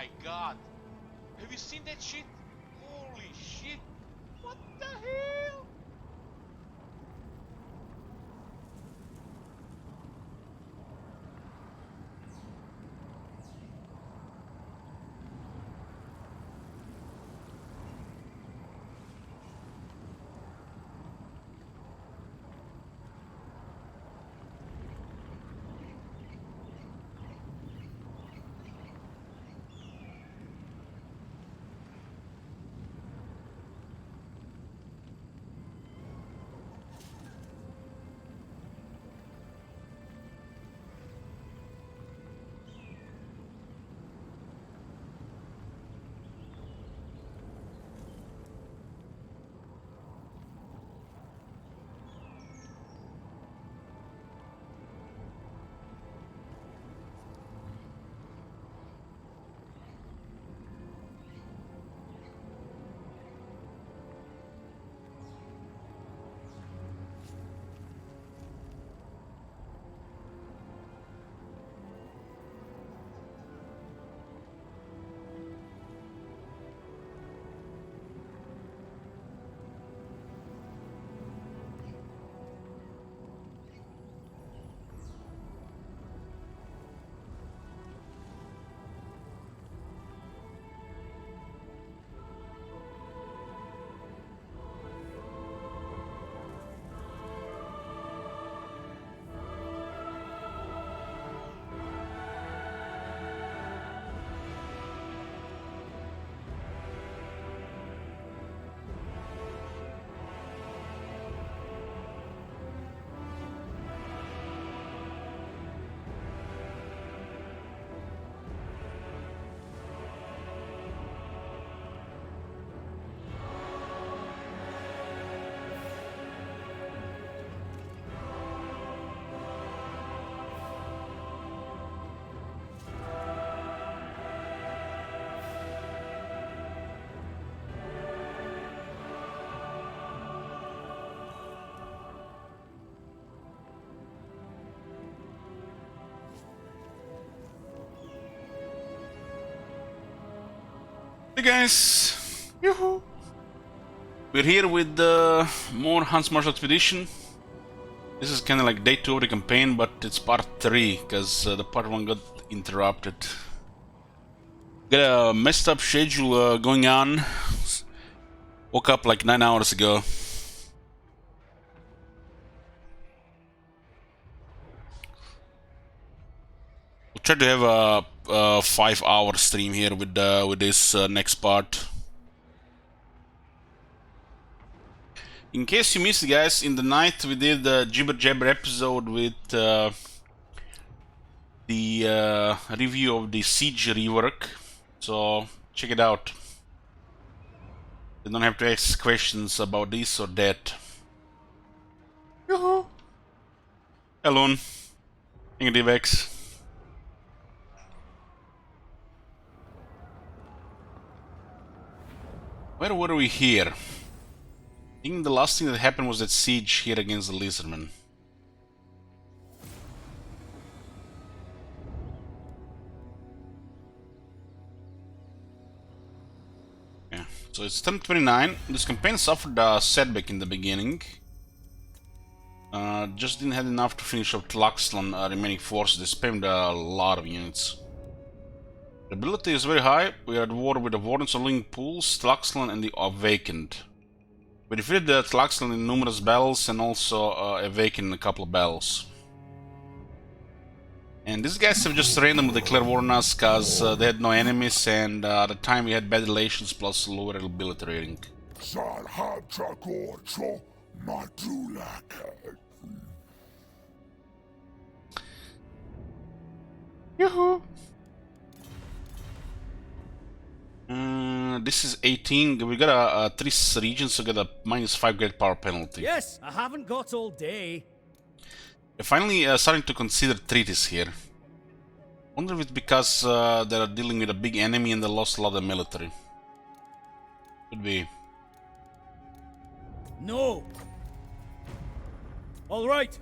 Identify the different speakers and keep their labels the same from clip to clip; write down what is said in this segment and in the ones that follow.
Speaker 1: my god! Have you seen that shit? Holy shit! What the hell?
Speaker 2: Hey guys! Yoo-hoo! We're here with more Huntsmarshal expedition. This is kind of like day 2 of the campaign, but it's part 3 because the part 1 got interrupted. Got a messed up schedule going on. Woke up like 9 hours ago. We'll try to have a 5-hour stream here with this next part. In case you missed, guys, in the night we did the Jibber Jabber episode with the review of the Siege rework, so check it out. You don't have to ask questions about this or that. Yoo-hoo! Hello, Negative-X. Where were we here? I think the last thing that happened was that siege here against the Lizardmen. Yeah, so it's 10:29. This campaign suffered a setback in the beginning. Just didn't have enough to finish up Tlaxlan remaining forces. They spammed a lot of units. The ability is very high. We are at war with the Wardens of Living Pools, Tlaxlan, and the Awakened. We defeated the Tlaxlan in numerous battles and also Awakened in a couple of battles. And these guys have just randomly declared war on us because they had no enemies, and at the time we had bad relations plus lower ability rating. Yoo-hoo! This is 18. We got a 3 regions, so we got a -5 great power penalty.
Speaker 3: Yes, I haven't got all day.
Speaker 2: We're finally starting to consider treaties here. Wonder if it's because they're dealing with a big enemy and they lost a lot of military. Could be.
Speaker 3: No. All right.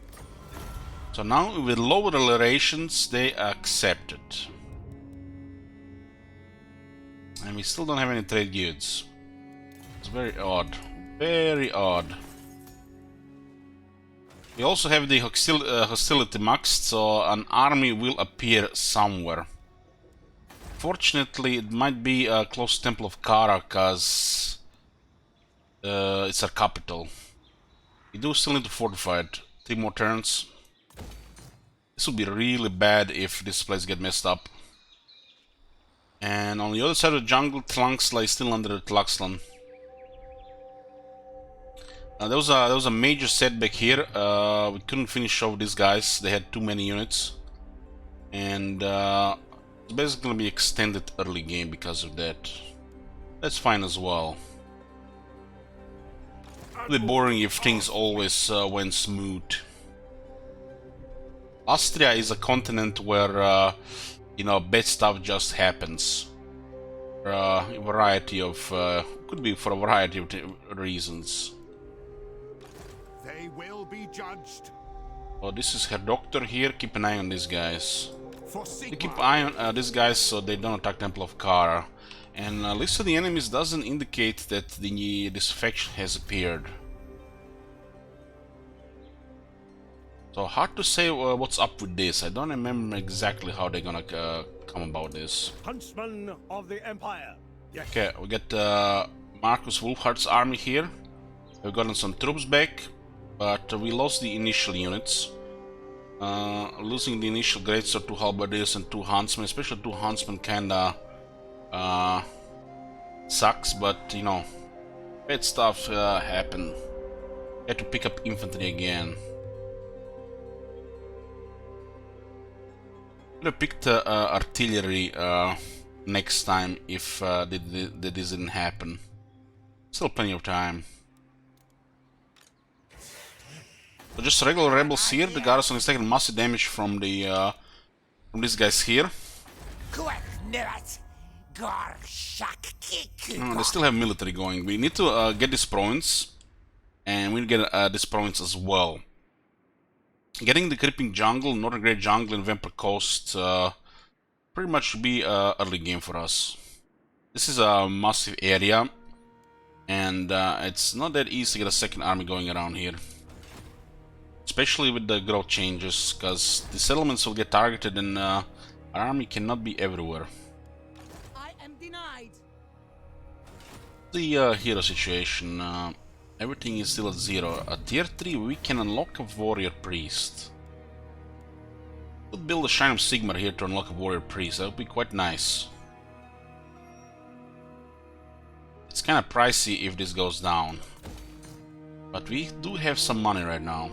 Speaker 2: So now with lower relations, they accept it. And we still don't have any trade goods. It's very odd. Very odd. We also have the hostility maxed, so an army will appear somewhere. Fortunately, it might be close to Temple of Kara, cause it's our capital. We do still need to fortify it. 3 more turns. This would be really bad if this place get messed up. And on the other side of the jungle, Tlangsla is still under the Tlaxlan. There was a major setback here. We couldn't finish off these guys. They had too many units. And it's basically going to be extended early game because of that. That's fine as well. Really boring if things always went smooth. Austria is a continent where, you know, bad stuff just happens. For a variety of, could be for a variety of reasons.
Speaker 4: They will be judged.
Speaker 2: Oh, this is her doctor here. Keep an eye on these guys.
Speaker 4: For
Speaker 2: They keep an eye on these guys so they don't attack Temple of Kara. And list of the enemies doesn't indicate that this faction has appeared. So hard to say what's up with this. I don't remember exactly how they're gonna come about this.
Speaker 3: Huntsman of the Empire. Yes.
Speaker 2: Okay, we got Marcus Wolfhardt's army here. We've gotten some troops back, but we lost the initial units. Losing the initial greatsword, 2 halberdiers and 2 huntsmen, especially 2 huntsmen, kinda sucks. But you know, bad stuff happen. Had to pick up infantry again. Could have picked artillery next time if this didn't happen. Still plenty of time. So just regular rebels here. The garrison is taking massive damage from the from these guys here. They still have military going. We need to get this province, and we get this province as well. Getting the Creeping Jungle, Northern Great Jungle, and Vampire Coast pretty much should be early game for us. This is a massive area, and it's not that easy to get a second army going around here. Especially with the growth changes, because the settlements will get targeted and our army cannot be everywhere.
Speaker 3: I am denied.
Speaker 2: The hero situation. Everything is still at 0. At tier 3 we can unlock a warrior priest. We'll build a Shrine of Sigmar here to unlock a warrior priest. That would be quite nice. It's kinda pricey if this goes down. But we do have some money right now.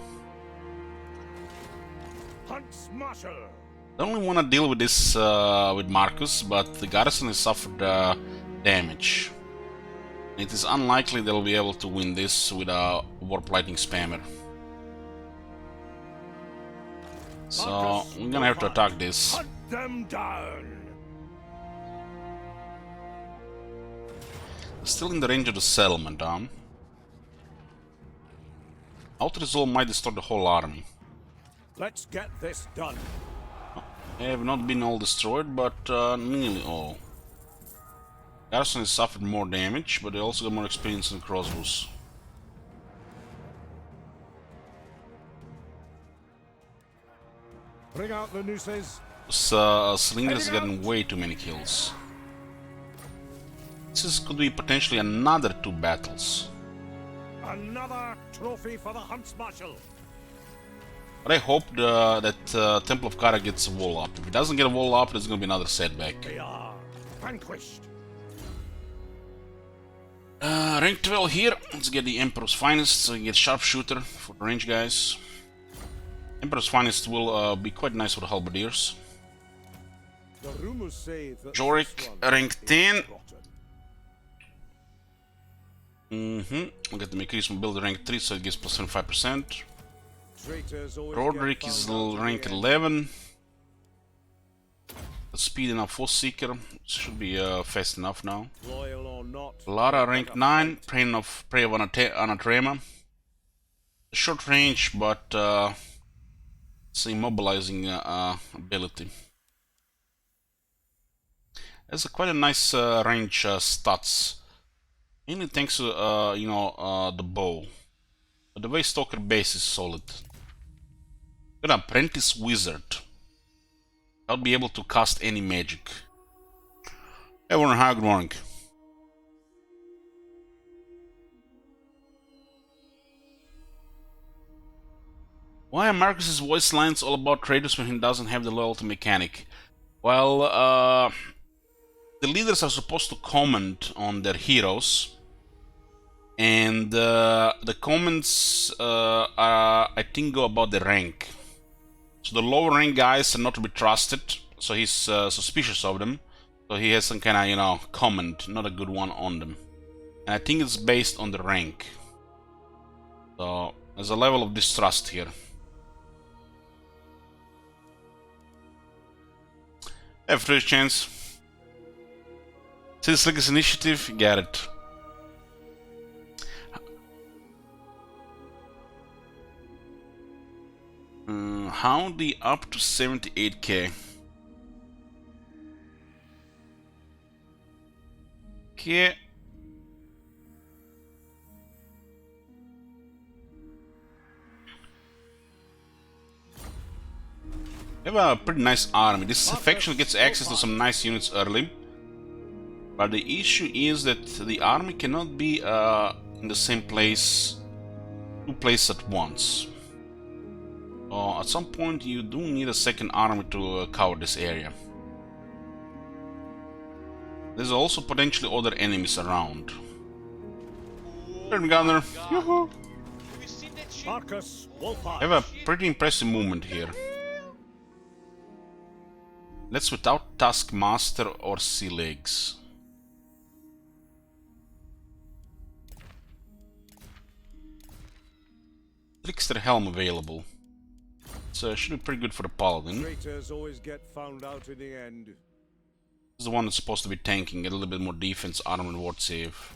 Speaker 4: Huntsmarshal.
Speaker 2: I don't really want to deal with this with Marcus, but the garrison has suffered damage. It is unlikely they'll be able to win this with a Warp Lightning Spammer. So we're gonna have to attack this.
Speaker 4: Hunt them down.
Speaker 2: Still in the range of the settlement, Outer Resolve might destroy the whole army.
Speaker 3: Let's get this done.
Speaker 2: They have not been all destroyed, but nearly all. Garrison has suffered more damage, but they also got more experience in crossbows.
Speaker 3: Bring out the nooses.
Speaker 2: Slinger's gotten way too many kills. This could be potentially another 2 battles.
Speaker 3: Another trophy for the Huntsmarshal.
Speaker 2: But I hope that Temple of Kara gets a wall up. If it doesn't get a wall up, there's gonna be another setback.
Speaker 3: They are vanquished.
Speaker 2: Rank 12 here. Let's get the Emperor's Finest, so we get Sharpshooter for the range guys. Emperor's Finest will be quite nice for the halberdiers.
Speaker 3: The rumors say that
Speaker 2: Jorik, rank 10. We'll get the increase mobility rank 3, so it gives plus 25%. Roderick is rank 11. Speed enough for Seeker. Should be fast enough now.
Speaker 3: loyal or not.
Speaker 2: Lara rank 9. Prey of Anatrema. Short range, but it's immobilizing ability. Has a quite a nice range stats. Mainly thanks to the bow. But the way Stalker base is solid. Got an apprentice wizard. I'll be able to cast any magic. Everyone, hi, good morning. Why are Marcus's voice lines all about traders when he doesn't have the loyalty mechanic? Well, the leaders are supposed to comment on their heroes, and the comments are, I think, go about the rank. So the lower rank guys are not to be trusted, so he's suspicious of them. So he has some kind of, comment, not a good one on them. And I think it's based on the rank. So there's a level of distrust here. Have first chance. Since Legacy Initiative, get it. Howdy up to 78k. Okay. We have a pretty nice army. This faction gets access to some nice units early. But the issue is that the army cannot be in the same place, two places at once. At some point you do need a second army to cover this area. There's also potentially other enemies around. Turn gunner. Yoo-hoo.
Speaker 3: Marcus Wolfhard.
Speaker 2: Have a pretty impressive movement here. Let's without Taskmaster or Sea Legs. Trickster Helm available. So should be pretty good for the Paladin.
Speaker 3: Traitors always get found out in the end.
Speaker 2: This is the one that's supposed to be tanking, get a little bit more defense, armor and ward save.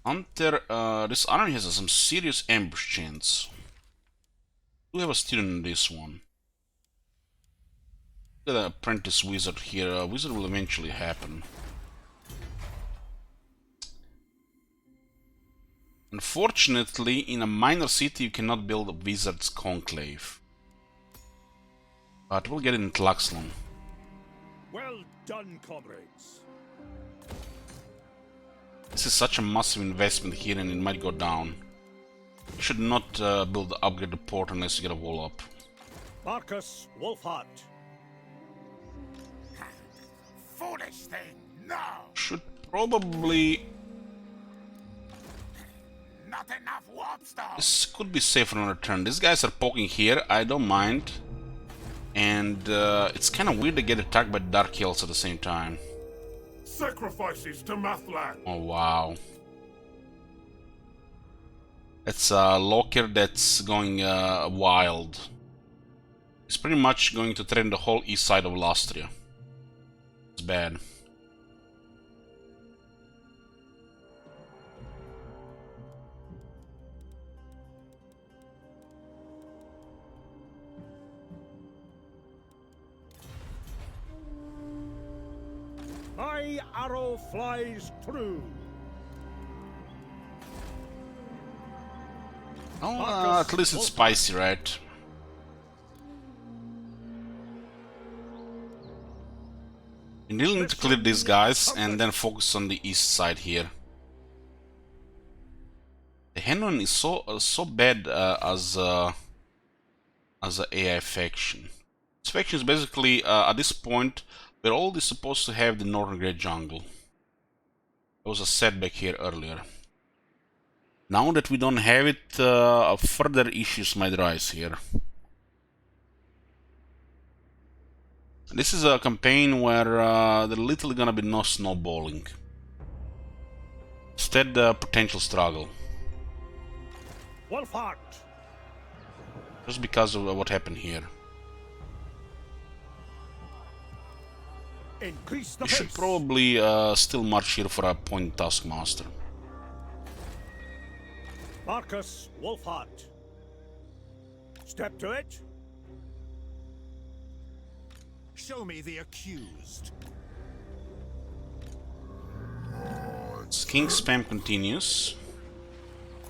Speaker 2: Hunter, this army has some serious ambush chance. We have a student in this one. Got an apprentice wizard here. A wizard will eventually happen. Unfortunately, in a minor city you cannot build a wizard's conclave. But we'll get it in Tlaxlan.
Speaker 3: Well done, comrades.
Speaker 2: This is such a massive investment here and it might go down. You should not build the upgrade port unless you get a wall up.
Speaker 3: Marcus Wolfhard.
Speaker 4: Foolish thing, no!
Speaker 2: Should probably...
Speaker 4: Not enough warp stuff!
Speaker 2: This could be safe on a turn. These guys are poking here, I don't mind. And it's kind of weird to get attacked by Dark Hills at the same time.
Speaker 4: Sacrifices to Mathlan!
Speaker 2: Oh wow. It's a locker that's going wild. It's pretty much going to threaten the whole east side of Lastria. It's bad.
Speaker 3: My arrow flies true.
Speaker 2: Oh, at least it's spicy, right? You really need to clear these guys and then focus on the east side here. The Henron is so bad as a AI faction. This faction is basically at this point we're already supposed to have the Northern Great Jungle. There was a setback here earlier. Now that we don't have it, further issues might rise here. This is a campaign where there's literally gonna be no snowballing. Instead, potential struggle.
Speaker 3: Wolfhard.
Speaker 2: Just because of what happened here.
Speaker 3: Increase the
Speaker 2: You should
Speaker 3: pace.
Speaker 2: probably still march here for a point Taskmaster.
Speaker 3: Marcus Wolfhard. Step to it. Show me the accused.
Speaker 2: King spam continues.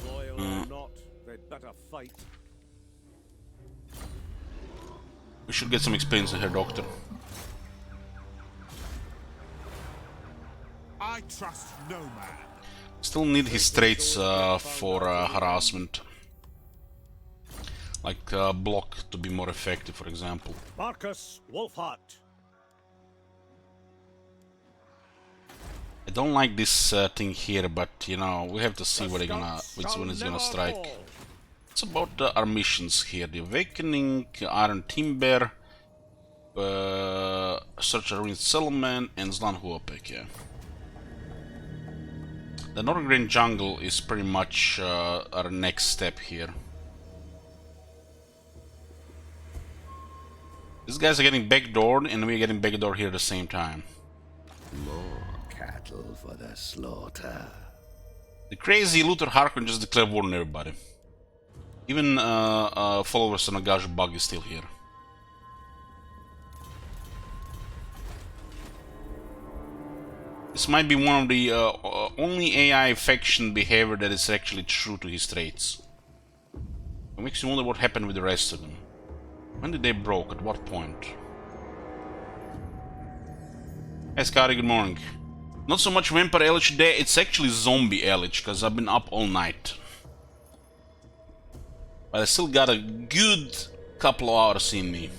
Speaker 3: Loyal or not, they'd better fight.
Speaker 2: We should get some experience in here, Doctor.
Speaker 3: I trust no man.
Speaker 2: Still need his traits for harassment. Like block to be more effective, for example.
Speaker 3: Marcus Wolfhart.
Speaker 2: I don't like this thing here, but you know, we have to see what when it's gonna strike. It's about our missions here: the Awakening, Iron Timber, Search a Ruined Settlement, and Zlan Huopek. Yeah. The Northern Jungle is pretty much our next step here. These guys are getting backdoored, and we're getting backdoored here at the same time.
Speaker 5: More cattle for the slaughter.
Speaker 2: The crazy Luther Harkon just declared war on everybody. Even followers of Nagash Bug is still here. This might be one of the only AI faction behavior that is actually true to his traits. It makes you wonder what happened with the rest of them. When did they broke? At what point? Hey Scotty, good morning. Not so much Vampire Elich today, it's actually Zombie Elich, because I've been up all night. But I still got a good couple of hours in me.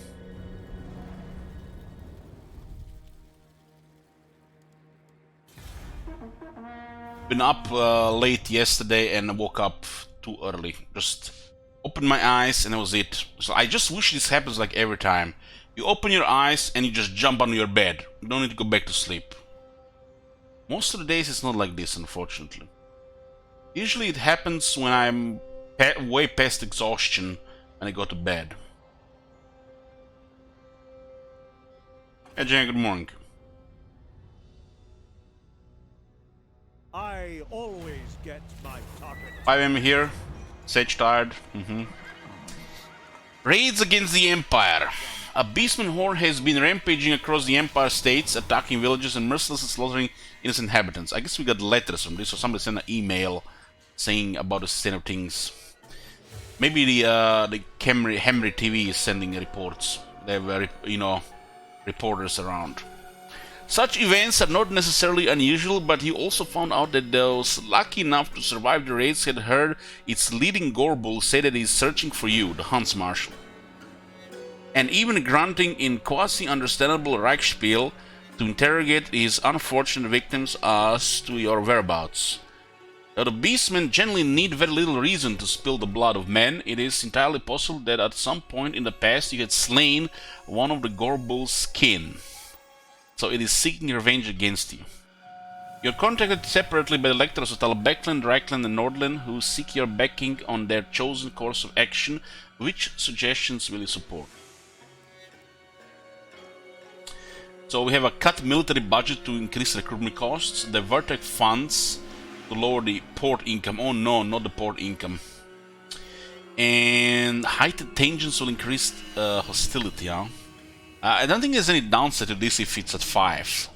Speaker 2: Been up late yesterday and I woke up too early. Just opened my eyes and that was it. So I just wish this happens like every time. You open your eyes and you just jump on your bed. You don't need to go back to sleep. Most of the days it's not like this, unfortunately. Usually it happens when I'm way past exhaustion and I go to bed. Hey Jan, good morning.
Speaker 3: I always get my target.
Speaker 2: 5 AM here. Sage tired. Raids against the Empire. A beastman horde has been rampaging across the Empire states, attacking villages and mercilessly slaughtering innocent inhabitants. I guess we got letters from this, or somebody sent an email saying about the state of things. Maybe the Hemry TV is sending reports. They have, you know, reporters around. Such events are not necessarily unusual, but he also found out that those lucky enough to survive the raids had heard its leading Gorbull say that he is searching for you, the Huntsmarshal. And even grunting in quasi-understandable Reichspiel to interrogate his unfortunate victims as to your whereabouts. Though the beastmen generally need very little reason to spill the blood of men, it is entirely possible that at some point in the past you had slain one of the Gorbull's kin. So it is seeking revenge against you. You are contacted separately by the electors of Talabecland, Reichland and Nordland, who seek your backing on their chosen course of action. Which suggestions will you support? So we have a cut military budget to increase recruitment costs, divert funds to lower the port income. Oh no, not the port income. And heightened tensions will increase hostility, huh? I don't think there's any downside to this if it's at 5.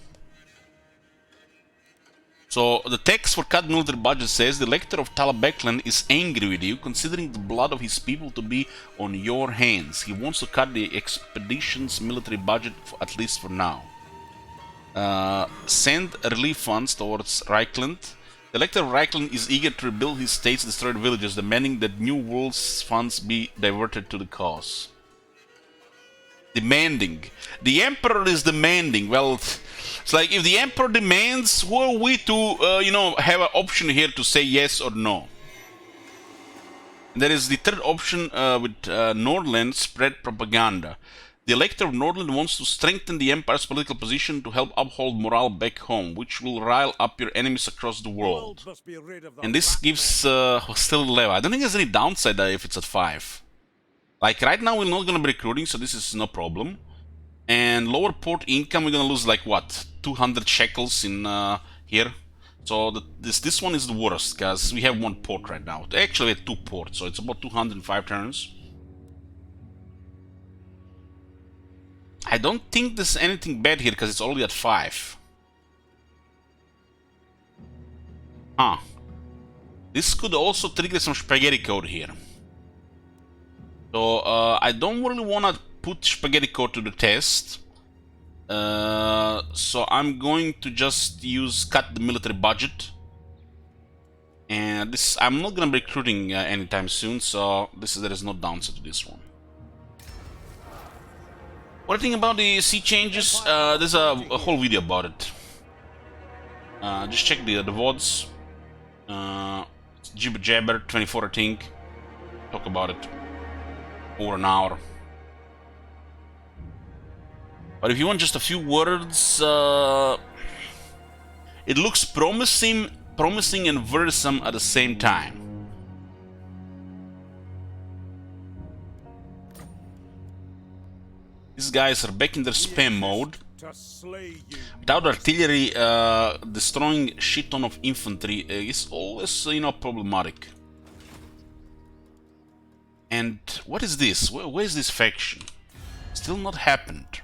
Speaker 2: So the text for cut military budget says the elector of Talabecland is angry with you, considering the blood of his people to be on your hands. He wants to cut the expedition's military budget, at least for now. Send relief funds towards Reichland. The elector of Reichland is eager to rebuild his state's destroyed villages, demanding that New World's funds be diverted to the cause. Demanding. The Emperor is demanding. Well, it's like if the Emperor demands, who are we to, you know, have an option here to say yes or no? And there is the third option with Nordland, spread propaganda. The elector of Nordland wants to strengthen the Empire's political position to help uphold morale back home, which will rile up your enemies across the world. And this gives hostility level. I don't think there's any downside if it's at 5. Like right now we're not going to be recruiting, so this is no problem. And lower port income, we're going to lose like what, 200 shekels in here. So this one is the worst, because we have 1 port right now. Actually we have 2 ports, so it's about 205 turns. I don't think there's anything bad here because it's already at 5. Huh. This could also trigger some spaghetti code here. So I don't really want to put spaghetti code to the test. So I'm going to just cut the military budget. And this, I'm not gonna be recruiting anytime soon, so there is no downside to this one. What do you think about the sea changes? There's a whole video about it. Just check the VODs. Jibber Jabber 24, I think. Talk about it over an hour. But if you want just a few words, it looks promising and worrisome at the same time. These guys are back in their spam mode. Without artillery, destroying shit ton of infantry is always, you know, problematic. And what is this? Where is this faction? Still not happened.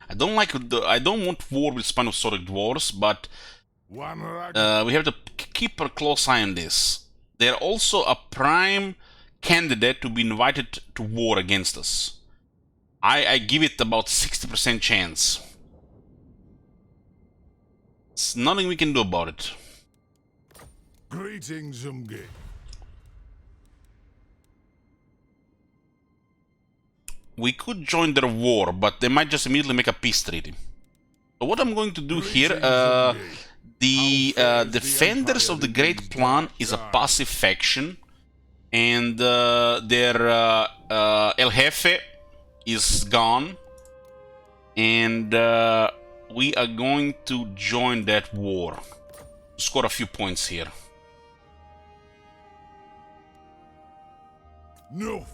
Speaker 2: I don't want war with Spinosauric dwarves, but we have to keep a close eye on this. They're also a prime candidate to be invited to war against us. I give it about 60% chance. There's nothing we can do about it.
Speaker 4: Greetings, Zumgi.
Speaker 2: We could join their war, but they might just immediately make a peace treaty. So what I'm going to do here, the Defenders of the Great Plan is a passive faction, and their El Jefe is gone, and we are going to join that war. Score a few points here.
Speaker 4: No.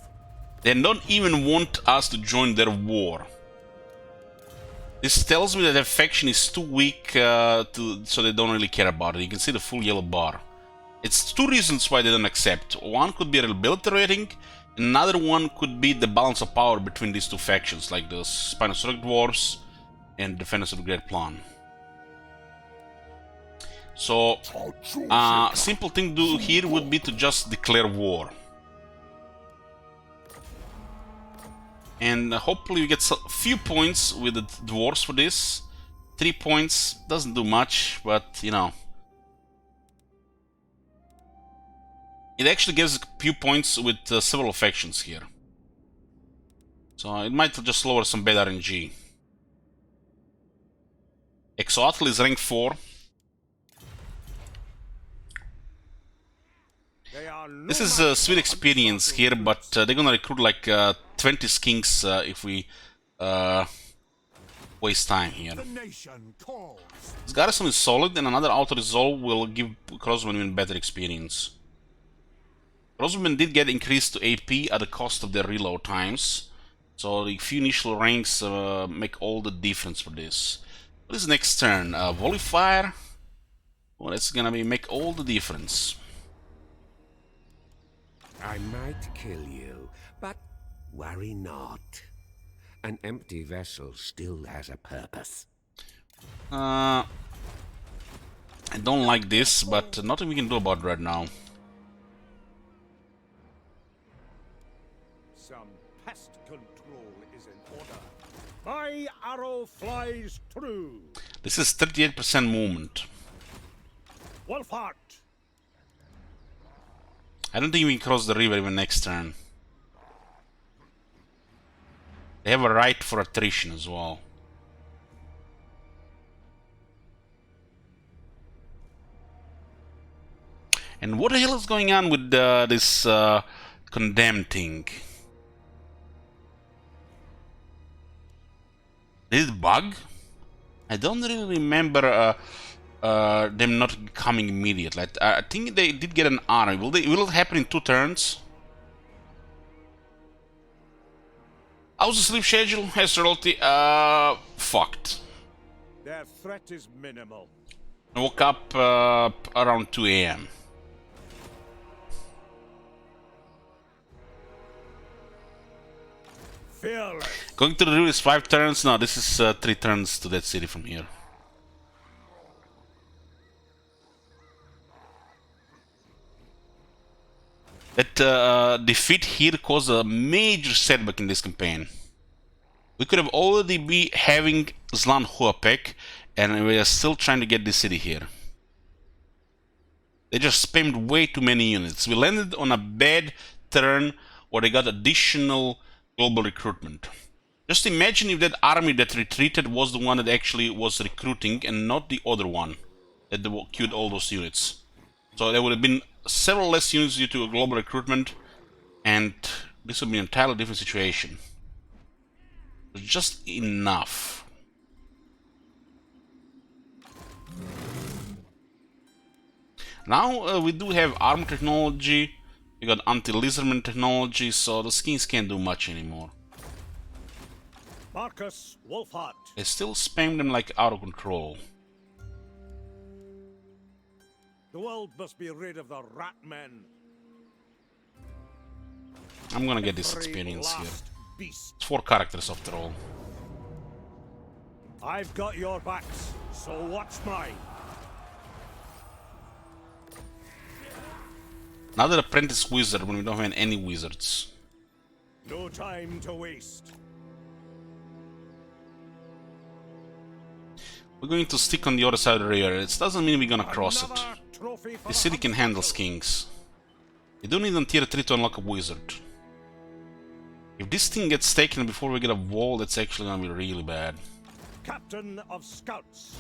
Speaker 2: They don't even want us to join their war. This tells me that their faction is too weak, so they don't really care about it. You can see the full yellow bar. It's two reasons why they don't accept. One could be reliability rating, another one could be the balance of power between these two factions, like the Spinosauric Dwarves and Defenders of the Great Plan. So, simple thing to do here would be to just declare war. And hopefully we get a few points with the dwarves for this. 3 points doesn't do much, but you know. It actually gives a few points with several factions here. So it might just lower some bad RNG. Exoatl is rank 4. This is a sweet experience here, but they're gonna recruit like 20 skinks if we waste time here. This garrison is solid, and another auto-resolve will give crossbowmen better experience. Crossbowmen did get increased to AP at the cost of their reload times, so the few initial ranks make all the difference for this. What is next turn? Volley fire? Well, it's gonna make all the difference.
Speaker 5: I might kill you, but worry not. An empty vessel still has a purpose.
Speaker 2: I don't like this, but nothing we can do about it right now.
Speaker 3: Some pest control is in order. My arrow flies true.
Speaker 2: This is 38% movement.
Speaker 3: Wolfheart.
Speaker 2: I don't think we can cross the river even next turn. They have a right for attrition as well. And what the hell is going on with this condemned thing? Did it bug? I don't really remember them not coming immediately. I think they did get an army. Will it happen in 2 turns? How's the sleep schedule? Has royalty? Fucked.
Speaker 3: Their threat is minimal.
Speaker 2: I woke up around 2 AM.
Speaker 3: fearless.
Speaker 2: Going to the river is 5 turns. No, this is 3 turns to that city from here. That defeat here caused a major setback in this campaign. We could have already be having Zlan Huapek, and we are still trying to get this city here. They just spammed way too many units. We landed on a bad turn where they got additional global recruitment. Just imagine if that army that retreated was the one that actually was recruiting and not the other one that queued all those units. So there would have been several less units due to a global recruitment, and this would be an entirely different situation. Just enough. Now we do have armor technology, we got anti-lizardman technology, so the skins can't do much anymore.
Speaker 3: Marcus Wolfhart.
Speaker 2: They still spam them like out of control.
Speaker 3: The world must be rid of the rat men.
Speaker 2: I'm gonna get this
Speaker 3: Every
Speaker 2: experience here.
Speaker 3: last beast.
Speaker 2: It's 4 characters after all.
Speaker 3: I've got your backs, so watch mine.
Speaker 2: Another apprentice wizard when we don't have any wizards.
Speaker 3: No time to waste.
Speaker 2: We're going to stick on the other side of the river. It doesn't mean we're gonna cross it.
Speaker 3: Another trophy for
Speaker 2: The
Speaker 3: the
Speaker 2: city can handle
Speaker 3: Huntsmarshal.
Speaker 2: skins. You do need on tier 3 to unlock a wizard. If this thing gets taken before we get a wall, that's actually gonna be really bad.
Speaker 3: Captain of Scouts.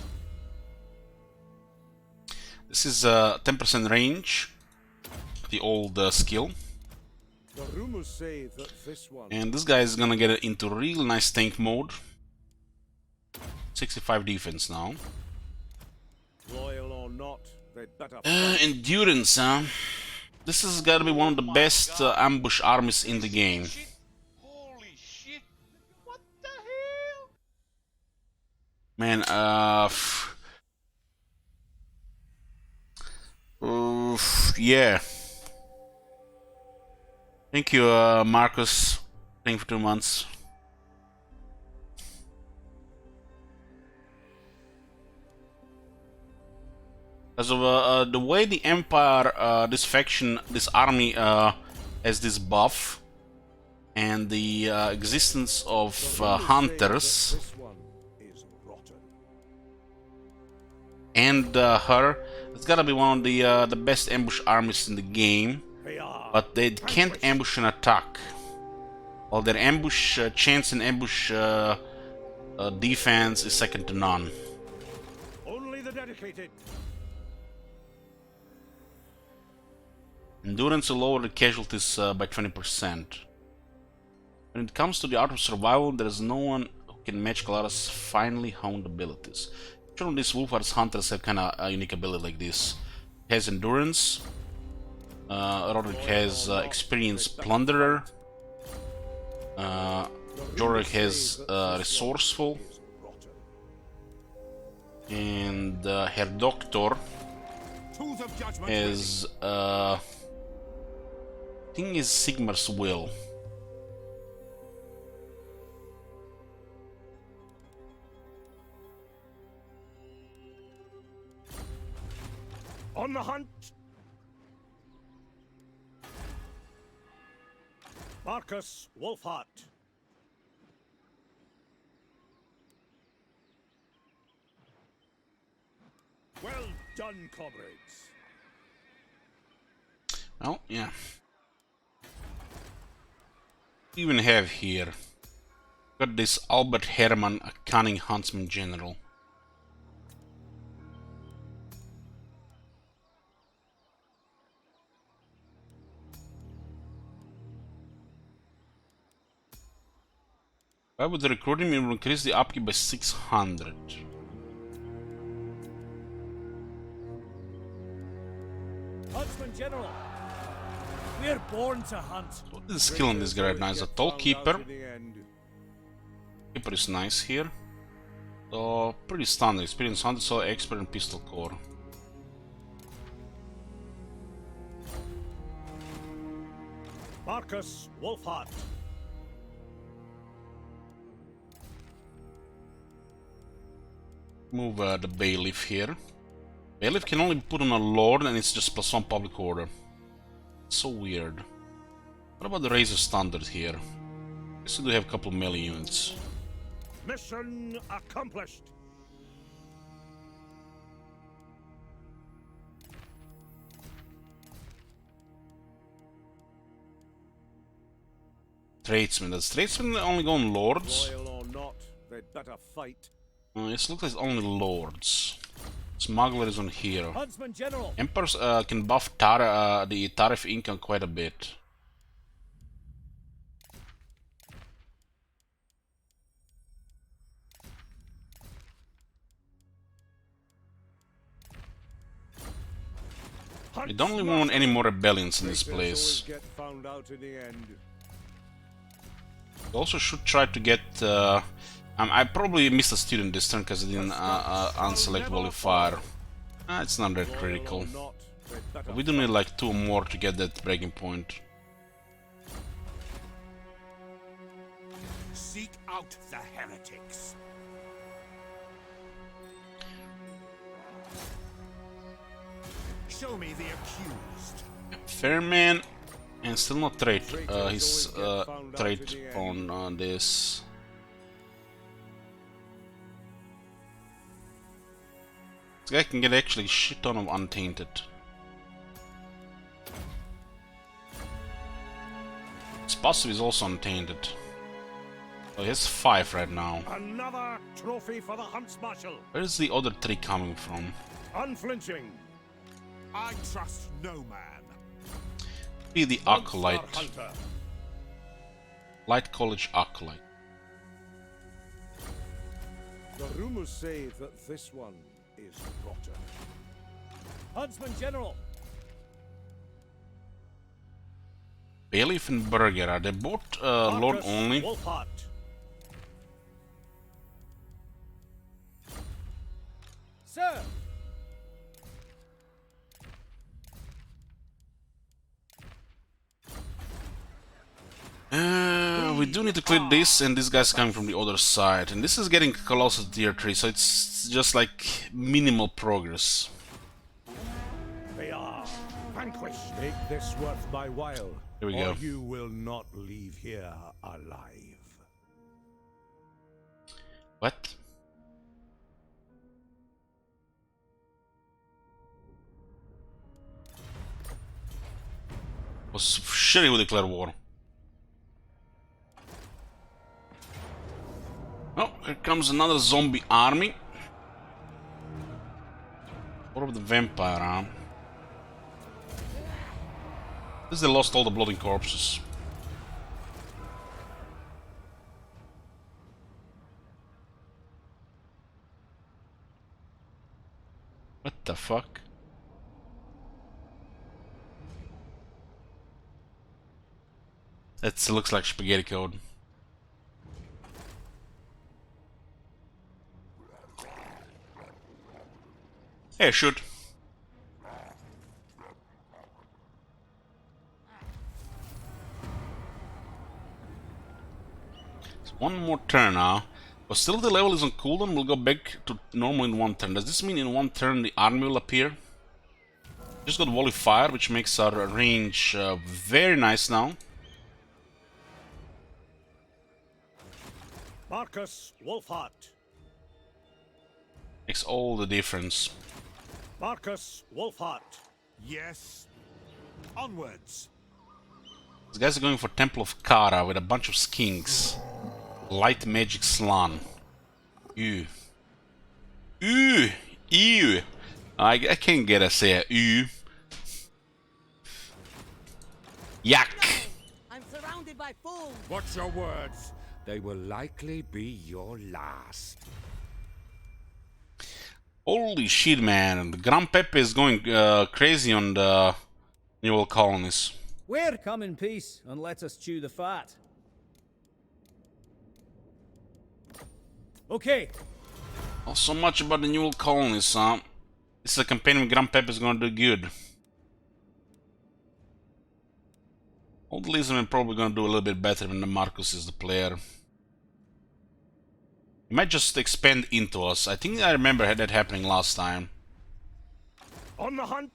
Speaker 2: This is 10% range, the old skill.
Speaker 3: The rumors say that this one.
Speaker 2: And this guy is gonna get it into real nice tank mode. 65 defense now.
Speaker 3: Loyal or not, they'd better.
Speaker 2: Endurance, huh? This has gotta be one of the best ambush armies in the game.
Speaker 1: Shit. Holy shit. What the hell?
Speaker 2: Man, yeah. Thank you, Marcus. Thank you for 2 months. As of the way the Empire, this faction, this army has this buff, and the existence of hunters,
Speaker 3: This one is rotten.
Speaker 2: and her, it's gotta be one of the best ambush armies in the game.
Speaker 3: They are.
Speaker 2: But they can't ambush an attack. While their ambush chance and ambush defense is second to none.
Speaker 3: Only the dedicated.
Speaker 2: Endurance will lower the casualties by 20%. When it comes to the art of survival, there is no one who can match Clara's finely honed abilities. Each one of these Wolfheart's hunters have kind of a unique ability like this. It has endurance. Roderick has experienced plunderer. Jorek has resourceful.
Speaker 3: Is rotten.
Speaker 2: And Herr Doctor
Speaker 4: Tools of judgment
Speaker 2: is I think is Sigmar's will.
Speaker 3: On the hunt. Marcus Wolfhart. Well done, comrades.
Speaker 2: Oh, yeah. We even have here. Got this Albert Hermann, a cunning huntsman general. Why would the recruiting will increase the upkeep by 600?
Speaker 6: Huntsman General, we're born to hunt.
Speaker 2: What is the skill on this guy right now? Is a tall keeper.
Speaker 3: To the end.
Speaker 2: Keeper is nice here. So pretty standard. Experienced hunter, so expert in pistol core.
Speaker 3: Marcus Wolfhart.
Speaker 2: Move the bailiff here. Bailiff can only be put on a lord and it's just +1 public order. So weird. What about the razor standard here? Guess we do have a couple melee units.
Speaker 3: Mission accomplished.
Speaker 2: Tradesmen. Does tradesmen only go on lords?
Speaker 3: Loyal or not, they'd better fight.
Speaker 2: It looks like it's only lords. Smuggler is on here.
Speaker 6: Huntsman General.
Speaker 2: Emperors can buff the tariff income quite a bit. We don't really want any more rebellions in this place.
Speaker 3: Get found out in the end.
Speaker 2: We also should try to get... I probably missed a student this turn because I didn't unselect volley fire. It's not that critical. But we do need like 2 more to get that breaking point.
Speaker 4: Seek out the heretics. Show me the accused.
Speaker 2: Fairman, and still not trade. His trade on this. This guy can get actually a shit ton of untainted. His passive is also untainted. So he has 5 right now.
Speaker 3: Another trophy for the Huntsmarshal.
Speaker 2: Where's the other 3 coming from?
Speaker 3: Unflinching.
Speaker 4: I trust no man.
Speaker 2: Be the Acolyte.
Speaker 3: Hunter.
Speaker 2: Light College Acolyte.
Speaker 3: The rumors say that this one is rotten.
Speaker 6: Huntsman General.
Speaker 2: Bailiff and Burger, are they both Lord
Speaker 3: Marcus
Speaker 2: only?
Speaker 3: Wolfhart.
Speaker 6: Sir.
Speaker 2: We do need to clear this, and this guy's coming from the other side. And this is getting closer to tier 3, so it's just like minimal progress.
Speaker 3: They are vanquished. Make this worth my while.
Speaker 2: Here we
Speaker 3: or
Speaker 2: go.
Speaker 3: you will not leave here alive.
Speaker 2: What? Was shitty who declared war. Oh, here comes another zombie army. What of the vampire arm? This they lost all the bloody corpses. What the fuck? That looks like spaghetti code. Yeah, it should. So one more turn now. But still the level is on cooldown, we'll go back to normal in 1 turn. Does this mean in 1 turn the army will appear? Just got volley fire, which makes our range very nice now.
Speaker 3: Marcus Wolfhart.
Speaker 2: Makes all the difference.
Speaker 3: Marcus Wolfhart.
Speaker 4: Yes. Onwards.
Speaker 2: These guys are going for Temple of Kara with a bunch of skinks. Light magic slan. Ew. Ew. Ew. I can't get a say ew. Yuck.
Speaker 7: I'm surrounded by fools.
Speaker 5: Watch your words. They will likely be your last.
Speaker 2: Holy shit, man. The Grand Pepe is going crazy on the New World colonies.
Speaker 6: We're come in peace and let us chew the fat. Okay.
Speaker 2: Not so much about the New World colonies, huh? This is a campaign with Grand Pepe is gonna do good. Old Lisbon is probably gonna do a little bit better when the Marcus is the player. He might just expand into us. I think I remember that happening last time.
Speaker 3: On the hunt.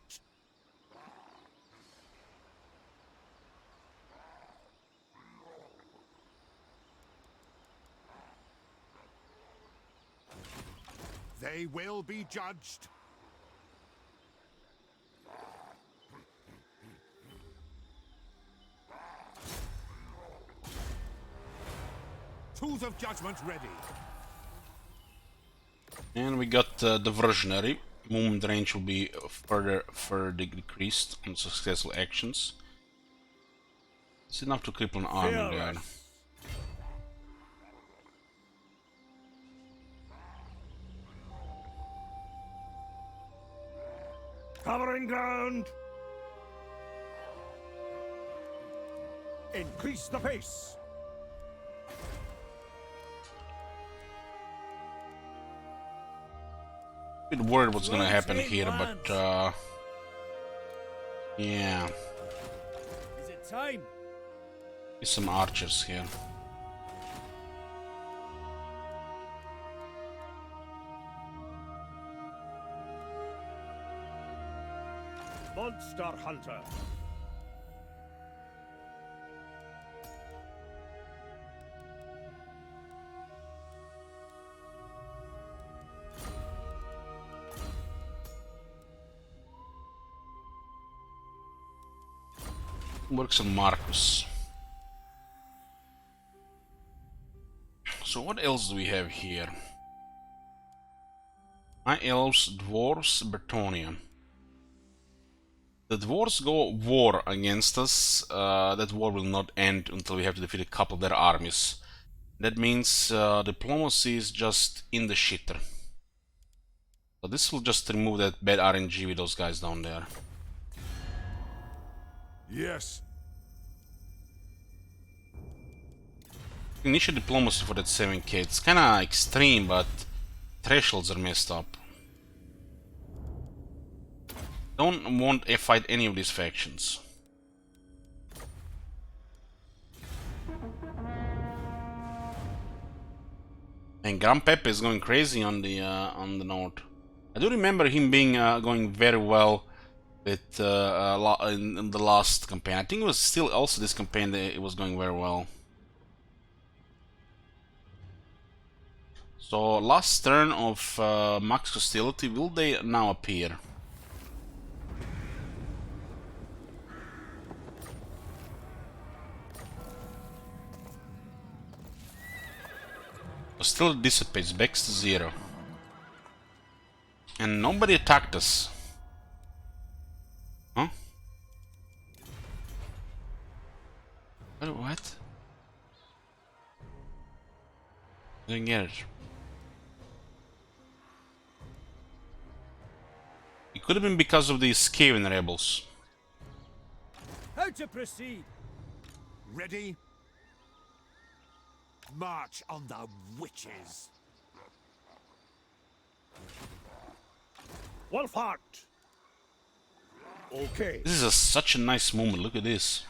Speaker 4: They will be judged. Tools of judgment ready.
Speaker 2: And we got diversionary. Movement range will be further decreased on successful actions. It's enough to cripple an army there.
Speaker 3: Covering ground. Increase the pace.
Speaker 2: Bit worried what's gonna happen here, but yeah.
Speaker 6: Is it time?
Speaker 2: There's some archers here.
Speaker 3: Monster Hunter.
Speaker 2: Works on Marcus. So what else do we have here? High Elves, Dwarves, Bretonnia. The Dwarves go war against us. That war will not end until we have to defeat a couple of their armies. That means diplomacy is just in the shitter. So this will just remove that bad RNG with those guys down there.
Speaker 4: Yes.
Speaker 2: Initial diplomacy for that 7k. It's kinda extreme, but thresholds are messed up. Don't want to fight any of these factions. And Grand Pepe is going crazy on the north. I do remember him being going very well with in the last campaign. I think it was still also this campaign that it was going very well. So last turn of max hostility, will they now appear? Still dissipates, back to 0. And nobody attacked us. Huh? What? I didn't get it. It could have been because of the Skaven rebels.
Speaker 6: How to proceed?
Speaker 4: Ready? March on the witches.
Speaker 3: Wolfheart. Okay.
Speaker 2: This is such a nice moment. Look at this.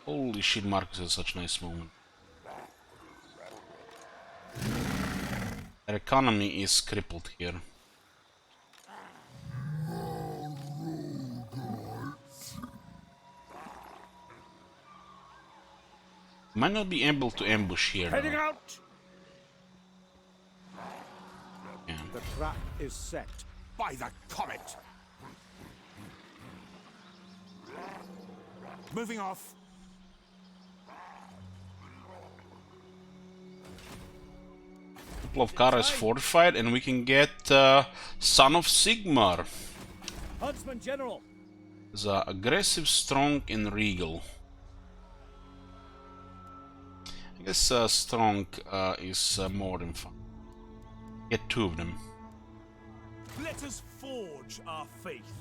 Speaker 2: Holy shit, Marcus has such a nice moment. Their economy is crippled here. Might not be able to ambush here.
Speaker 3: Heading
Speaker 2: Though.
Speaker 3: out.
Speaker 2: Yeah.
Speaker 3: The trap is set.
Speaker 4: By the comet. Moving off.
Speaker 2: Couple of Kara is fortified, and we can get Son of Sigmar.
Speaker 6: Huntsman General.
Speaker 2: Is aggressive, strong, and regal. I guess strong is more than fun. Get 2 of them.
Speaker 3: Let us forge our faith.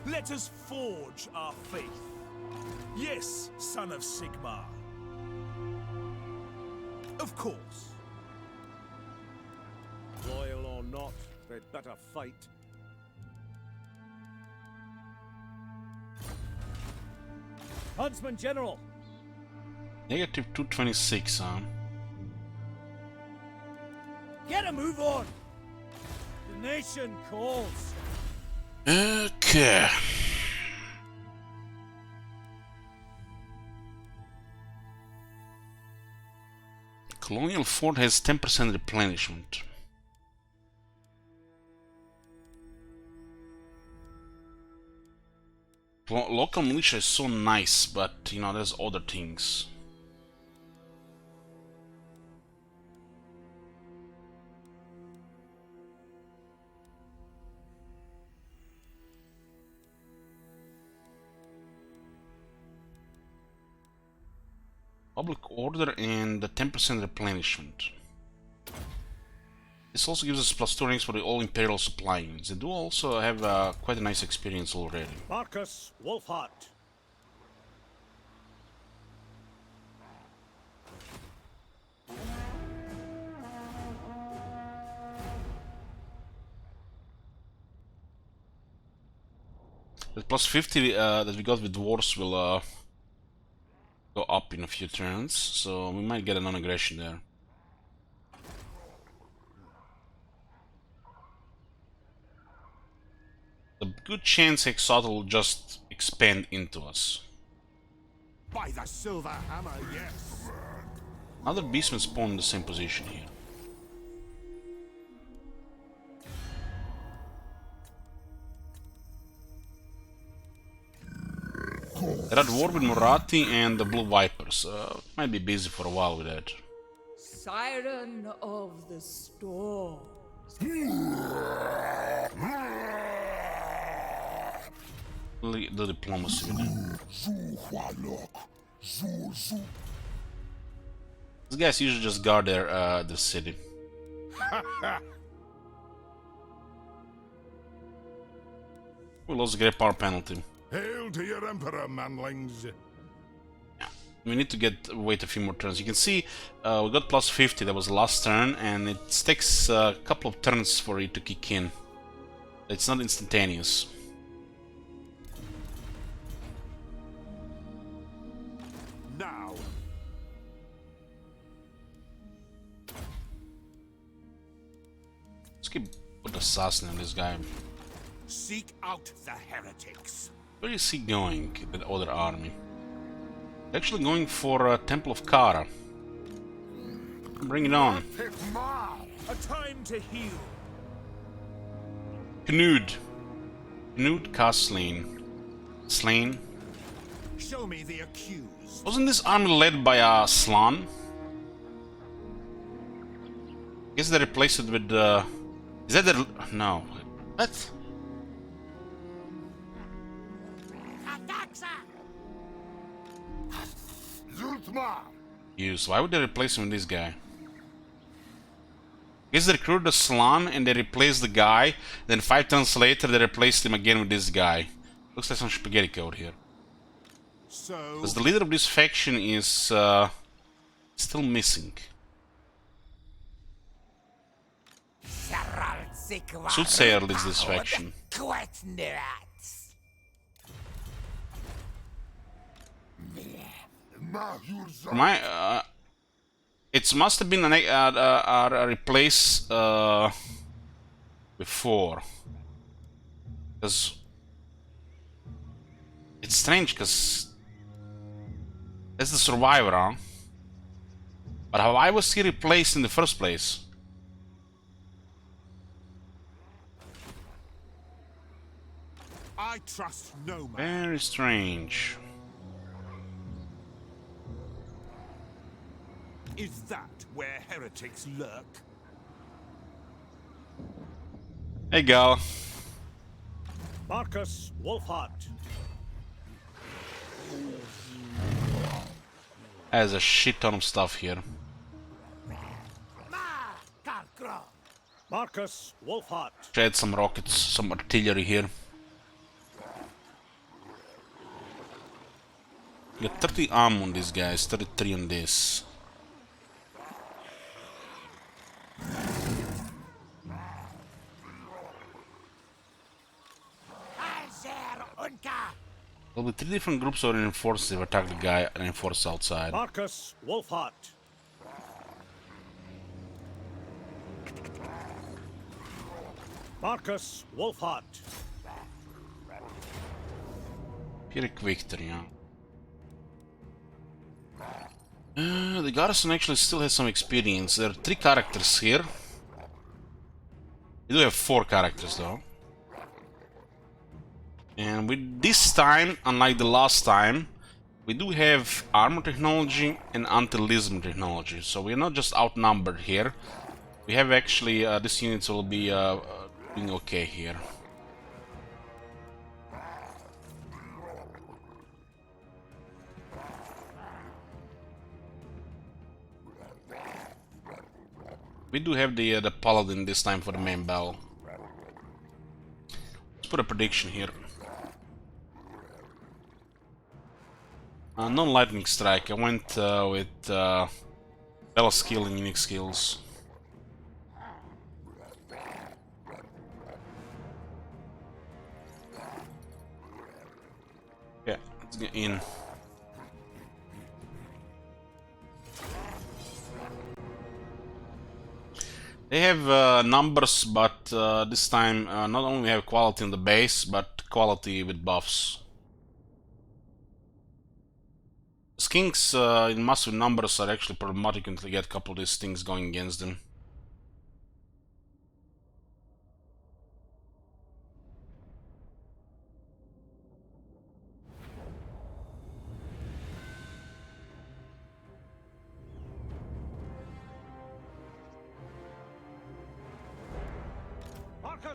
Speaker 3: Let us forge our faith. Yes, son of Sigmar. Of course. Loyal or not, they'd better fight.
Speaker 6: Huntsman General.
Speaker 2: Negative 226, huh?
Speaker 6: Get a move on! The nation calls.
Speaker 2: Okay. Colonial fort has 10% replenishment. Local militia is so nice, but you know, there's other things. Public order and the 10% replenishment. This also gives us +2 ranks for the all Imperial supply units. They do also have quite a nice experience already.
Speaker 3: Marcus Wolfhart.
Speaker 2: The +50 that we got with dwarves will go up in a few turns, so we might get a non-aggression there. A good chance Exotic will just expand into us.
Speaker 4: By the silver hammer, yes.
Speaker 2: Another beastman spawned in the same position here. They're at war with Marathi and the Blue Vipers. Might be busy for a while with that.
Speaker 7: Siren of the storm.
Speaker 2: The diplomacy with them. These guys usually just guard the city. We'll also get a power penalty.
Speaker 4: Hail to your emperor, manlings.
Speaker 2: We need to wait a few more turns. You can see we got +50, that was the last turn, and it takes a couple of turns for it to kick in. It's not instantaneous.
Speaker 4: Now.
Speaker 2: Let's put assassin on this guy.
Speaker 4: Seek out the heretics.
Speaker 2: Where is he going, the other army? Actually going for Temple of Kara. Bring it on.
Speaker 3: A time to heal.
Speaker 2: Knud. Knud Castlein. Slain.
Speaker 4: Show me the accused.
Speaker 2: Wasn't this army led by Slan? Guess they replaced it with is that the... no. What? Use. Why would they replace him with this guy? Guess they recruited the Slan and they replaced the guy. Then 5 turns later they replaced him again with this guy. Looks like some spaghetti code here.
Speaker 4: So.
Speaker 2: Because the leader of this faction is still missing. Soothsayer leads this faction. It must have been a replace before, because it's strange, because that's the survivor, huh? But why was he replaced in the first place?
Speaker 4: I trust no man.
Speaker 2: Very strange.
Speaker 4: Is that where heretics lurk?
Speaker 2: Hey, gal.
Speaker 3: Marcus Wolfhart.
Speaker 2: Has a shit ton of stuff here.
Speaker 3: Marcus Wolfhart.
Speaker 2: Add some rockets, some artillery here. Got 30 ammo on these guys, 33 on this. There'll be 3 different groups of reinforcements if attack the guy reinforced outside.
Speaker 3: Marcus Wolfhart. Marcus Wolfhart.
Speaker 2: Pyrrhic victory, yeah. The garrison actually still has some experience. There are 3 characters here. We do have 4 characters though. And with this time, unlike the last time, we do have armor technology and anti-lism technology. So we're not just outnumbered here. We have actually, these units will be doing okay here. We do have the paladin this time for the main battle. Let's put a prediction here. No lightning strike. I went with battle skill and unique skills. Yeah, let's get in. They have numbers, but this time not only have quality in the base, but quality with buffs. Skinks in massive numbers are actually problematic until you get a couple of these things going against them.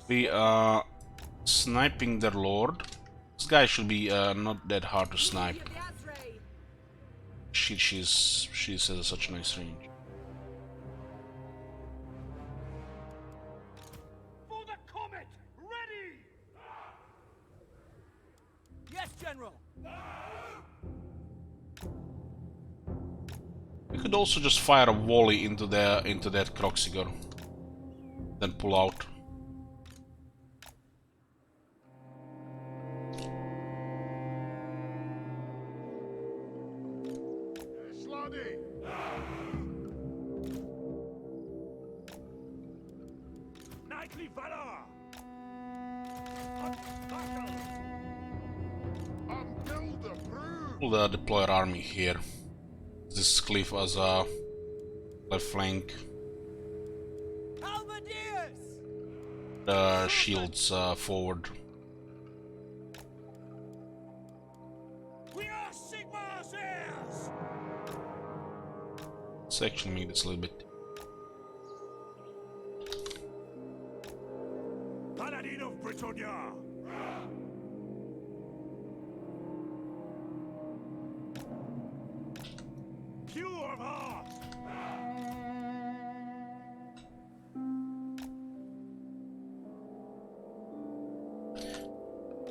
Speaker 2: We are sniping their lord. This guy should be not that hard to snipe. She has such a nice range.
Speaker 3: For the comet, ready!
Speaker 6: Yes, General.
Speaker 2: We could also just fire a volley into that Croxigor, then pull out.
Speaker 3: Knightly valor!
Speaker 2: We'll deploy our army here. This cliff as a left flank.
Speaker 6: Halberdiers!
Speaker 2: The shields forward.
Speaker 3: We are Sigmar's heirs!
Speaker 2: Let's actually make this a little bit.
Speaker 3: Paladin of Britannia! Pure of heart!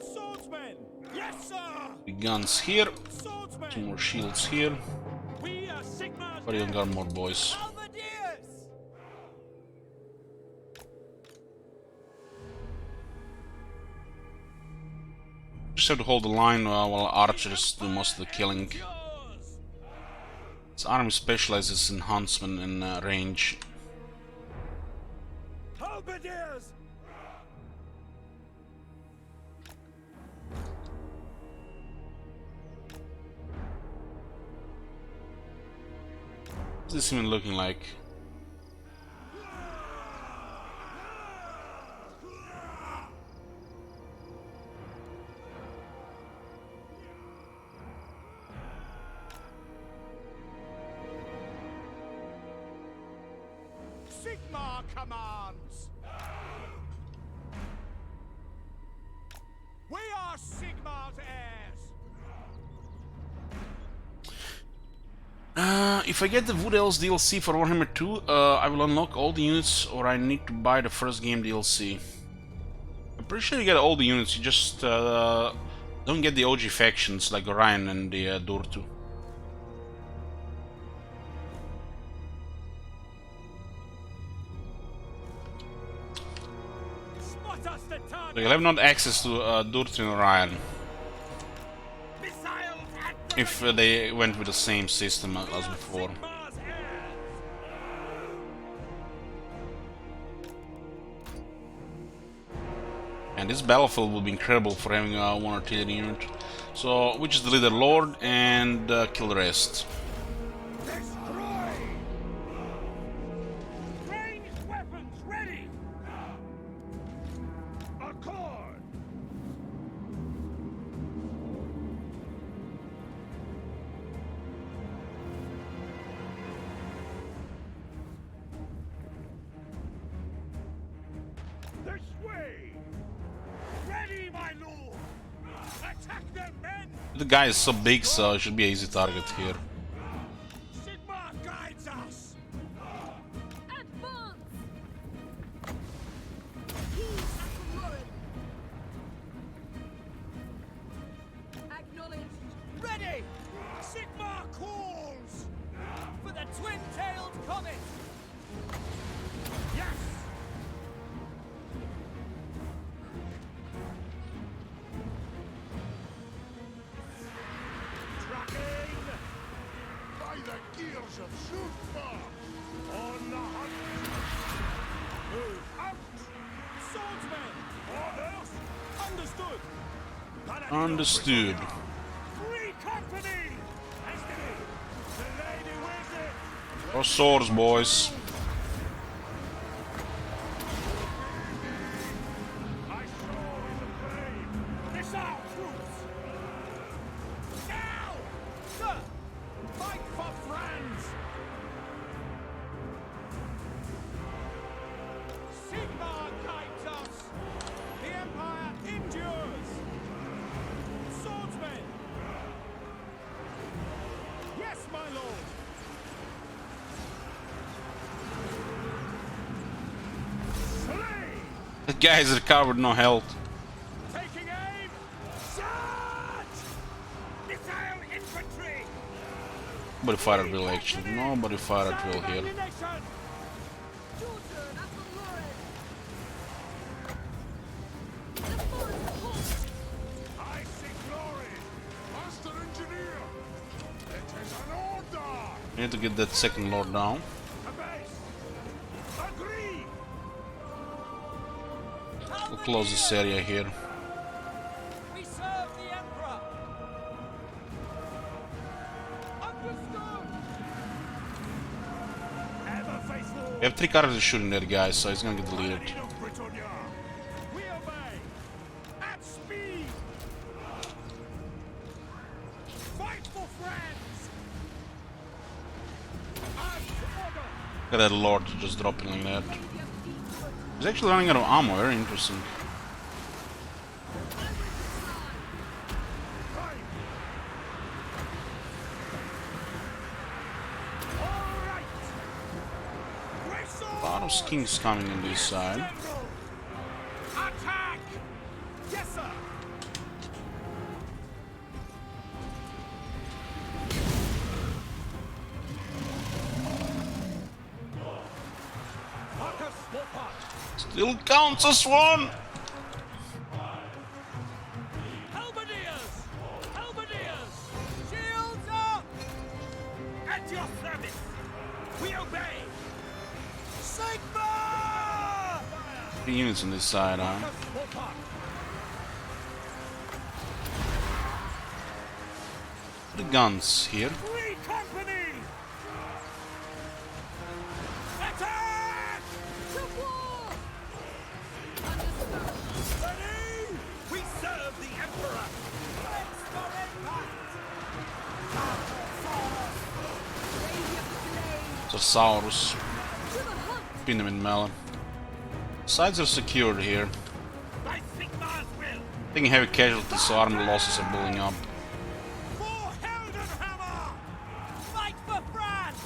Speaker 3: Swordsmen! Yes, sir!
Speaker 2: The guns here.
Speaker 3: Swordsmen!
Speaker 2: 2 more shields here.
Speaker 3: We are Sigmar's
Speaker 2: But you got more boys.
Speaker 6: Halberdiers!
Speaker 2: Just have to hold the line while archers do most of the killing. This army specializes in huntsmen and range.
Speaker 3: Halberdiers!
Speaker 2: What's this even looking like?
Speaker 3: Sigmar commands! We are Sigmar's heirs!
Speaker 2: If I get the Wood Elves DLC for Warhammer 2, I will unlock all the units, or I need to buy the first game DLC. I'm pretty sure you get all the units, you just don't get the OG factions like Orion and the Durtu.
Speaker 3: Spot us the target!
Speaker 2: So you'll have not access to Durtu and Orion
Speaker 3: Missiles at the
Speaker 2: if they went with the same system as before.
Speaker 3: Sigmar's heirs!
Speaker 2: And this battlefield will be incredible for having one artillery unit. So we just delete the Lord and kill the rest.
Speaker 3: Destroy! Ranged weapons ready! Accord! This way! Ready, my lord! Attack them, men!
Speaker 2: The guy is so big, so it should be an easy target here.
Speaker 3: Sigma guides us!
Speaker 7: Advance! He's Ackleroyd. Acknowledged.
Speaker 6: Ready! Sigma calls! For the twin-tailed comet!
Speaker 3: Yes! Tracking!
Speaker 4: By the gears of Shooter!
Speaker 3: On the hunt! Move out! Swordsmen! Orders! Understood!
Speaker 2: Understood.
Speaker 3: Free company! Hastily! The lady wills it!
Speaker 2: Or swords, boys.
Speaker 3: I saw in the flame! Missile troops! Now! Sir! Fight for France! Sigma guides us! The Empire endures! Swordsmen! Yes, my lord! Slay!
Speaker 2: The guy's recovered, no health.
Speaker 3: Taking aim! Charge! Missile infantry!
Speaker 2: Nobody fired at will actually. Nobody fired at will here.
Speaker 3: Ammunition!
Speaker 7: Shorter, Ackleroyd. The forest halt.
Speaker 3: I see glory!
Speaker 4: Master Engineer! It is an order!
Speaker 2: We need to get that second Lord down.
Speaker 3: A base! Agree!
Speaker 2: We'll close this area here.
Speaker 6: We serve the Emperor!
Speaker 3: Understood! Ever faithful!
Speaker 2: We have 3 carriers shooting there, guys, so it's gonna get deleted.
Speaker 3: Paladin of Britannia! We obey! At speed! Fight for France! As order!
Speaker 2: Look at that Lord just dropping like that. He's actually running out of ammo, very interesting.
Speaker 3: Right! All right! Brace
Speaker 2: A lot of skins coming on this side.
Speaker 3: General! Attack! Yes, sir! Marcus Wolfhard!
Speaker 2: Still counts as one!
Speaker 6: Halberdiers! Halberdiers! Shields up!
Speaker 3: At your service! We obey!
Speaker 6: Sigma!
Speaker 2: 3 units on this side, huh?
Speaker 3: Marcus Wolfhard!
Speaker 2: The guns here.
Speaker 3: Free company! Attack!
Speaker 7: To war! Understood.
Speaker 3: Ready! We serve the Emperor!
Speaker 7: Radiant flame.
Speaker 2: Thesaurus.
Speaker 7: To the hunt.
Speaker 2: Pin them in melee. Sides are secured here.
Speaker 3: By Sigma's will!
Speaker 2: Taking heavy casualties, so army losses are building up.
Speaker 3: For Heldenhammer!
Speaker 6: Fight for France!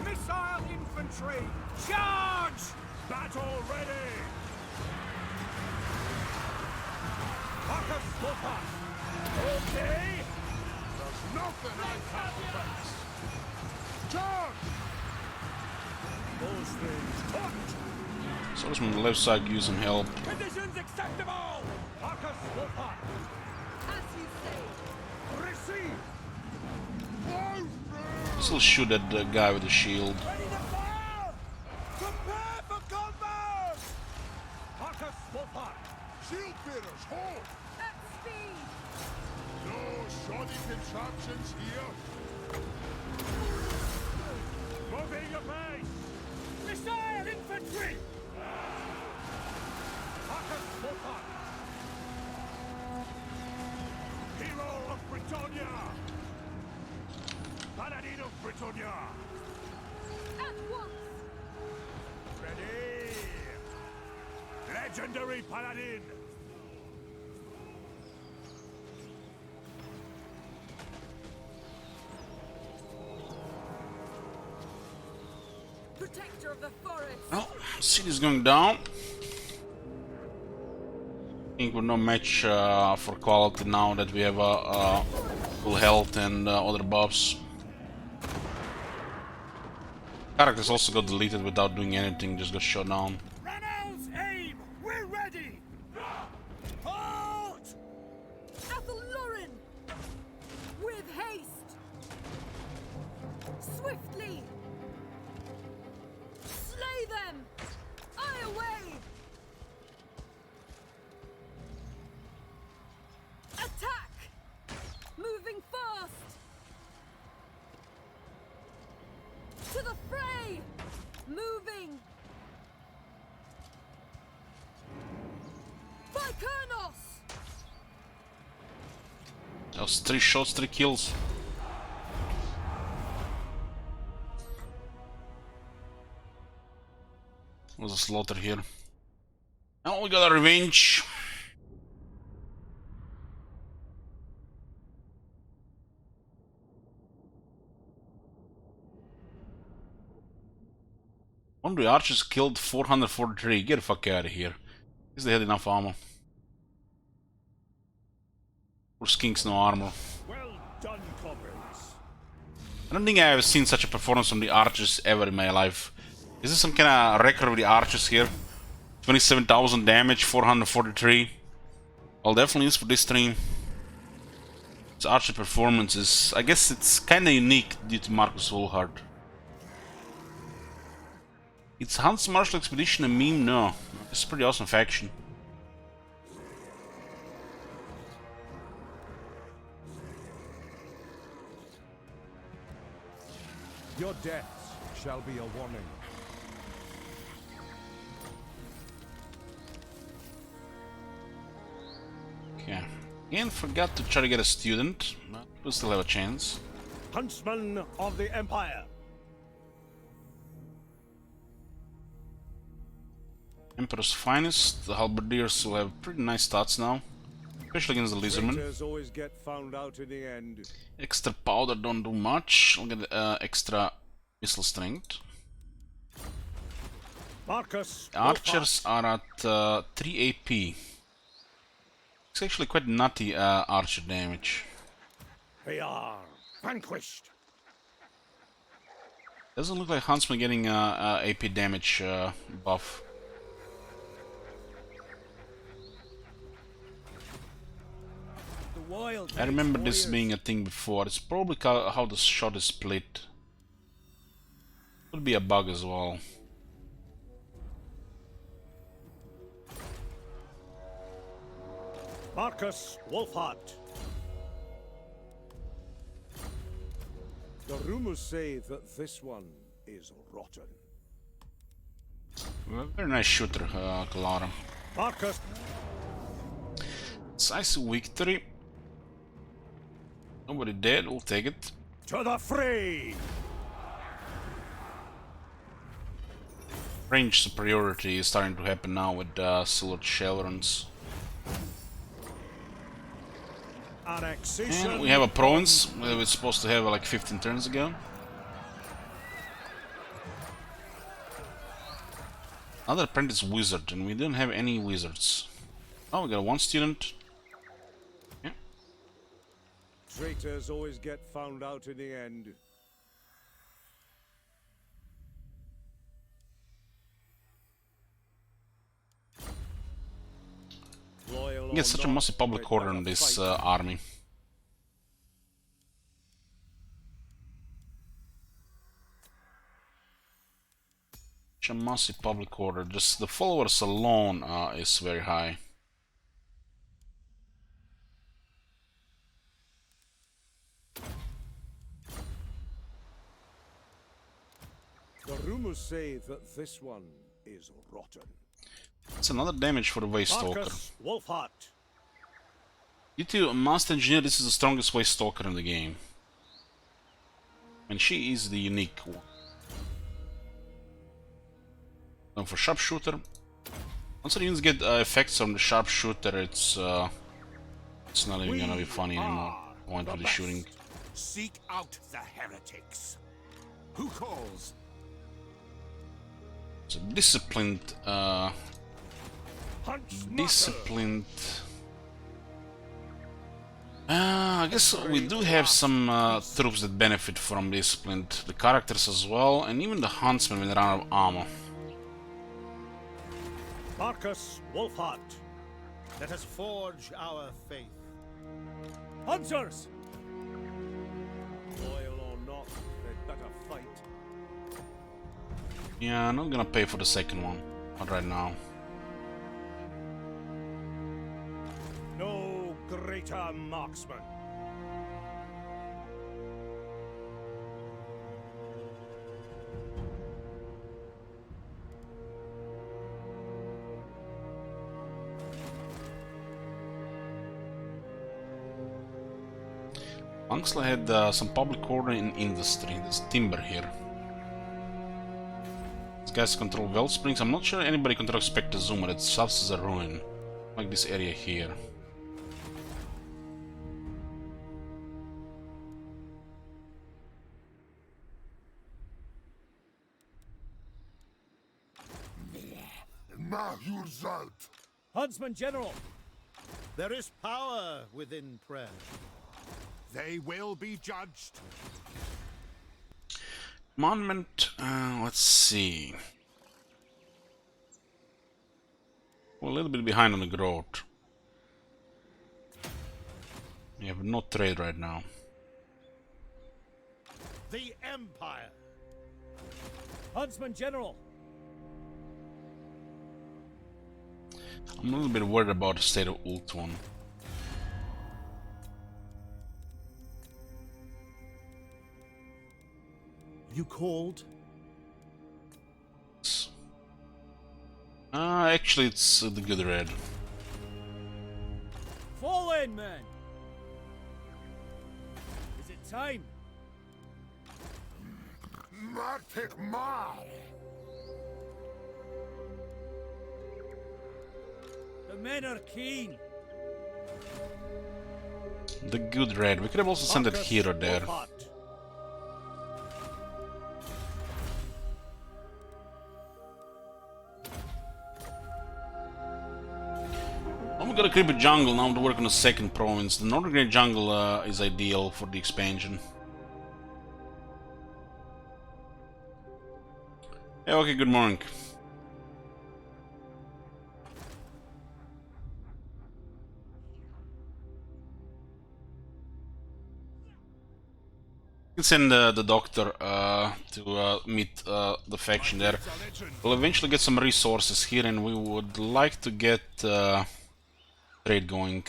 Speaker 3: Missile infantry! Charge! Battle ready! Marcus Wolfhard! Okay!
Speaker 4: There's nothing I can't face! Charge!
Speaker 3: Those things hooked!
Speaker 2: Swordsman on the left side use some help.
Speaker 3: Conditions acceptable! Marcus Wolfhard!
Speaker 7: As you say.
Speaker 3: Receive!
Speaker 2: Still shoot at the guy with the shield.
Speaker 3: Ready to fire! Prepare for combat! Marcus Wolfhard!
Speaker 4: Shield bearers, hold!
Speaker 7: At speed!
Speaker 4: No shoddy contraptions here.
Speaker 3: Moving your base! Missile infantry! Marcus Wolfhard! Hero of Britannia! Paladin of Britannia!
Speaker 7: At once!
Speaker 3: Ready! Legendary Paladin!
Speaker 7: Protector of the forest!
Speaker 2: Well, city's going down. I think we're no match for quality now that we have full health and other buffs. Characters also got deleted without doing anything, just got shut down.
Speaker 3: Ronald's aim! We're ready! Halt!
Speaker 7: Athellorin! With haste! Swiftly! Slay them! Eye away! Attack! Moving fast! To the fray! Moving! Vykernos!
Speaker 2: That was 3 shots, 3 kills. Was a slaughter here. Now we got a revenge. One of the archers killed 443. Get the fuck out of here. Guess they had enough armor. Poor skinks, no armor.
Speaker 3: Well done, comrades.
Speaker 2: I don't think I have seen such a performance from the archers ever in my life. Is this some kind of record with the archers here? 27,000 damage, 443. I'll definitely use for this stream. This archer performance is, I guess it's kinda unique due to Marcus Wolfhard. It's Huntsmarshal expedition a meme? No. It's a pretty awesome faction.
Speaker 3: Your deaths shall be a warning.
Speaker 2: Okay. Again, forgot to try to get a student, but we'll still have a chance.
Speaker 3: Huntsman of the Empire.
Speaker 2: Emperor's finest. The halberdiers will have pretty nice stats now, especially against the lizardmen.
Speaker 3: Traitors always get found out in the end.
Speaker 2: Extra powder don't do much. I'll get extra missile strength.
Speaker 3: Marcus
Speaker 2: Archers are at 3 AP. It's actually quite nutty archer damage.
Speaker 3: They are vanquished.
Speaker 2: Doesn't look like Huntsman getting AP damage buff.
Speaker 6: The wild
Speaker 2: I remember
Speaker 6: makes
Speaker 2: this
Speaker 6: warriors.
Speaker 2: being a thing before. It's probably how the shot is split. Could be a bug as well.
Speaker 3: Marcus Wolfhard. The rumors say that this one is rotten.
Speaker 2: Very nice shooter, Kalara.
Speaker 3: Marcus.
Speaker 2: Decisive victory. Nobody dead, we'll take it.
Speaker 3: To the fray!
Speaker 2: Range superiority is starting to happen now with silver chevrons.
Speaker 3: Annexation.
Speaker 2: And we have a province that we're supposed to have like 15 turns ago. Another apprentice wizard, and we didn't have any wizards. Oh, we got one student. Yeah.
Speaker 3: Traitors always get found out in the end. Loyal
Speaker 2: You get
Speaker 3: or
Speaker 2: such a
Speaker 3: not,
Speaker 2: massive public
Speaker 3: they'd
Speaker 2: order
Speaker 3: rather
Speaker 2: in this
Speaker 3: fight.
Speaker 2: army. A massive public order. Just the followers alone is very high.
Speaker 3: The rumors say that this one is rotten.
Speaker 2: It's another damage for the Waste Stalker.
Speaker 3: Marcus Wolfhart.
Speaker 2: Due to Master Engineer, this is the strongest Waste Stalker in the game. And she is the unique one. Now for Sharpshooter. Once the units get effects on the Sharpshooter, it's not even gonna be funny anymore. Point for the shooting.
Speaker 4: Seek out the heretics. Who calls?
Speaker 2: So disciplined,
Speaker 3: Huntsmarshal.
Speaker 2: I guess we do have some troops that benefit from disciplined. The characters as well, and even the huntsmen when they run out of armor.
Speaker 3: Marcus Wolfhart.
Speaker 6: Let us forge our faith. Hunters!
Speaker 3: Loyal or not, they'd better fight.
Speaker 2: Yeah, I'm not gonna pay for the second one. Not right now.
Speaker 3: No greater marksman.
Speaker 2: Huntsmarshal had some public order in industry. There's timber here. These guys control Wellsprings. I'm not sure anybody controls Spectre Zoomer. It serves as a ruin. Like this area here.
Speaker 6: Huntsman General! There is power within prayer.
Speaker 4: They will be judged.
Speaker 2: Monument, let's see. We're a little bit behind on the growth. We have no trade right now.
Speaker 6: The Empire! Huntsman General!
Speaker 2: I'm a little bit worried about the state of Ultron.
Speaker 6: You called?
Speaker 2: Actually, it's the good red.
Speaker 6: Fall in, men! Is it time?
Speaker 4: Matic Mar!
Speaker 6: The men are keen.
Speaker 2: The good red. We could have also sent that
Speaker 3: Marcus
Speaker 2: hero there.
Speaker 3: Wolfhart.
Speaker 2: Oh, we got a creepy jungle now to work on the second province. The Northern Great Jungle is ideal for the expansion. Yeah, okay, good morning. You can send the doctor to meet the faction there. We'll eventually get some resources here, and we would like to get trade going.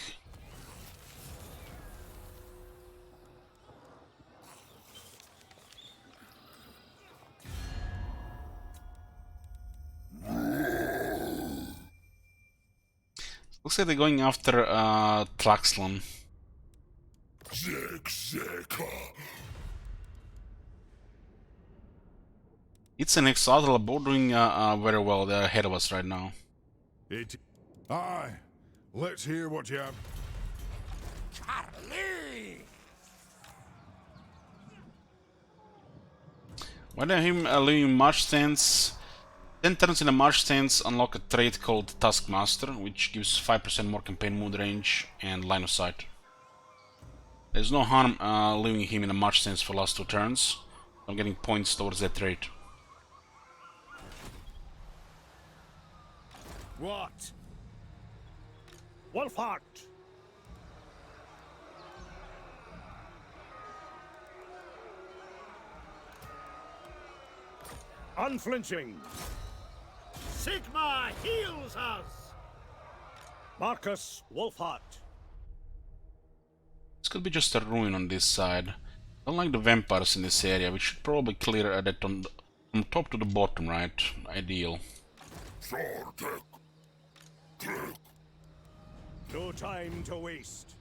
Speaker 2: Looks like they're going after Tlaxlan. It's an Exadra board doing very well. They're ahead of us right now.
Speaker 3: Aye. Let's hear what you have.
Speaker 4: Charlie!
Speaker 2: Why don't him leaving March stance? 10 turns in a March stance unlock a trait called Taskmaster, which gives 5% more campaign mood range and line of sight. There's no harm leaving him in a March stance for last 2 turns. I'm getting points towards that trait.
Speaker 3: What? Wolfhart! Unflinching! Sigma heals us! Marcus Wolfhart.
Speaker 2: This could be just a ruin on this side. Don't like the vampires in this area. We should probably clear that from top to the bottom, right? Ideal.
Speaker 3: No time to waste.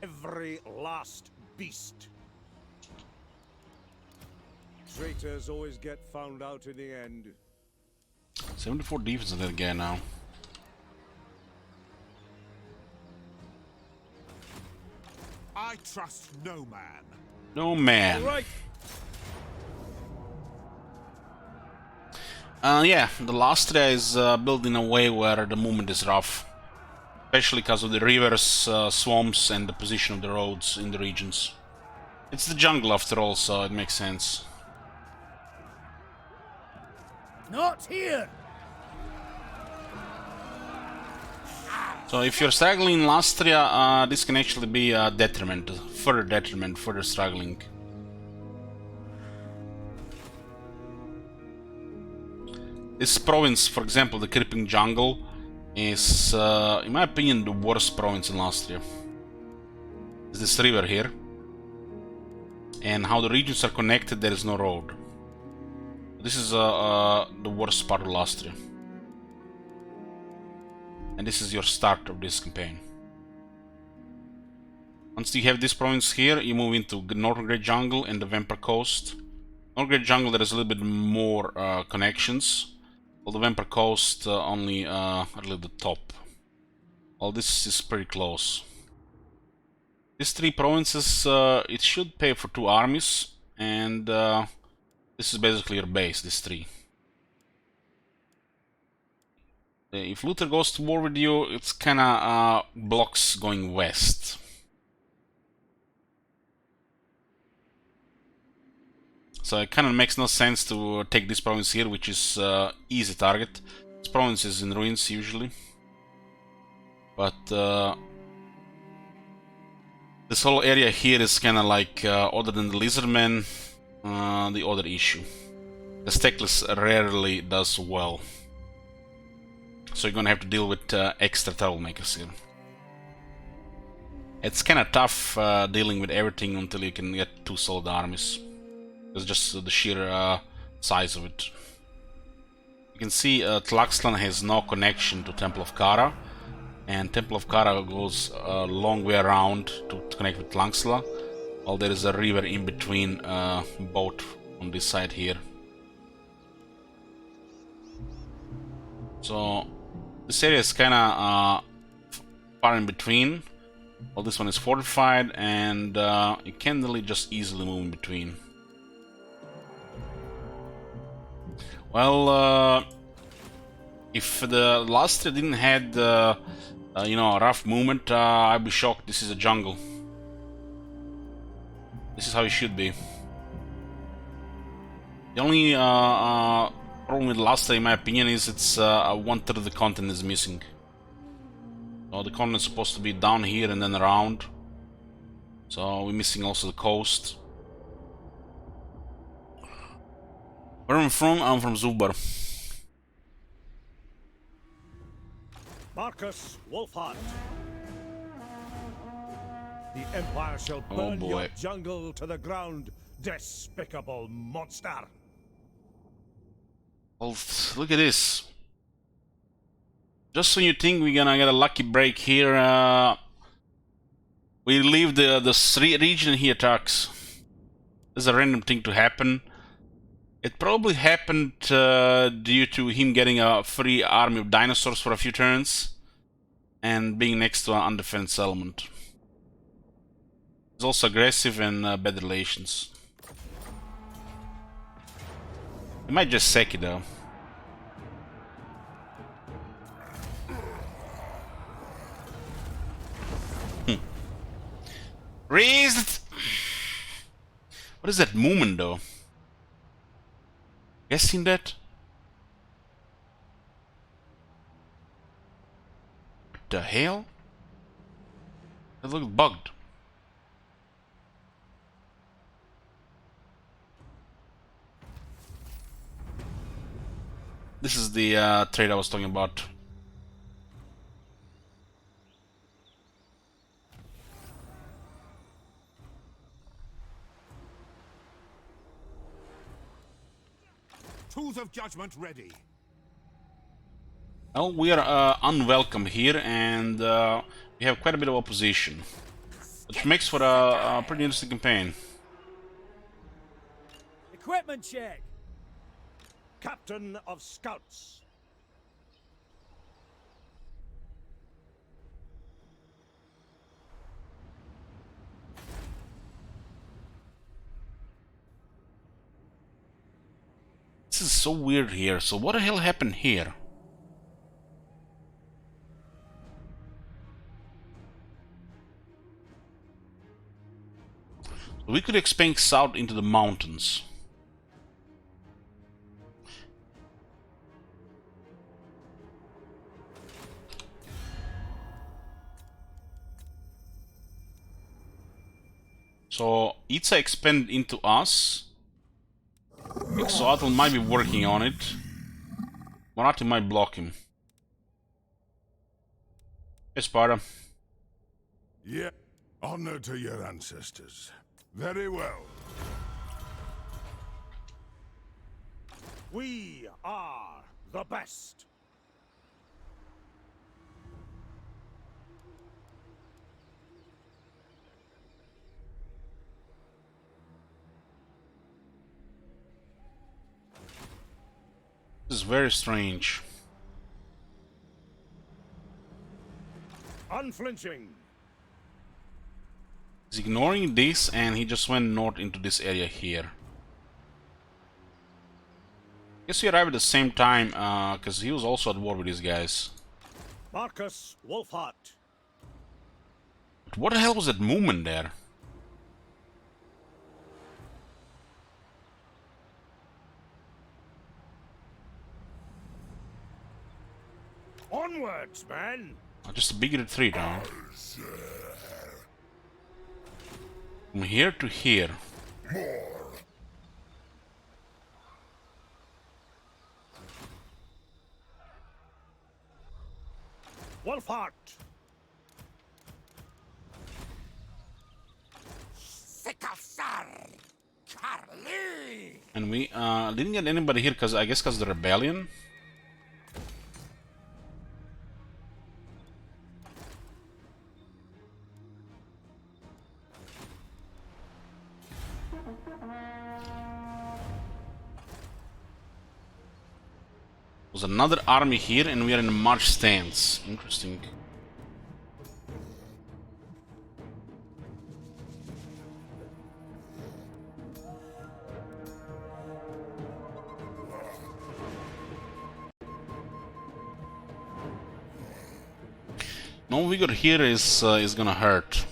Speaker 3: Every last beast. Traitors always get found out in the end.
Speaker 2: 74 defense on that guy now.
Speaker 4: I trust no man.
Speaker 2: No man.
Speaker 3: All right.
Speaker 2: Yeah, the Lastria is built in a way where the movement is rough. Especially because of the rivers, swamps, and the position of the roads in the regions. It's the jungle after all, so it makes sense.
Speaker 6: Not here!
Speaker 2: So if you're struggling in Lastria, this can actually be a detriment, further struggling. This province, for example, the Creeping Jungle, is, in my opinion, the worst province in Lastria. There's this river here, and how the regions are connected, there is no road. This is the worst part of Lastria. And this is your start of this campaign. Once you have this province here, you move into Northern Great Jungle and the Vampire Coast. Northern Great Jungle, there is a little bit more connections. While the Vampire Coast only a little bit top. All this is pretty close. These three provinces, it should pay for 2 armies, and this is basically your base, these 3. If Luther goes to war with you, it's kinda blocks going west. So it kinda makes no sense to take this province here, which is easy target. This province is in ruins usually. But this whole area here is kinda like, other than the Lizardmen, the other issue. The Steckless rarely does well. So you're gonna have to deal with extra troublemakers here. It's kinda tough dealing with everything until you can get 2 solid armies. It's just the sheer size of it. You can see Tlaxcalan has no connection to Temple of Kara, and Temple of Kara goes a long way around to connect with Tlaxcalan, while there is a river in between both on this side here. So this area is kinda far in between. Well, this one is fortified, and you can really just easily move in between. Well, if the Lastria didn't had, you know, a rough movement, I'd be shocked. This is a jungle. This is how it should be. The only problem with Lastria, in my opinion, is it's 1/3 of the continent is missing. So the continent is supposed to be down here and then around. So we're missing also the coast. Where am I from? I'm from Zubar.
Speaker 3: Marcus Wolfhart. The Empire shall burn your jungle to the ground, despicable monster.
Speaker 2: Well, look at this. Just when you think we're gonna get a lucky break here, we leave the region here, Turks. There's a random thing to happen. It probably happened due to him getting a free army of dinosaurs for a few turns and being next to an undefended settlement. He's also aggressive and bad relations. He might just sack it though. Raised. What is that movement though? You guys seen that? What the hell? It looks bugged. this is the trade I was talking about.
Speaker 4: Tools of judgment ready.
Speaker 2: Well, we are unwelcome here, and we have quite a bit of opposition, which makes for a pretty interesting campaign.
Speaker 6: Equipment check.
Speaker 3: Captain of Scouts.
Speaker 2: This is so weird here. So what the hell happened here? We could expand south into the mountains. So Itza expanded into us. Exoatl might be working on it. Morati might block him. Hey, Sparta.
Speaker 8: Yeah, honor to your ancestors. Very well.
Speaker 3: We are the best.
Speaker 2: This is very strange.
Speaker 3: Unflinching.
Speaker 2: He's ignoring this and he just went north into this area here. Guess we arrived at the same time, because he was also at war with these guys.
Speaker 3: Marcus Wolfhart.
Speaker 2: But what the hell was that movement there?
Speaker 3: Onwards, man.
Speaker 2: Just a bigoted three down. From here to here.
Speaker 3: Wolfhart.
Speaker 4: Sikasar! Carly!
Speaker 2: And we didn't get anybody here because I guess because the rebellion. There's another army here and we are in a march stance. Interesting. No vigor here is gonna hurt.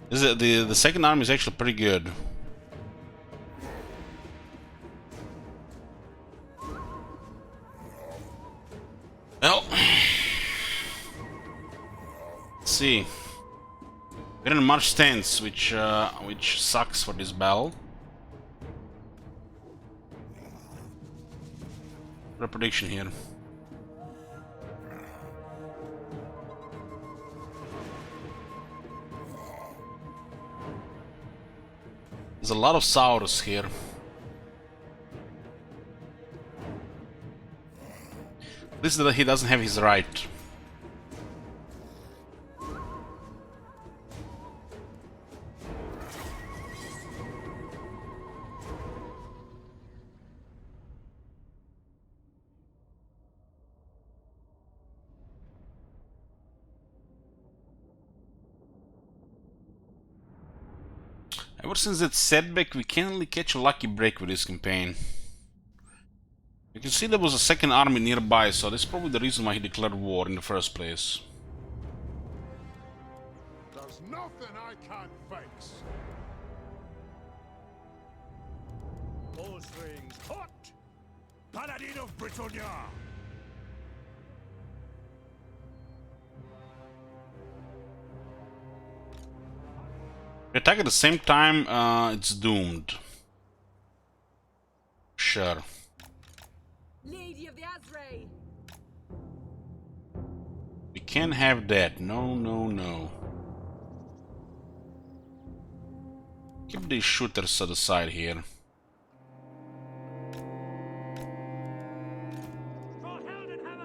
Speaker 2: This is, the second army is actually pretty good. Well, let's see. We're in march stance, which sucks for this battle. What a prediction here. There's a lot of Saurus here. This is that he doesn't have his right. Ever since that setback, we can only catch a lucky break with this campaign. You can see there was a second army nearby, so that's probably the reason why he declared war in the first place.
Speaker 8: There's nothing I can't fix.
Speaker 3: Bowstrings hot. Paladin of Britannia.
Speaker 2: If we attack at the same time, it's doomed. Sure.
Speaker 7: Lady of the
Speaker 2: can't have that. No, no, no. Keep these shooters to the side here.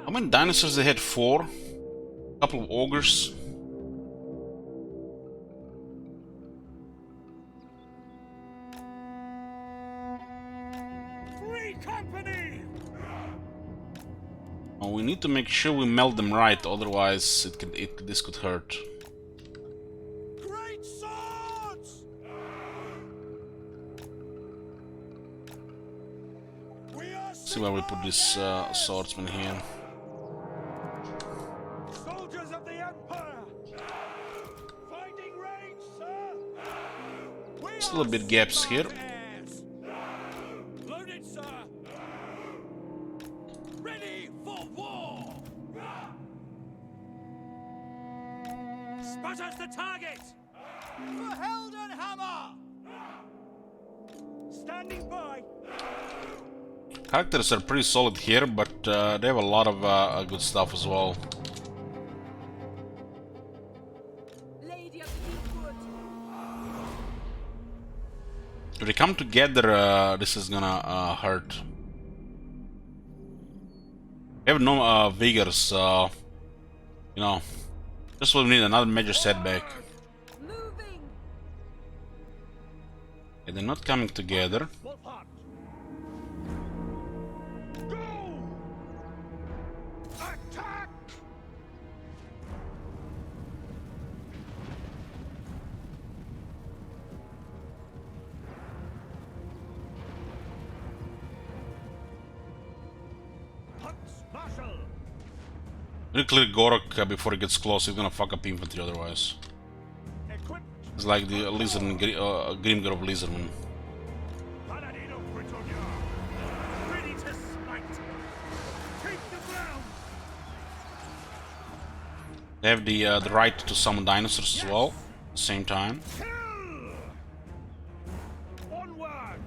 Speaker 2: How many dinosaurs they had? 4? A couple of ogres.
Speaker 3: Free company!
Speaker 2: Oh, we need to make sure we melt them right, otherwise this could hurt.
Speaker 3: Great swords! We are
Speaker 2: See where we put this swordsman here.
Speaker 3: soldiers of the Empire! Finding range, sir! We
Speaker 2: Still a bit gaps here.
Speaker 3: Loaded, sir! Ready for war! Spot us the target! For Heldenhammer! Standing by!
Speaker 2: Characters are pretty solid here, but they have a lot of good stuff as well.
Speaker 7: Lady of Deepwood.
Speaker 2: If they come together, this is gonna hurt. We have no vigors, you know, just will need another major setback.
Speaker 7: Moving.
Speaker 2: And they're not coming together.
Speaker 3: Wolfhart! Go! Attack! Huntsmarshal!
Speaker 2: We'll clear Gorok before he gets close. He's gonna fuck up infantry otherwise.
Speaker 3: Equipped!
Speaker 2: It's like the Lizardman, Grimgar of Lizardman.
Speaker 3: Paladin of Britannia! Ready to smite! Take the ground!
Speaker 2: They have the right to summon dinosaurs as well, at the same time.
Speaker 3: Kill! Onward!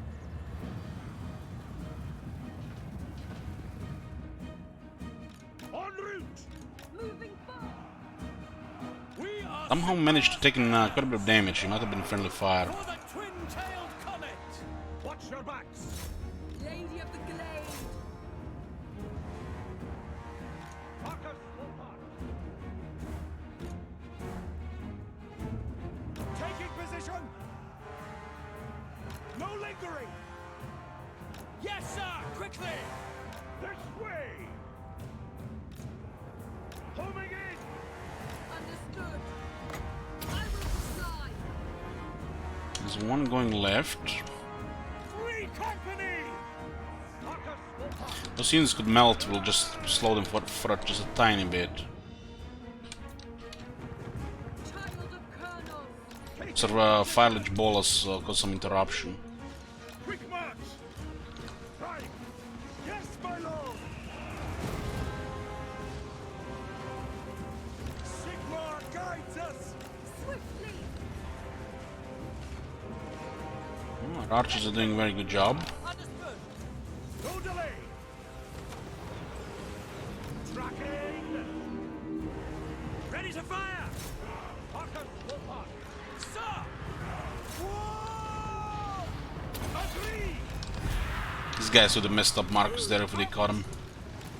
Speaker 3: En route!
Speaker 7: Moving fast.
Speaker 3: We are
Speaker 2: Somehow managed to take in quite a bit of damage. He might have been friendly fire.
Speaker 3: for the twin-tailed comet! Watch your backs!
Speaker 7: Lady of the Glade.
Speaker 3: Marcus Wolfhart! Taking position! No lingering! Yes, sir! Quickly! This way! Homing in!
Speaker 7: Understood. I will fly.
Speaker 2: There's one going left.
Speaker 3: Free company! Marcus Wolfhart!
Speaker 2: Those units could melt. We'll just slow them for just a tiny bit.
Speaker 7: Child of Colonels.
Speaker 2: Sort of fire lich bolus caused some interruption.
Speaker 3: Quick march! Right! Yes, my lord! Sigmar guides us!
Speaker 7: Swiftly.
Speaker 2: Our archers are doing a very good job.
Speaker 3: Understood! No delay! Tracking! Ready to fire! Marcus Wolfhart! Sir! Whoa! Agree!
Speaker 2: These guys would have messed up Marcus there if they caught him.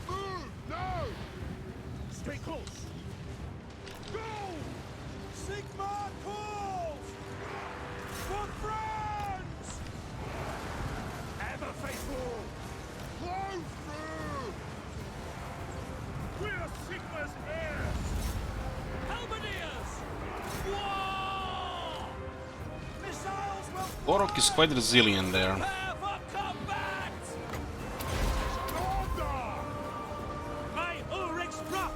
Speaker 8: Move! No!
Speaker 3: Stay close! Go! Sigmar calls! For France! Ever faithful!
Speaker 8: Blow through!
Speaker 3: We're Sigma's heirs! Halberdiers! War! Missiles will
Speaker 2: Gorok is quite resilient there.
Speaker 3: prepare for combat!
Speaker 8: Order!
Speaker 3: My Ulrich's drop!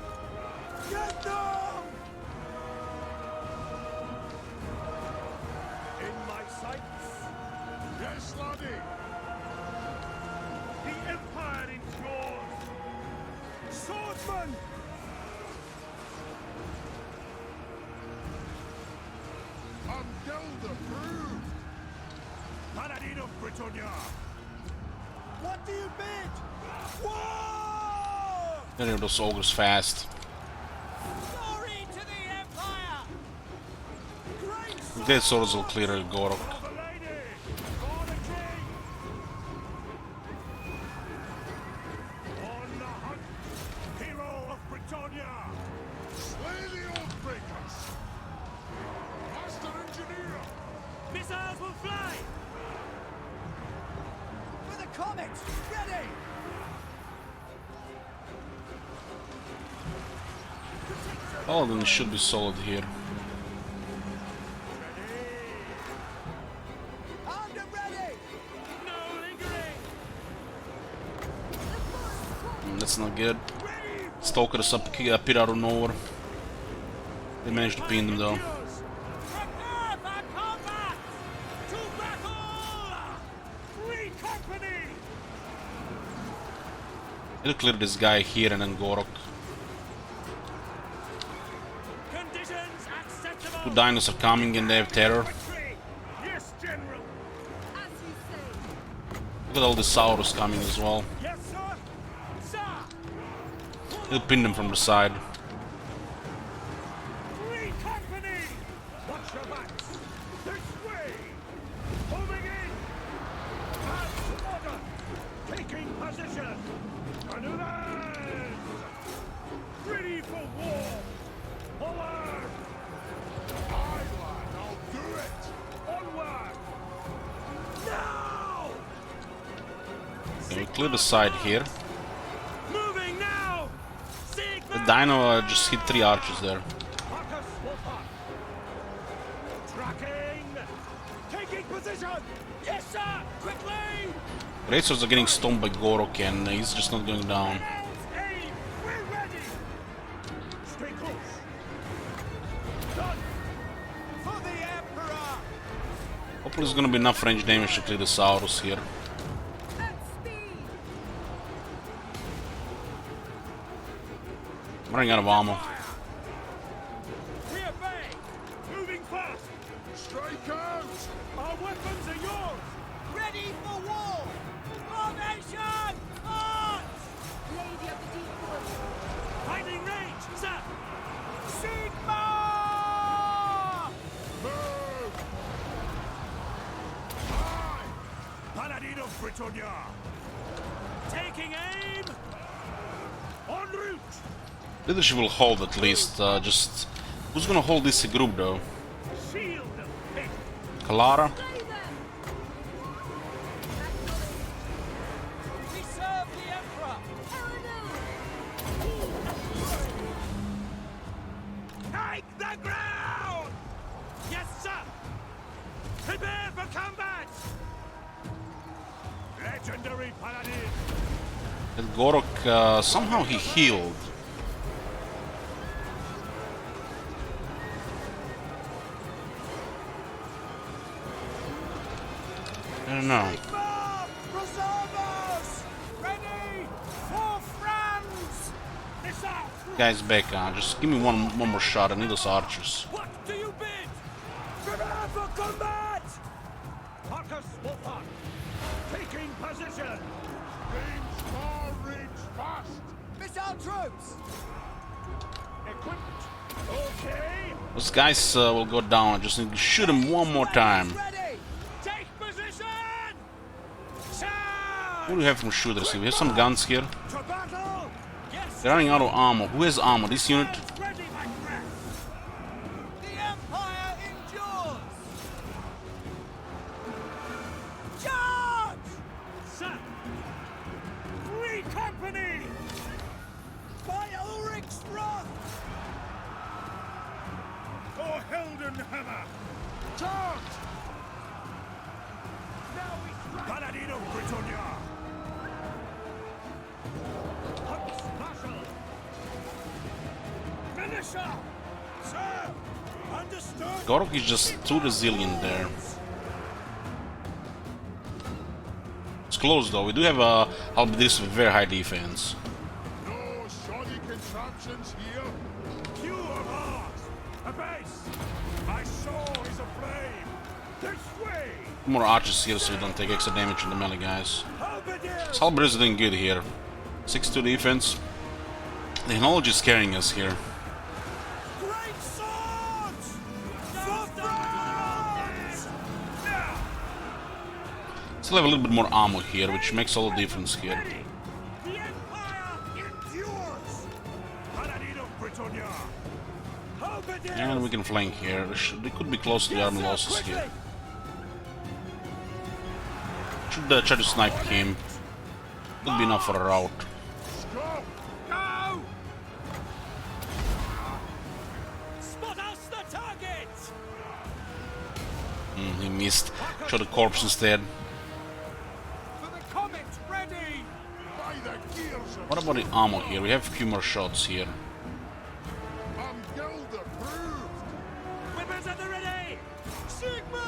Speaker 3: Get them! In my sights,
Speaker 8: Yes, laddie!
Speaker 3: the Empire endures! Swordsman!
Speaker 8: I'm Gelder approved!
Speaker 3: Paladin of Britannia! What do you bid? War!
Speaker 2: Getting those ogres fast. Dead swords will clear Gorok.
Speaker 3: For the lady! For the king! On the hunt! Hero of Britannia!
Speaker 8: Slay the Oathbreakers! Master Engineer!
Speaker 3: Missiles will fly!
Speaker 6: For the comet! Ready!
Speaker 2: Paladin should be solid here.
Speaker 6: Armed and ready!
Speaker 3: No lingering!
Speaker 2: That's not good. Stalker is up, pit out of nowhere. They managed to pin them though.
Speaker 3: Prepare for combat! To battle! Free company!
Speaker 2: He'll clear this guy here and then Gorok.
Speaker 3: Conditions acceptable!
Speaker 2: Two dinos are coming and they have terror.
Speaker 3: Infantry! Yes, General!
Speaker 7: As you say.
Speaker 2: Look at all the Saurus coming as well.
Speaker 3: Yes, sir! Sir!
Speaker 2: He'll pin them from the side.
Speaker 3: Free company! Watch your backs! This way! Moving in! Advance order! Taking position! Maneuvers! Ready for war! Forward!
Speaker 8: Aye, lad, I'll do it!
Speaker 3: Onward! Now!
Speaker 2: Okay, we clear the side here.
Speaker 3: Moving now!
Speaker 2: The
Speaker 3: Sigma!
Speaker 2: dino just hit 3 archers there.
Speaker 3: Marcus Wolfhard! Tracking! Taking position! Yes, sir! Quickly!
Speaker 2: Racers are getting stoned by Gorok and he's just not going down.
Speaker 3: Announce aim! We're ready! Stay close! Done! For the Emperor!
Speaker 2: Hopefully there's gonna be enough range damage to clear the Saurus here.
Speaker 7: At speed.
Speaker 2: I'm running out of ammo.
Speaker 3: We obey! Moving fast!
Speaker 8: Strike out!
Speaker 3: Our weapons are yours!
Speaker 6: Ready for war! Formation! March!
Speaker 7: Lady of the Deep Woods.
Speaker 3: Finding range, sir!
Speaker 6: Sigma!
Speaker 8: Move! Aye!
Speaker 3: Paladin of Britannia! Taking aim! En route!
Speaker 2: Leadership will hold at least. Just who's gonna hold this group though?
Speaker 3: Shield of faith!
Speaker 2: Kalara?
Speaker 7: Slay them.
Speaker 6: We serve the Emperor!
Speaker 3: Take the ground! Yes, sir! Prepare for combat! Legendary Paladin!
Speaker 2: And Gorok, somehow he healed. I don't know.
Speaker 6: Sigma! Reservers! Ready for France!
Speaker 3: Missile!
Speaker 2: Guys back on. Just give me one more shot. I need those archers.
Speaker 3: What do you bid? Prepare for combat! Marcus Wolfhard! Taking position!
Speaker 8: Range far, range fast!
Speaker 6: Missile troops!
Speaker 3: Equipped! Okay!
Speaker 2: Those guys will go down. I just need to shoot them one more time.
Speaker 6: Ready!
Speaker 3: Take position! Charge!
Speaker 2: What do we have from shooters here? We have some guns here.
Speaker 3: To battle! Yes!
Speaker 2: They're running out of ammo. Who has ammo? This unit?
Speaker 3: Ready, my friend!
Speaker 6: The Empire endures! Charge!
Speaker 3: Sir! Free company!
Speaker 6: By Ulrich's wrath!
Speaker 3: For Heldenhammer!
Speaker 6: Charge!
Speaker 3: Now we strike! Paladin of Britannia! Huntsmarshal! Militia! Sir! Understood!
Speaker 2: Gorok is just too resilient there. It's close though. We do have a Halberdiers with very high defense.
Speaker 8: No shoddy contraptions here!
Speaker 3: Few of ours! A base! My soul is aflame! This way!
Speaker 2: More archers here so we don't take extra damage from the melee guys.
Speaker 3: Halberdiers!
Speaker 2: This Halberdiers are doing good here. 6-2 defense. The technology is carrying us here.
Speaker 3: Great swords! For France!
Speaker 2: Still have a little bit more ammo here, which makes all the difference here.
Speaker 3: The Empire endures! Paladin of Britannia!
Speaker 2: And we can flank here. They could be close to the army losses here. Should try to snipe him. Could be enough for a rout.
Speaker 3: Go! Go! Spot us the target!
Speaker 2: He missed. Shot a corpse instead.
Speaker 3: For the comet, ready!
Speaker 8: By the gears of
Speaker 2: What about the ammo here? We have a few more shots here.
Speaker 8: I'm guild approved.
Speaker 3: Weapons at the ready! Sigma!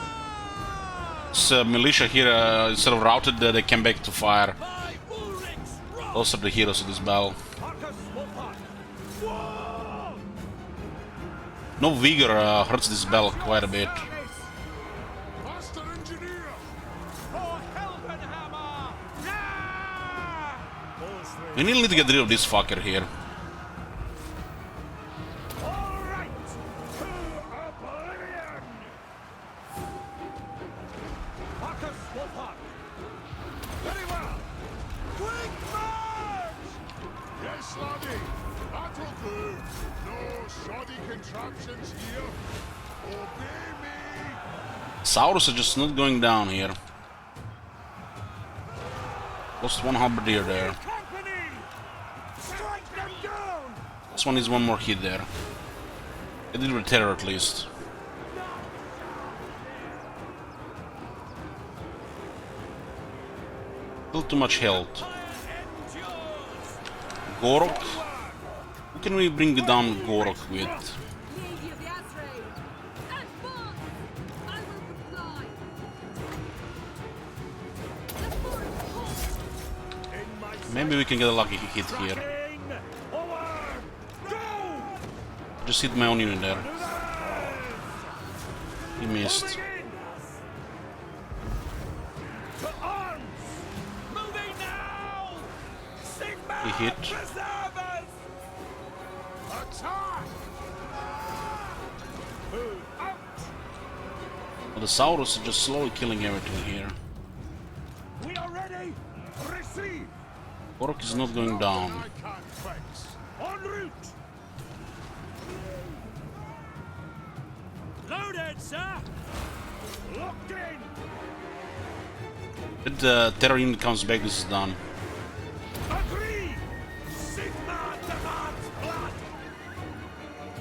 Speaker 2: This militia here, instead of routed, they came back to fire.
Speaker 3: By Ulrich's rock!
Speaker 2: Those are the heroes of this battle.
Speaker 3: Marcus Wolfhard! Whoa!
Speaker 2: No vigor hurts this battle quite a bit.
Speaker 8: Master engineer.
Speaker 3: For Heldenhammer! Yeah!
Speaker 2: We need to get rid of this fucker here.
Speaker 3: All right! To oblivion! Marcus Wolfhard! Very well! Quick march!
Speaker 8: Yes, laddie. That'll do. No shoddy contraptions here. Obey me.
Speaker 2: Saurus are just not going down here. Lost one halberdier there.
Speaker 3: Company! Strike them down!
Speaker 2: This one needs one more hit there. Get rid of the terror at least. Still too much health. Gorok. Who can we bring down Gorok with?
Speaker 7: Lady of the Asray! Advance! I will comply! The forest halt!
Speaker 2: Maybe we can get a lucky hit here.
Speaker 3: Forward! Go!
Speaker 2: Just hit my own unit there. He missed.
Speaker 3: Begin! To arms! Moving now! Sigma!
Speaker 2: He hit.
Speaker 3: Preservers!
Speaker 8: Attack.
Speaker 3: Move out!
Speaker 2: But the Saurus are just slowly killing everything here.
Speaker 3: We are ready! Receive!
Speaker 2: Gorok is not going down.
Speaker 8: I can't fix.
Speaker 3: En route! Loaded, sir! Locked in!
Speaker 2: If the terror unit comes back, this is done.
Speaker 3: Agree! Sigma demands blood!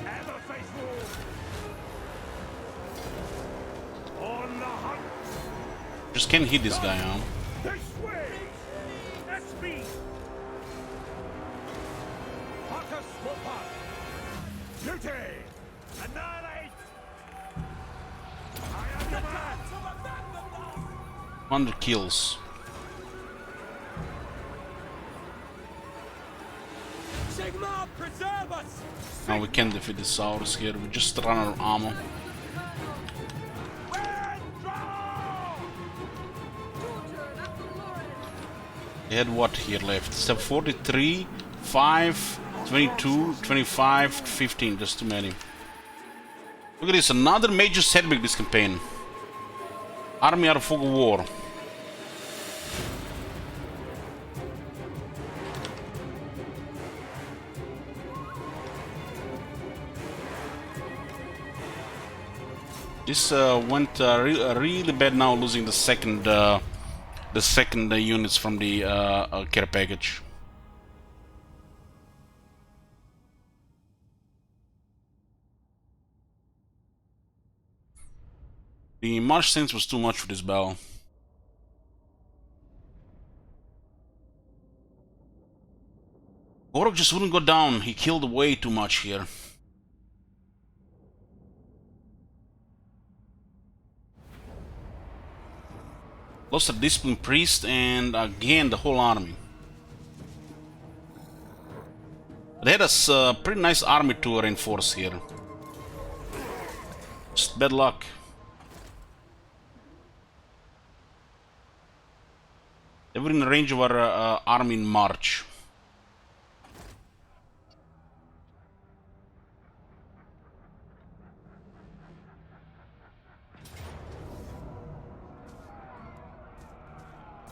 Speaker 3: Ever faithful! On the hunt!
Speaker 2: Just can't hit this guy, huh?
Speaker 3: This way! SP! Marcus Wolfhard! Duty! Annihilate! I am the man!
Speaker 2: 100 kills.
Speaker 3: Sigma, preserve us!
Speaker 2: Now we can defeat the Saurus here. We just run out of ammo. They had what here left? Step 43, 5, 22, 25, 15. Just too many. Look at this. Another major setback this campaign. Army out of fog of war. This went really bad now, losing the second units from the care package. The march sense was too much for this battle. Gorok just wouldn't go down. He killed way too much here. Lost a disciplined priest and again the whole army. They had a pretty nice army to reinforce here. Just bad luck. They were in range of our army in March.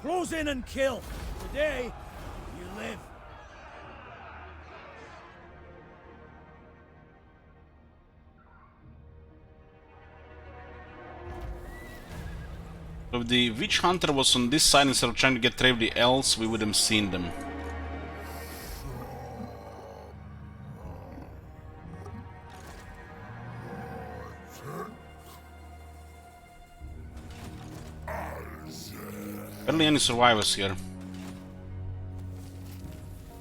Speaker 6: Close in and kill. Today, you live.
Speaker 2: If the witch hunter was on this side instead of trying to get rid of the elves, we would have seen them. Barely any survivors here.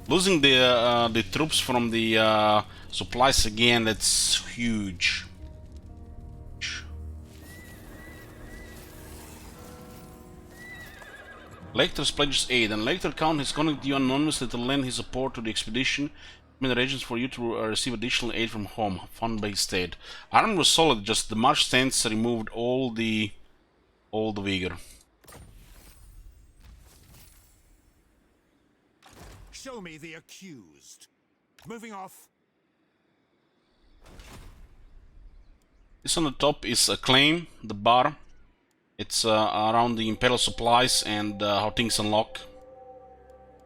Speaker 2: Losing the troops from the supplies again, that's huge. Lecter's pledges aid, and Lecter Count has contacted you anonymously to lend his support to the expedition. Made arrangements for you to receive additional aid from home, funded by his state. Army was solid, just the march stance removed all the vigor.
Speaker 4: Show me the accused. Moving off.
Speaker 2: This on the top is a claim, the bar. It's around the Imperial supplies and how things unlock.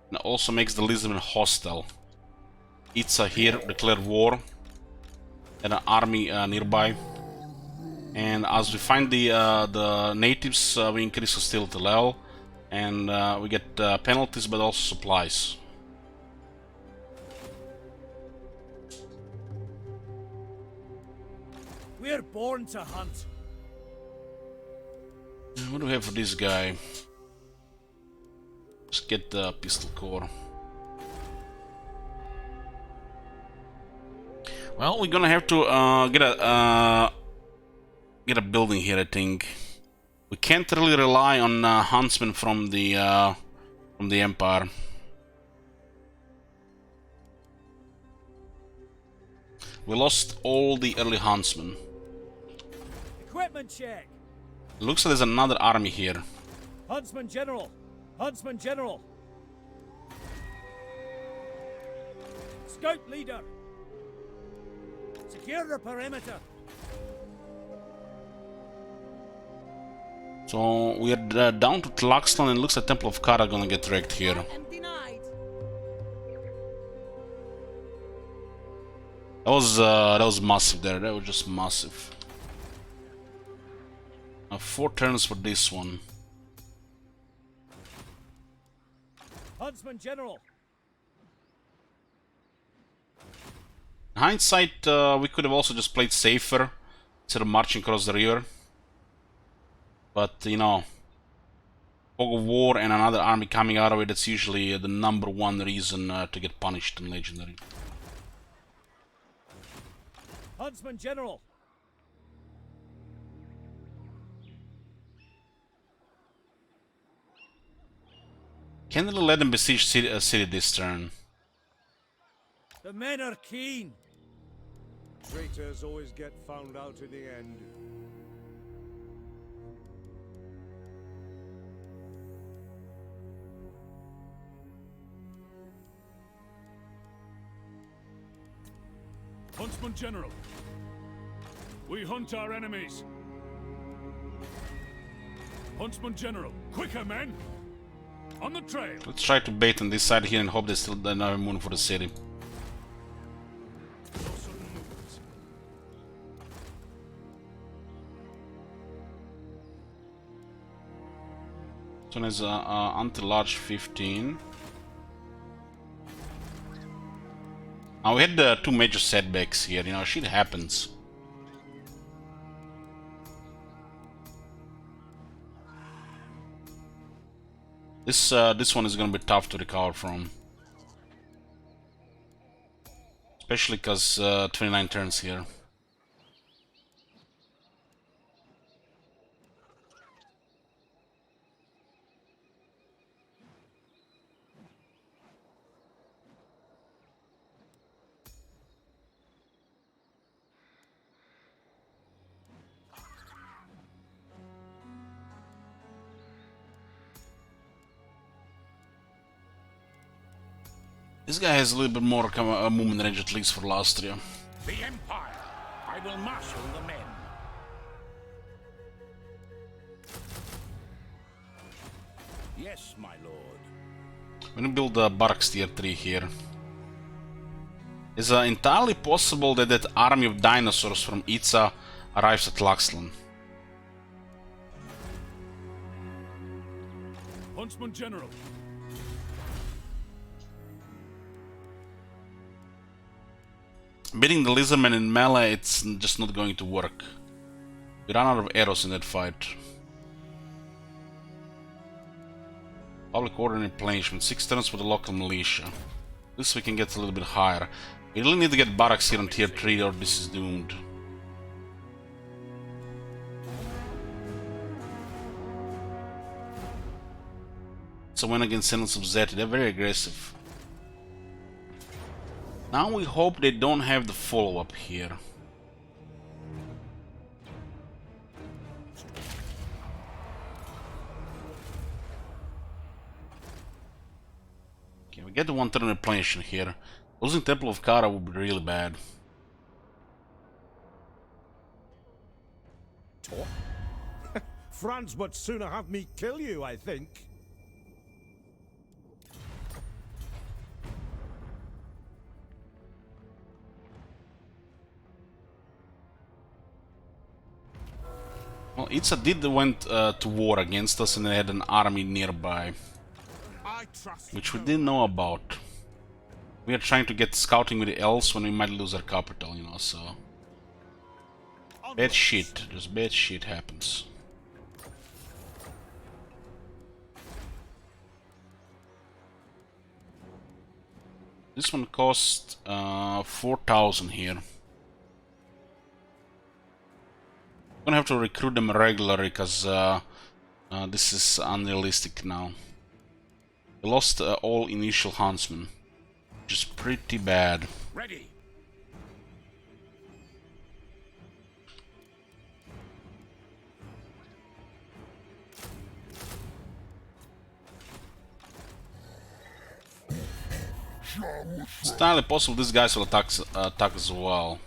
Speaker 2: And it also makes the Lisbon hostile. It's here, declare war. And an army nearby. And as we find the natives, we increase hostility level. And we get penalties, but also supplies.
Speaker 6: We're born to hunt.
Speaker 2: What do we have for this guy? Let's get the pistol core. Well, we're gonna have to get a building here, I think. We can't really rely on huntsmen from the Empire. We lost all the early huntsmen.
Speaker 6: Equipment check.
Speaker 2: Looks like there's another army here.
Speaker 6: Huntsman General. Huntsman General. Scout leader. Secure the perimeter.
Speaker 2: So we are down to Tlaxlan, and it looks like Temple of Kara gonna get wrecked here.
Speaker 7: I am denied.
Speaker 2: That was massive there. That was just massive. 4 turns for this one.
Speaker 6: Huntsman General.
Speaker 2: In hindsight, we could have also just played safer instead of marching across the river. But, you know, fog of war and another army coming out of it, that's usually the #1 reason to get punished in Legendary.
Speaker 6: Huntsman General.
Speaker 2: Can't really let them besiege city this turn.
Speaker 6: The men are keen.
Speaker 3: Traitors always get found out in the end.
Speaker 8: Huntsman General. We hunt our enemies. Huntsman General. Quicker, men! On the trail!
Speaker 2: Let's try to bait on this side here and hope they still don't have a moon for the city.
Speaker 8: No sudden movements.
Speaker 2: This one is anti-large 15. Now we had 2 major setbacks here, you know, shit happens. This one is gonna be tough to recover from. Especially because 29 turns here. This guy has a little bit more movement range, at least for Lastria.
Speaker 4: The Empire. I will marshal the men. Yes, my lord.
Speaker 2: We're gonna build a barracks tier 3 here. It's entirely possible that that army of dinosaurs from Itza arrives at Laxlan.
Speaker 8: Huntsman General.
Speaker 2: Beating the lizardmen in melee, it's just not going to work. We ran out of arrows in that fight. Public order and replenishment, 6 turns for the local militia. At least we can get a little bit higher. We really need to get barracks here on tier 3 or this is doomed. It's a win against Sentence of Zeti, they're very aggressive. Now we hope they don't have the follow-up here. Okay, we get the 1 turn replenishment here. Losing Temple of Kara would be really bad.
Speaker 3: France would sooner have me kill you, I think.
Speaker 2: Well, Itza did went to war against us and they had an army nearby,
Speaker 4: I trust
Speaker 2: which we
Speaker 4: no
Speaker 2: didn't know about. We are trying to get scouting with the elves when we might lose our capital, you know, so... Bad shit, just bad shit happens. This one cost 4,000 here. I'm gonna have to recruit them regularly because this is unrealistic now. We lost all initial huntsmen, which is pretty bad.
Speaker 4: Ready.
Speaker 2: It's entirely possible these guys will attack as well.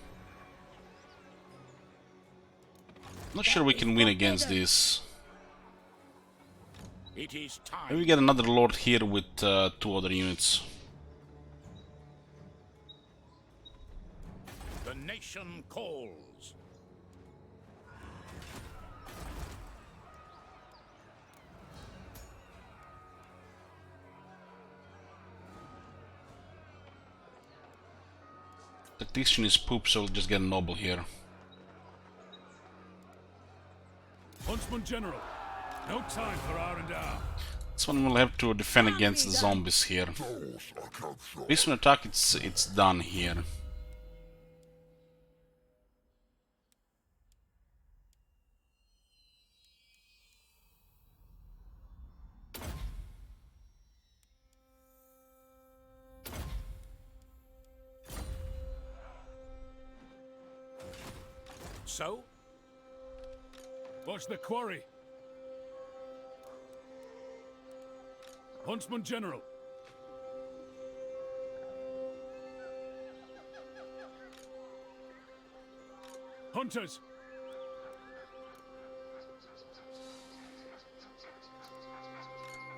Speaker 2: Not sure we can win against this.
Speaker 4: It is time.
Speaker 2: Maybe we get another lord here with 2 other units.
Speaker 4: The nation calls.
Speaker 2: Tactician is poop, so we'll just get a noble here.
Speaker 8: Huntsman General. No time for R&R.
Speaker 2: This one will have to defend against the zombies here. Based on attack, it's done here.
Speaker 4: So?
Speaker 8: Watch the quarry. Huntsman General. Hunters.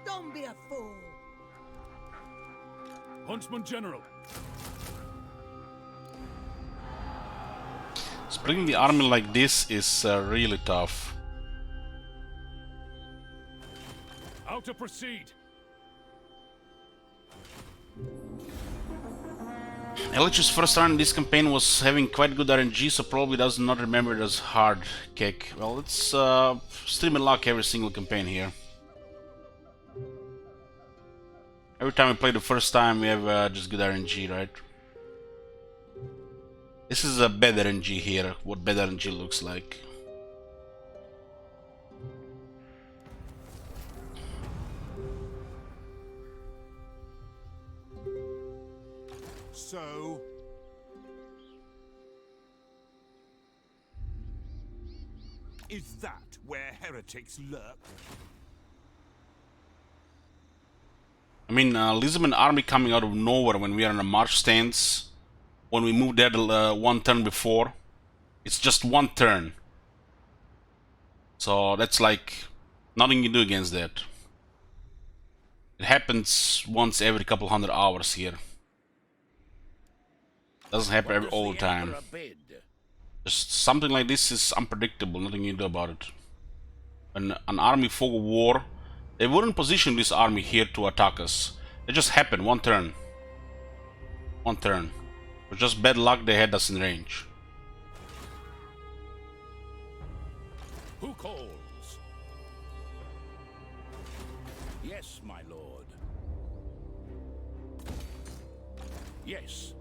Speaker 7: Don't be a fool.
Speaker 8: Huntsman General.
Speaker 2: Bringing the army like this is really tough.
Speaker 8: How to proceed?
Speaker 2: Elich's first run in this campaign was having quite good RNG, so probably does not remember it as hard kick. Well, it's stream and luck every single campaign here. Every time we play the first time, we have just good RNG, right? This is a bad RNG here, what bad RNG looks like.
Speaker 4: So? Is that where heretics lurk?
Speaker 2: I mean, Lisbon army coming out of nowhere when we are in a march stance. When we moved there 1 turn before, it's just 1 turn. So that's like nothing you do against that. It happens once every couple hundred hours here. Doesn't happen
Speaker 4: What
Speaker 2: every
Speaker 4: does
Speaker 2: all the time.
Speaker 4: Emperor bid?
Speaker 2: Just something like this is unpredictable, nothing you can do about it. When an army fog of war, they wouldn't position this army here to attack us. It just happened, one turn. One turn. It was just bad luck they had us in range.
Speaker 4: Who calls? Yes, my lord. Yes.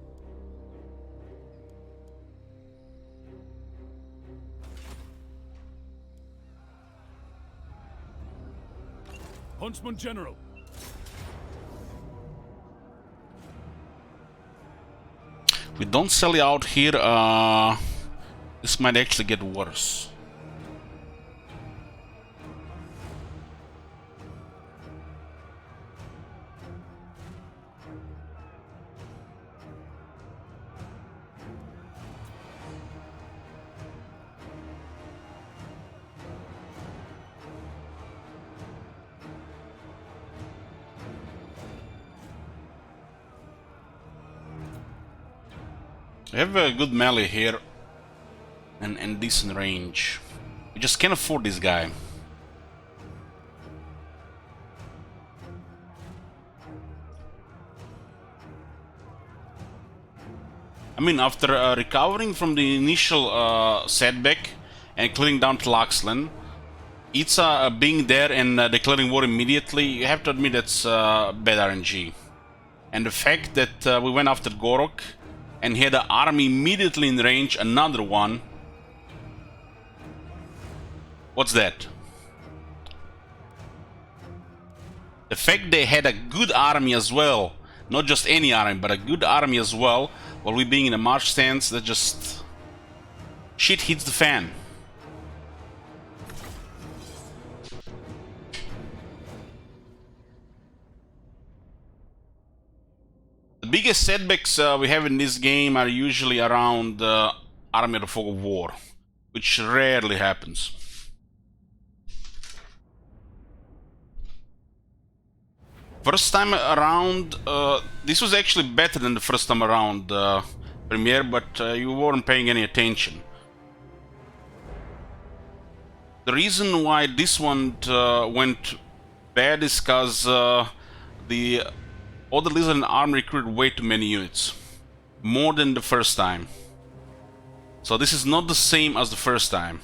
Speaker 8: Huntsman General.
Speaker 2: If we don't sell it out here, this might actually get worse. We have a good melee here and decent range. We just can't afford this guy. I mean, after recovering from the initial setback and clearing down Tlaxlan, Itza being there and declaring war immediately, you have to admit that's bad RNG. And the fact that we went after Gorok and he had an army immediately in range, another one. What's that? The fact they had a good army as well, not just any army, but a good army as well, while we being in a march stance, that just... shit hits the fan. The biggest setbacks we have in this game are usually around Army of the Fog of War, which rarely happens. First time around, this was actually better than the first time around premiere, but you weren't paying any attention. The reason why this one went bad is because the other Lizard army recruited way too many units. More than the first time. So this is not the same as the first time.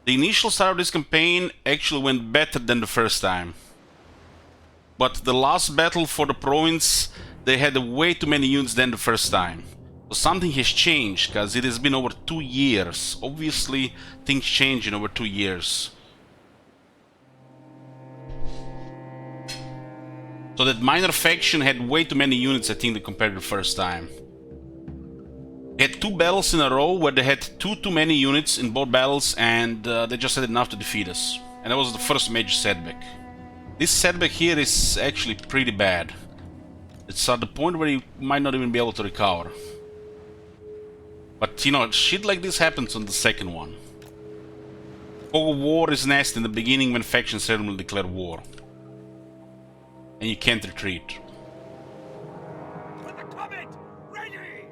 Speaker 2: The initial start of this campaign actually went better than the first time. But the last battle for the province, they had way too many units than the first time. So something has changed, because it has been over 2 years. Obviously, things change in over 2 years. So that minor faction had way too many units, I think, compared to the first time. They had 2 battles in a row where they had too many units in both battles, and they just had enough to defeat us. And that was the first major setback. This setback here is actually pretty bad. It's at the point where you might not even be able to recover. But you know, shit like this happens on the second one. Fog of War is nasty in the beginning when factions suddenly declare war. And you can't retreat.
Speaker 3: Put the comet ready!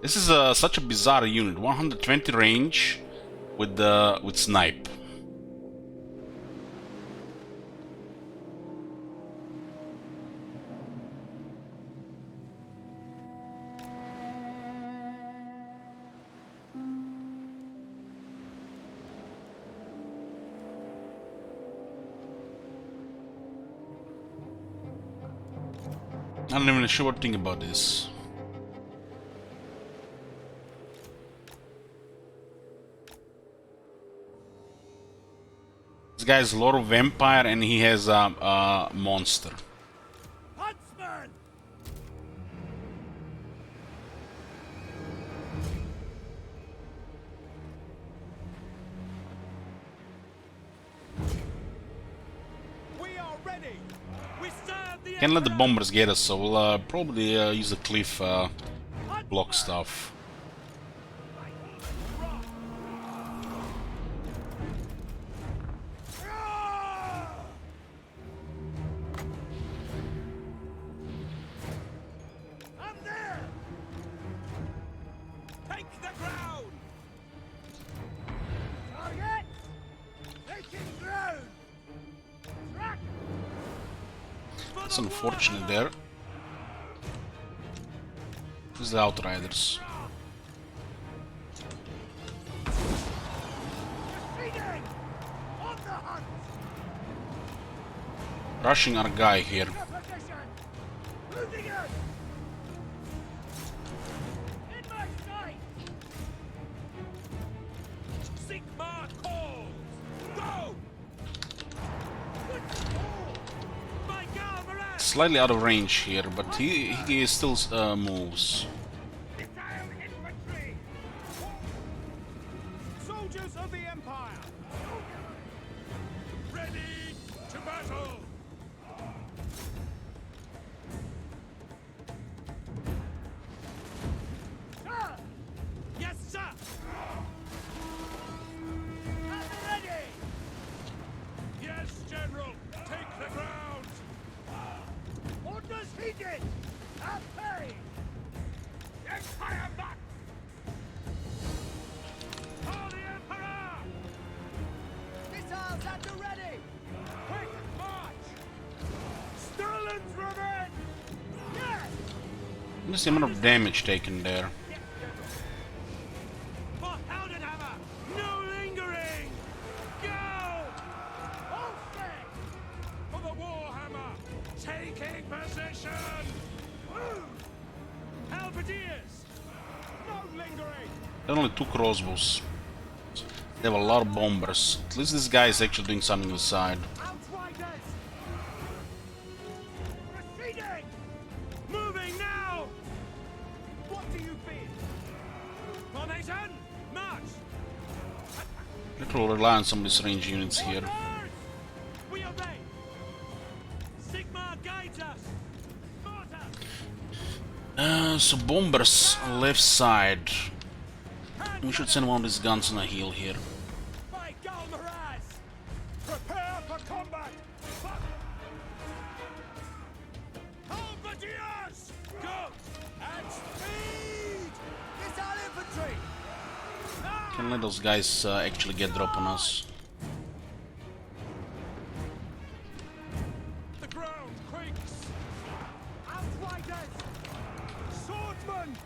Speaker 2: This is such a bizarre unit. 120 range with snipe. I'm not even sure what to think about this. This guy has a lot of vampire and he has a monster.
Speaker 3: Huntsman! We are ready! We serve the
Speaker 2: Can't let the
Speaker 3: Emperor!
Speaker 2: bombers get us, so we'll probably use the cliff block stuff. It's unfortunate there. This is the Outriders.
Speaker 3: Proceeding! On the hunt!
Speaker 2: Rushing our guy here.
Speaker 3: Position! Moving in! In my sight!
Speaker 6: Sigmar calls! Go! My Galvaran!
Speaker 2: Slightly out of range here, but he still moves.
Speaker 3: Missile infantry!
Speaker 6: Soldiers of the Empire!
Speaker 8: Ready to battle!
Speaker 3: Sir!
Speaker 6: Yes, sir!
Speaker 3: At the ready!
Speaker 8: Yes, General! Take the ground!
Speaker 3: Orders heeded! At pay! Empire back!
Speaker 6: For the Emperor!
Speaker 3: Missiles at the ready!
Speaker 6: Quick march!
Speaker 3: Sterling's revenge! Yes!
Speaker 2: Just the amount of damage taken there.
Speaker 6: For Heldenhammer! No lingering! Go!
Speaker 3: Holstein!
Speaker 6: For the Warhammer! Taking position! Halberdiers! No lingering!
Speaker 2: They only 2 crossbows. They have a lot of bombers. At least this guy is actually doing something on the side.
Speaker 3: Outriders! Proceeding!
Speaker 6: Moving now! What do you fear? Formation! March!
Speaker 2: It will rely on some of these range units here.
Speaker 6: Orders! We obey! Sigmar guides us! Mortar!
Speaker 2: So bombers left side.
Speaker 6: Hand
Speaker 2: We should send one of these guns on a hill here.
Speaker 6: by Galmaraz!
Speaker 3: Prepare for combat!
Speaker 6: Halberdiers! Go! At speed!
Speaker 3: Missile infantry!
Speaker 2: Can't let those guys actually get drop on us.
Speaker 6: The ground quakes!
Speaker 3: Outriders!
Speaker 6: Swordsman!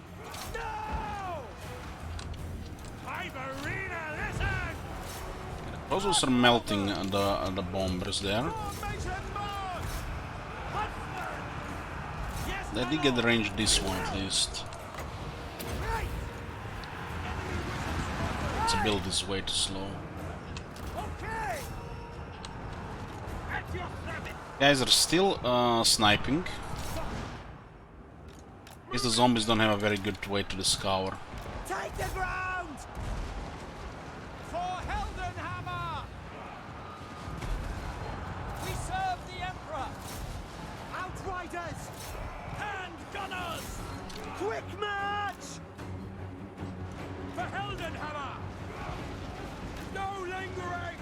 Speaker 6: No! Ivorina, listen!
Speaker 2: Crossbows are melting the bombers there.
Speaker 6: Formation march! Huntsman! Yes,
Speaker 2: They did get the range this one at least.
Speaker 3: Right!
Speaker 2: Its build is way too slow.
Speaker 3: Okay! At your service!
Speaker 2: Guys are still sniping. Guess the zombies don't have a very good way to discover.
Speaker 3: Take the ground!
Speaker 6: For Heldenhammer! We serve the Emperor!
Speaker 3: Outriders!
Speaker 6: Hand gunners!
Speaker 3: Quick march!
Speaker 6: For Heldenhammer! No lingering!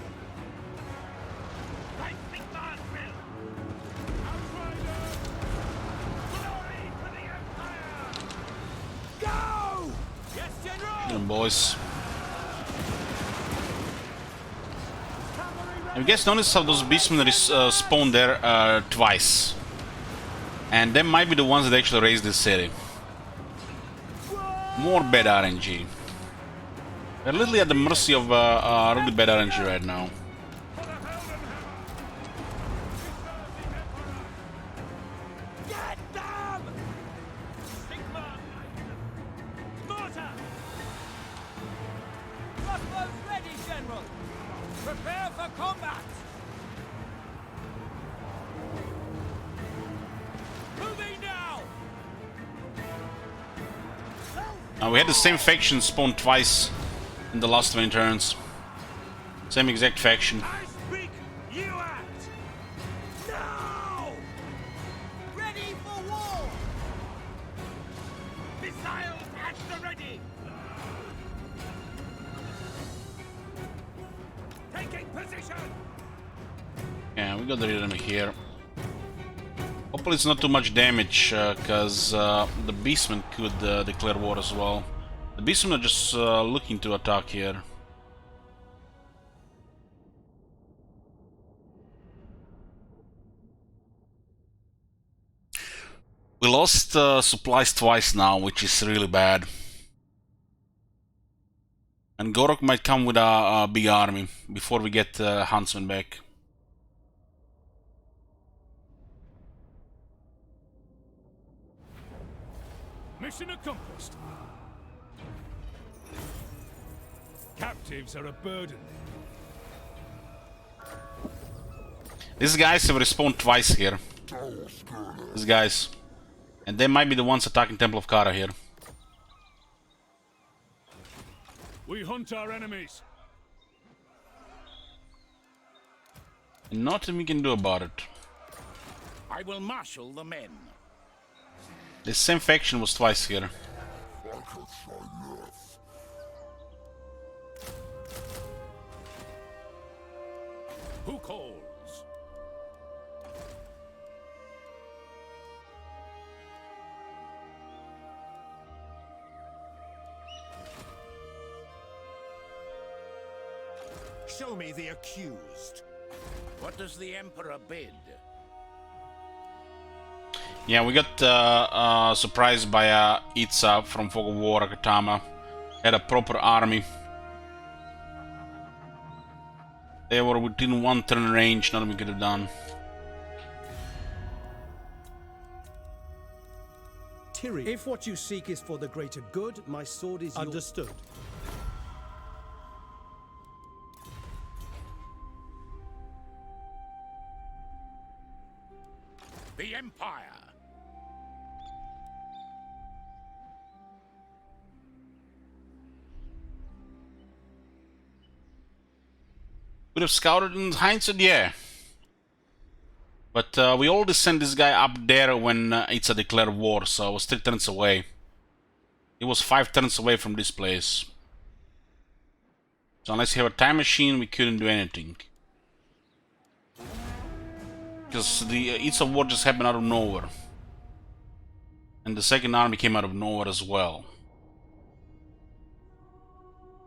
Speaker 3: Like Sigmar's will!
Speaker 6: Outriders! Glory to the Empire!
Speaker 3: Go!
Speaker 6: Yes, General!
Speaker 2: Get 'em, boys.
Speaker 3: Cavalry
Speaker 2: Have you guys noticed how those beastmen spawn there twice? And they might be the ones that actually raised this city. More bad RNG. They're literally at the mercy of really bad RNG right now.
Speaker 3: Get them!
Speaker 6: Sigmar! Mortar! Crossbows ready, General! Prepare for combat! Moving now!
Speaker 2: Now we had the same faction spawn twice in the last 20 turns. Same exact faction.
Speaker 6: I speak, you act! Now!
Speaker 3: Ready for war!
Speaker 6: Missiles at the ready! Taking position!
Speaker 2: Yeah, we got the rhythm here. Hopefully it's not too much damage, because the beastmen could declare war as well. The beastmen are just looking to attack here. We lost supplies twice now, which is really bad. And Gorok might come with a big army before we get Huntsman back.
Speaker 8: Mission accomplished. Captives are a burden.
Speaker 2: These guys have respawned twice here. These guys. And they might be the ones attacking Temple of Kara here.
Speaker 8: We hunt our enemies.
Speaker 2: And nothing we can do about it.
Speaker 4: I will marshal the men.
Speaker 2: The same faction was twice here.
Speaker 4: Who calls? Show me the accused. What does the Emperor bid?
Speaker 2: Yeah, we got surprised by Itza from Fog of War. Akatama had a proper army. They were within 1 turn range, nothing we could have done.
Speaker 6: Tiri, if what you seek is for the greater good, my sword is understood.
Speaker 4: The Empire.
Speaker 2: Would have scouted in hindsight, yeah. But we already sent this guy up there when Itza declared war, so I was 3 turns away. It was 5 turns away from this place. So unless you have a time machine, we couldn't do anything. Because the Itza war just happened out of nowhere. And the second army came out of nowhere as well.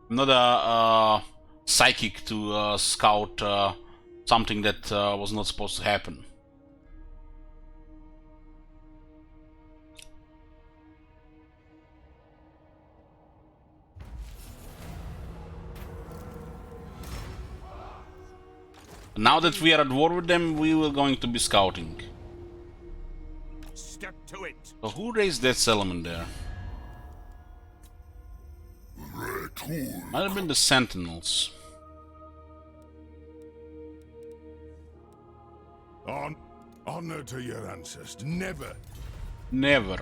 Speaker 2: I'm not a psychic to scout something that was not supposed to happen. Now that we are at war with them, we were going to be scouting.
Speaker 4: Step to it.
Speaker 2: So who raised that settlement there? Might have been the Sentinels.
Speaker 8: Honor to your ancestors. Never.
Speaker 2: Never.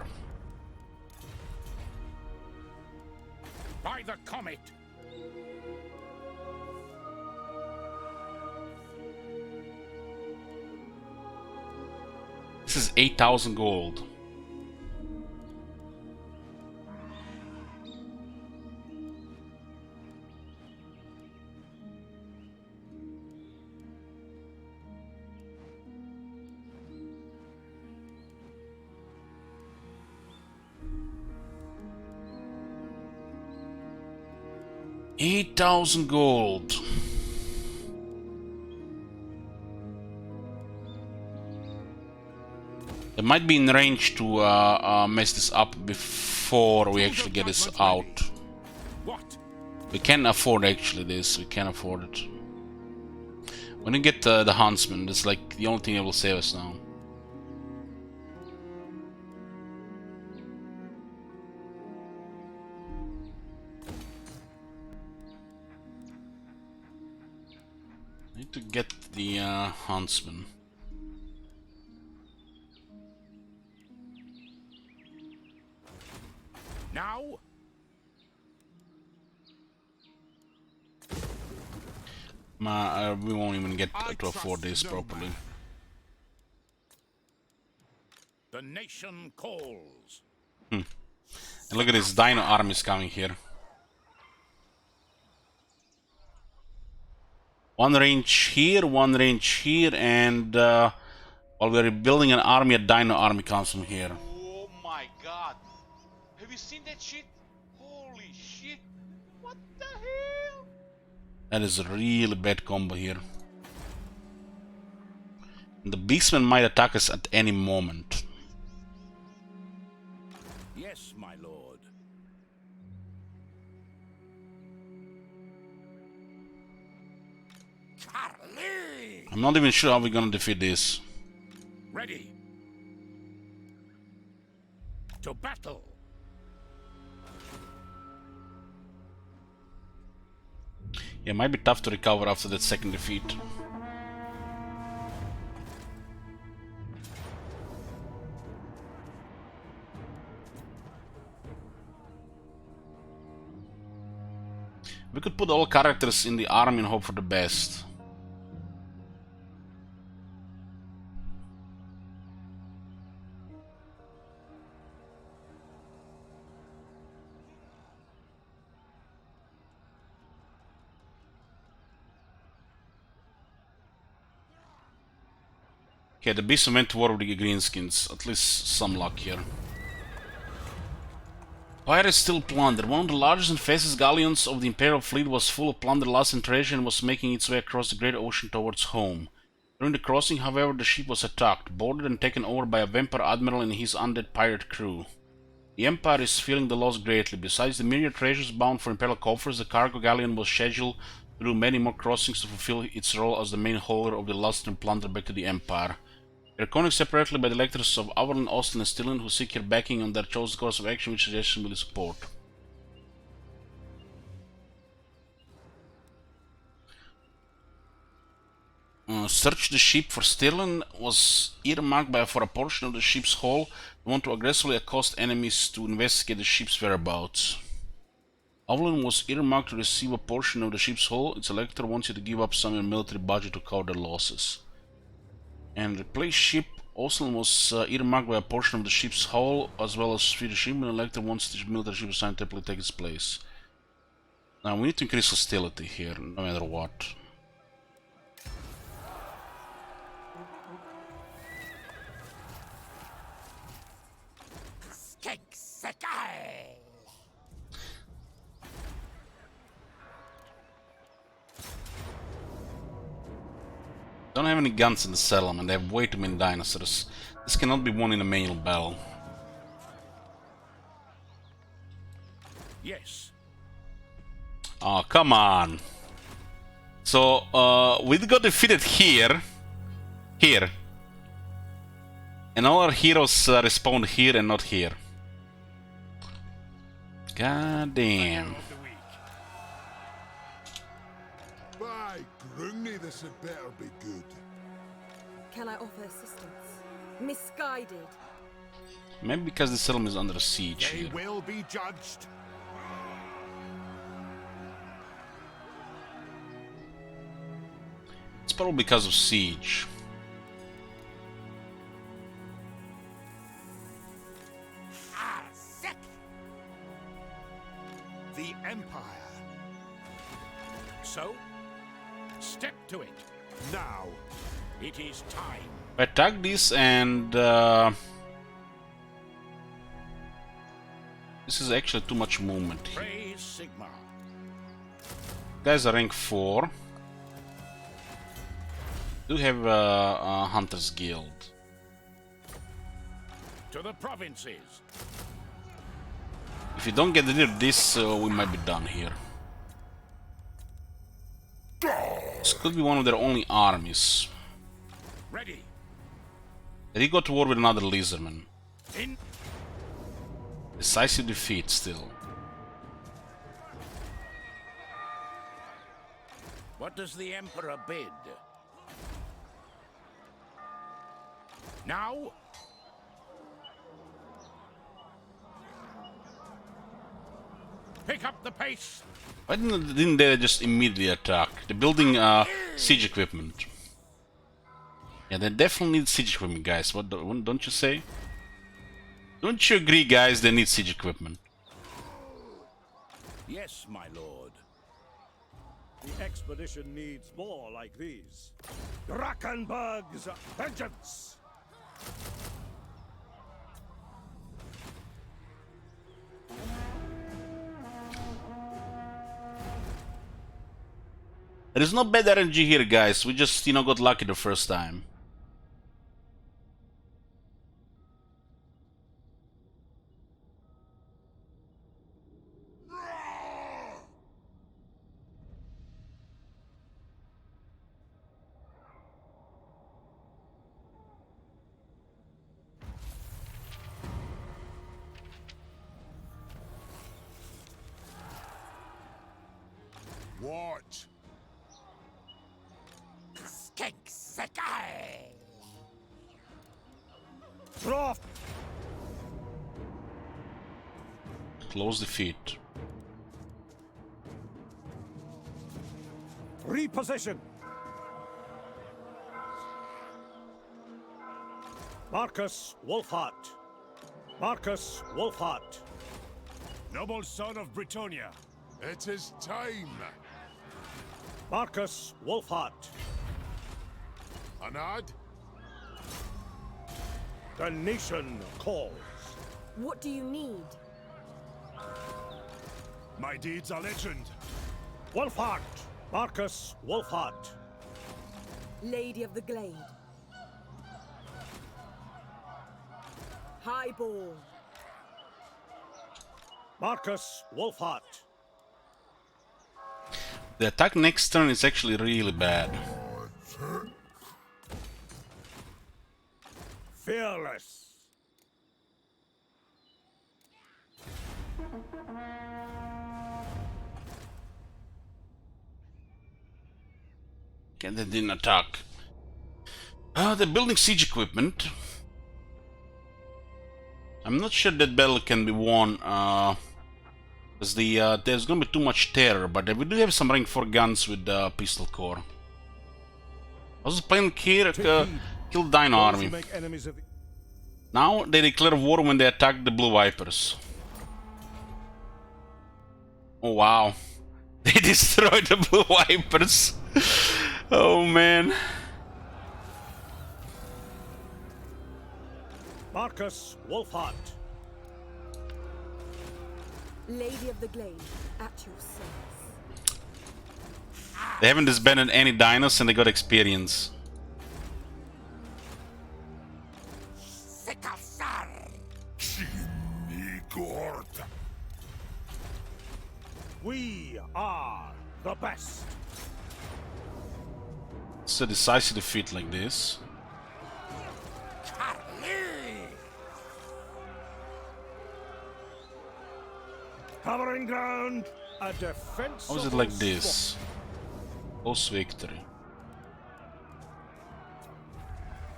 Speaker 4: By the comet.
Speaker 2: This is 8,000 gold. $8,000 gold. They might be in range to mess this up before we actually get this out.
Speaker 4: What?
Speaker 2: We can afford actually this. We can afford it. When we get the Huntsman, that's like the only thing that will save us now. Need to get the Huntsman.
Speaker 4: Now?
Speaker 2: We won't even get to afford this properly.
Speaker 4: The nation calls.
Speaker 2: And look at this dino armies coming here. One range here, and while we're building an army, a dino army comes from here.
Speaker 1: Oh my god. Have you seen that shit? Holy shit. What the hell?
Speaker 2: That is a really bad combo here. And the beastmen might attack us at any moment.
Speaker 4: Yes, my lord. Charlie!
Speaker 2: I'm not even sure how we're gonna defeat this.
Speaker 4: Ready. To battle.
Speaker 2: Yeah, it might be tough to recover after that second defeat. We could put all characters in the army and hope for the best. Okay, the beast went to war with the greenskins. At least some luck here. Pirates still plunder. One of the largest and fastest galleons of the Imperial fleet was full of plunder, lust and treasure and was making its way across the great ocean towards home. During the crossing, however, the ship was attacked, boarded and taken over by a vampire admiral and his undead pirate crew. The Empire is feeling the loss greatly. Besides the myriad treasures bound for Imperial coffers, the cargo galleon was scheduled to do many more crossings to fulfill its role as the main hauler of the lust and plunder back to the Empire. They are connected separately by the electors of Averland, Austin and Stillen, who seek your backing on their chosen course of action, which suggestions will support. Search the ship for Stirling was earmarked for a portion of the ship's hull. We want to aggressively accost enemies to investigate the ship's whereabouts. Avalon was earmarked to receive a portion of the ship's hull. Its elector wants you to give up some of your military budget to cover their losses. And replace ship Oslan was earmarked by a portion of the ship's hull, as well as free the ship, and the elector wants the military ship assigned to temporarily take its place. Now we need to increase hostility here, no matter what. Don't have any guns in the settlement, they have way too many dinosaurs. This cannot be won in a manual battle.
Speaker 4: Yes.
Speaker 2: Oh, come on. So, we got defeated here. Here. And all our heroes respawned here and not here. God damn.
Speaker 3: By Grungy, this had better be good.
Speaker 7: Can I offer assistance? Misguided.
Speaker 2: Maybe because the settlement is under siege
Speaker 4: They
Speaker 2: here.
Speaker 4: will be judged.
Speaker 2: It's probably because of siege.
Speaker 4: The Empire. So, step to it. Now, it is time.
Speaker 2: Attack this and this is actually too much movement here.
Speaker 4: Praise Sigma.
Speaker 2: Guys are rank 4. Do have a Hunter's Guild.
Speaker 4: To the provinces.
Speaker 2: If you don't get rid of this, we might be done here. This could be one of their only armies.
Speaker 4: Ready.
Speaker 2: They go to war with another lizardman.
Speaker 4: In.
Speaker 2: Decisive defeat still.
Speaker 4: What does the Emperor bid? Now? Pick up the pace.
Speaker 2: Why didn't they just immediately attack? They're building siege equipment. Yeah, they definitely need siege equipment, guys. What don't you say? Don't you agree, guys? They need siege equipment.
Speaker 4: Yes, my lord.
Speaker 6: The expedition needs more like these. Drakkenberg's vengeance!
Speaker 2: There is no bad RNG here, guys. We just, got lucky the first time.
Speaker 4: What?
Speaker 5: Skinksikai!
Speaker 3: Draw!
Speaker 2: Close defeat.
Speaker 3: Reposition! Marcus Wolfhart. Marcus Wolfhart.
Speaker 8: Noble son of Britonia.
Speaker 4: It is time.
Speaker 3: Marcus Wolfhart.
Speaker 4: Anad?
Speaker 3: The nation calls.
Speaker 7: What do you need?
Speaker 8: My deeds are legend.
Speaker 3: Wolfhart. Marcus Wolfhart.
Speaker 7: Lady of the Glade. Highborn.
Speaker 3: Marcus Wolfhart.
Speaker 2: The attack next turn is actually really bad.
Speaker 3: Fearless.
Speaker 2: Okay, they didn't attack. They're building siege equipment. I'm not sure that battle can be won, because there's gonna be too much terror, but we do have some rank 4 guns with pistol core. I was playing here, kill Dino army. Now they declare war when they attack the Blue Vipers. Oh wow. They destroyed the Blue Vipers. Oh man.
Speaker 3: Marcus Wolfhart.
Speaker 7: Lady of the Glade, at your service.
Speaker 2: They haven't disbanded any dinos and they got experience.
Speaker 3: We are the best.
Speaker 2: It's a decisive defeat like this.
Speaker 3: Covering ground. A defense.
Speaker 2: How is it like this? Close victory.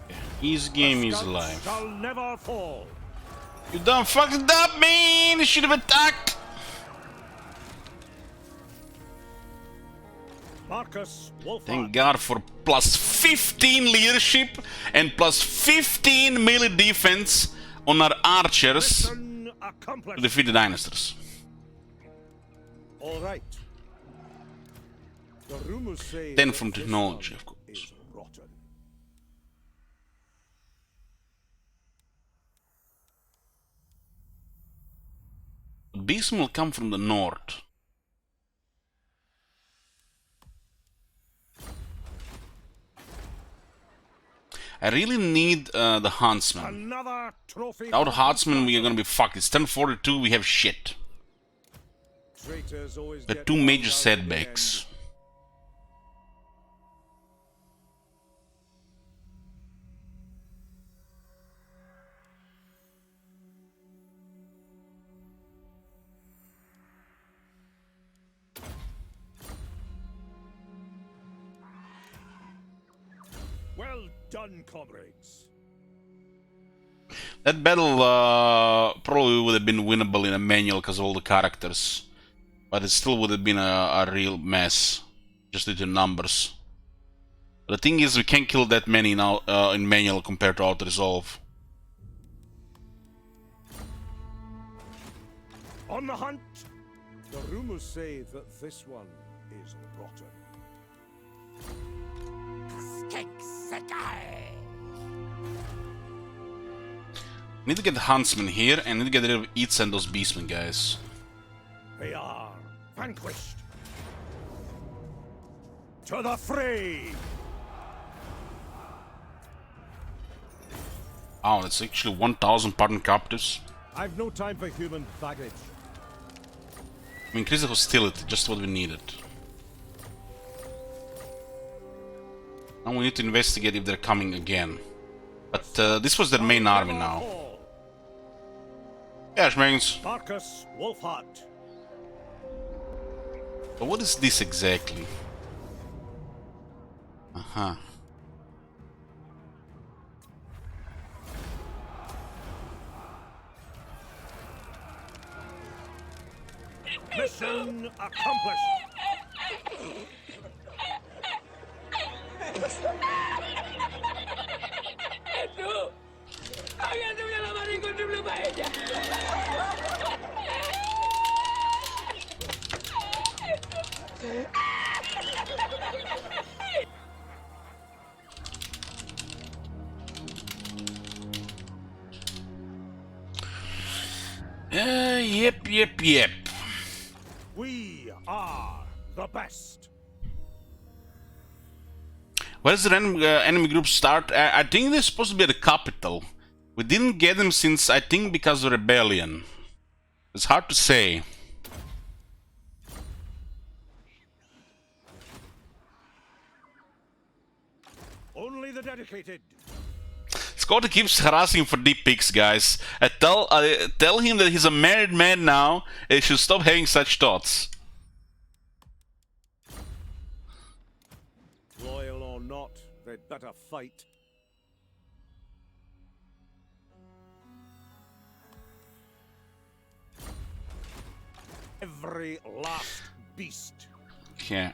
Speaker 2: Okay. Easy game, easy life.
Speaker 3: Shall never fall.
Speaker 2: You done fucked it up, man! You should have attacked!
Speaker 3: Marcus Wolfhart.
Speaker 2: Thank God for plus 15 leadership and plus 15 melee defense on our archers
Speaker 3: Mission accomplished.
Speaker 2: to defeat the dinosaurs.
Speaker 3: All right. The rumors say
Speaker 2: 10
Speaker 3: that
Speaker 2: from
Speaker 3: this
Speaker 2: technology,
Speaker 3: one
Speaker 2: of course.
Speaker 3: is rotten.
Speaker 2: Beastmen will come from the north. I really need the Huntsman.
Speaker 3: Another trophy.
Speaker 2: Without Huntsman, we are gonna be fucked. It's 1042, we have shit.
Speaker 3: Traitors always
Speaker 2: The
Speaker 3: get
Speaker 2: two
Speaker 3: found
Speaker 2: major
Speaker 3: out
Speaker 2: setbacks.
Speaker 3: Well done, comrades.
Speaker 2: That battle probably would have been winnable in a manual because of all the characters. But it still would have been a real mess. Just due to numbers. The thing is, we can't kill that many now in manual compared to auto-resolve.
Speaker 3: On the hunt. The rumors say that this one is rotten.
Speaker 2: Need to get the Huntsman here and need to get rid of Eats and those Beastmen guys.
Speaker 3: They are vanquished. To the fray!
Speaker 2: Oh, that's actually 1,000 pardoned captives.
Speaker 3: I've no time for human baggage.
Speaker 2: We increase the hostility, just what we needed. Now we need to investigate if they're coming again. But this was their main army now. Yeah, Schmeggins.
Speaker 3: Marcus Wolfhart.
Speaker 2: But what is this exactly? Uh-huh.
Speaker 3: Mission accomplished.
Speaker 2: Yep.
Speaker 3: We are the best.
Speaker 2: Where does the enemy group start? I think they're supposed to be at the capital. We didn't get them since, I think, because of rebellion. It's hard to say.
Speaker 3: Only the dedicated.
Speaker 2: Scotty keeps harassing for deep pics, guys. I tell him that he's a married man now and he should stop having such thoughts.
Speaker 3: Loyal or not, they'd better fight. Every last beast.
Speaker 2: Okay.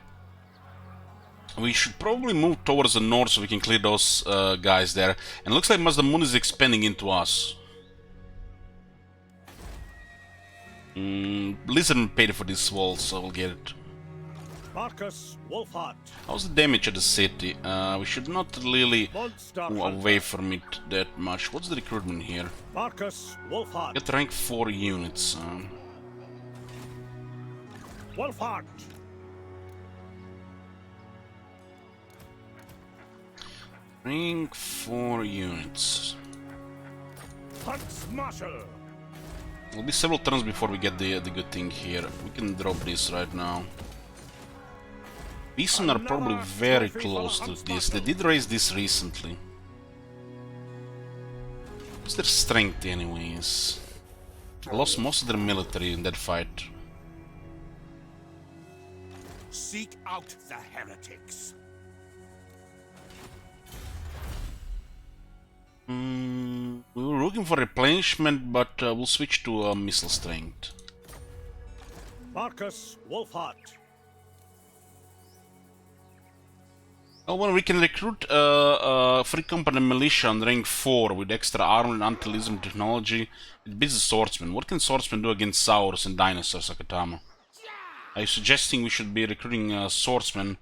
Speaker 2: We should probably move towards the north so we can clear those guys there. And it looks like Mazdamun is expanding into us. Blizzard paid for this wall, so we'll get it.
Speaker 3: Marcus Wolfhart.
Speaker 2: How's the damage at the city? We should not really
Speaker 3: Monster
Speaker 2: move
Speaker 3: Hunter.
Speaker 2: away from it that much. What's the recruitment here?
Speaker 3: Marcus Wolfhart.
Speaker 2: Get rank 4 units.
Speaker 3: Wolfhart.
Speaker 2: Rank 4 units.
Speaker 3: Huntsmarshal.
Speaker 2: It'll be several turns before we get the good thing here. We can drop this right now. Beastmen are probably very close to this. They did raise this recently. What's their strength anyways? I lost most of their military in that fight.
Speaker 4: Seek out the heretics.
Speaker 2: We were looking for replenishment, but we'll switch to missile strength.
Speaker 3: Marcus Wolfhart.
Speaker 2: Well, we can recruit free company militia on rank 4 with extra armor and anti-lism technology. It beats the swordsman. What can swordsmen do against Saurus and dinosaurs, Akatama? Are you suggesting we should be recruiting swordsmen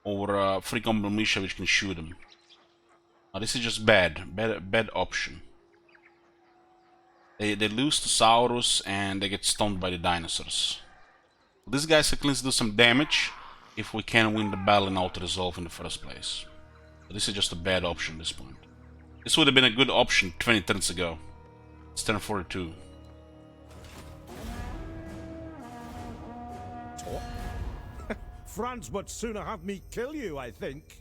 Speaker 2: or free company militia which can shoot them? This is just bad option. They lose to Saurus and they get stunned by the dinosaurs. These guys can at least do some damage if we can win the battle in auto-resolve in the first place. But this is just a bad option at this point. This would have been a good option 20 turns ago. It's turn 42.
Speaker 3: Franz would sooner have me kill you, I think.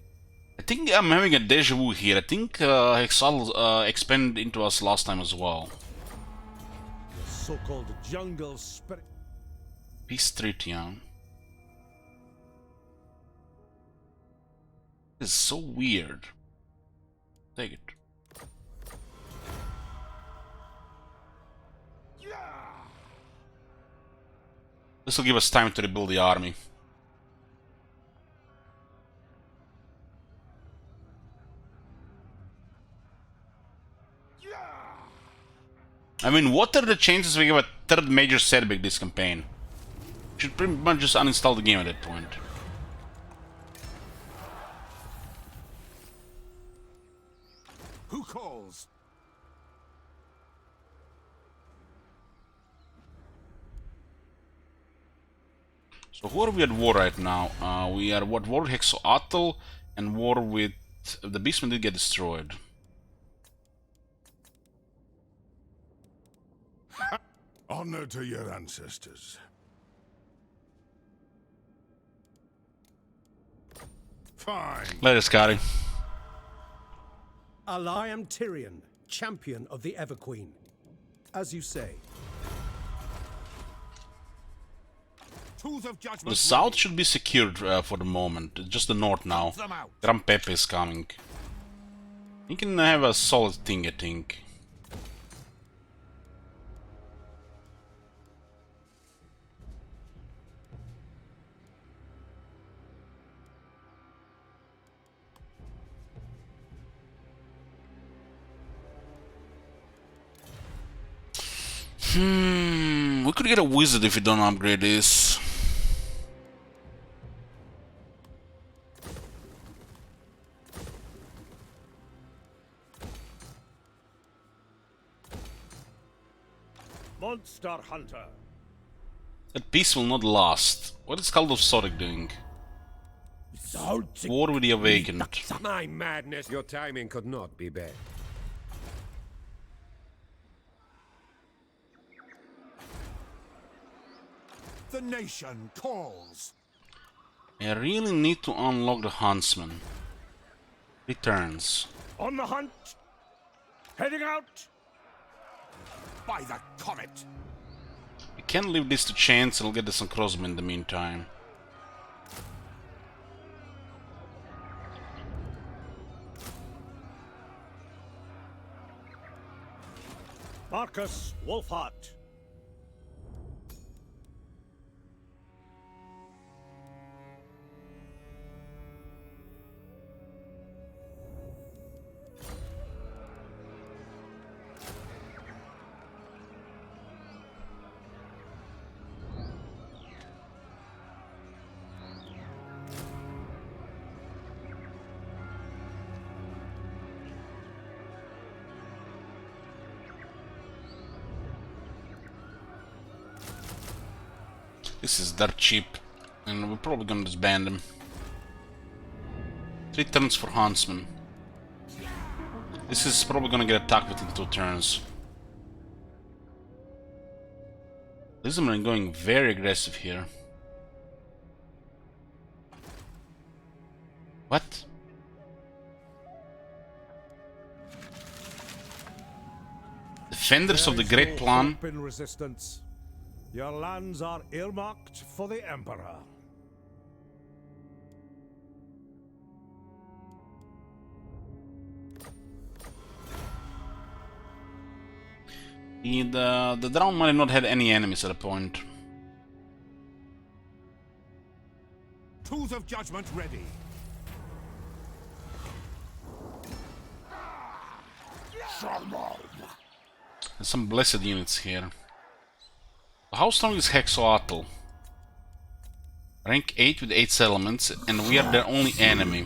Speaker 2: I think I'm having a deja vu here. I think Hexal expanded into us last time as well.
Speaker 3: The so-called jungle spirit.
Speaker 2: Peace treaty, yeah. This is so weird. Take it. This will give us time to rebuild the army. I mean, what are the chances we get a third major setback this campaign? Should pretty much just uninstall the game at that point.
Speaker 4: Who calls?
Speaker 2: So who are we at war right now? We are at war with Hexoatl and war with... The Beastmen did get destroyed.
Speaker 4: Honor to your ancestors. Fine.
Speaker 2: Later, Scotty.
Speaker 6: I am Tyrion, champion of the Everqueen. As you say.
Speaker 4: Tools of judgment.
Speaker 2: The south should be secured for the moment. It's just the north now.
Speaker 4: Them out.
Speaker 2: Gran Pepe is coming. You can have a solid thing, I think. We could get a wizard if we don't upgrade this.
Speaker 3: Monster Hunter.
Speaker 2: That peace will not last. What is Cult of Sodic doing? War with the Awakened.
Speaker 5: My madness, your timing could not be bad.
Speaker 4: The nation calls.
Speaker 2: I really need to unlock the Huntsman. Returns.
Speaker 3: On the hunt. Heading out.
Speaker 4: By the comet.
Speaker 2: We can leave this to chance, I'll get this on crossbow in the meantime.
Speaker 3: Marcus Wolfhart.
Speaker 2: This is dirt cheap, and we're probably gonna disband him. 3 turns for Huntsman. This is probably gonna get attacked within 2 turns. Lizardmen going very aggressive here. What? Defenders of the Great Plan.
Speaker 3: Open resistance. Your lands are earmarked for the Emperor.
Speaker 2: The drowned might have not had any enemies at a point.
Speaker 4: Tools of judgment ready.
Speaker 2: There's some blessed units here. How strong is Hexoatl? Rank 8 with 8 settlements, and we are their only enemy.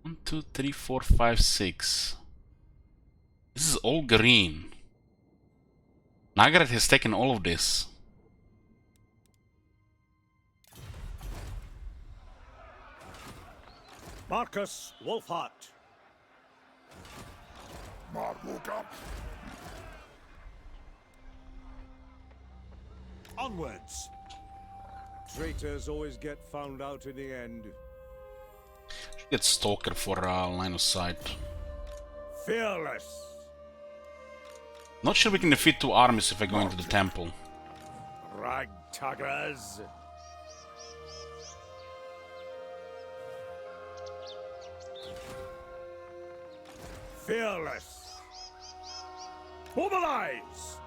Speaker 2: One, two, three, 4, 5, 6. This is all green. Nagaret has taken all of this.
Speaker 3: Marcus Wolfhart.
Speaker 4: Onwards.
Speaker 3: Traitors always get found out in the end.
Speaker 2: Should get Stalker for line of sight.
Speaker 3: Fearless.
Speaker 2: Not sure we can defeat 2 armies if I go into the temple.
Speaker 3: Ragtuggers. Fearless. Mobilize.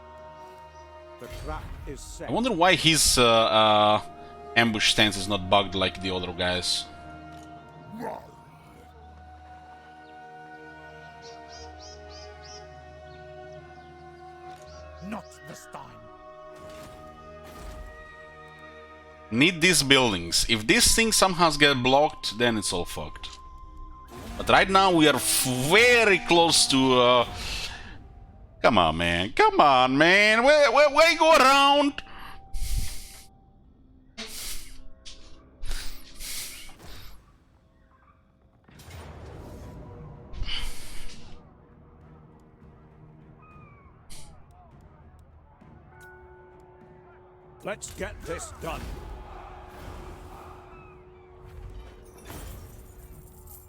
Speaker 3: The trap is set.
Speaker 2: I wonder why his ambush stance is not bugged like the other guys.
Speaker 4: Not this time.
Speaker 2: Need these buildings. If this thing somehow get blocked, then it's all fucked. But right now we are very close to... Come on, man. Come on, man. Where you go around?
Speaker 3: Let's get this done.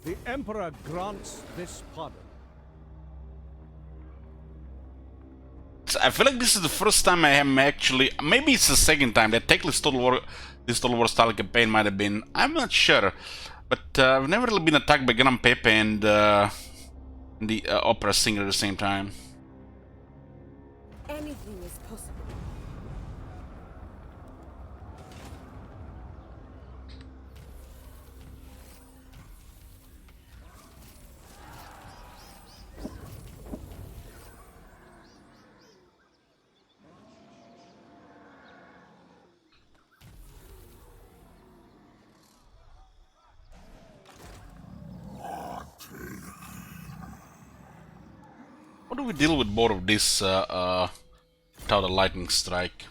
Speaker 3: The Emperor grants this pardon.
Speaker 2: I feel like this is the first time I am actually... Maybe it's the second time. That Techless this Total War style campaign might have been. I'm not sure. But I've never really been attacked by Gran Pepe and the opera singer at the same time.
Speaker 7: Anything is possible.
Speaker 2: How do we deal with both of this without a lightning strike?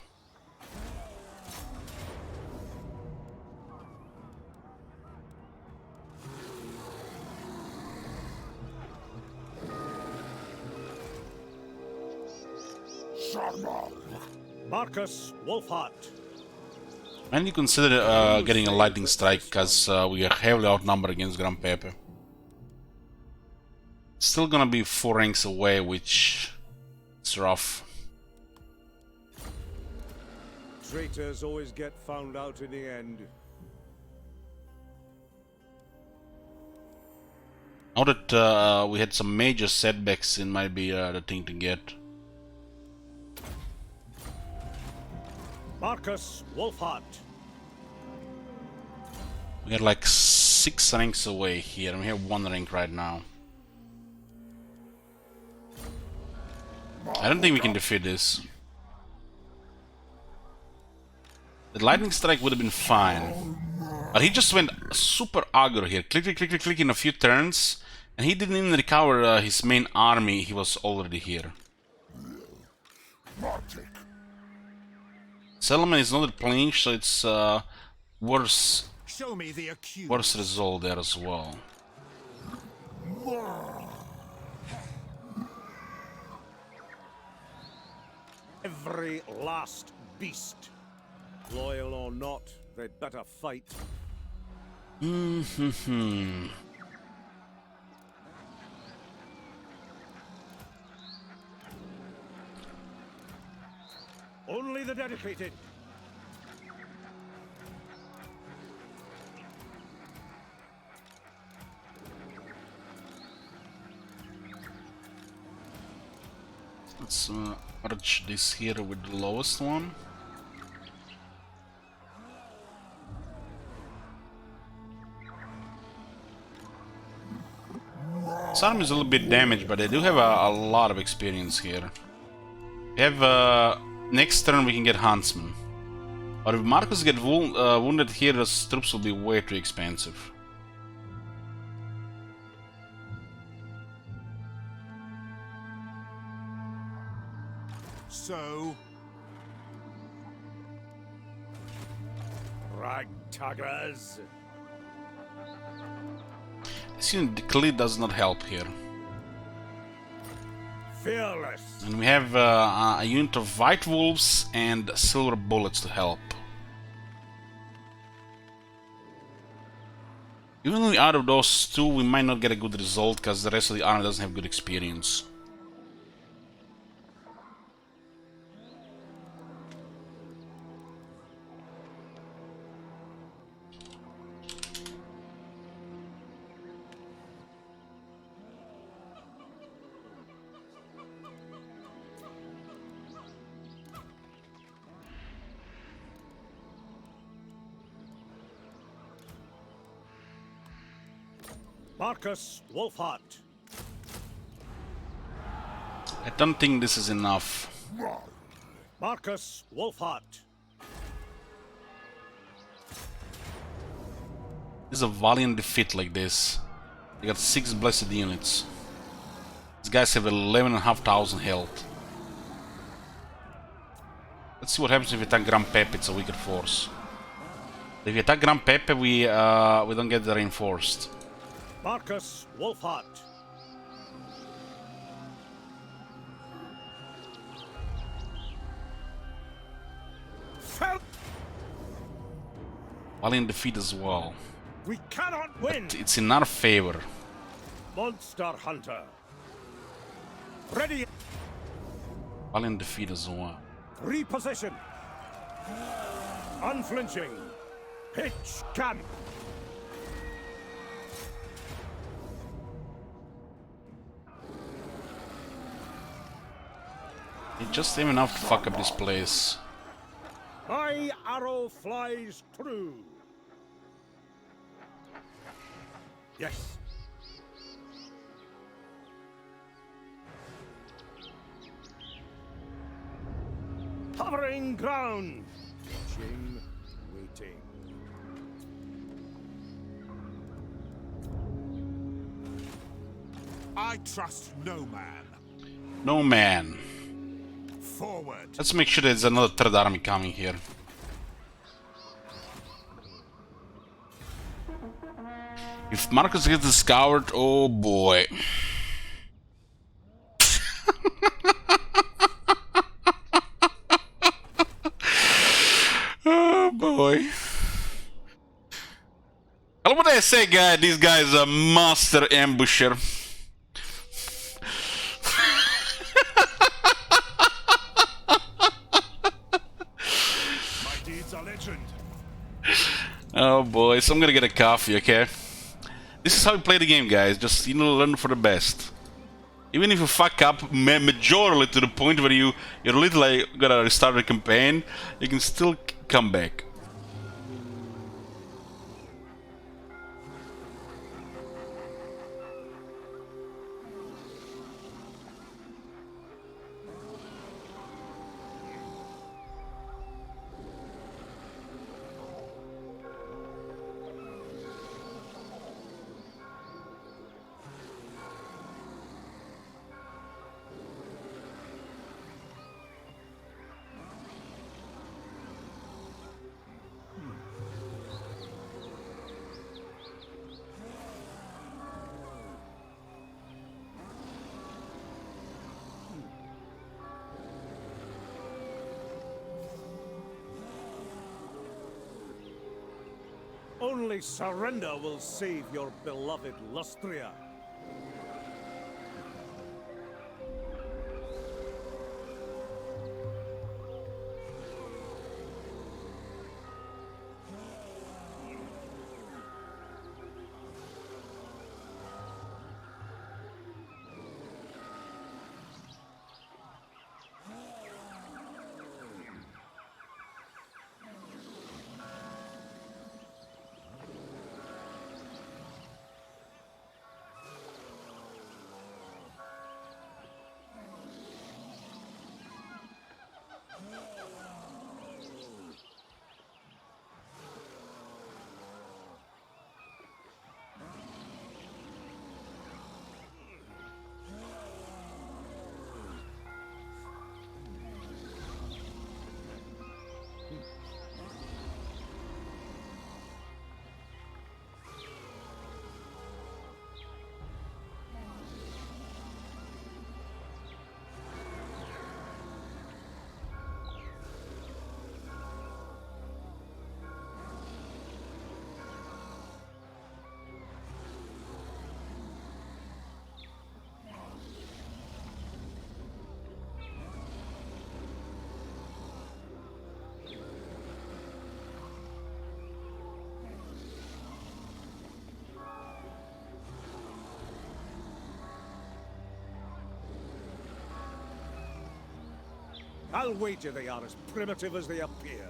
Speaker 3: Marcus Wolfhart.
Speaker 2: And you consider getting a lightning strike because we are heavily outnumbered against Gran Pepe. Still gonna be 4 ranks away, which is rough.
Speaker 3: Traitors always get found out in the end.
Speaker 2: Now that we had some major setbacks, it might be the thing to get.
Speaker 3: Marcus Wolfhart.
Speaker 2: We got like 6 ranks away here, and we have 1 rank right now. I don't think we can defeat this. The lightning strike would have been fine. But he just went super aggro here. Click, click, click, click, click in a few turns. And he didn't even recover his main army. He was already here. Settlement is not replenished, so it's worse.
Speaker 4: Show me the accused.
Speaker 2: Worse result there as well.
Speaker 3: Every last beast. Loyal or not, they'd better fight. Only the dedicated.
Speaker 2: Let's merge this here with the lowest one. This army is a little bit damaged, but they do have a lot of experience here. We have next turn we can get Huntsman. But if Marcus gets wounded here, those troops will be way too expensive.
Speaker 4: So,
Speaker 3: Ragtaggers.
Speaker 2: This unit clearly does not help here.
Speaker 3: Fearless.
Speaker 2: And we have a unit of White Wolves and Silver Bullets to help. Even though out of those two, we might not get a good result because the rest of the army doesn't have good experience.
Speaker 3: Marcus Wolfhart.
Speaker 2: I don't think this is enough.
Speaker 3: Marcus Wolfhart.
Speaker 2: This is a valiant defeat like this. They got 6 blessed units. These guys have 11,500 health. Let's see what happens if we attack Gran Pepe. It's a weaker force. If we attack Gran Pepe, we don't get the reinforced.
Speaker 3: Marcus Wolfhart.
Speaker 2: Valiant defeat as well.
Speaker 3: We cannot win.
Speaker 2: But it's in our favor.
Speaker 3: Monster Hunter. Ready.
Speaker 2: Valiant defeat as well.
Speaker 3: Reposition. Unflinching. Pitch camp.
Speaker 2: It's just aim enough to fuck up this place.
Speaker 3: My arrow flies true. Yes. Hovering ground. Watching, waiting.
Speaker 4: I trust no man.
Speaker 2: No man.
Speaker 4: Forward.
Speaker 2: Let's make sure there's another third army coming here. If Marcus gets discovered, oh boy. Oh boy. What I say, guy? This guy is a master ambusher.
Speaker 4: My deeds are legend.
Speaker 2: Oh boy, so I'm gonna get a coffee, okay? This is how you play the game, guys. Just, you know, learn for the best. Even if you fuck up majorly to the point where you're literally gonna restart the campaign, you can still come back.
Speaker 3: Only surrender will save your beloved Lustria. I'll wager they are as primitive as they appear.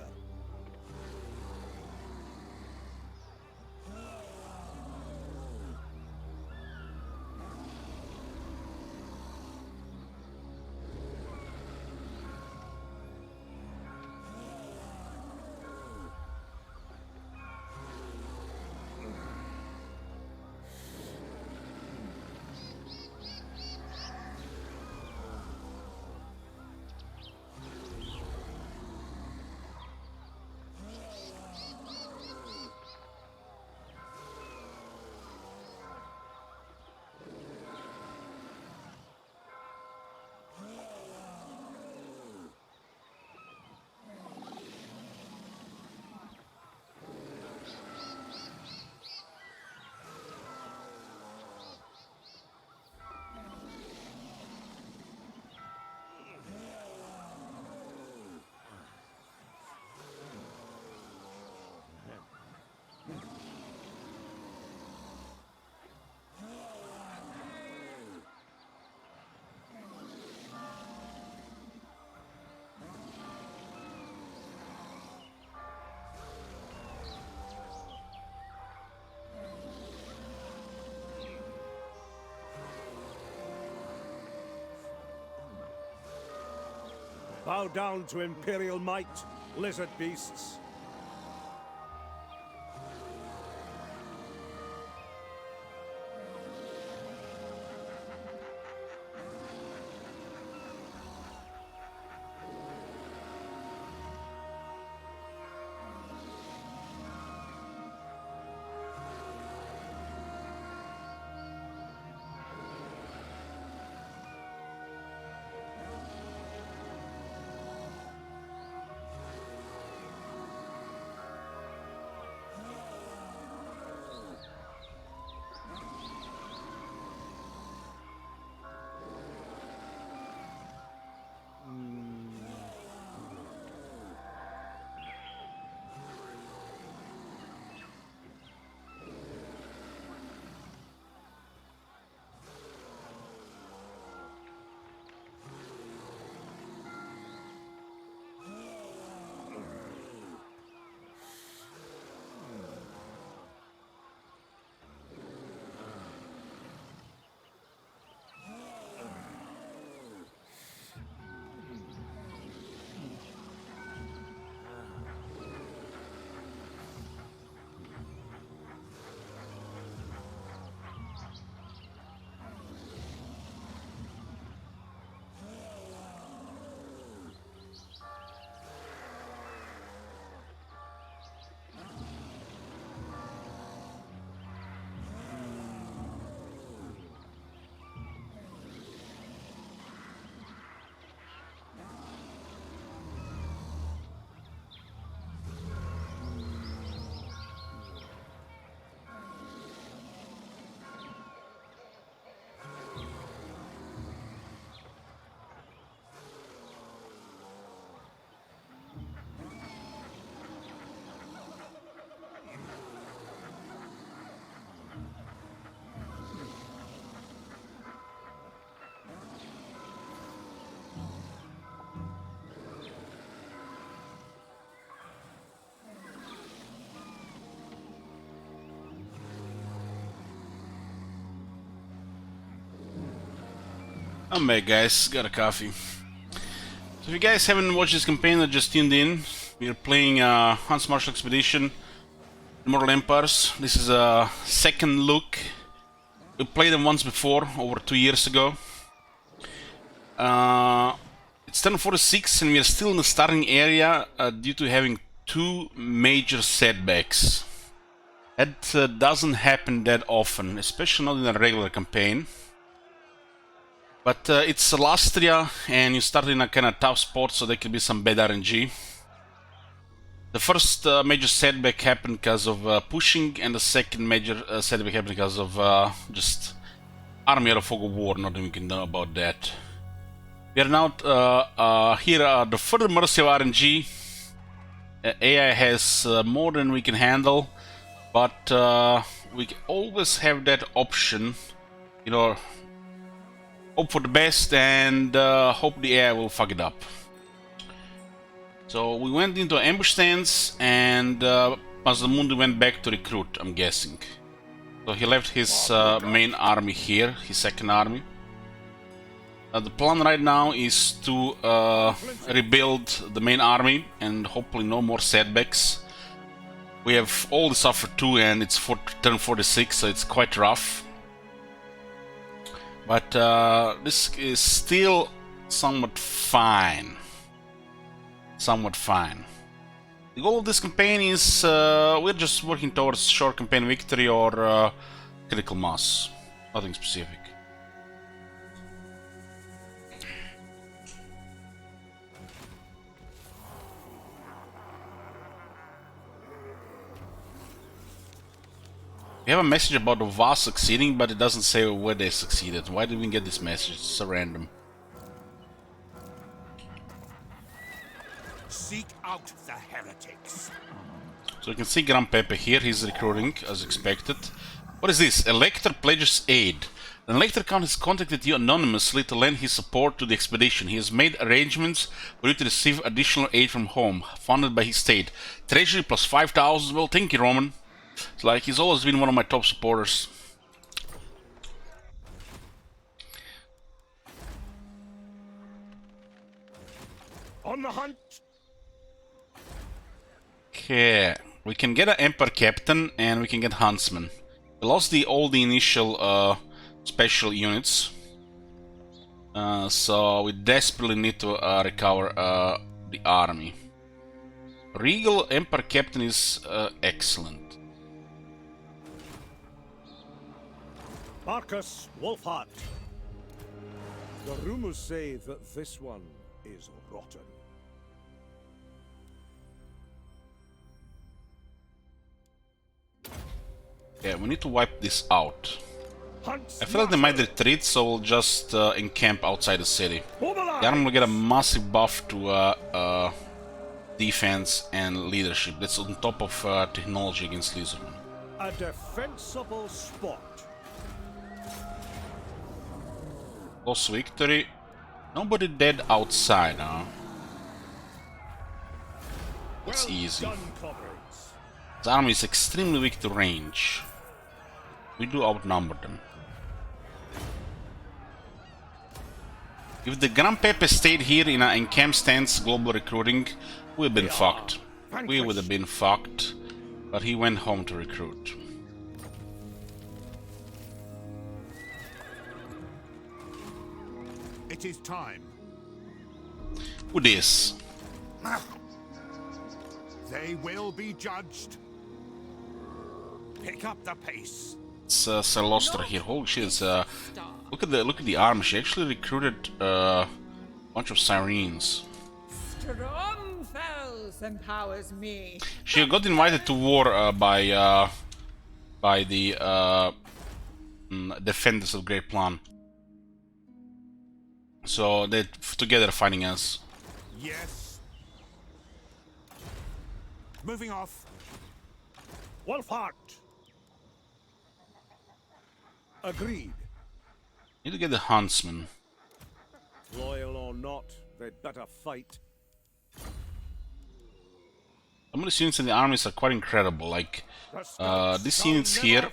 Speaker 3: Bow down to Imperial might, lizard beasts.
Speaker 2: I'm back, guys. Got a coffee. So if you guys haven't watched this campaign that just tuned in, we're playing Huntsmarshal Expedition, Immortal Empires. This is a second look. We played them once before, over 2 years ago. It's 10:46 and we are still in the starting area due to having 2 major setbacks. That doesn't happen that often, especially not in a regular campaign. But it's Lastria, and you start in a kind of tough spot, so there could be some bad RNG. The first major setback happened because of pushing, and the second major setback happened because of just army out of fog of war. Nothing we can know about that. We are now here at the further mercy of RNG. AI has more than we can handle, but we always have that option, you know. Hope for the best and hope the AI will fuck it up. So we went into ambush stance and Mazdamundi went back to recruit, I'm guessing. So he left his main army here, his second army. The plan right now is to rebuild the main army and hopefully no more setbacks. We have all the suffer too, and it's turn 46, so it's quite rough. But this is still somewhat fine. Somewhat fine. The goal of this campaign is we're just working towards short campaign victory or critical mass. Nothing specific. We have a message about the VAS succeeding, but it doesn't say where they succeeded. Why did we get this message? It's so random.
Speaker 4: Seek out the heretics.
Speaker 2: So you can see Gran Pepe here. He's recruiting, as expected. What is this? Elector pledges aid. The Elector Count has contacted you anonymously to lend his support to the expedition. He has made arrangements for you to receive additional aid from home, funded by his state. Treasury plus 5,000. Well, thank you, Roman. It's like he's always been one of my top supporters.
Speaker 3: On the hunt.
Speaker 2: Okay, we can get an Emperor Captain and we can get Huntsman. We lost all the initial special units, so we desperately need to recover the army. Regal Emperor Captain is excellent.
Speaker 3: Marcus Wolfhart. The rumors say that this one is rotten.
Speaker 2: Yeah, we need to wipe this out.
Speaker 3: Huntsmarshal.
Speaker 2: I feel like they might retreat, so we'll just encamp outside the city.
Speaker 3: Mobilize.
Speaker 2: The army will get a massive buff to defense and leadership. That's on top of technology against lizardmen.
Speaker 3: A defensible spot.
Speaker 2: Close victory. Nobody dead outside, huh? It's easy.
Speaker 3: Done, comrades.
Speaker 2: The army is extremely weak to range. We do outnumber them. If the Grand Pepe stayed here in camp stance global recruiting, we'd have been fucked. We would have been fucked. But he went home to recruit.
Speaker 4: It is time.
Speaker 2: Who this?
Speaker 4: They will be judged. Pick up the pace.
Speaker 2: It's Celostra here. Holy shit! It's, look at the army. She actually recruited a bunch of Sirens.
Speaker 7: Stromfels empowers me.
Speaker 2: She got invited to war by the defenders of Great Plan. So they're together fighting us.
Speaker 4: Yes. Moving off.
Speaker 3: Wolfhart. Agreed.
Speaker 2: Need to get the Huntsman.
Speaker 3: Loyal or not, they'd better fight.
Speaker 2: Some of these units in the armies are quite incredible. Like these units here,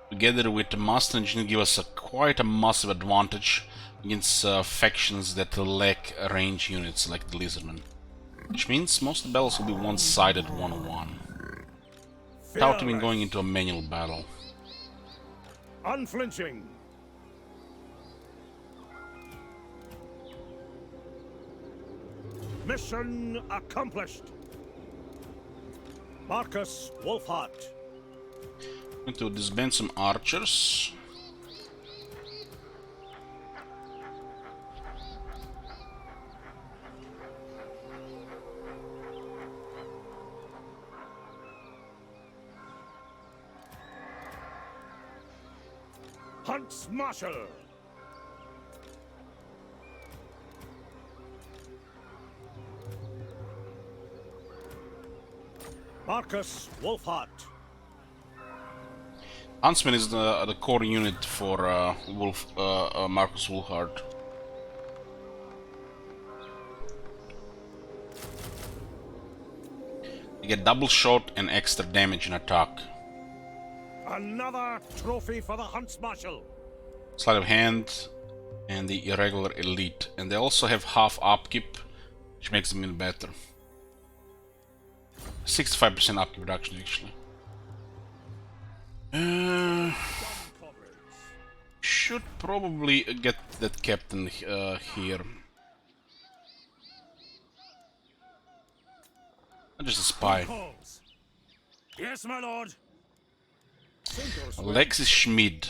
Speaker 2: together with the Master Engineer, give us quite a massive advantage against factions that lack range units like the Lizardmen. Which means most of the battles will be one-sided 1-on-1. Without even going into a manual battle.
Speaker 3: Unflinching. Mission accomplished. Marcus Wolfhart.
Speaker 2: Going to disband some archers.
Speaker 3: Huntsmarshal. Marcus Wolfhart.
Speaker 2: Huntsman is the core unit for Marcus Wolfhart. You get double shot and extra damage in attack.
Speaker 3: Another trophy for the Huntsmarshal.
Speaker 2: Sleight of hand and the irregular elite, and they also have half upkeep, which makes them even better. 65% upkeep reduction actually. Should probably get that captain here. Not just a spy.
Speaker 3: Yes, my lord.
Speaker 2: Alexis Schmid.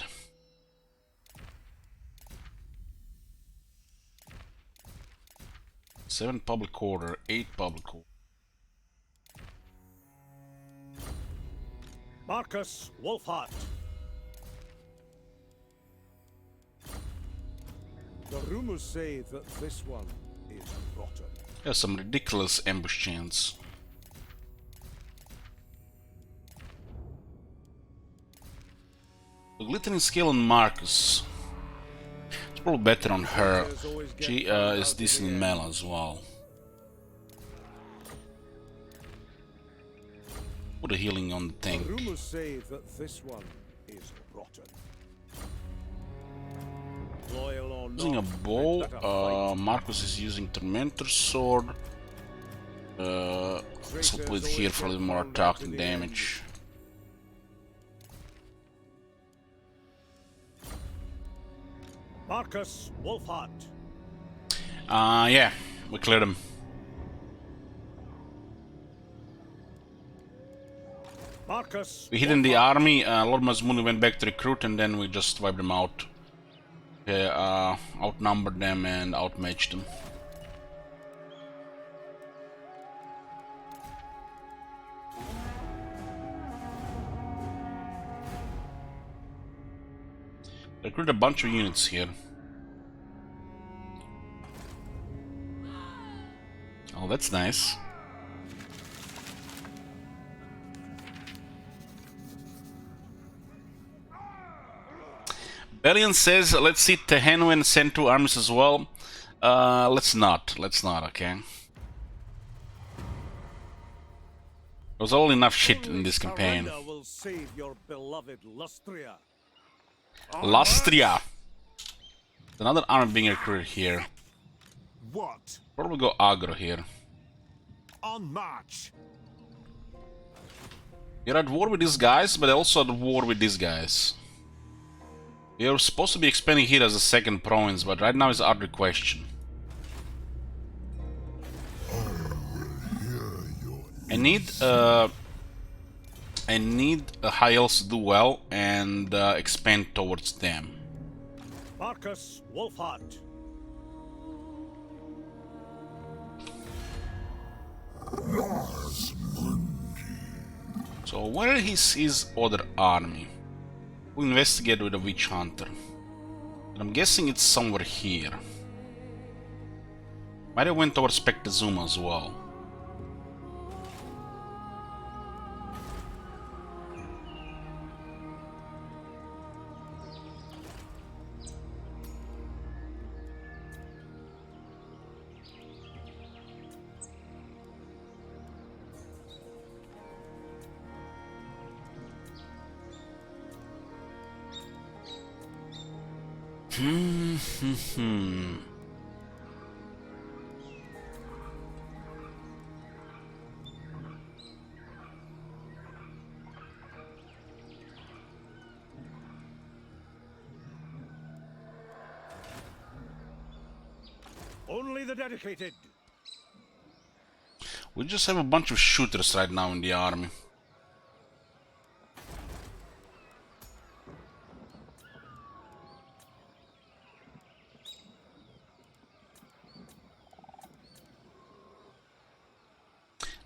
Speaker 2: Seven public order, 8 public order.
Speaker 3: Marcus Wolfhart. The rumors say that this one is rotten.
Speaker 2: There's some ridiculous ambush chance. The glittering skill on Marcus. It's probably better on her. She is decent in melee as well. Put a healing on the tank.
Speaker 3: The rumors say that this one is rotten. Loyal or not,
Speaker 2: Using a bow, Marcus is using Tormentor's sword. Let's put it here for a little more attacking damage.
Speaker 3: Marcus Wolfhart.
Speaker 2: Yeah, we cleared him.
Speaker 3: Marcus.
Speaker 2: We hit in the army, Lord Mazmuni went back to recruit, and then we just wiped them out. Okay, outnumbered them and outmatched them. Recruit a bunch of units here. Oh, that's nice. Bellion says, let's see Tehenu and send 2 armies as well. Let's not, okay? There's all enough shit in this campaign.
Speaker 3: Will save your beloved Lustria.
Speaker 2: Lustria! Another army being recruited here.
Speaker 4: What?
Speaker 2: Probably go aggro here.
Speaker 4: On march.
Speaker 2: You're at war with these guys, but also at war with these guys. You're supposed to be expanding here as a second province, but right now is out of the question. I need high elves to do well and expand towards them.
Speaker 3: Marcus Wolfhart.
Speaker 2: So where is his other army? We'll investigate with a witch hunter. But I'm guessing it's somewhere here. Might have went towards Spectazuma as well.
Speaker 3: Only the dedicated.
Speaker 2: We just have a bunch of shooters right now in the army.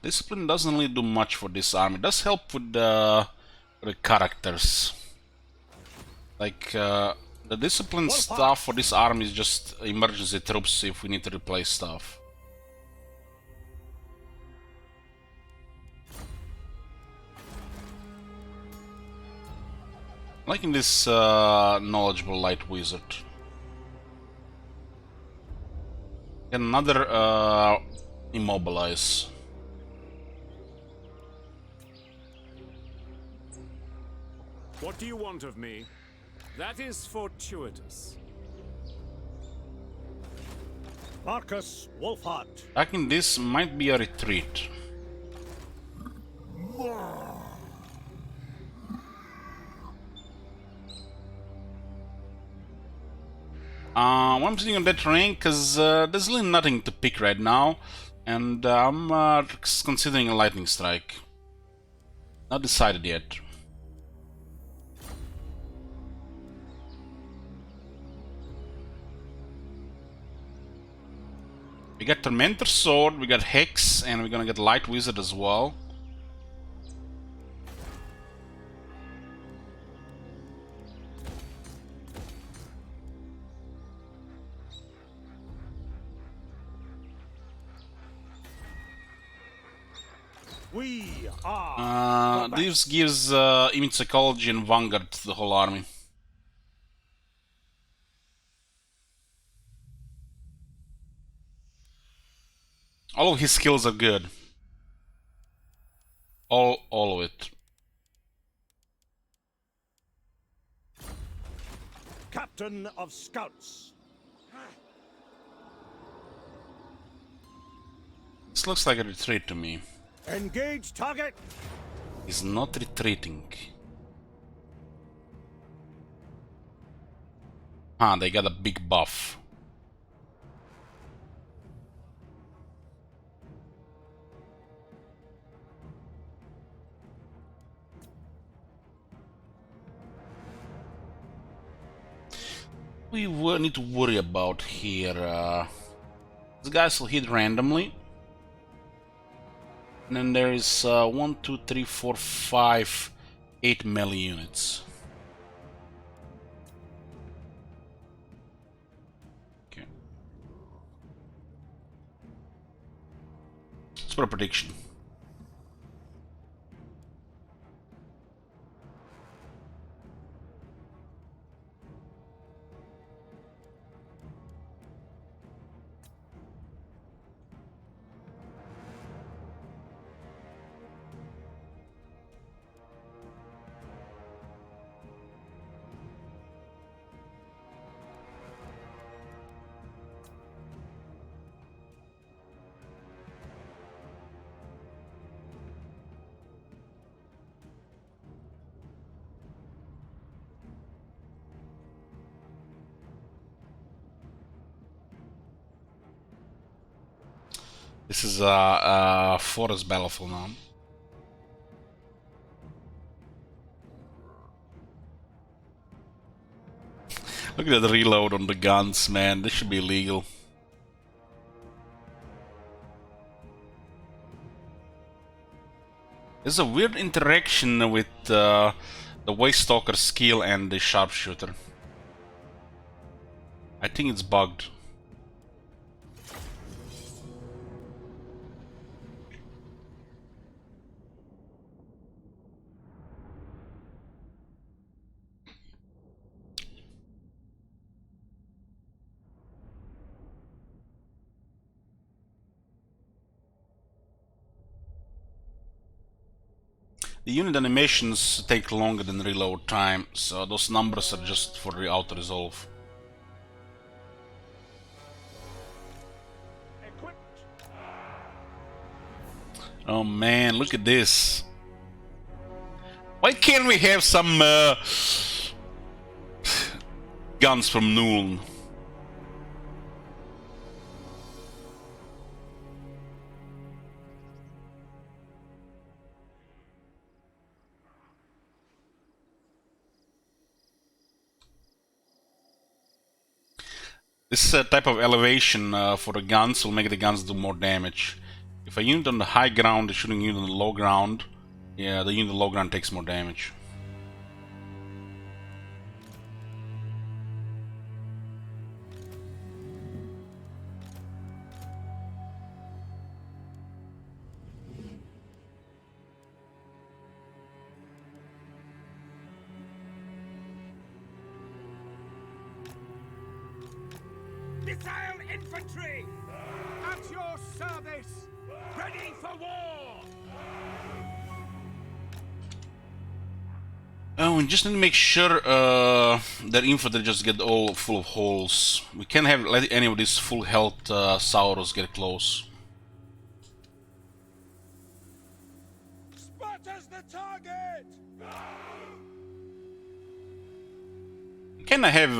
Speaker 2: Discipline doesn't really do much for this army. It does help with the characters. Like, the discipline stuff for this army is just emergency troops if we need to replace stuff. Liking this knowledgeable light wizard. And another immobilize.
Speaker 8: What do you want of me? That is fortuitous.
Speaker 3: Marcus Wolfhart.
Speaker 2: Attacking this might be a retreat. I'm sitting on that rank because there's really nothing to pick right now, and I'm considering a lightning strike. Not decided yet. We got Tormentor Sword, we got Hex, and we're gonna get Light Wizard as well.
Speaker 3: We are.
Speaker 2: This gives Image Psychology and Vanguard to the whole army. All of his skills are good. All of it.
Speaker 3: Captain of Scouts.
Speaker 2: This looks like a retreat to me.
Speaker 3: Engage target.
Speaker 2: He's not retreating. Ah, they got a big buff. We need to worry about here. These guys will hit randomly. And then there is 1, 2, 3, 4, 5, 8 melee units. Okay. Let's put a prediction. This is a forest battlefield now. Look at the reload on the guns, man. This should be illegal. There's a weird interaction with the Waste Stalker skill and the Sharpshooter. I think it's bugged. The unit animations take longer than reload time, so those numbers are just for the auto-resolve. Oh man, look at this. Why can't we have some guns from Nuln? This type of elevation for the guns will make the guns do more damage. If a unit on the high ground is shooting a unit on the low ground, yeah, the unit on the low ground takes more damage.
Speaker 3: Missile infantry! At your service! Ready for war!
Speaker 2: Oh, we just need to make sure that infantry just get all full of holes. We can't have let any of these full health Sauros get close.
Speaker 3: Sparta's the target!
Speaker 2: Can I have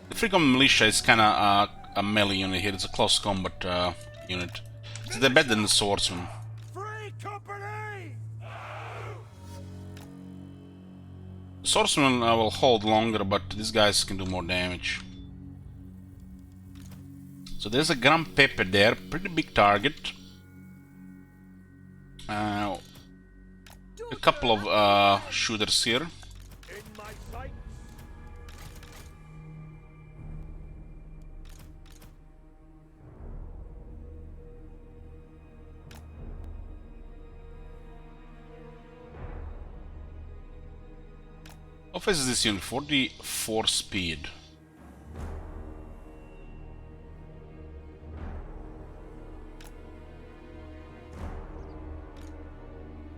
Speaker 2: the Free Combat Militia is kinda a melee unit here, it's a close combat unit. So they're better than the Swordsman.
Speaker 3: Free company!
Speaker 2: Swordsman will hold longer, but these guys can do more damage. So there's a Gran Pepe there, pretty big target. A couple of shooters here.
Speaker 3: In my sights!
Speaker 2: How fast is this unit? 44 speed.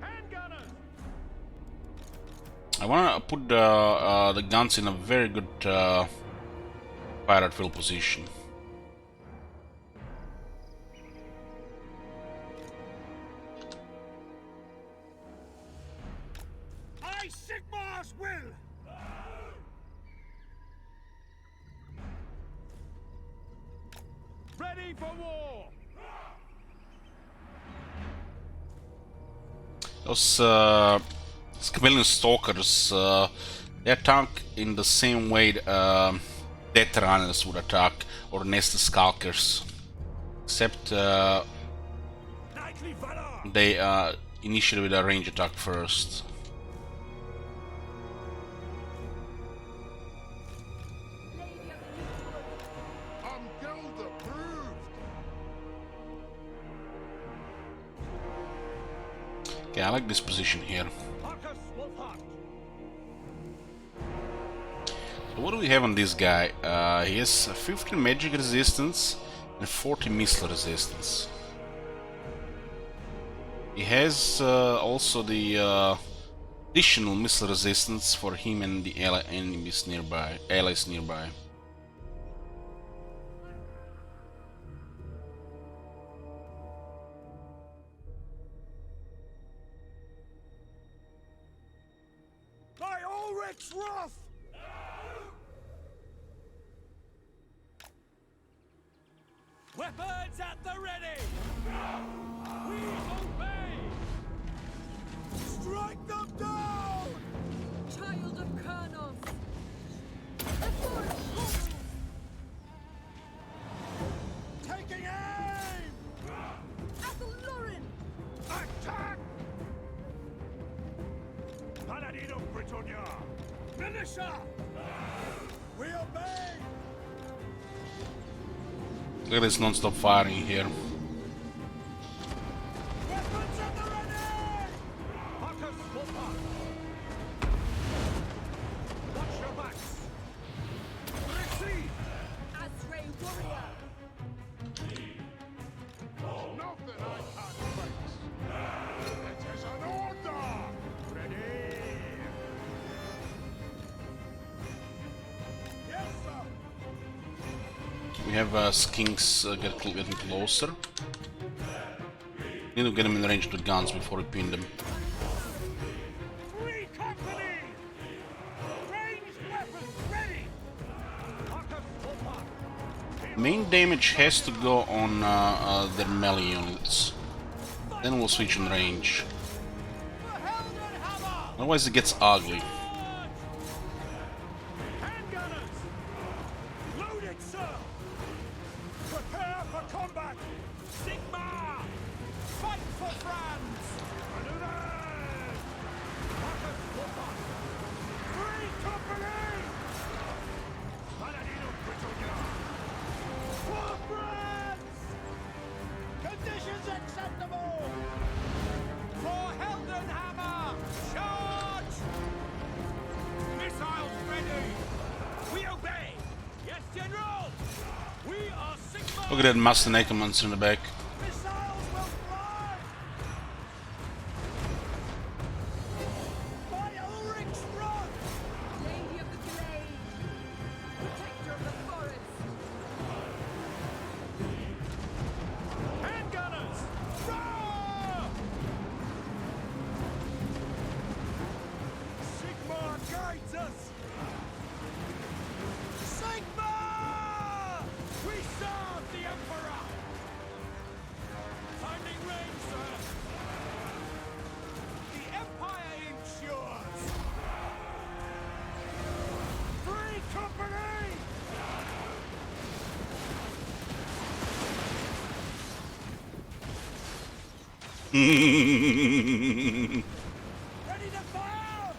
Speaker 3: Handgunners!
Speaker 2: I wanna put the guns in a very good pirate field position.
Speaker 3: Sigmar's will! Ready for war!
Speaker 2: Those Civilian Stalkers, they attack in the same way Death Runners would attack, or Nested Skulkers. Except
Speaker 3: Knightly valor!
Speaker 2: they initiate with a range attack first. Okay, I like this position here. So what do we have on this guy? He has 15 magic resistance and 40 missile resistance. He has also the additional missile resistance for him and the allies nearby.
Speaker 3: By Ulrich's wrath! Weapons at the ready! We obey! Strike them down!
Speaker 7: Child of Kurnos! The forest calls!
Speaker 3: Taking aim!
Speaker 7: Athellorin!
Speaker 3: Attack! Paladin of Britannia! Militia! We obey!
Speaker 2: Look at this non-stop firing here.
Speaker 3: Weapons at the ready! Marcus Wolfhard! Watch your backs! Receive!
Speaker 7: Asray warrior!
Speaker 3: Nothing I can't face! It is an order! Ready! Yes, sir!
Speaker 2: We have skinks getting closer. Need to get them in range with guns before we pin them.
Speaker 3: Free company! Ranged weapons ready! Marcus Wolfhard!
Speaker 2: Main damage has to go on their melee units. Then we'll switch on range. Otherwise it gets ugly.
Speaker 3: Handgunners! Loaded, sir! Prepare for combat! Sigmar! Fight for France! Marcus Wolfhard! Free company! Paladin of Britannia! For France! Conditions acceptable! For Heldenhammer! Charge! Missiles ready! We obey! Yes, General! We are Sigmar!
Speaker 2: Look at that Master Necromancer in the back.
Speaker 3: Missiles will fly! By Ulrich's rod!
Speaker 7: Lady of the Glade! Protector of the forest!
Speaker 3: Handgunners! Roar! Sigmar guides us! Sigmar! We serve the Emperor! Finding range, sir! The Empire ensures! Free company! Ready to fire!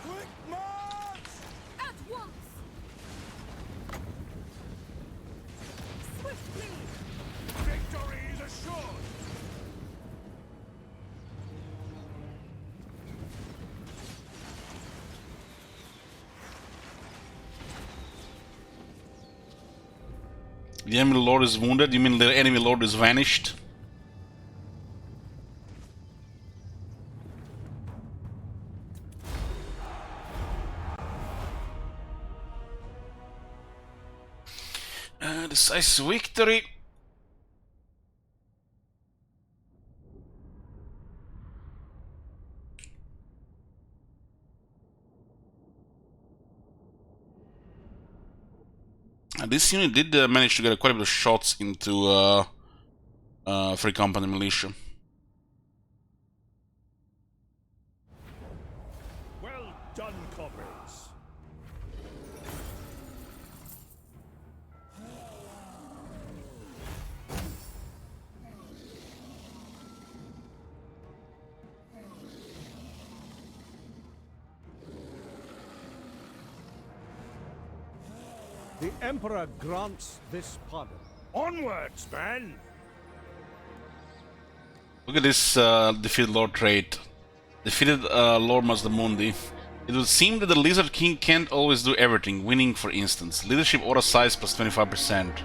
Speaker 3: Quick march!
Speaker 7: At once! Swiftly!
Speaker 3: Victory is assured!
Speaker 2: The enemy lord is wounded. You mean the enemy lord is vanished? Decisive victory. This unit did manage to get quite a bit of shots into Free Company militia.
Speaker 3: Well done, comrades.
Speaker 6: The Emperor grants this pardon.
Speaker 3: Onwards, men!
Speaker 2: Look at this defeated Lord trait. Defeated Lord Mazdamundi. It would seem that the Lizard King can't always do everything, winning for instance. Leadership aura size plus 25%.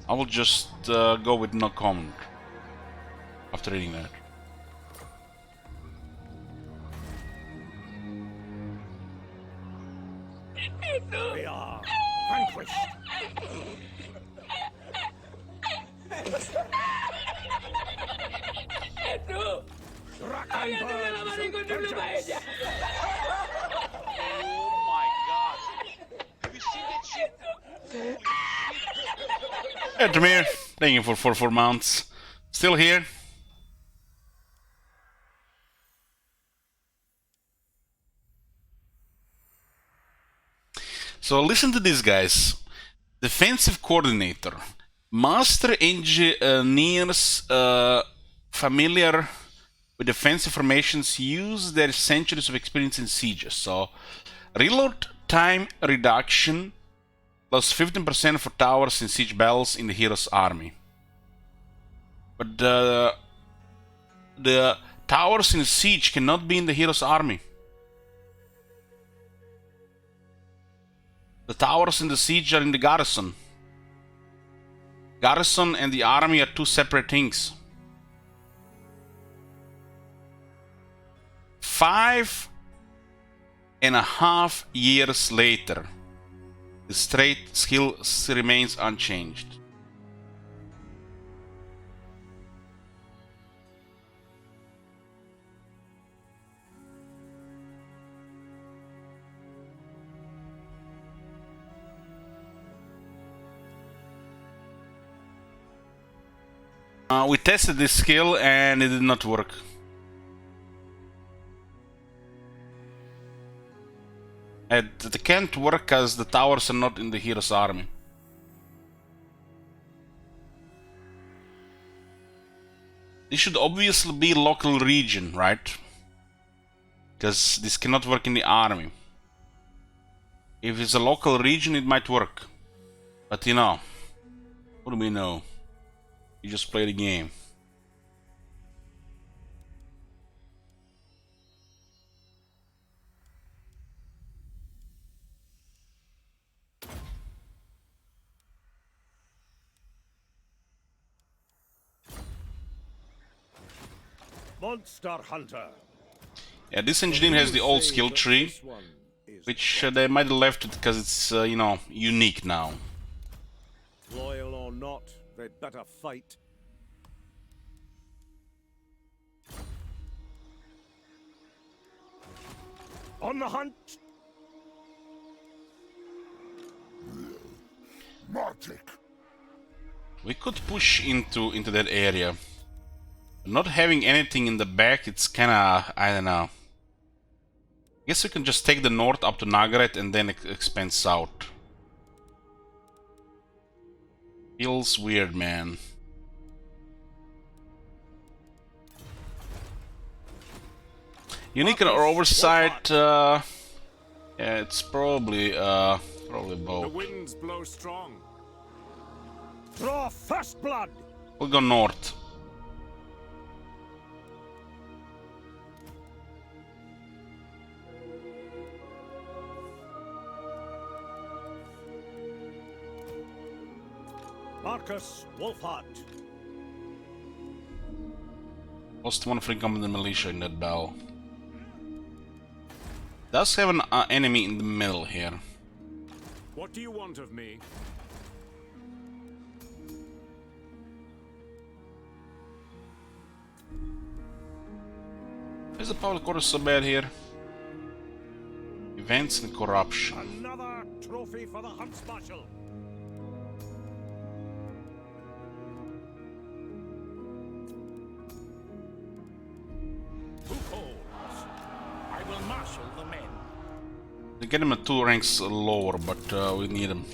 Speaker 2: I will just go with no comment after reading that.
Speaker 3: They are vanquished.
Speaker 1: Oh my god. Have you seen that shit? Holy shit.
Speaker 2: Hey, Tremere, thank you for 4 months. Still here? So listen to this, guys. Defensive coordinator. Master engineers familiar with defensive formations use their centuries of experience in sieges. So reload time reduction plus 15% for towers in siege battles in the hero's army. But the towers in siege cannot be in the hero's army. The towers in the siege are in the garrison. Garrison and the army are 2 separate things. 5.5 years later, the trait skill remains unchanged. We tested this skill and it did not work. It can't work as the towers are not in the hero's army. This should obviously be local region, right? Because this cannot work in the army. If it's a local region, it might work. But you know, what do we know? You just play the game.
Speaker 3: Monster Hunter.
Speaker 2: Yeah, this engineer has the old skill tree, which they might have left it because it's, you know, unique now.
Speaker 3: Loyal or not, they'd better fight. On the hunt! Magic!
Speaker 2: We could push into that area. Not having anything in the back, it's kinda, I don't know. I guess we can just take the north up to Nagaret and then expand south. Feels weird, man. Unique or oversight, yeah, it's probably
Speaker 8: The
Speaker 2: both.
Speaker 8: winds blow strong.
Speaker 3: Draw first blood!
Speaker 2: We'll go north.
Speaker 3: Marcus Wolfhart.
Speaker 2: Lost 1 Free Company militia in that battle. Does have an enemy in the middle here.
Speaker 8: What do you want of me?
Speaker 2: Is the public order so bad here? Events and corruption.
Speaker 3: Another trophy for the Huntsmarshal.
Speaker 4: Who calls? I will marshal the men.
Speaker 2: They get him at 2 ranks lower, but we need him.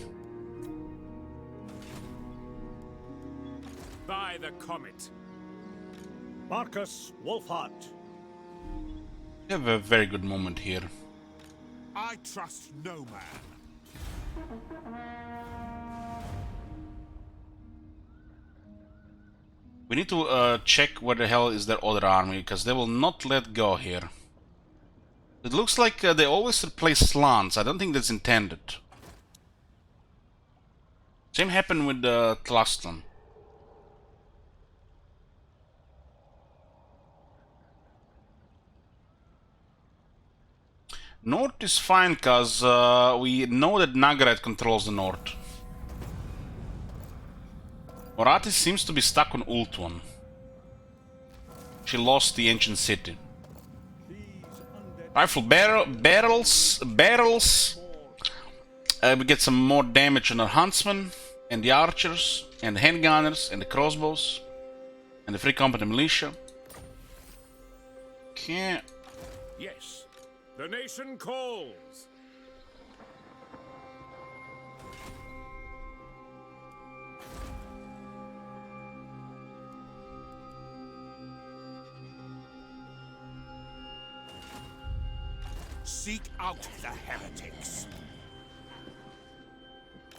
Speaker 8: By the comet.
Speaker 3: Marcus Wolfhart.
Speaker 2: We have a very good moment here.
Speaker 4: I trust no man.
Speaker 2: We need to check where the hell is their other army, because they will not let go here. It looks like they always replace slants. I don't think that's intended. Same happened with Tlaxcalan. North is fine, because we know that Nagaret controls the north. Moratis seems to be stuck on Ultuan. She lost the ancient city. Rifle barrels. We get some more damage on our huntsmen, and the archers, and the handgunners, and the crossbows, and the free company militia. Okay.
Speaker 8: Yes. The nation calls.
Speaker 4: Seek out the heretics.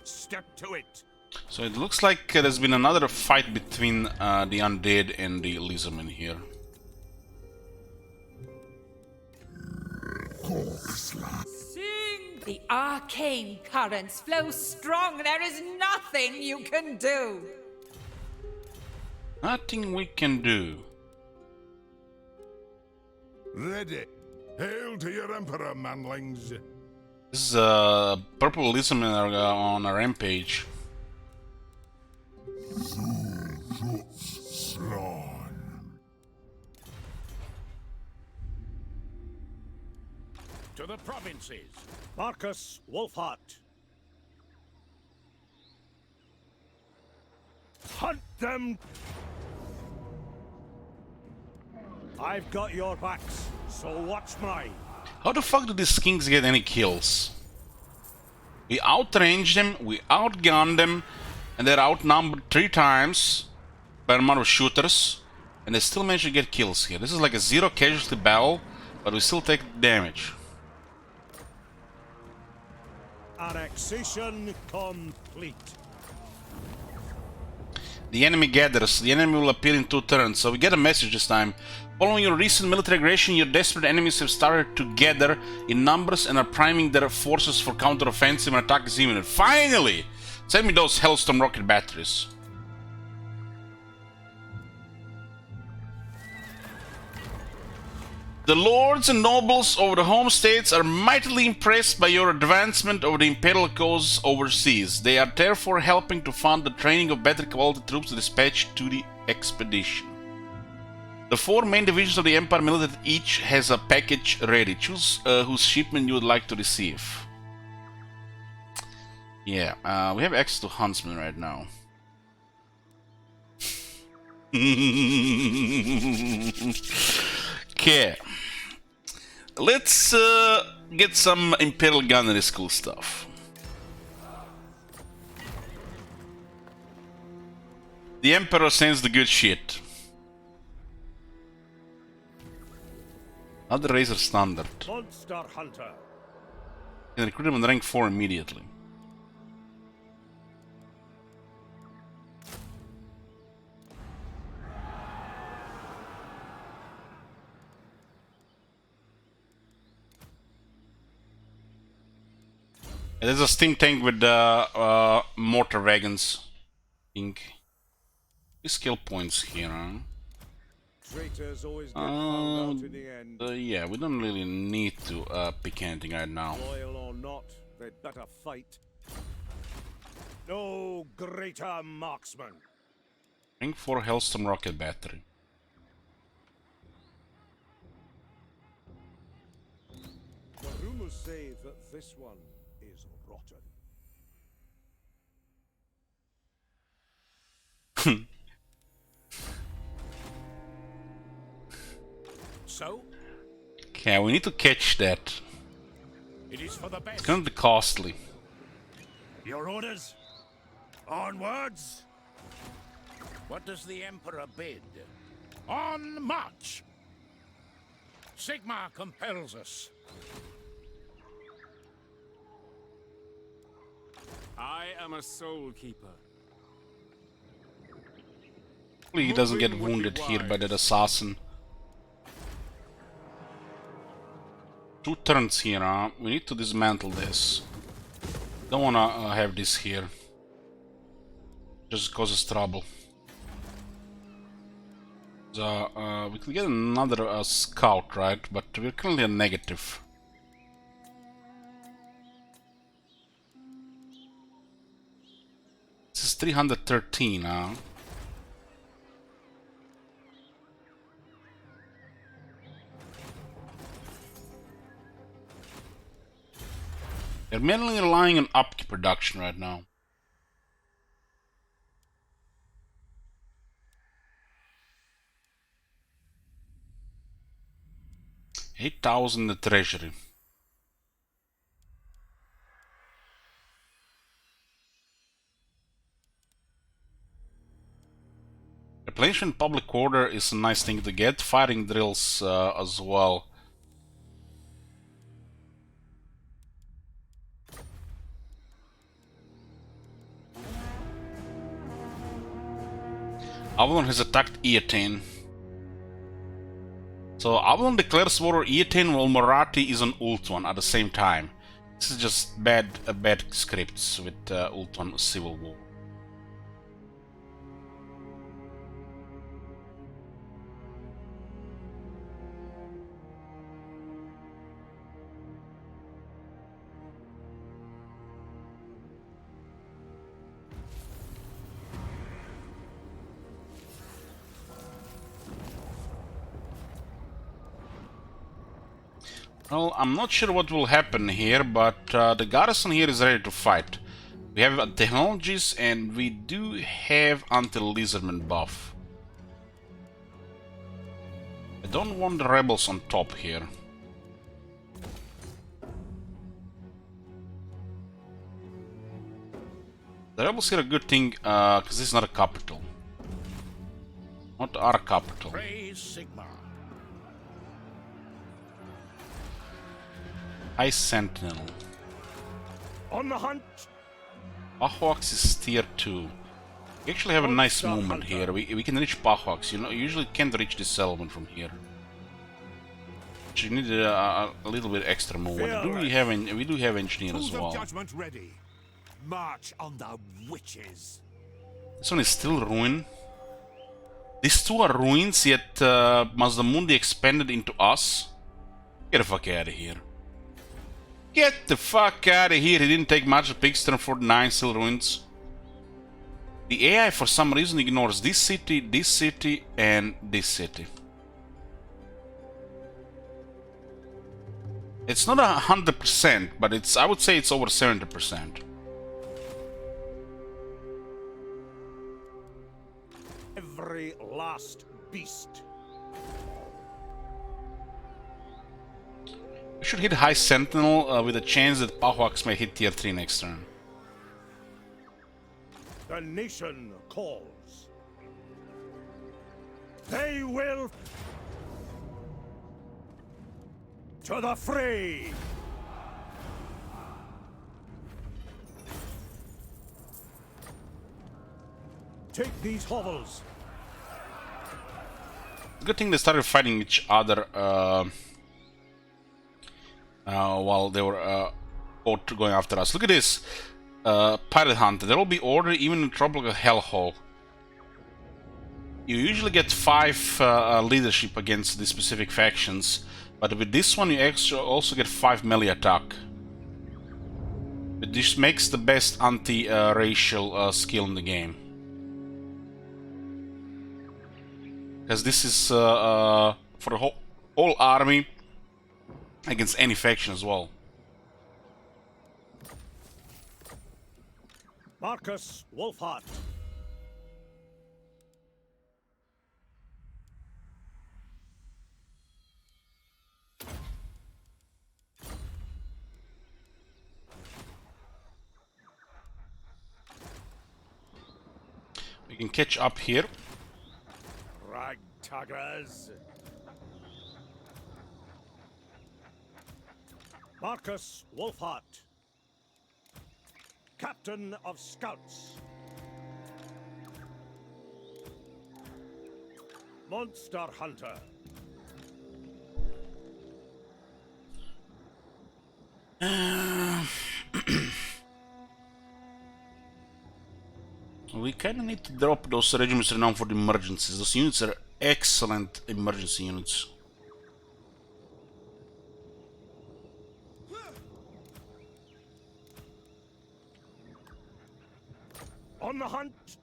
Speaker 4: Step to it.
Speaker 2: So it looks like there's been another fight between the undead and the Lizardmen here.
Speaker 7: Sing! The arcane currents flow strong. There is nothing you can do.
Speaker 2: Nothing we can do.
Speaker 9: Ready. Hail to your emperor, manlings.
Speaker 2: This is purple Lizardmen are on a rampage.
Speaker 8: To the provinces.
Speaker 3: Marcus Wolfhart. Hunt them! I've got your backs, so watch mine.
Speaker 2: How the fuck do these kings get any kills? We outranged them, we outgunned them, and they're outnumbered 3 times by the amount of shooters, and they still manage to get kills here. This is like a 0 casualty battle, but we still take damage.
Speaker 3: Annexation complete.
Speaker 2: The enemy gathers. The enemy will appear in 2 turns, so we get a message this time. Following your recent military aggression, your desperate enemies have started to gather in numbers and are priming their forces for counter-offensive and attack is imminent. Finally! Send me those Hellstorm rocket batteries. The lords and nobles over the home states are mightily impressed by your advancement of the imperial cause overseas. They are therefore helping to fund the training of better quality troops dispatched to the expedition. The 4 main divisions of the Empire military each has a package ready. Choose whose shipment you would like to receive. Yeah, we have access to Huntsman right now. Okay. Let's get some Imperial Gunnery School stuff. The Emperor sends the good shit. Another Razor Standard.
Speaker 3: Monster Hunter.
Speaker 2: You can recruit him on rank 4 immediately. There's a steam tank with mortar wagons. Ink. Skill points here, huh?
Speaker 3: Traitors always get found out in the end.
Speaker 2: Yeah, we don't really need to pick anything right now.
Speaker 3: Loyal or not, they'd better fight. No greater marksman.
Speaker 2: Rank 4 Hellstorm rocket battery.
Speaker 3: The rumors say that this one is rotten.
Speaker 4: so?
Speaker 2: Okay, we need to catch that.
Speaker 4: It is for the
Speaker 2: It's
Speaker 4: best.
Speaker 2: gonna be costly.
Speaker 4: Your orders? Onwards! What does the Emperor bid? On march! Sigmar compels us.
Speaker 8: I am a soul keeper.
Speaker 2: Hopefully he doesn't get
Speaker 8: Moving would be
Speaker 2: wounded here by that
Speaker 8: wise.
Speaker 2: assassin. 2 turns here, huh? We need to dismantle this. Don't wanna have this here. Just causes trouble. So, we can get another scout, right? But we're currently a negative. This is 313, huh? They're mainly relying on upkeep production right now. $8,000 in the treasury. Replenishment public order is a nice thing to get. Firing drills as well. Avalon has attacked Eatane. So Avalon declares war on Eatane while Moratti is on Ultuan at the same time. This is just bad scripts with Ultuan Civil War. Well, I'm not sure what will happen here, but the garrison here is ready to fight. We have technologies and we do have anti-lizardman buff. I don't want the rebels on top here. The rebels here are a good thing, because this is not a capital. Not our capital.
Speaker 4: Praise Sigmar.
Speaker 2: High Sentinel.
Speaker 3: On the hunt!
Speaker 2: Pahwax is tier 2. We actually have a nice movement here. We can reach Pahwax. You know, you usually can't reach this settlement from here. But you need a little bit extra movement. We do have engineer as
Speaker 4: Tools of
Speaker 2: well.
Speaker 4: judgment ready. March on the witches.
Speaker 2: This one is still ruin. These two are ruins, yet Mazdamundi expanded into us. Get the fuck out of here. Get the fuck out of here. He didn't take much of Pigstern for 9 still ruins. The AI for some reason ignores this city, and this city. It's not 100%, but I would say it's over 70%.
Speaker 3: Every last beast.
Speaker 2: We should hit High Sentinel with a chance that Pahwax may hit tier 3 next turn.
Speaker 3: The nation calls. They will... To the fray! Take these hovels.
Speaker 2: Good thing they started fighting each other while they were both going after us. Look at this. Pirate Hunter. There will be order even in tropical hellhole. You usually get 5 leadership against the specific factions, but with this one you actually also get 5 melee attack. But this makes the best anti-racial skill in the game. Because this is for the whole army against any faction as well.
Speaker 3: Marcus Wolfhart.
Speaker 2: can catch up here.
Speaker 3: Ragtuggers. Marcus Wolfhart, Captain of Scouts. Monster Hunter.
Speaker 2: We kinda need to drop those regiments renowned for the emergencies. Those units are excellent emergency units.
Speaker 3: On the hunt.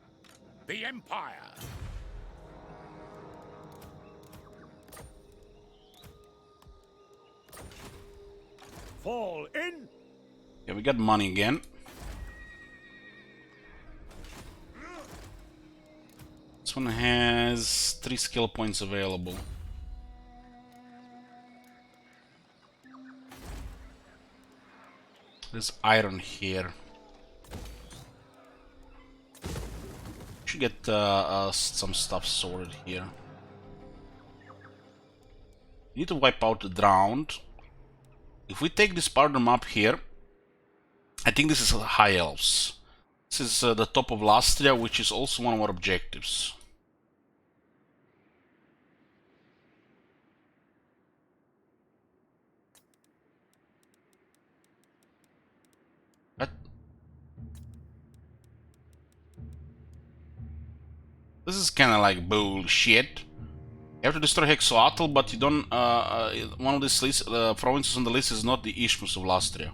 Speaker 4: The Empire.
Speaker 3: Fall in.
Speaker 2: Yeah, we got money again. This one has 3 skill points available. There's iron here. Should get some stuff sorted here. Need to wipe out the drowned. If we take this part of the map here, I think this is High Elves. This is the top of Lastria, which is also one of our objectives. What? This is kind of like bullshit. You have to destroy Hexoatl, but you don't. One of these lists, provinces on the list is not the Isthmus of Lastria.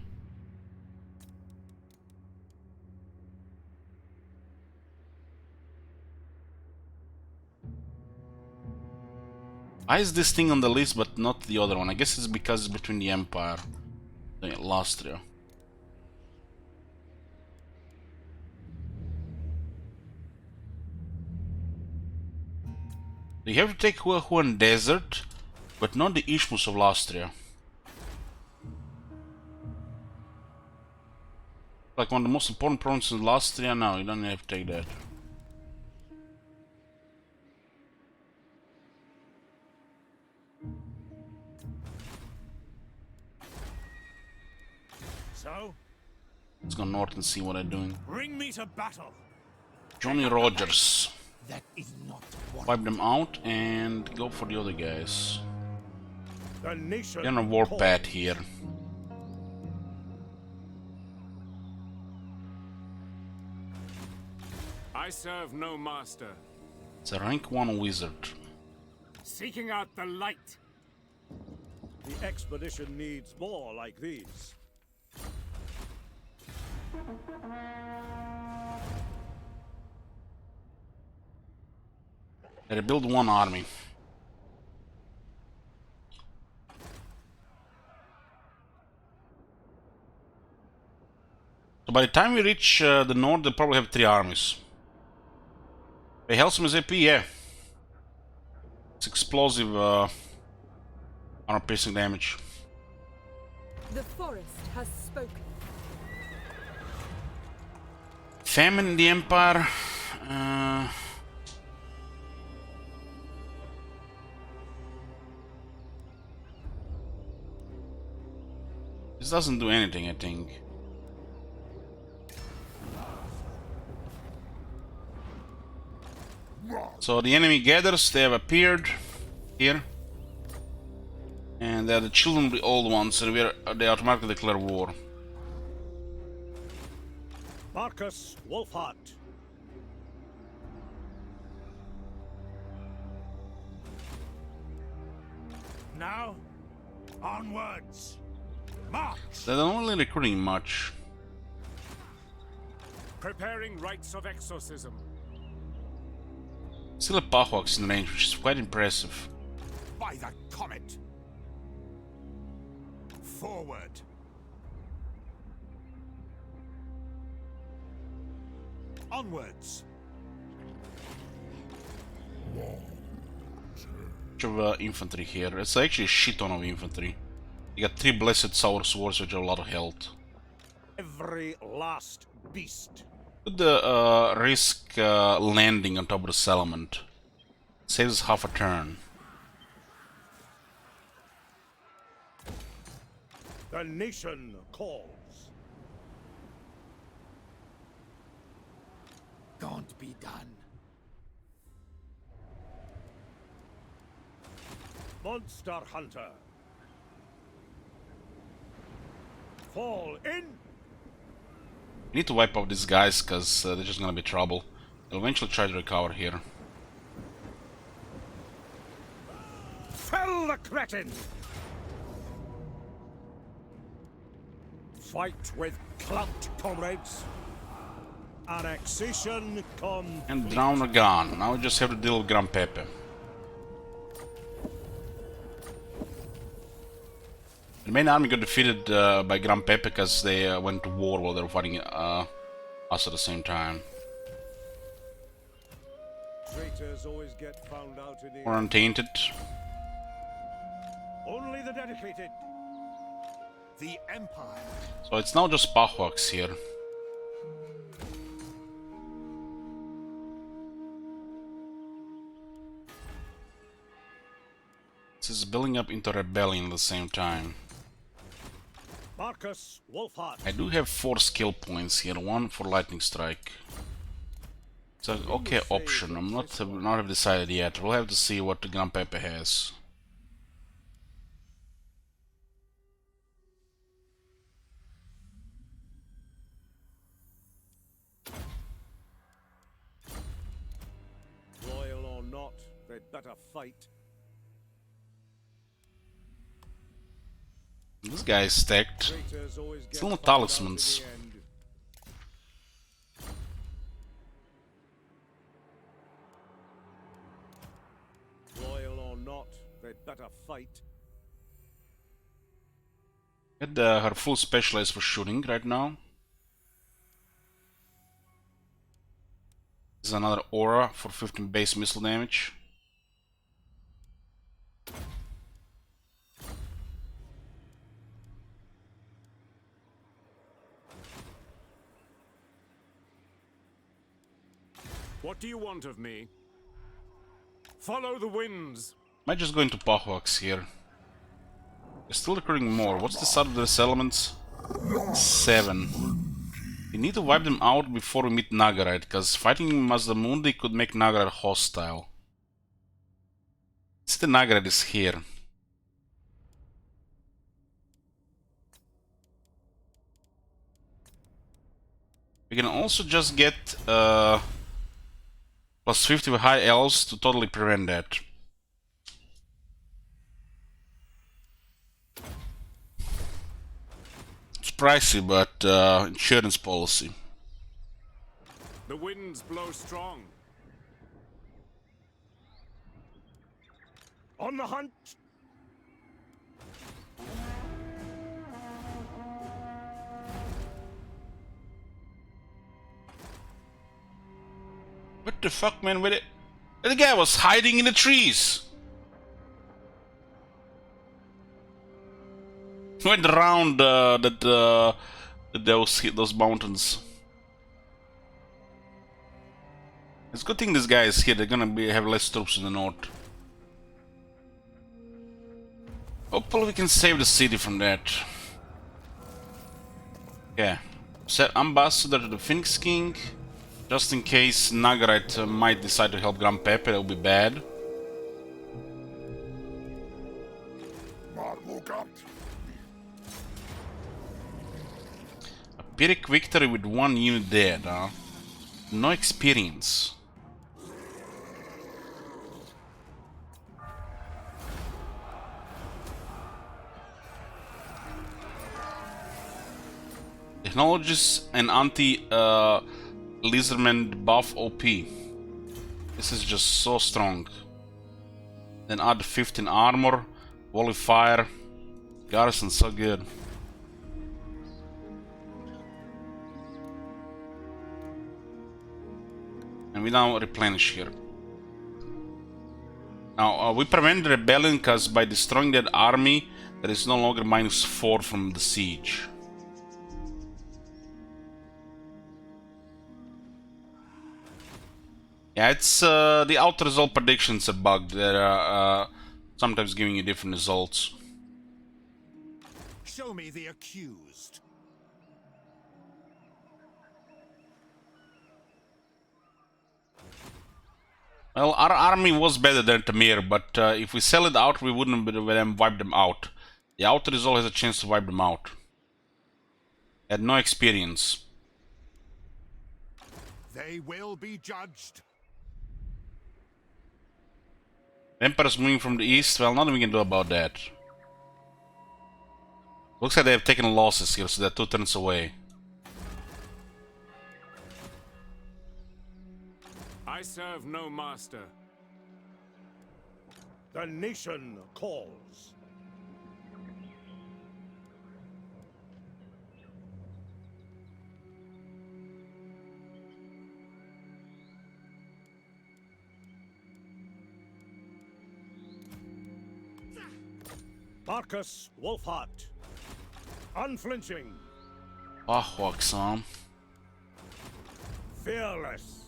Speaker 2: Why is this thing on the list but not the other one? I guess it's because it's between the Empire and Lastria. You have to take Huan Desert, but not the Isthmus of Lastria. Like one of the most important provinces in Lastria? No, you don't have to take that.
Speaker 3: So,
Speaker 2: Let's go north and see what they're doing.
Speaker 3: bring me to battle.
Speaker 2: Johnny Rogers.
Speaker 4: That is not what.
Speaker 2: Wipe them out and go for the other guys.
Speaker 3: The nation.
Speaker 2: They're on a warpath here.
Speaker 8: I serve no master.
Speaker 2: It's a rank 1 wizard.
Speaker 8: Seeking out the light.
Speaker 3: The expedition needs more like these.
Speaker 2: They rebuild 1 army. So by the time we reach the north, they probably have 3 armies. Hey, Hellstorm is AP, yeah. It's explosive armor piercing damage.
Speaker 7: The forest has spoken.
Speaker 2: Famine in the Empire. This doesn't do anything, I think. So the enemy gathers, they have appeared here. And they are the children of the old ones, so they automatically declare war.
Speaker 3: Marcus Wolfhart. Now, onwards. March.
Speaker 2: They're not really recruiting much.
Speaker 8: Preparing rites of exorcism.
Speaker 2: Still a Pahwax in range, which is quite impressive.
Speaker 4: By the comet. Forward. Onwards.
Speaker 2: Bunch of infantry here. It's actually a shit ton of infantry. You got 3 blessed sour swords which have a lot of health.
Speaker 3: Every last beast.
Speaker 2: Could risk landing on top of the settlement. Saves us half a turn.
Speaker 3: The nation calls.
Speaker 4: Can't be done.
Speaker 3: Monster Hunter. Fall in.
Speaker 2: We need to wipe out these guys because they're just gonna be trouble. They'll eventually try to recover here.
Speaker 3: Fell the cretin. Fight with clout, comrades. Annexation complete.
Speaker 2: And drown are gone. Now we just have to deal with Gran Pepe. The main army got defeated by Gran Pepe because they went to war while they were fighting us at the same time.
Speaker 3: Traitors always get found out in the
Speaker 2: Or untainted.
Speaker 3: Only the dedicated.
Speaker 4: The Empire.
Speaker 2: So it's now just Pahwaks here. This is building up into rebellion at the same time.
Speaker 3: Marcus Wolfhard.
Speaker 2: I do have 4 skill points here, 1 for lightning strike. It's an okay option. I'm not have decided yet. We'll have to see what the Gran Pepe has.
Speaker 3: Loyal or not, they'd better fight.
Speaker 2: This guy is stacked.
Speaker 3: Traitors always get
Speaker 2: Still no
Speaker 3: found out in
Speaker 2: talismans.
Speaker 3: the end. Loyal or not, they'd better fight.
Speaker 2: Get her full specialized for shooting right now. This is another aura for 15 base missile damage.
Speaker 8: What do you want of me? Follow the winds.
Speaker 2: Might just go into Pahwaks here. They're still recruiting more. What's the start of the settlements? 7. We need to wipe them out before we meet Nagarite, because fighting Mazdamundi could make Nagarite hostile. It's the Nagarite is here. We can also just get plus 50 with high elves to totally prevent that. It's pricey, but insurance policy.
Speaker 8: The winds blow strong.
Speaker 3: On the hunt.
Speaker 2: What the fuck, man? With it? The guy was hiding in the trees. Went around those mountains. It's a good thing this guy is here. They're gonna have less troops in the north. Hopefully we can save the city from that. Yeah. Set ambassador to the Phoenix King. Just in case Nagarite might decide to help Gran Pepe, that would be bad. A Pyrrhic victory with 1 unit dead, huh? No experience. Technologies and anti-lizardman buff OP. This is just so strong. Then add 15 armor, volley fire, garrison so good. And we now replenish here. Now we prevent the rebellion because by destroying that army, there is no longer -4 from the siege. Yeah, it's the auto result predictions are bugged. They're sometimes giving you different results.
Speaker 4: Show me the accused.
Speaker 2: Well, our army was better than Tamir, but if we sell it out, we wouldn't be able to wipe them out. The auto result has a chance to wipe them out. Had no experience.
Speaker 4: They will be judged.
Speaker 2: Emperor's moving from the east. Well, nothing we can do about that. Looks like they have taken losses here, so they're 2 turns away.
Speaker 8: I serve no master.
Speaker 3: The nation calls. Marcus Wolfhart. Unflinching.
Speaker 2: Waxam.
Speaker 3: Fearless.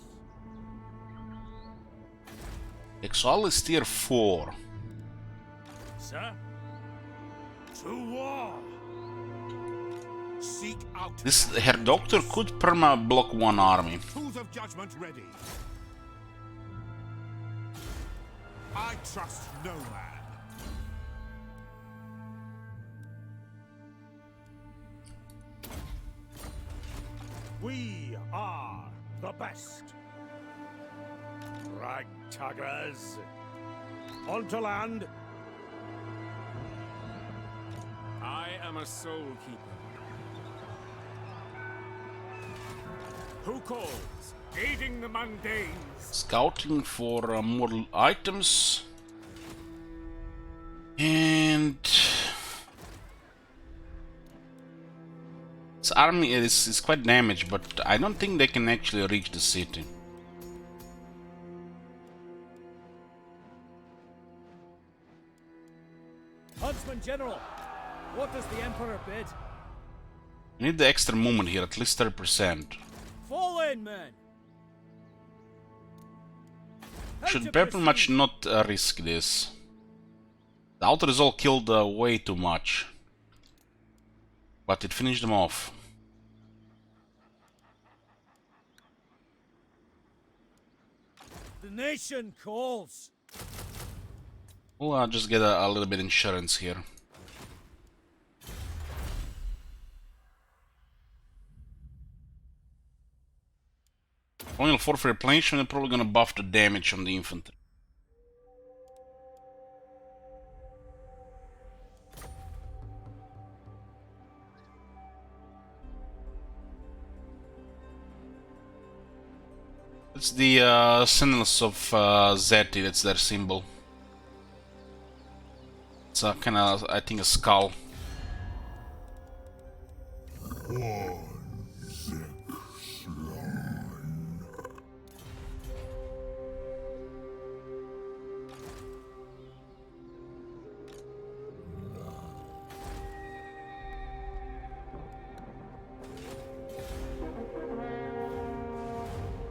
Speaker 2: Exile is tier 4.
Speaker 3: Sir? To war.
Speaker 4: Seek out.
Speaker 2: This Herr Doctor could perma block one army.
Speaker 4: Tools of judgment ready. I trust no man.
Speaker 3: We are the best. Ragtaggers. On to land.
Speaker 8: I am a soul keeper. Who calls? Aiding the mundanes.
Speaker 2: Scouting for more items. And this army is quite damaged, but I don't think they can actually reach the city.
Speaker 6: Huntsman General, what does the Emperor bid?
Speaker 2: We need the extra movement here, at least 30%.
Speaker 6: Fall in, men!
Speaker 2: Should pretty much not risk this. The outer result killed way too much. But it finished them off.
Speaker 6: The nation calls.
Speaker 2: We'll just get a little bit insurance here. Colonial Fort for replenishment, they're probably gonna buff the damage on the infantry. It's the Sentinels of Zeti, that's their symbol. It's a kind of, I think, a skull.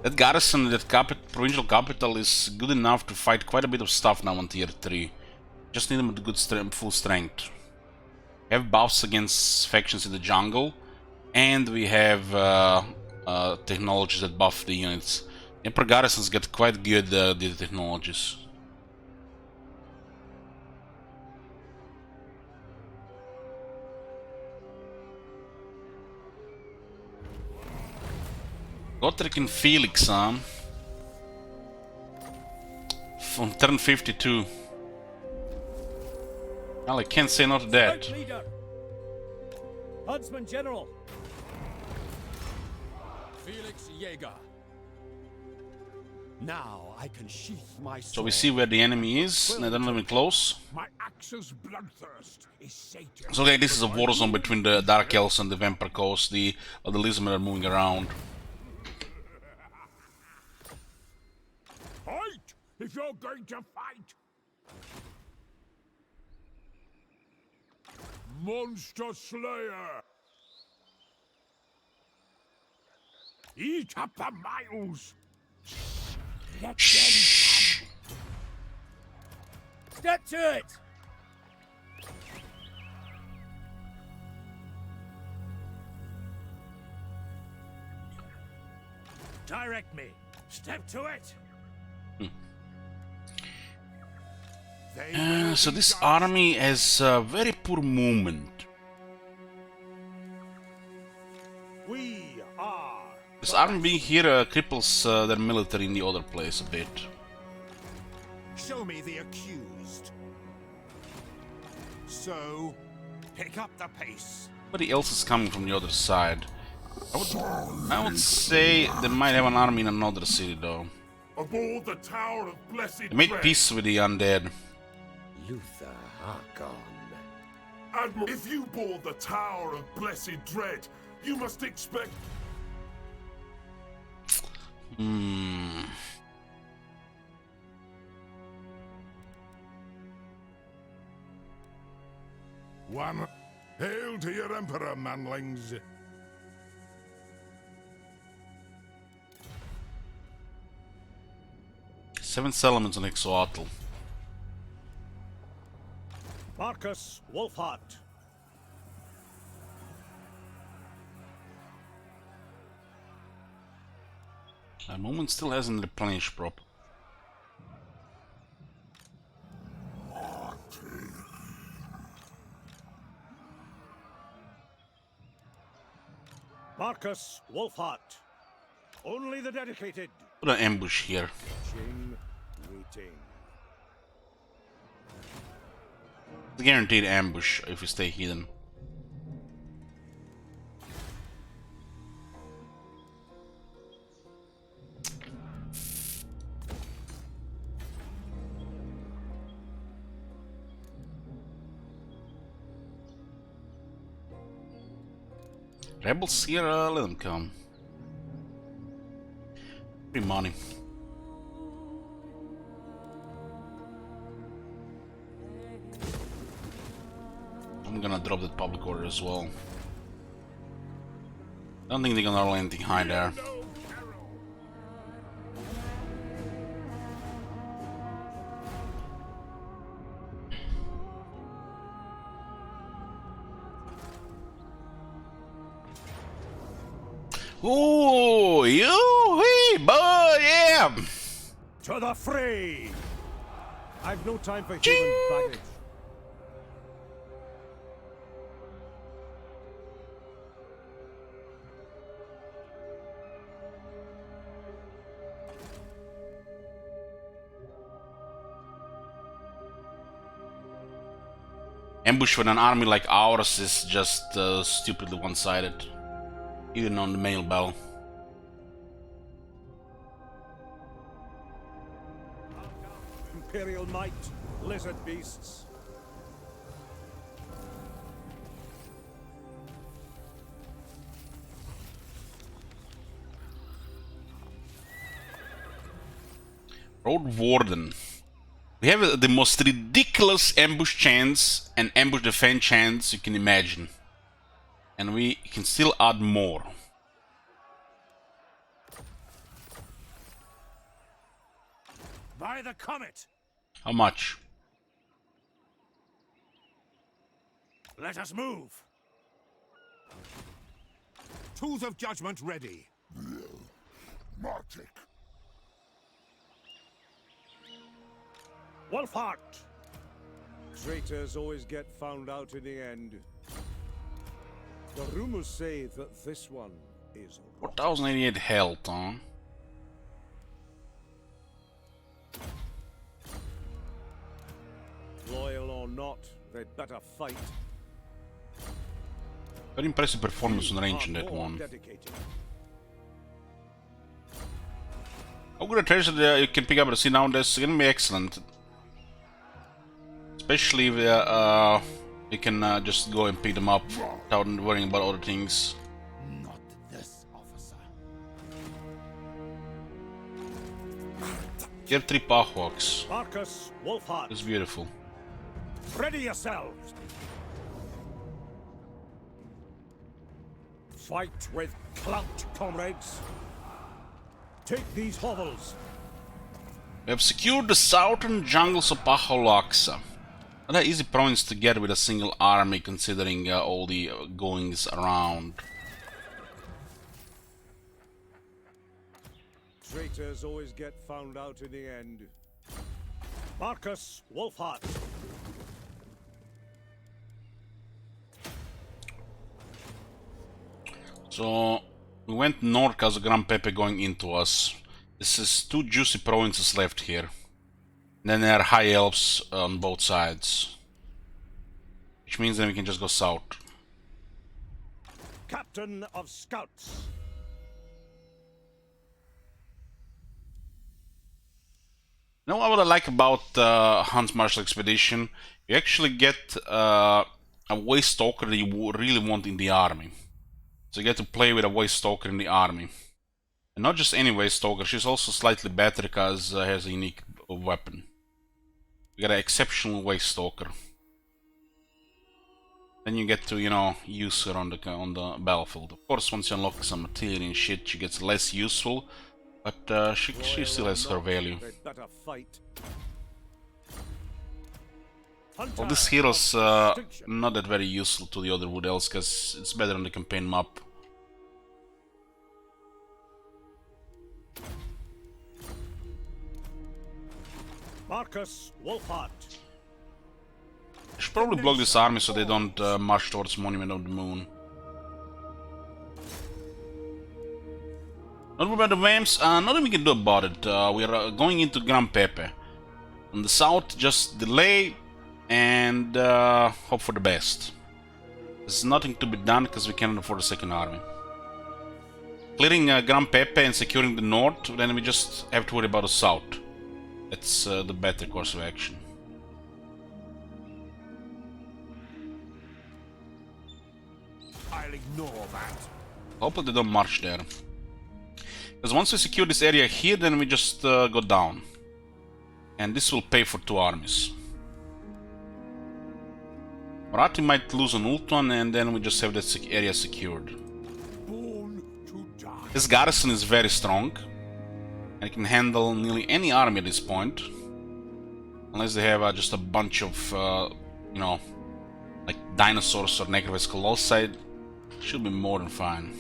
Speaker 2: That garrison, that provincial capital is good enough to fight quite a bit of stuff now on tier 3. Just need them with good full strength. We have buffs against factions in the jungle, and we have technologies that buff the units. Emperor garrisons get quite good the technologies. Gotrek and Felix, from turn 52. Well, I can't say no to that.
Speaker 6: Leader. Huntsman General.
Speaker 3: Felix Jaeger. Now I can sheath my sword.
Speaker 2: So we see where the enemy is. They're not even close.
Speaker 4: My axe's bloodthirst is sated.
Speaker 2: So okay, this is a war zone between the Dark Elves and the Vampire Coast. The Lizmen are moving around.
Speaker 4: Fight if you're going to fight. Monster Slayer. Eat up the miles.
Speaker 3: Let
Speaker 2: Shh.
Speaker 3: them come. Step to it! Direct me. Step to it.
Speaker 2: So this army has very poor movement.
Speaker 3: We are.
Speaker 2: This army being here cripples their military in the other place a bit.
Speaker 4: Show me the accused. So, pick up the pace.
Speaker 2: Nobody else is coming from the other side. I would say they might have an army in another city though.
Speaker 9: Aboard the Tower of Blessed
Speaker 2: They made
Speaker 9: Dread.
Speaker 2: peace with the undead.
Speaker 5: Luther Harkon.
Speaker 9: Admiral, if you board the Tower of Blessed Dread, you must expect... One. Hail to your Emperor, manlings.
Speaker 2: Seven settlements on Exoatl.
Speaker 3: Marcus Wolfhart.
Speaker 2: At the moment still hasn't replenished prop.
Speaker 3: Marcus Wolfhart. Only the dedicated.
Speaker 2: Put an ambush here.
Speaker 3: Watching, waiting.
Speaker 2: It's a guaranteed ambush if we stay hidden. Rebels here, let them come. Free money. I'm gonna drop that public order as well. I don't think they're gonna roll anything high there. Ooh, you-wee, boy, yeah!
Speaker 3: To the fray! I've no time for human baggage.
Speaker 2: Ambush with an army like ours is just stupidly one-sided. Even on the mail bell.
Speaker 3: Imperial might, lizard beasts.
Speaker 2: Road Warden. We have the most ridiculous ambush chance and ambush defense chance you can imagine. And we can still add more.
Speaker 3: By the comet!
Speaker 2: How much?
Speaker 3: Let us move!
Speaker 4: Tools of judgment ready.
Speaker 9: Martic.
Speaker 3: Wolfhart! Traitors always get found out in the end. The rumors say that this one is
Speaker 2: 4088 health, huh?
Speaker 3: loyal or not, they'd better fight.
Speaker 2: Very impressive performance on range in that one.
Speaker 3: Dedicated.
Speaker 2: How good a treasure that you can pick up at the sea now, that's gonna be excellent. Especially if we can just go and pick them up without worrying about other things.
Speaker 4: Not this officer.
Speaker 2: Tier 3 Pahawks.
Speaker 3: Marcus Wolfhart,
Speaker 2: It's beautiful.
Speaker 3: ready yourselves! Fight with clout, comrades. Take these hovels.
Speaker 2: We have secured the southern jungles of Paholaxa. Not an easy province to get with a single army, considering all the goings around.
Speaker 3: Traitors always get found out in the end. Marcus Wolfhart.
Speaker 2: So we went north because of Gran Pepe going into us. This is 2 juicy provinces left here. Then there are high elves on both sides, which means then we can just go south.
Speaker 3: Captain of Scouts.
Speaker 2: You know what I like about Huntsmarshal expedition? You actually get a waste stalker that you really want in the army. So you get to play with a waste stalker in the army. And not just any waste stalker, she's also slightly better because she has a unique weapon. You get an exceptional waste stalker. Then you get to, you know, use her on the battlefield. Of course, once you unlock some artillery and shit, she gets less useful. But she still has her value. Well, this hero's not that very useful to the other wood elves, because it's better on the campaign map.
Speaker 3: Marcus Wolfhart.
Speaker 2: I should probably block this army so they don't march towards Monument of the Moon. Not about the Vamps, nothing we can do about it. We are going into Gran Pepe. On the south, just delay and hope for the best. There's nothing to be done because we cannot afford a second army. Clearing Gran Pepe and securing the north, then we just have to worry about the south. That's the better course of action.
Speaker 4: I'll ignore that.
Speaker 2: Hopefully they don't march there. Because once we secure this area here, then we just go down. And this will pay for 2 armies. Marathi might lose an Ultuan, and then we just have that area secured.
Speaker 4: Born to die.
Speaker 2: This garrison is very strong. And it can handle nearly any army at this point. Unless they have just a bunch of, you know, like dinosaurs or Necrovis Colossi. Should be more than fine.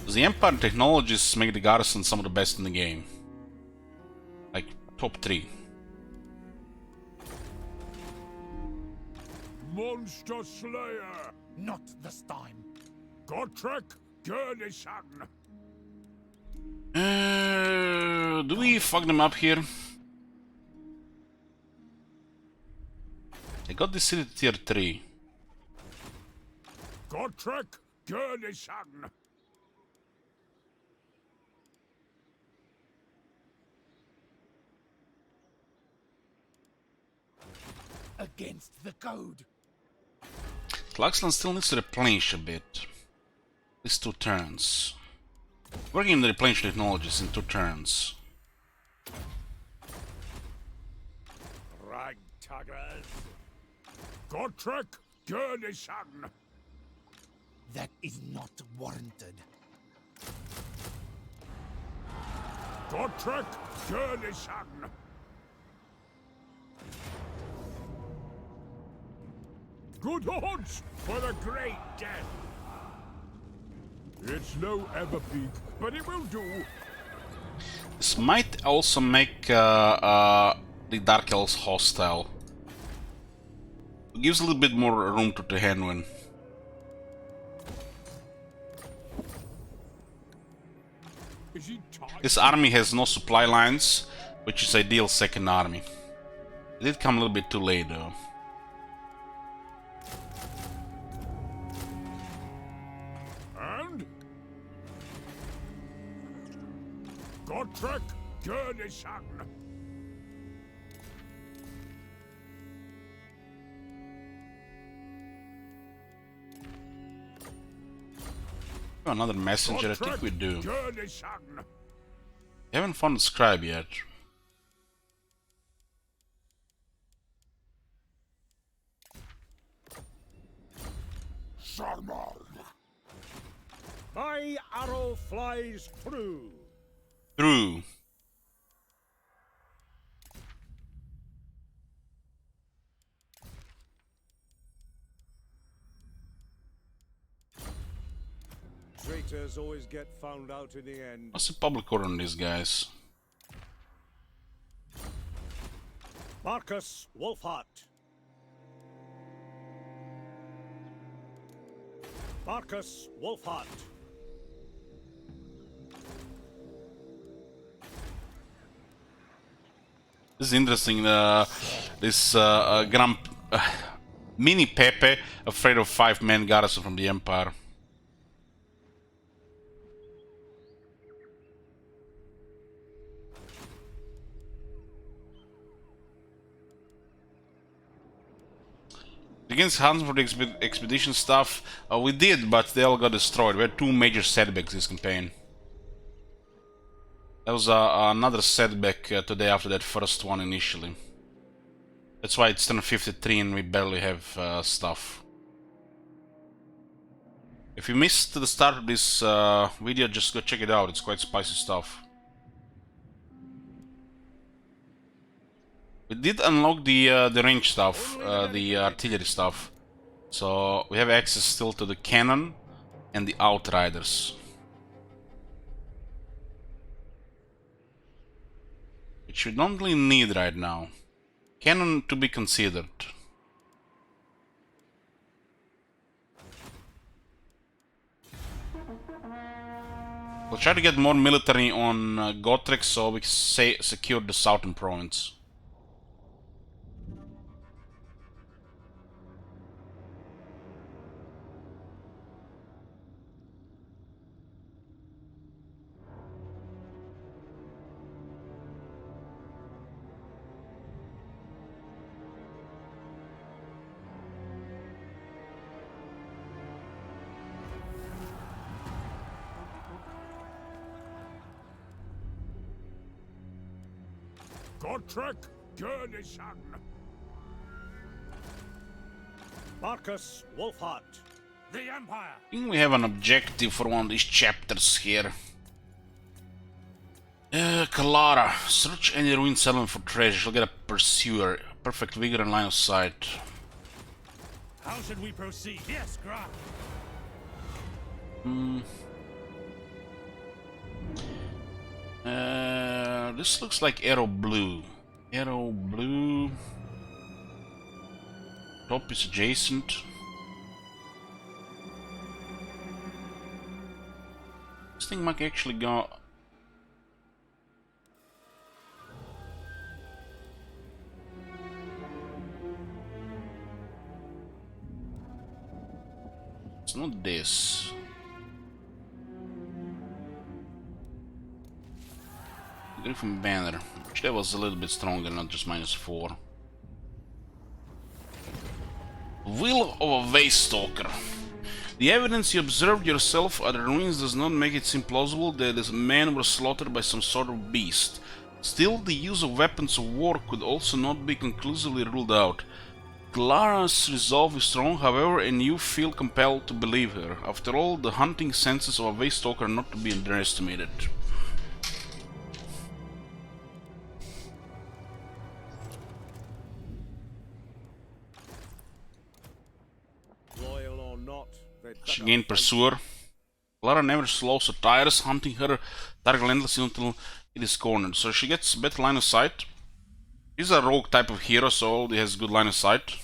Speaker 2: The Empire technologies make the garrison some of the best in the game. Like, top 3.
Speaker 4: Monster Slayer! Not this time. Gotrek Gurnishan!
Speaker 2: Do we fuck them up here? I got this city to tier 3.
Speaker 4: Gotrek Gurnishan! Against the code.
Speaker 2: Tlaxlan still needs to replenish a bit. These 2 turns. Working in the replenish technologies in 2 turns.
Speaker 4: Ragtaggers. Gotrek Gurnishan! That is not warranted. Gotrek Gurnishan! Good odds for the great death! It's no Everpeak, but it will do.
Speaker 2: This might also make the Dark Elves hostile. It gives a little bit more room to Tehenwin. This army has no supply lines, which is ideal second army. It did come a little bit too late though.
Speaker 4: Gotrek Gurnishan!
Speaker 2: Another messenger, I think we do.
Speaker 4: Gurnishan!
Speaker 2: We haven't found the scribe yet.
Speaker 4: Sarmal!
Speaker 3: My arrow flies true.
Speaker 2: True.
Speaker 3: Traitors always get found out in the end.
Speaker 2: What's the public order on these guys?
Speaker 3: Marcus Wolfhart. Marcus Wolfhart.
Speaker 2: This is interesting. This Mini Pepe, afraid of 5-man garrison from the Empire. Against Huntsmarshal for the expedition stuff, we did, but they all got destroyed. We had 2 major setbacks this campaign. There was another setback today after that first one initially. That's why it's turned 53 and we barely have stuff. If you missed the start of this video, just go check it out. It's quite spicy stuff. We did unlock the range stuff, the artillery stuff. So we have access still to the cannon and the outriders, which we don't really need right now. Cannon to be considered. We'll try to get more military on Gotrek so we can secure the southern province.
Speaker 4: Gotrek Garnison.
Speaker 3: Marcus Wolfhart.
Speaker 4: The Empire.
Speaker 2: I think we have an objective for one of these chapters here. Kalara. Search any ruined settlement for treasure. She'll get a pursuer. Perfect vigor and line of sight.
Speaker 4: How should we proceed? Yes, Graf.
Speaker 2: This looks like Arrow Blue. Arrow Blue. Top is adjacent. This thing might actually go. It's not this. Griffin Banner, which that was a little bit stronger, not just -4. Will of a Waystalker. The evidence you observed yourself at the ruins does not make it seem plausible that this man was slaughtered by some sort of beast. Still, the use of weapons of war could also not be conclusively ruled out. Clara's resolve is strong, however, and you feel compelled to believe her. After all, the hunting senses of a Waystalker are not to be underestimated.
Speaker 3: Loyal or not,
Speaker 2: She gained Pursuer. Clara never slows or tires, hunting her target relentlessly until it is cornered. So she gets better line of sight. She's a rogue type of hero, so he has good line of sight.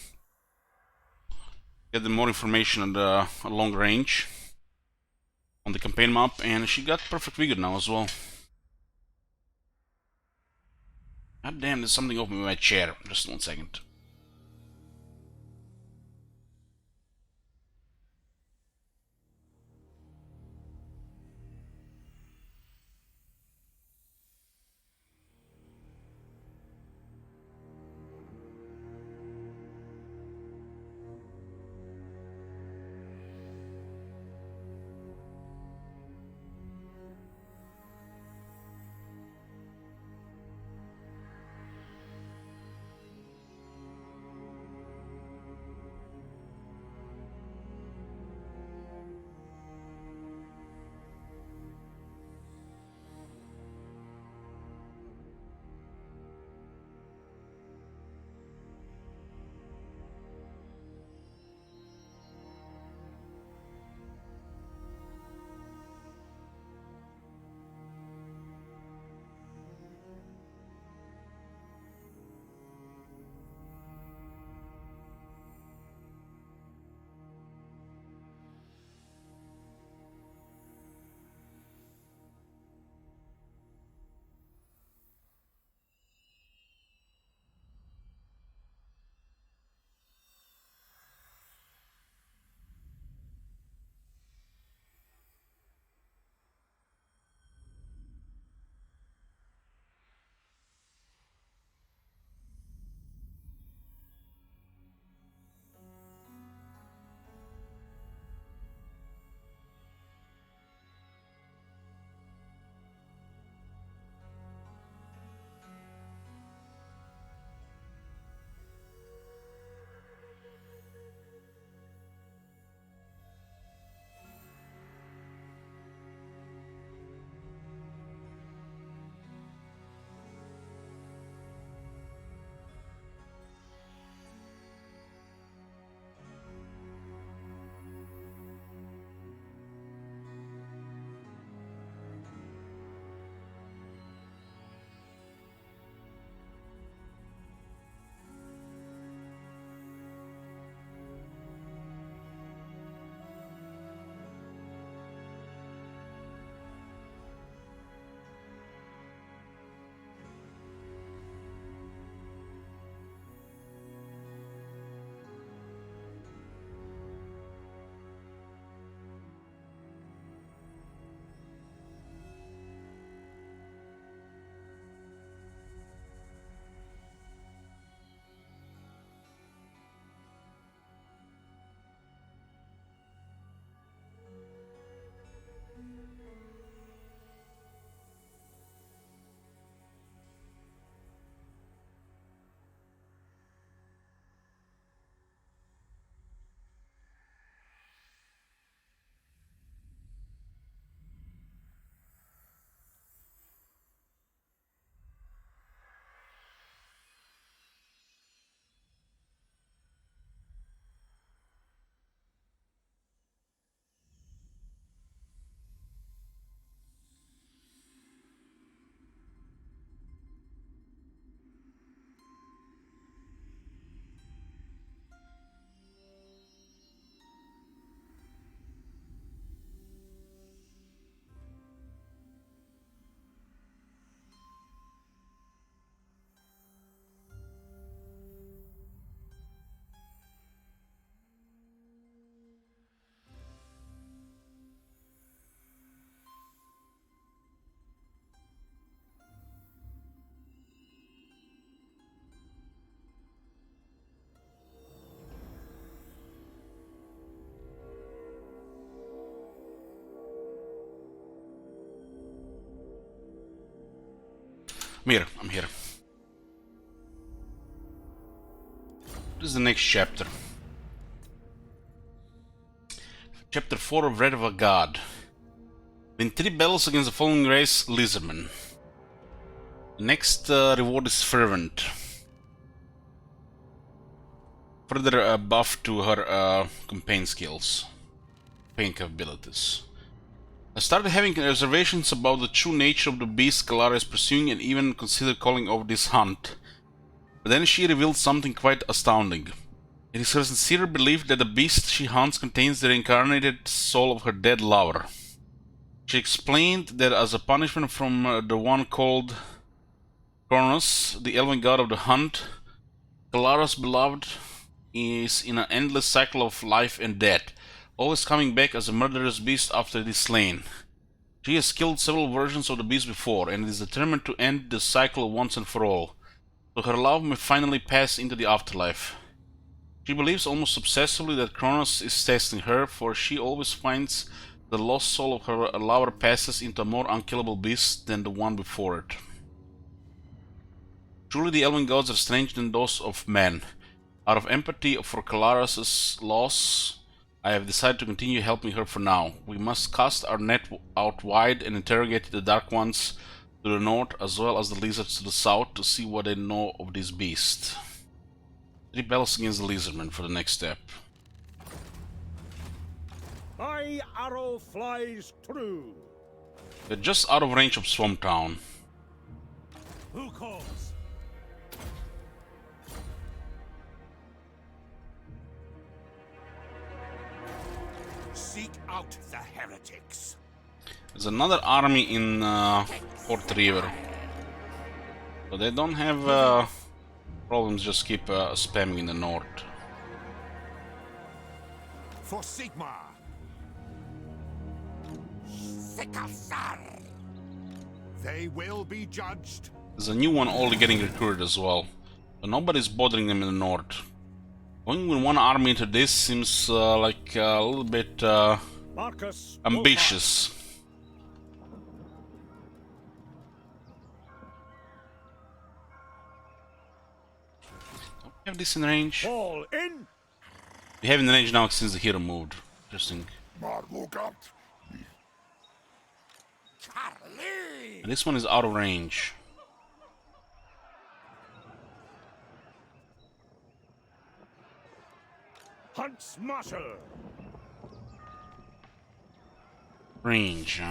Speaker 2: Get more information at long range on the campaign map, and she got perfect vigor now as well. God damn, there's something open with my chair. Just 1 second. I'm here. This is the next chapter. Chapter 4 of Wrath of a God. Win 3 battles against the following race, Lizardmen. The next reward is Fervent. Further buff to her campaign skills. Campaign capabilities. I started having reservations about the true nature of the beast Kalara is pursuing and even considered calling off this hunt. But then she revealed something quite astounding. It is her sincere belief that the beast she hunts contains the reincarnated soul of her dead lover. She explained that as a punishment from the one called Kronos, the elven god of the hunt, Kalara's beloved is in an endless cycle of life and death, always coming back as a murderous beast after it is slain. She has killed several versions of the beast before and is determined to end the cycle once and for all, so her love may finally pass into the afterlife. She believes almost obsessively that Kronos is testing her, for she always finds the lost soul of her lover passes into a more unkillable beast than the one before it. Truly the elven gods are stranger than those of men. Out of empathy for Kalara's loss, I have decided to continue helping her for now. We must cast our net out wide and interrogate the Dark Ones to the north as well as the Lizards to the south to see what they know of this beast. 3 battles against the Lizardmen for the next step.
Speaker 3: My arrow flies true.
Speaker 2: They're just out of range of Swamp Town.
Speaker 3: Who calls?
Speaker 4: Seek out the heretics.
Speaker 2: There's another army in Fort River. So they don't have problems, just keep spamming in the north.
Speaker 4: For Sigmar. Sikasar. They will be judged.
Speaker 2: There's a new one already getting recruited as well. So nobody's bothering them in the north. Going with one army into this seems like a little bit ambitious. Don't we have this in range?
Speaker 3: Fall in.
Speaker 2: We have in range now since the hero moved. Interesting. And this one is out of range.
Speaker 3: Huntsmarshal.
Speaker 2: Range,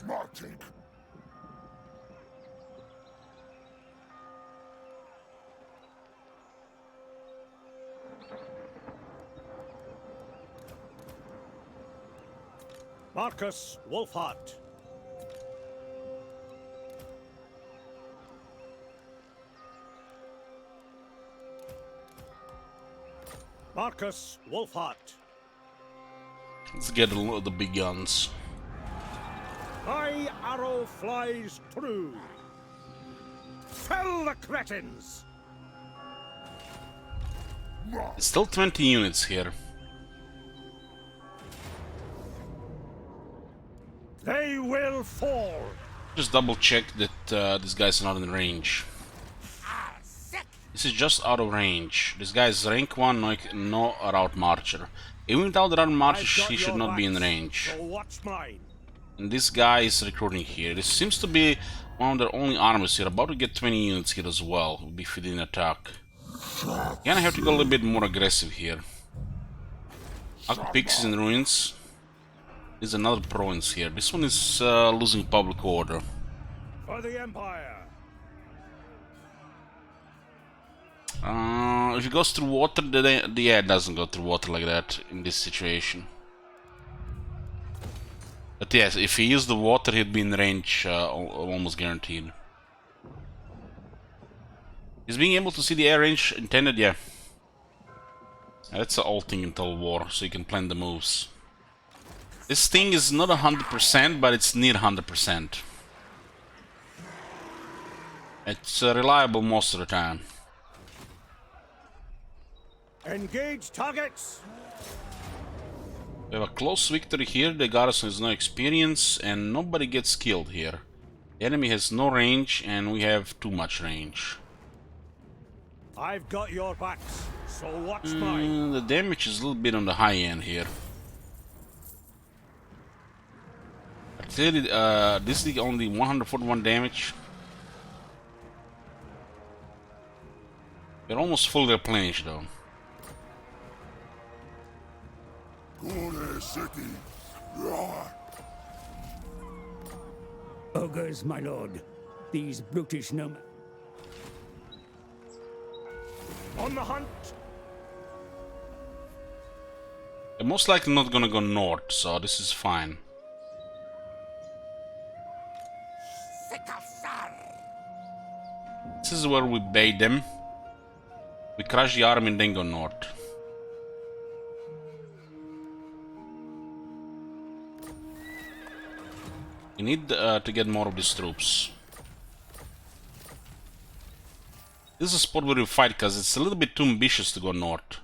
Speaker 9: Martin.
Speaker 3: Marcus Wolfhart. Marcus Wolfhart.
Speaker 2: Let's get a lot of the big guns.
Speaker 3: My arrow flies true. Fell the cretins.
Speaker 2: It's still 20 units here.
Speaker 3: They will fall.
Speaker 2: Just double check that these guys are not in range. This is just out of range. This guy is rank 1, no route marcher. Even without the route marcher, he should not be in range.
Speaker 3: So watch mine.
Speaker 2: And this guy is recruiting here. This seems to be one of their only armies here. About to get 20 units here as well. Will be feeding attack. Gonna have to go a little bit more aggressive here. Akpix is in ruins. There's another province here. This one is losing public order.
Speaker 3: For the Empire.
Speaker 2: If it goes through water, then yeah, it doesn't go through water like that in this situation. But yes, if he used the water, he'd be in range, almost guaranteed. Is being able to see the air range intended? Yeah. That's an old thing in Total War, so you can plan the moves. This thing is not 100%, but it's near 100%. It's reliable most of the time.
Speaker 3: Engage targets.
Speaker 2: We have a close victory here. The garrison has no experience, and nobody gets killed here. The enemy has no range and we have too much range.
Speaker 3: I've got your backs, so watch mine.
Speaker 2: The damage is a little bit on the high end here. But clearly, this is only 141 damage. We're almost fully replenished though.
Speaker 10: Ogres, my lord. These brutish nomads.
Speaker 3: On the hunt!
Speaker 2: They're most likely not gonna go north, so this is fine. This is where we bait them. We crush the army and then go north. We need to get more of these troops. This is a spot where we fight because it's a little bit too ambitious to go north.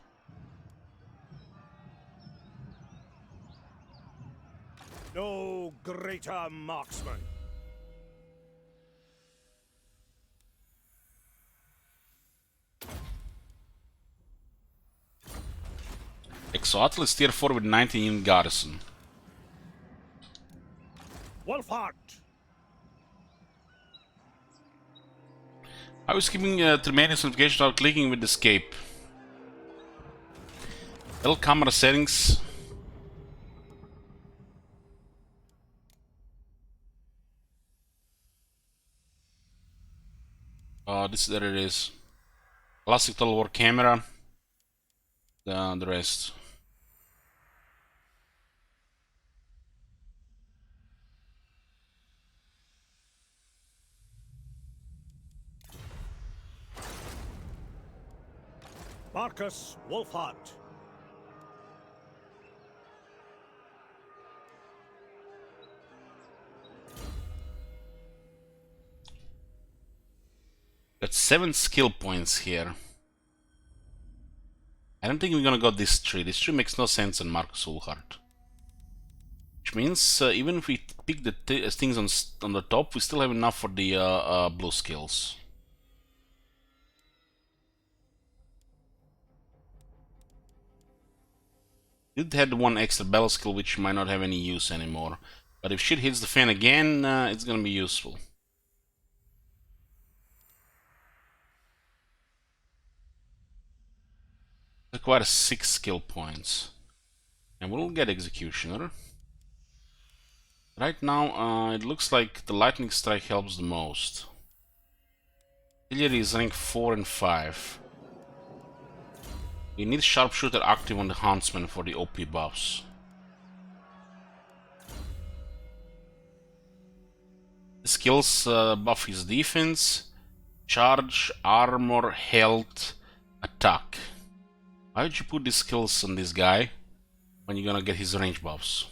Speaker 3: No greater marksman.
Speaker 2: Exoatl is tier 4 with 19 in garrison.
Speaker 3: Wolfheart!
Speaker 2: I was keeping tremendous notification without clicking with escape. L camera settings. There it is. Classic Total War camera. The rest.
Speaker 3: Marcus Wolfheart.
Speaker 2: Got 7 skill points here. I don't think we're gonna go this tree. This tree makes no sense on Marcus Wolfheart. Which means even if we pick the things on the top, we still have enough for the blue skills. Did had one extra battle skill which might not have any use anymore, but if shit hits the fan again, it's gonna be useful. Requires 6 skill points, and we'll get Executioner. Right now, it looks like the Lightning Strike helps the most. Artillery is rank 4 and 5. You need Sharpshooter active on the Huntsman for the OP buffs. The skills buff his defense, charge, armor, health, attack. Why would you put these skills on this guy when you're gonna get his range buffs?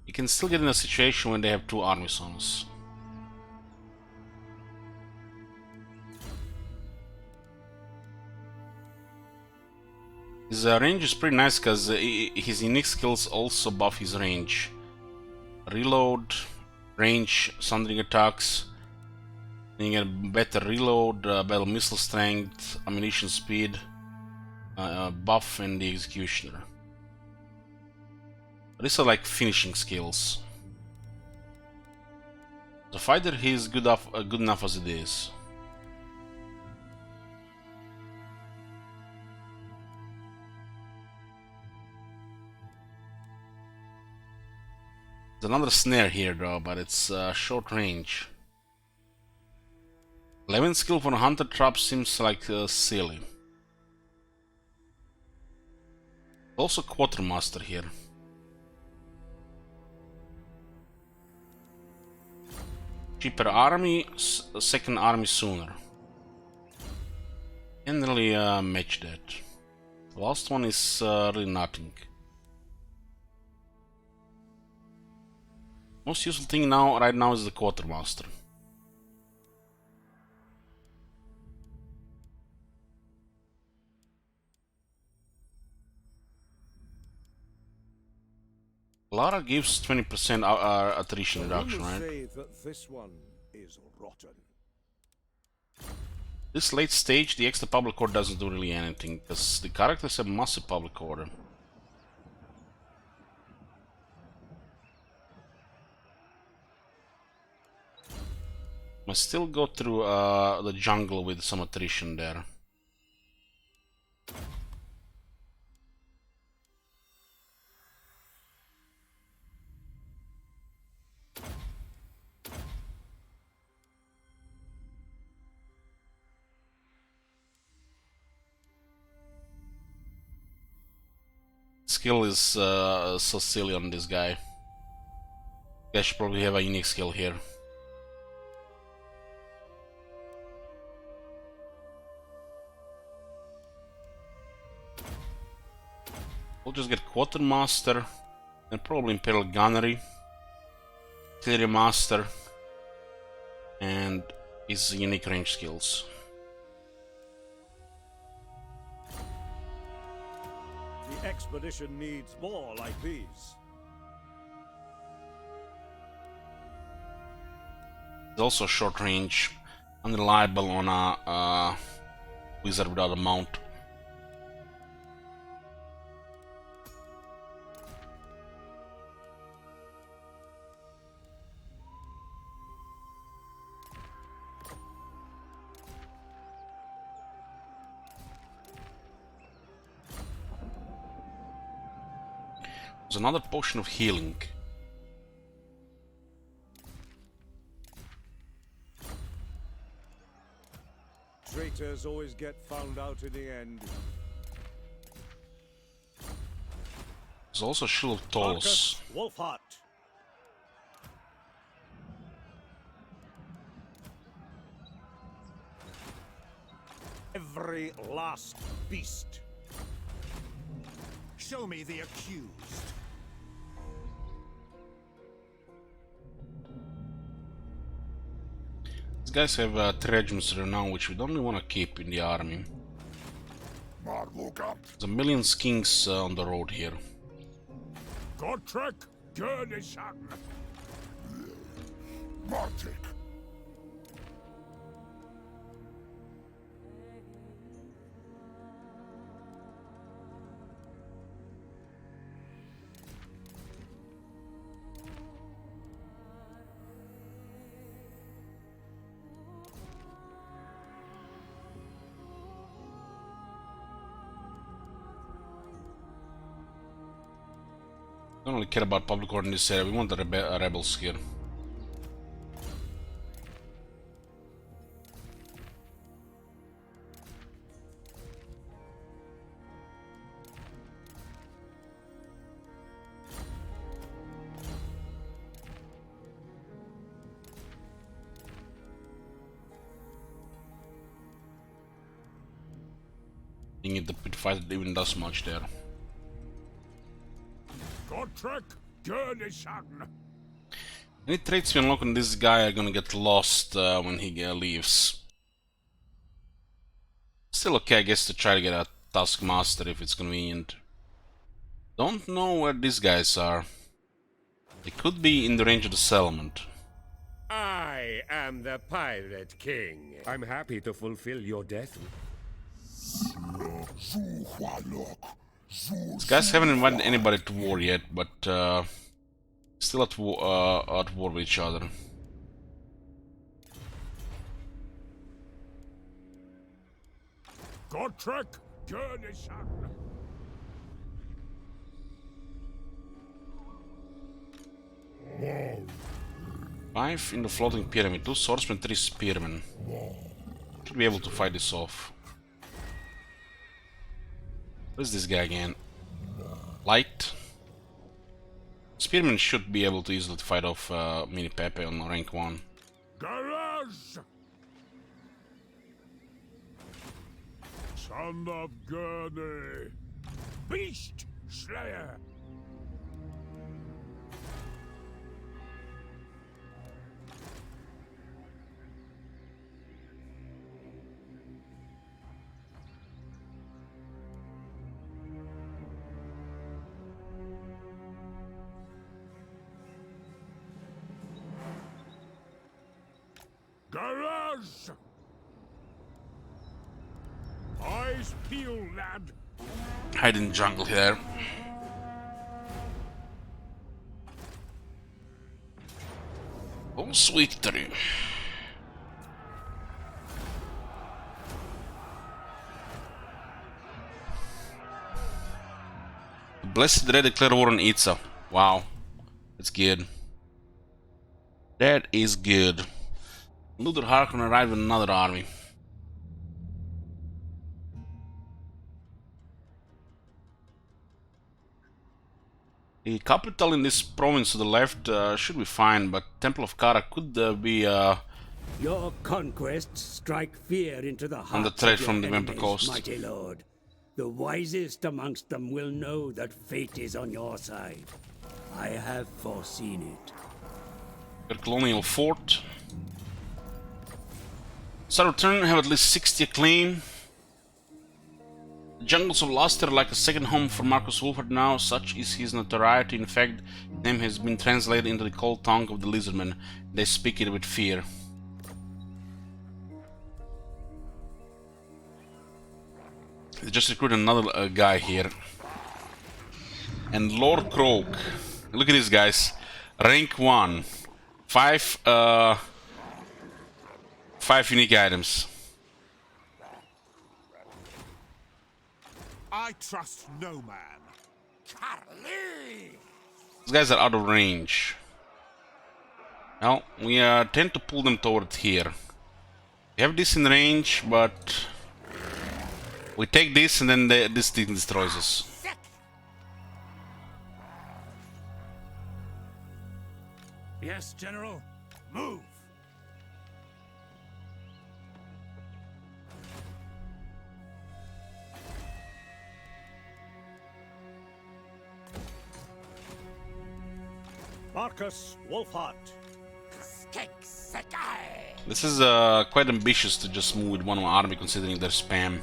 Speaker 2: You can still get in a situation when they have 2 armies on us. His range is pretty nice because his unique skills also buff his range. Reload, range, sundering attacks. You get better reload, battle missile strength, ammunition speed, buff, and the Executioner. These are like finishing skills. The fighter, he is good enough as it is. There's another snare here though, but it's short range. 11 skill for a hunter trap seems like silly. Also Quartermaster here. Cheaper army, second army sooner. Can't really match that. The last one is really nothing. Most useful thing right now is the Quartermaster. Lara gives 20% attrition reduction,
Speaker 3: Rumors
Speaker 2: right?
Speaker 3: say that this one is rotten.
Speaker 2: This late stage, the extra public order doesn't do really anything, because the characters have massive public order. I still go through the jungle with some attrition there. Skill is so silly on this guy. I should probably have a unique skill here. We'll just get Quartermaster, and probably Imperial Gunnery, Artillery Master, and his unique range skills.
Speaker 3: The expedition needs more like these.
Speaker 2: It's also short range, unreliable on a wizard without a mount. There's another potion of healing.
Speaker 3: Traitors always get found out in the end.
Speaker 2: There's also Shield of Tolls.
Speaker 3: Wolfheart. Every last beast.
Speaker 4: Show me the accused.
Speaker 2: These guys have 3 regiments renown, which we don't really want to keep in the army. There's a million kings on the road here.
Speaker 9: Gottrek Gurnishan. Martik.
Speaker 2: Don't really care about public order in this area. We want the rebels here. I think the pit fight even does much there.
Speaker 9: Gottrek Gurnishan.
Speaker 2: Any traits we unlock on this guy are gonna get lost when he leaves. Still okay, I guess, to try to get a Taskmaster if it's convenient. Don't know where these guys are. They could be in the range of the settlement.
Speaker 5: I am the Pirate King. I'm happy to fulfill your death.
Speaker 2: These guys haven't invited anybody to war yet, but still at war with each other.
Speaker 9: Gottrek Gurnishan.
Speaker 2: Five in the floating pyramid, 2 swordsmen, 3 spearmen. Should be able to fight this off. Where's this guy again? Light. Spearmen should be able to easily fight off Mini Pepe on rank 1.
Speaker 9: Garage. Son of Gurney. Beast Slayer.
Speaker 3: Garage! Eyes peeled, lad.
Speaker 2: Hide in jungle here. Oh, sweet victory. Blessed Red declare war on Itza. Wow. That's good. That is good. Luther Harkon arrived with another army. The capital in this province to the left should be fine, but Temple of Kara could be
Speaker 10: Your conquests strike fear into the hearts
Speaker 2: under threat
Speaker 10: of your
Speaker 2: from the Vampire
Speaker 10: enemies,
Speaker 2: Coast.
Speaker 10: mighty lord. The wisest amongst them will know that fate is on your side. I have foreseen it.
Speaker 2: Their colonial fort. Southern have at least 60 acclaim. The jungles of Last are like a second home for Marcus Wolfhard now, such is his notoriety. In fact, his name has been translated into the cold tongue of the lizardmen. They speak it with fear. They just recruited another guy here. And Lord Croak. Look at this, guys. Rank 1. 5 unique items.
Speaker 4: I trust no man. Charlie!
Speaker 2: These guys are out of range. Well, we tend to pull them toward here. We have this in range, but we take this and then this thing destroys us.
Speaker 4: Yes, General. Move!
Speaker 3: Marcus Wolfhard.
Speaker 2: This is quite ambitious to just move with one army considering their spam.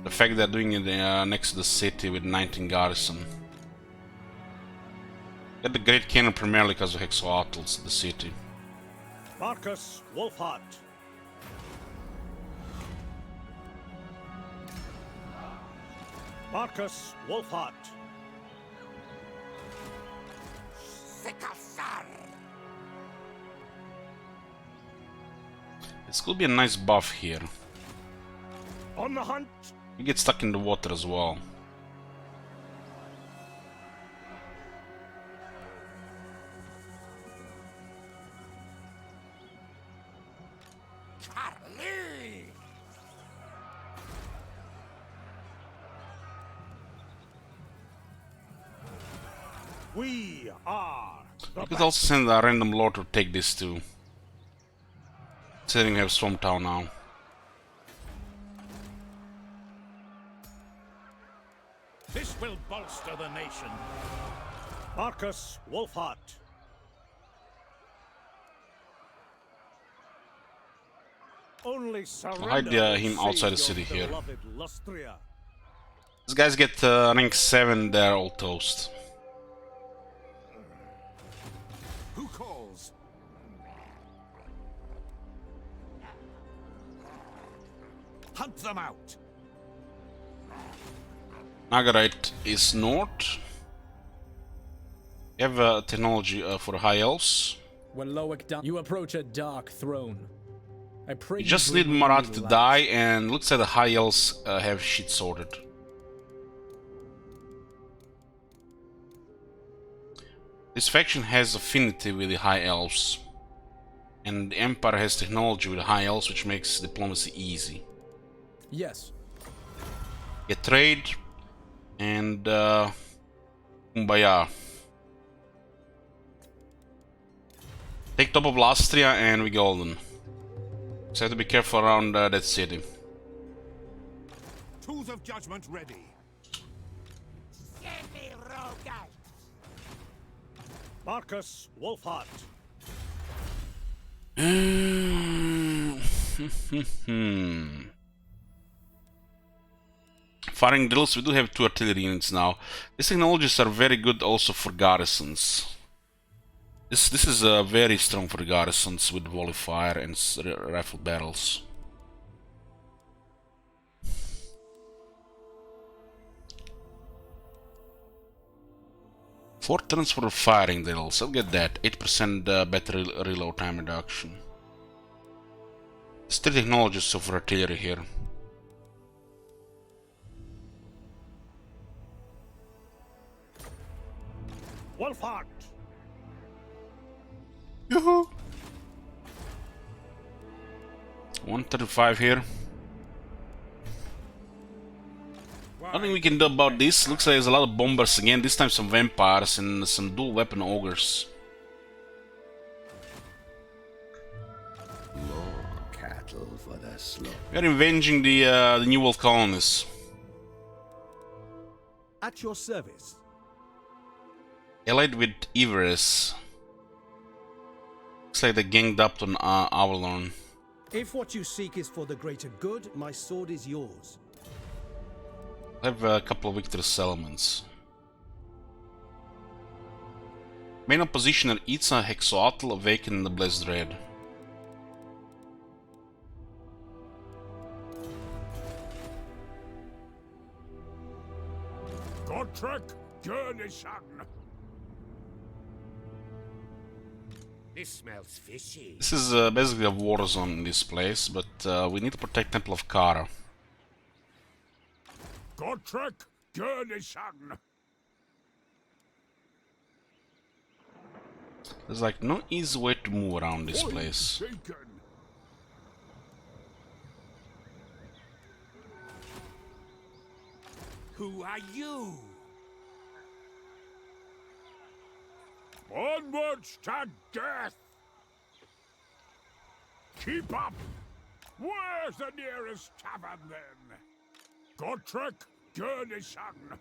Speaker 2: The fact they're doing it next to the city with 19 garrison. Get the Great Cannon primarily because of Hexoatls, the city.
Speaker 3: Marcus Wolfhard. Marcus Wolfhard.
Speaker 2: This could be a nice buff here.
Speaker 3: On the hunt.
Speaker 2: You get stuck in the water as well.
Speaker 4: Charlie!
Speaker 3: We are.
Speaker 2: You could also send a random lord to take this too. Considering we have Swamp Town now.
Speaker 4: This will bolster the nation.
Speaker 3: Marcus Wolfhard. Only surrender.
Speaker 2: Hide him outside the city here.
Speaker 3: Beloved Lustria.
Speaker 2: These guys get rank 7, they're all toast.
Speaker 4: Who calls? Hunt them out.
Speaker 2: Nagarite is north. You have technology for high elves.
Speaker 6: When Loic dies, you approach a dark throne. I pray
Speaker 2: You just need
Speaker 6: bring
Speaker 2: Marat
Speaker 6: me
Speaker 2: to
Speaker 6: light.
Speaker 2: die, and looks like the high elves have shit sorted. This faction has affinity with the high elves, and the Empire has technology with the high elves, which makes diplomacy easy.
Speaker 6: Yes.
Speaker 2: Get trade and Kumbaya. Take top of Lastria and we golden. So have to be careful around that city.
Speaker 4: Tools of judgment ready.
Speaker 3: Marcus Wolfhard.
Speaker 2: Firing drills, we do have 2 artillery units now. These technologies are very good also for garrisons. This is very strong for the garrisons with volley fire and rifle barrels. Four turns for the firing drills. I'll get that. 8% better reload time reduction. There's 3 technologies of artillery here.
Speaker 3: Wolfhart!
Speaker 2: Yoo-hoo! 135 here. Nothing we can do about this. Looks like there's a lot of bombers again. This time some vampires and some dual weapon ogres.
Speaker 5: More cattle for the slaughter.
Speaker 2: We are avenging the New World colonies.
Speaker 6: At your service.
Speaker 2: Allied with Everest. Looks like they ganged up on Avalon.
Speaker 6: If what you seek is for the greater good, my sword is yours.
Speaker 2: I have a couple of victor settlements. Main opposition are Itza, Hexoatl, Awaken, and the Blessed Red.
Speaker 4: Godtrek Gurnison.
Speaker 5: This smells fishy.
Speaker 2: This is basically a war zone in this place, but we need to protect Temple of Kara.
Speaker 4: Godtrek Gurnison.
Speaker 2: There's like no easy way to move around this place.
Speaker 4: Taken.
Speaker 5: Who are you?
Speaker 4: Onwards to death! Keep up! Where's the nearest tavern then? Godtrek Gurnison.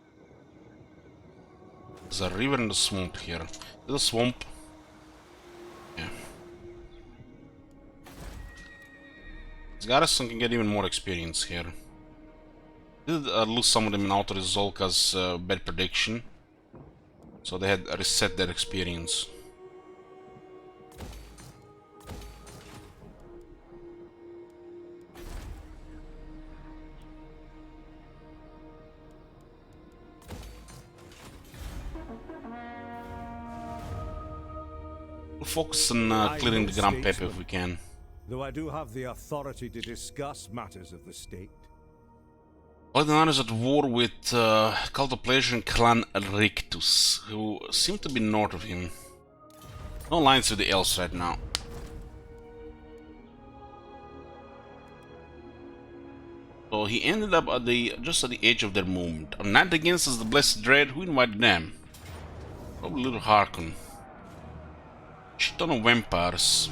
Speaker 2: There's a river in the swamp here. There's a swamp. Yeah. This garrison can get even more experience here. Did lose some of them in Outer Zolka's bad prediction. So they had reset their experience. We'll focus on clearing the Grand Pepe if we can.
Speaker 3: Though I do have the authority to discuss matters of the state.
Speaker 2: Legionaries is at war with Cult of Pleasure and Clan Rictus, who seem to be north of him. No lines with the elves right now. So he ended up at just at the edge of their movement. On night against us the Blessed Dread, who invited them? Probably little Harkon. Shit ton of vampires.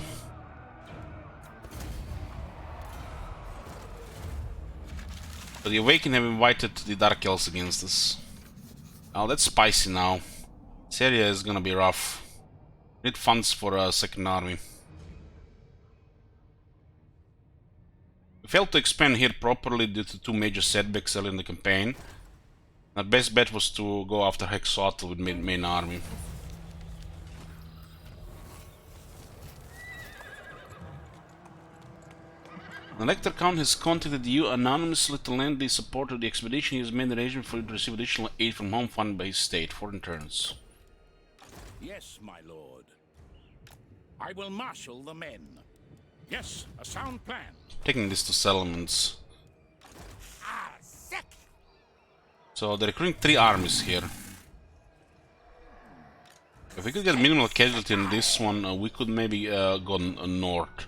Speaker 2: But the Awakened have invited the Dark Elves against us. Oh, that's spicy now. This area is gonna be rough. Need funds for a second army. We failed to expand here properly due to 2 major setbacks early in the campaign. Our best bet was to go after Hexoatl with main army. The Elector Count has contacted you anonymously to lend the support of the expedition. He has made arrangement for you to receive additional aid from home funded by his state for turns.
Speaker 4: Yes, my lord. I will marshal the men. Yes, a sound plan.
Speaker 2: Taking this to settlements. So they're recruiting 3 armies here. If we could get minimal casualty in this one, we could maybe go north.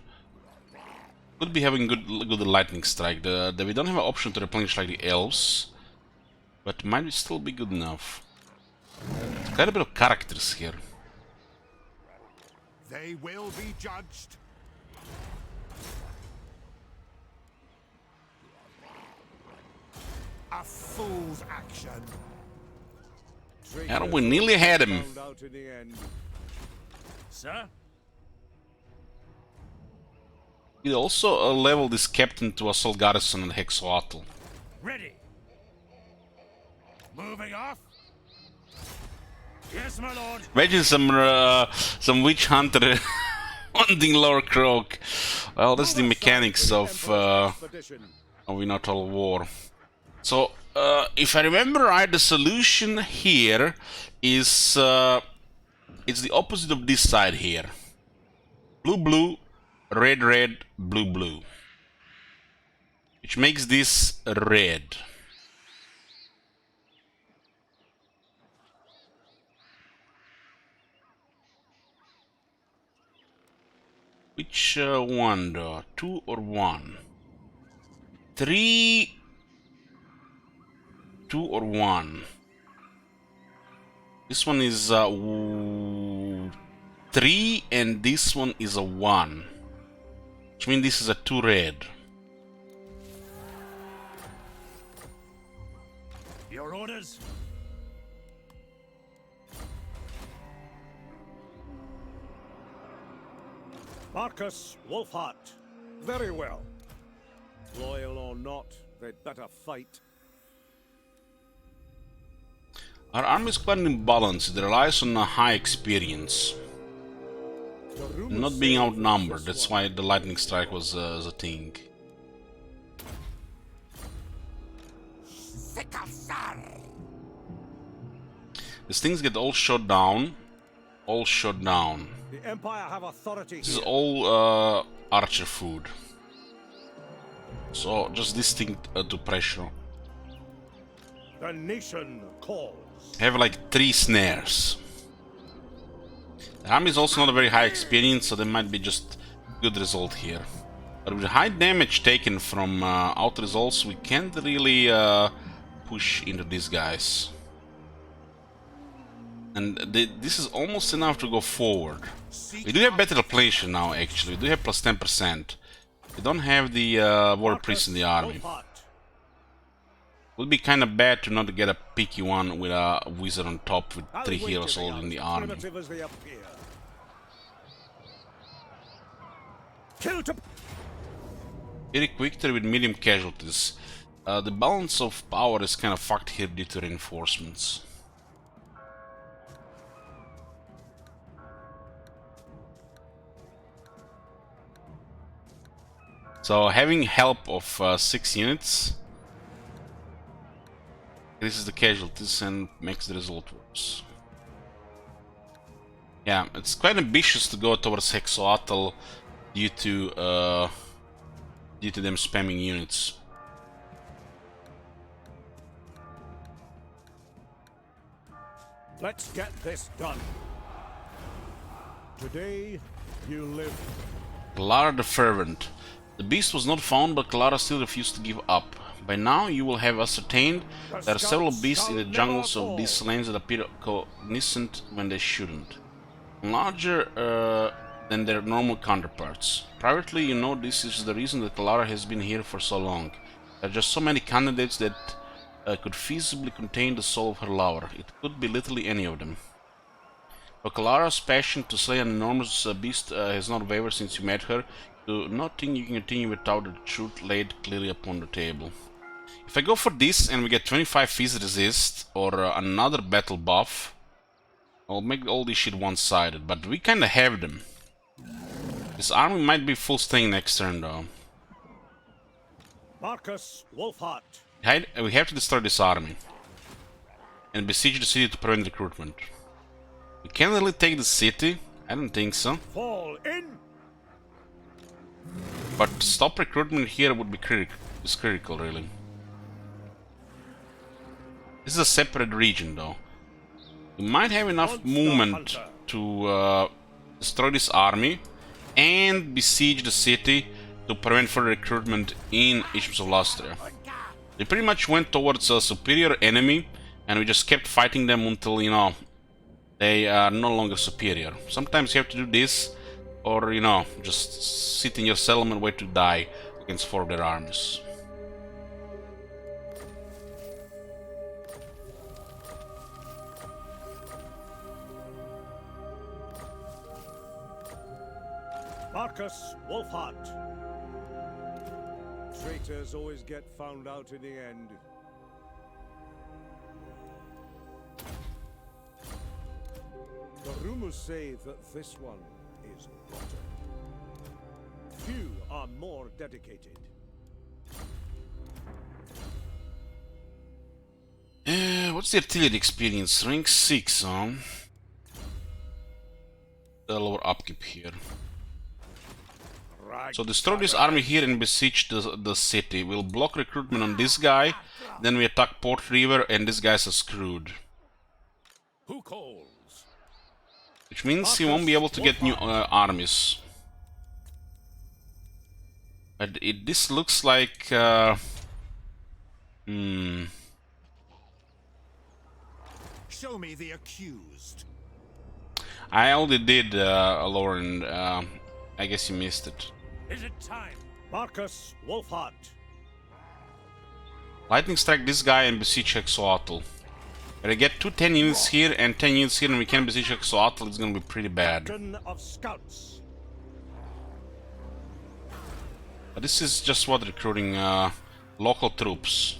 Speaker 2: Could be having good lightning strike. We don't have an option to replenish like the elves, but might still be good enough. Quite a bit of characters here.
Speaker 4: They will be judged. A fool's action.
Speaker 2: And we nearly had him.
Speaker 4: Sir?
Speaker 2: He also leveled this captain to assault garrison and Hexoatl.
Speaker 4: Ready. Moving off. Yes, my lord.
Speaker 2: Imagine some witch hunter hunting Lord Croak. Well, that's the mechanics of Total War. So, if I remember right, the solution here is it's the opposite of this side here. Blue, blue, red, red, blue, blue. Which makes this red. Which one though? 2 or 1? 3... 2 or 1? This one is 3 and this one is a 1. Which means this is a 2 red.
Speaker 4: Your orders?
Speaker 3: Marcus Wolfhart. Very well. Loyal or not, they'd better fight.
Speaker 2: Our army is quite imbalanced. It relies on a high experience. Not being outnumbered, that's why the lightning strike was a thing. These things get all shot down. All shot down.
Speaker 3: The Empire have authority.
Speaker 2: This is all archer food. So just this thing to pressure.
Speaker 3: The nation calls.
Speaker 2: Have like 3 snares. The army is also not a very high experience, so there might be just good result here. But with the high damage taken from out results, we can't really push into these guys. And this is almost enough to go forward. We do have better repletion now, actually. We do have plus 10%. We don't have the Warrior Priest in the army. Would be kind of bad to not get a picky one with a wizard on top with 3 heroes all in the army. Very victory with medium casualties. The balance of power is kind of fucked here due to reinforcements. So having help of 6 units increases the casualties and makes the result worse. Yeah, it's quite ambitious to go towards Hexoatl due to them spamming units.
Speaker 3: Let's get this done. Today, you live.
Speaker 2: Clara the Fervent. The beast was not found, but Clara still refused to give up. By now, you will have ascertained there are several beasts in the jungles of these lands that appear cognizant when they shouldn't. Larger than their normal counterparts. Privately, you know this is the reason that Clara has been here for so long. There are just so many candidates that could feasibly contain the soul of her lover. It could be literally any of them. But Clara's passion to slay an enormous beast has not wavered since you met her. Do not think you can continue without the truth laid clearly upon the table. If I go for this and we get 25 phys resist or another battle buff, I'll make all this shit one-sided, but we kinda have them. This army might be full staying next turn though.
Speaker 3: Marcus Wolfhart.
Speaker 2: We have to destroy this army and besiege the city to prevent recruitment. We can't really take the city, I don't think so.
Speaker 3: Fall in.
Speaker 2: But stop recruitment here would be critical, really. This is a separate region, though. We might have enough movement to destroy this army and besiege the city to prevent further recruitment in Isthmus of Lustria. They pretty much went towards a superior enemy, and we just kept fighting them until, you know, they are no longer superior. Sometimes you have to do this, or, you know, just sit in your settlement and wait to die against 4 of their armies.
Speaker 3: Marcus Wolfhart. Traitors always get found out in the end. The rumors say that this one is better. Few are more dedicated.
Speaker 2: What's the artillery experience? Rank 6, huh? The lower upkeep here. So destroy this army here and besiege the city. We'll block recruitment on this guy, then we attack Port River, and this guy's screwed.
Speaker 4: Who calls?
Speaker 2: Which means he won't be able to get new armies. But this looks like...
Speaker 4: Show me the accused.
Speaker 2: I already did, Lauren. I guess you missed it.
Speaker 10: Is it time?
Speaker 3: Marcus Wolfhart.
Speaker 2: Lightning strike this guy and besiege Hexoatl. But I get 10 units here and 10 units here and we can besiege Hexoatl. It's gonna be pretty bad.
Speaker 3: Captain of Scouts.
Speaker 2: But this is just what recruiting local troops.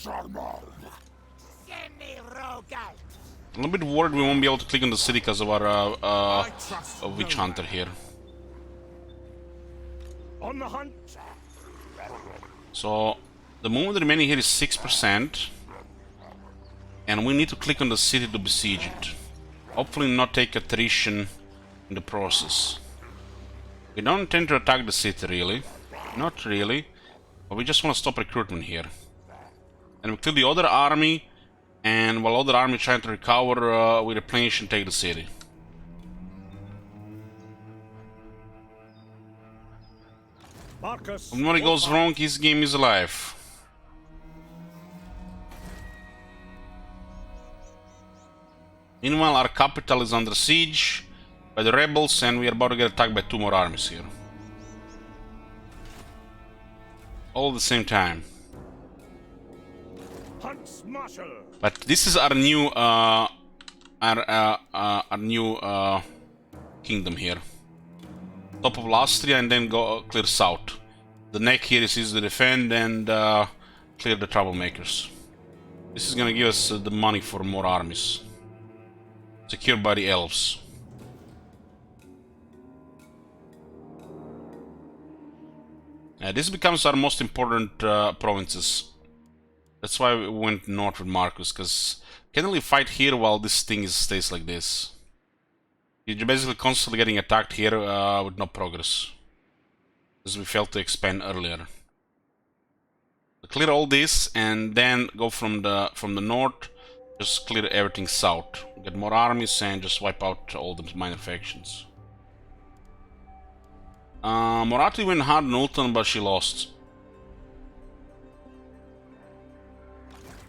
Speaker 2: A little bit worried we won't be able to click on the city because of our witch hunter here.
Speaker 3: On the hunt.
Speaker 2: So the movement remaining here is 6%. And we need to click on the city to besiege it. Hopefully not take attrition in the process. We don't intend to attack the city really. Not really. But we just want to stop recruitment here. And we kill the other army. And while other army trying to recover, we replenish and take the city.
Speaker 3: Marcus.
Speaker 2: When it goes wrong, his game is alive. Meanwhile, our capital is under siege by the rebels, and we are about to get attacked by 2 more armies here. All at the same time.
Speaker 3: Huntsmarshal.
Speaker 2: But this is our new kingdom here. Top of Lastria and then go clear south. The neck here is easy to defend and clear the troublemakers. This is gonna give us the money for more armies. Secured by the elves. This becomes our most important provinces. That's why we went north with Marcus, because can't really fight here while this thing stays like this. You're basically constantly getting attacked here with no progress, because we failed to expand earlier. So clear all this and then go from the north. Just clear everything south. Get more armies and just wipe out all the minor factions. Morati went hard on Ultan, but she lost.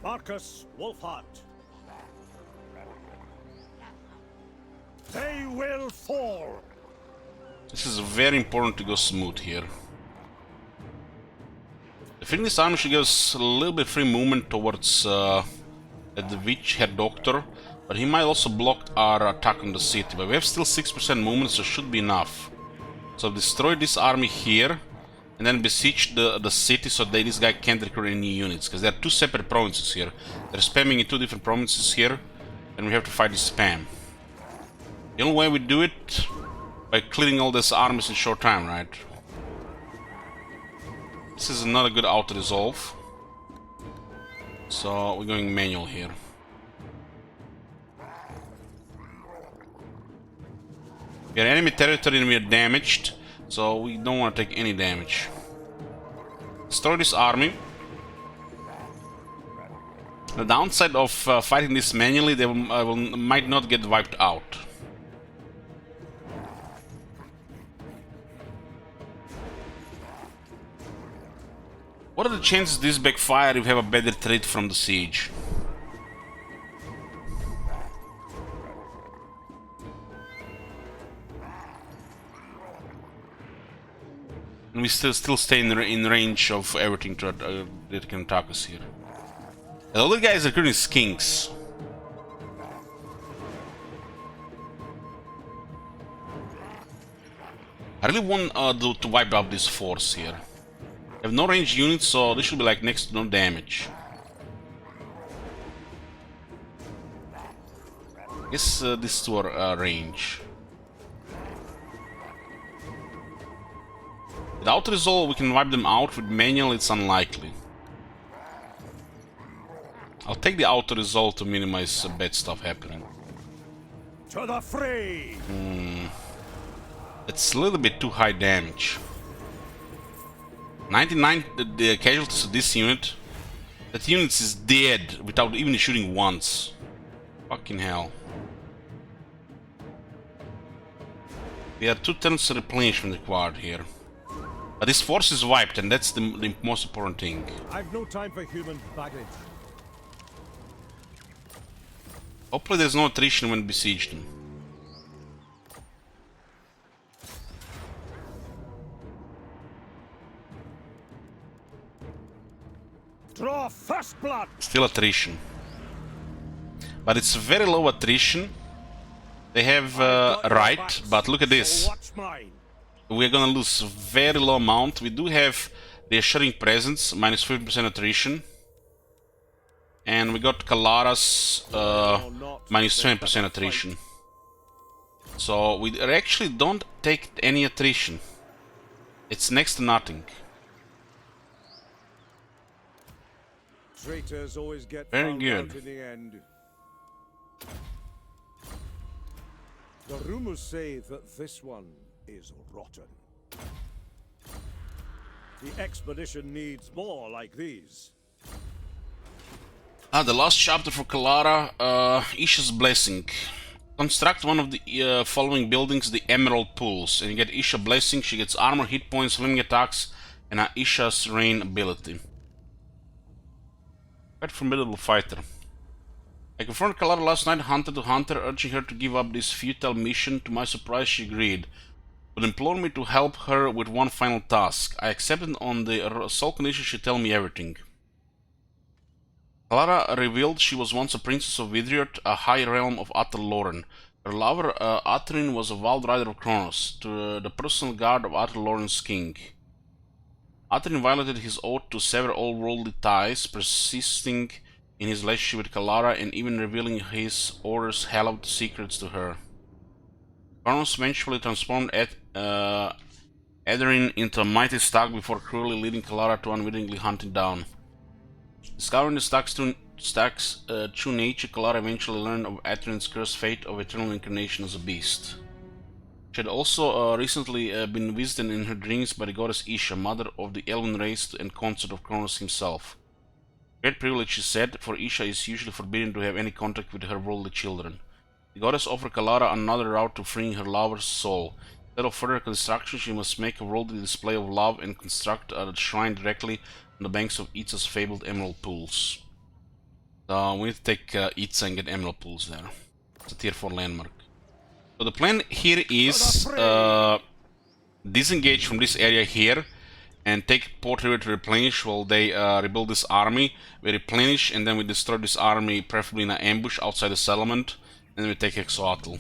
Speaker 3: Marcus Wolfhart. They will fall.
Speaker 2: This is very important to go smooth here. Defeating this army should give us a little bit free movement towards the witch head doctor, but he might also block our attack on the city. But we have still 6% movement, so it should be enough. So destroy this army here, and then besiege the city so that this guy can't recruit any units, because there are 2 separate provinces here. They're spamming in 2 different provinces here, and we have to fight this spam. The only way we do it by clearing all these armies in short time, right? This is not a good auto-resolve. So we're going manual here. We are enemy territory and we are damaged, so we don't want to take any damage. Destroy this army. The downside of fighting this manually, they might not get wiped out. What are the chances this backfire if we have a better trade from the siege? And we still stay in range of everything that can attack us here. The other guy is recruiting skinks. I really want to wipe out this force here. I have no ranged units, so this should be like next to no damage. Guess this is to our range. Without resolve, we can wipe them out. With manual, it's unlikely. I'll take the auto resolve to minimize bad stuff happening.
Speaker 3: To the fray!
Speaker 2: It's a little bit too high damage. 99 the casualties of this unit. That unit is dead without even shooting once. Fucking hell. We have 2 turns of replenishment required here. But this force is wiped, and that's the most important thing.
Speaker 3: I've no time for human baggage.
Speaker 2: Hopefully there's no attrition when besieged them.
Speaker 3: Draw first blood!
Speaker 2: Still attrition. But it's very low attrition. They have right, but look at this. We're gonna lose very low amount. We do have the assuring presence, minus 50% attrition. And we got Kalara's minus 20% attrition. So we actually don't take any attrition. It's next to nothing.
Speaker 3: Traitors always get
Speaker 2: Very
Speaker 3: found
Speaker 2: good.
Speaker 3: out in the end. The rumors say that this one is rotten. The expedition needs more like these.
Speaker 2: The last chapter for Kalara, Isha's Blessing. Construct one of the following buildings, the Emerald Pools, and you get Isha Blessing. She gets armor, hit points, flaming attacks, and Isha's Rain ability. Quite formidable fighter. I confronted Kalara last night, hunter to hunter, urging her to give up this futile mission. To my surprise, she agreed, but implored me to help her with one final task. I accepted on the sole condition she tell me everything. Kalara revealed she was once a princess of Vidriot, a high realm of Atel Loren. Her lover, Atrin, was a wild rider of Kronos, the personal guard of Atel Loren's king. Atrin violated his oath to sever all worldly ties, persisting in his relationship with Kalara and even revealing his order's hallowed secrets to her. Kronos eventually transformed Aderin into a mighty stag before cruelly leading Kalara to unwittingly hunt him down. Discovering the stag's true nature, Kalara eventually learned of Adrin's cursed fate of eternal incarnation as a beast. She had also recently been visited in her dreams by the goddess Isha, mother of the elven race and consort of Kronos himself. Great privilege, she said, for Isha is usually forbidden to have any contact with her worldly children. The goddess offered Kalara another route to freeing her lover's soul. Instead of further construction, she must make a worldly display of love and construct a shrine directly on the banks of Itza's fabled emerald pools. We need to take Itza and get emerald pools there. It's a tier 4 landmark. So the plan here is disengage from this area here and take Port River to replenish while they rebuild this army. We replenish and then we destroy this army, preferably in an ambush outside the settlement, and then we take Exoatl.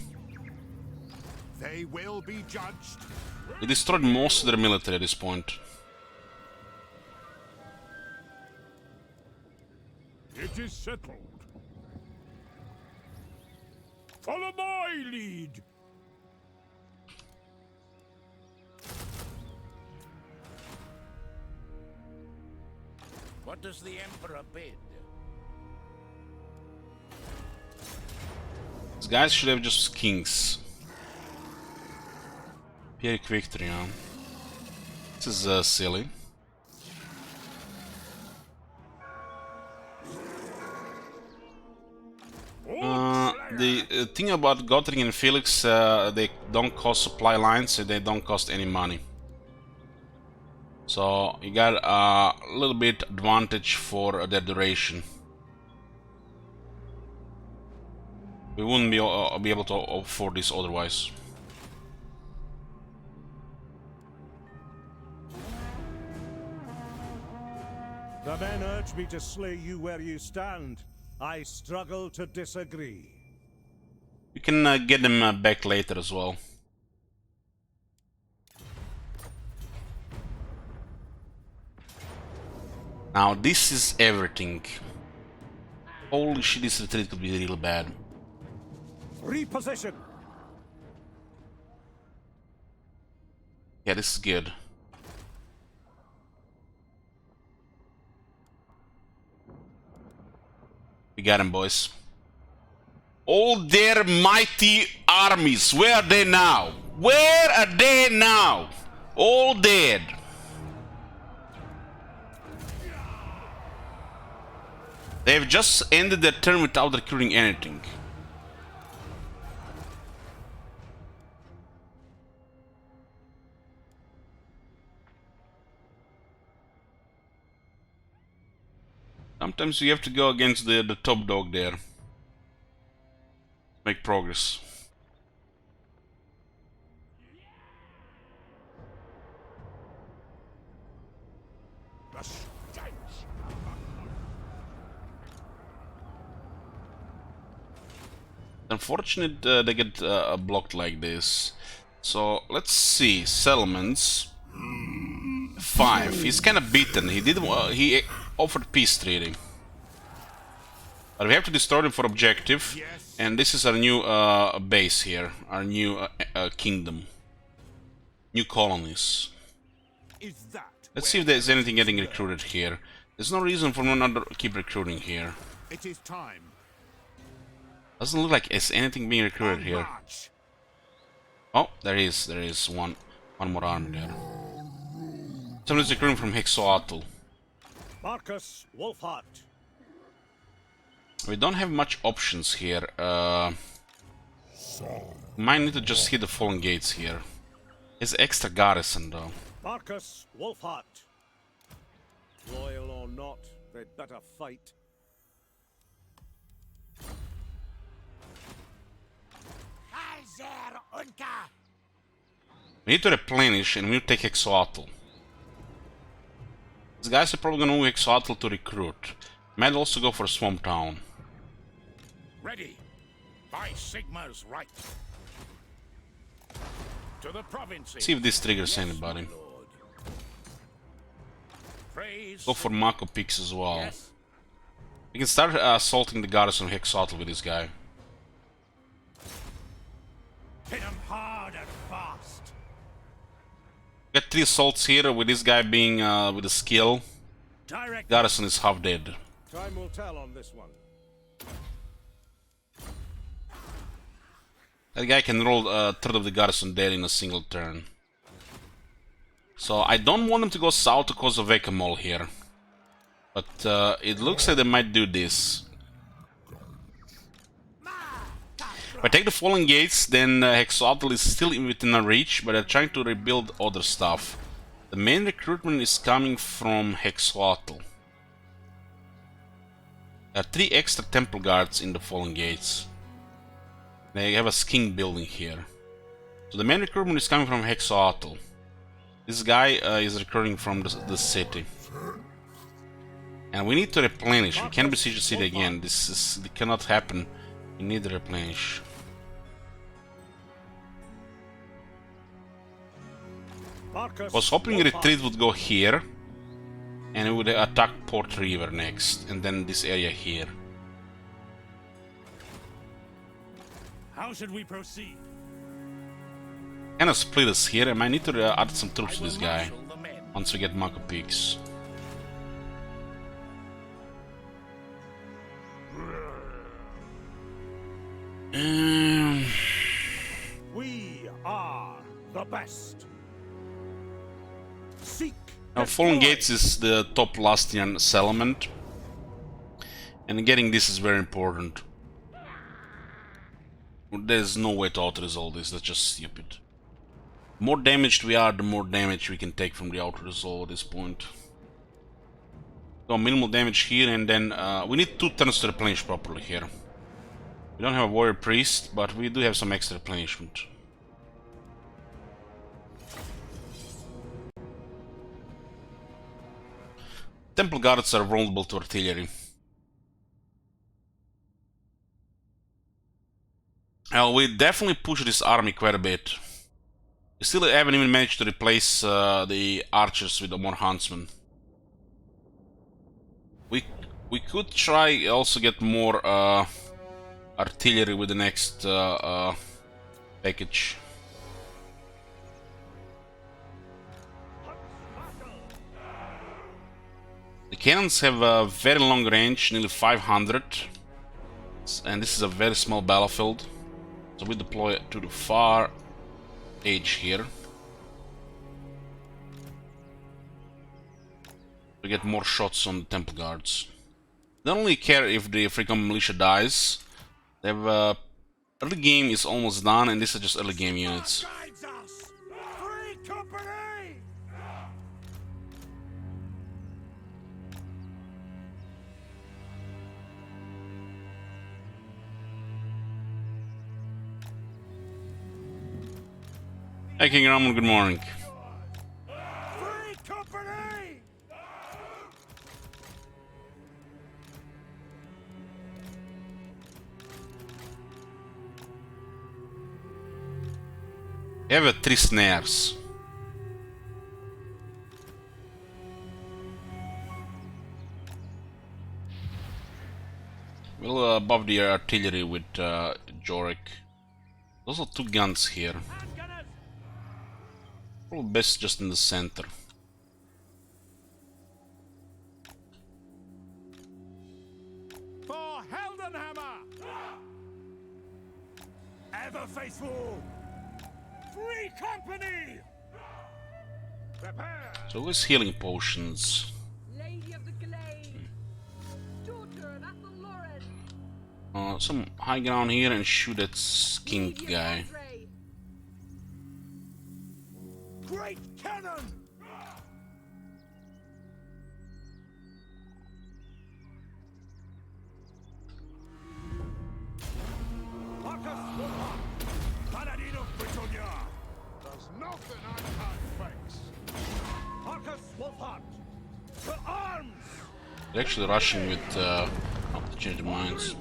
Speaker 4: They will be judged.
Speaker 2: We destroyed most of their military at this point.
Speaker 8: It is settled. Follow my lead.
Speaker 4: What does the Emperor bid?
Speaker 2: These guys should have just kings. Pyrrhic victory, huh? This is silly. The thing about Gottring and Felix, they don't cost supply lines, so they don't cost any money. So you got a little bit advantage for their duration. We wouldn't be able to afford this otherwise.
Speaker 3: The men urge me to slay you where you stand. I struggle to disagree.
Speaker 2: You can get them back later as well. Now this is everything. Holy shit, this retreat could be really bad.
Speaker 3: Reposition.
Speaker 2: Yeah, this is good. We got him, boys. All their mighty armies, where are they now? Where are they now? All dead. They've just ended their turn without recruiting anything. Sometimes you have to go against the top dog there. Make progress. Unfortunate they get blocked like this. So let's see. Settlements 5. He's kind of beaten. He offered peace treaty, but we have to destroy him for objective. And this is our new base here, our new kingdom, new colonies. Let's see if there's anything getting recruited here. There's no reason for one to keep recruiting here.
Speaker 4: It is time.
Speaker 2: Doesn't look like there's anything being recruited here. Oh, there is one more army there. Somebody's recruiting from Hexoatl.
Speaker 3: Marcus Wolfhart.
Speaker 2: We don't have much options here. Might need to just hit the fallen gates here. It's extra garrison though.
Speaker 3: Marcus Wolfhart. Loyal or not, they'd better fight.
Speaker 2: We need to replenish and we need to take Hexoatl. These guys are probably gonna move Hexoatl to recruit. Might also go for Swamp Town.
Speaker 4: Ready. By Sigma's right. To the provinces.
Speaker 2: See if this triggers anybody. Go for Mako Peaks as well.
Speaker 4: Yes.
Speaker 2: We can start assaulting the garrison of Hexoatl with this guy.
Speaker 10: Hit 'em hard and fast.
Speaker 2: Got 3 assaults here with this guy being with a skill.
Speaker 10: Direct.
Speaker 2: Garrison is half dead.
Speaker 3: Time will tell on this one.
Speaker 2: That guy can roll a third of the garrison dead in a single turn. So I don't want them to go south to cause a whack-a-mole here. But it looks like they might do this. If I take the fallen gates, then Hexoatl is still within our reach, but they're trying to rebuild other stuff. The main recruitment is coming from Hexoatl. There are 3 extra temple guards in the fallen gates. They have a king building here. So the main recruitment is coming from Hexoatl. This guy is recruiting from the city. And we need to replenish. We can't besiege the city again. This cannot happen. We need to replenish. I was hoping retreat would go here. And we would attack Port River next. And then this area here.
Speaker 10: How should we proceed?
Speaker 2: Kind of split us here. I might need to add some troops to this guy. Once we get Mako Peaks.
Speaker 3: We are the best. Seek.
Speaker 2: Now, Fallen Gates is the top Lastian settlement. And getting this is very important. There's no way to auto-resolve this, that's just stupid. More damaged we are, the more damage we can take from the auto-resolve at this point. So minimal damage here, and then we need 2 turns to replenish properly here. We don't have a warrior priest, but we do have some extra replenishment. Temple guards are vulnerable to artillery. We definitely push this army quite a bit. We still haven't even managed to replace the archers with more huntsmen. We could try also get more artillery with the next package. The cannons have a very long range, nearly 500, and this is a very small battlefield, so we deploy it to the far edge here to get more shots on the Temple Guards. They don't really care if the African militia dies. They have early game is almost done, and this is just early game units. Hey King Ramon, good morning. We have 3 snares. We'll buff the artillery with Jorik. Those are 2 guns here. Probably best just in the center.
Speaker 8: For Heldenhammer! Ever faithful! Free company! Prepare!
Speaker 2: So let's healing potions.
Speaker 7: Lady of the Glade, daughter of Athelloren.
Speaker 2: Some high ground here and shoot that skink guy.
Speaker 8: Great cannon! There's nothing I can't fix. Marcus Wolfhard, to arms!
Speaker 2: They're actually rushing with to change the mines.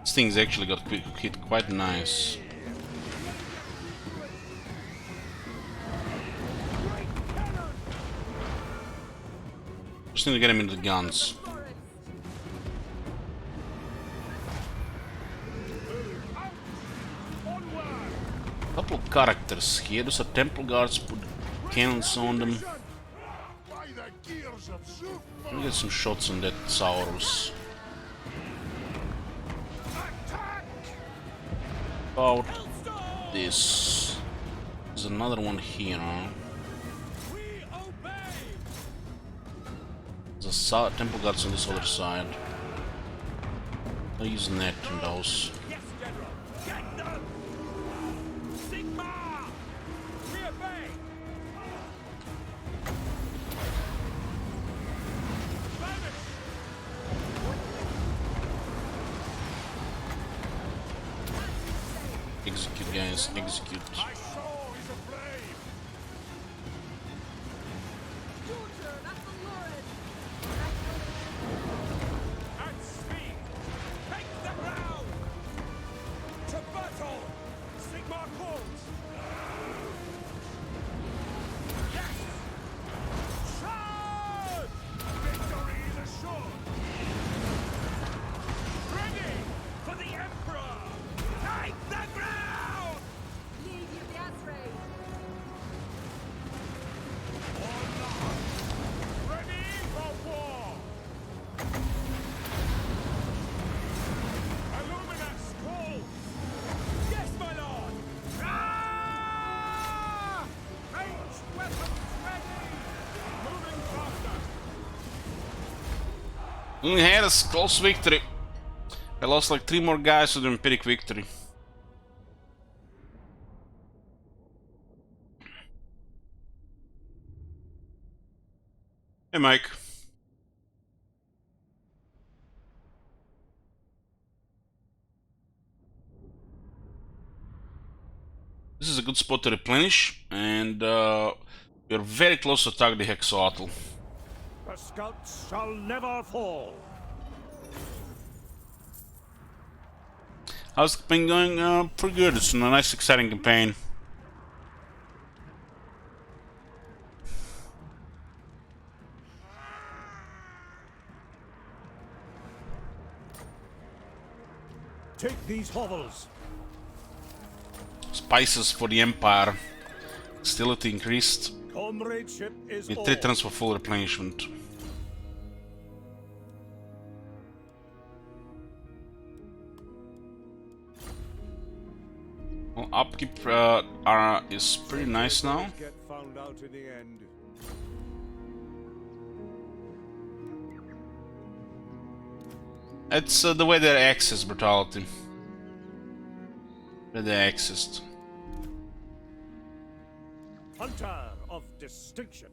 Speaker 2: This thing's actually got hit quite nice. Just need to get him into the guns. Couple of characters here. Those are Temple Guards, put cannons on them. Let me get some shots on that Saurus. About this. There's another one here. There's a Temple Guards on this other side. I'll use net in those. Execute, guys, execute. We had a close victory. I lost like 3 more guys to the Empiric victory. Hey Mike. This is a good spot to replenish, and we're very close to attack the Hexoatl.
Speaker 3: The scouts shall never fall.
Speaker 2: How's the campaign going? Pretty good. It's a nice, exciting campaign.
Speaker 3: these hovels.
Speaker 2: Spices for the Empire. Hostility increased.
Speaker 3: Comradeship is
Speaker 2: Need
Speaker 3: all.
Speaker 2: 3 turns for full replenishment. Well, upkeep is pretty nice now.
Speaker 3: Get found out in the end.
Speaker 2: It's the way they access brutality. Where they accessed.
Speaker 3: Hunter of distinction.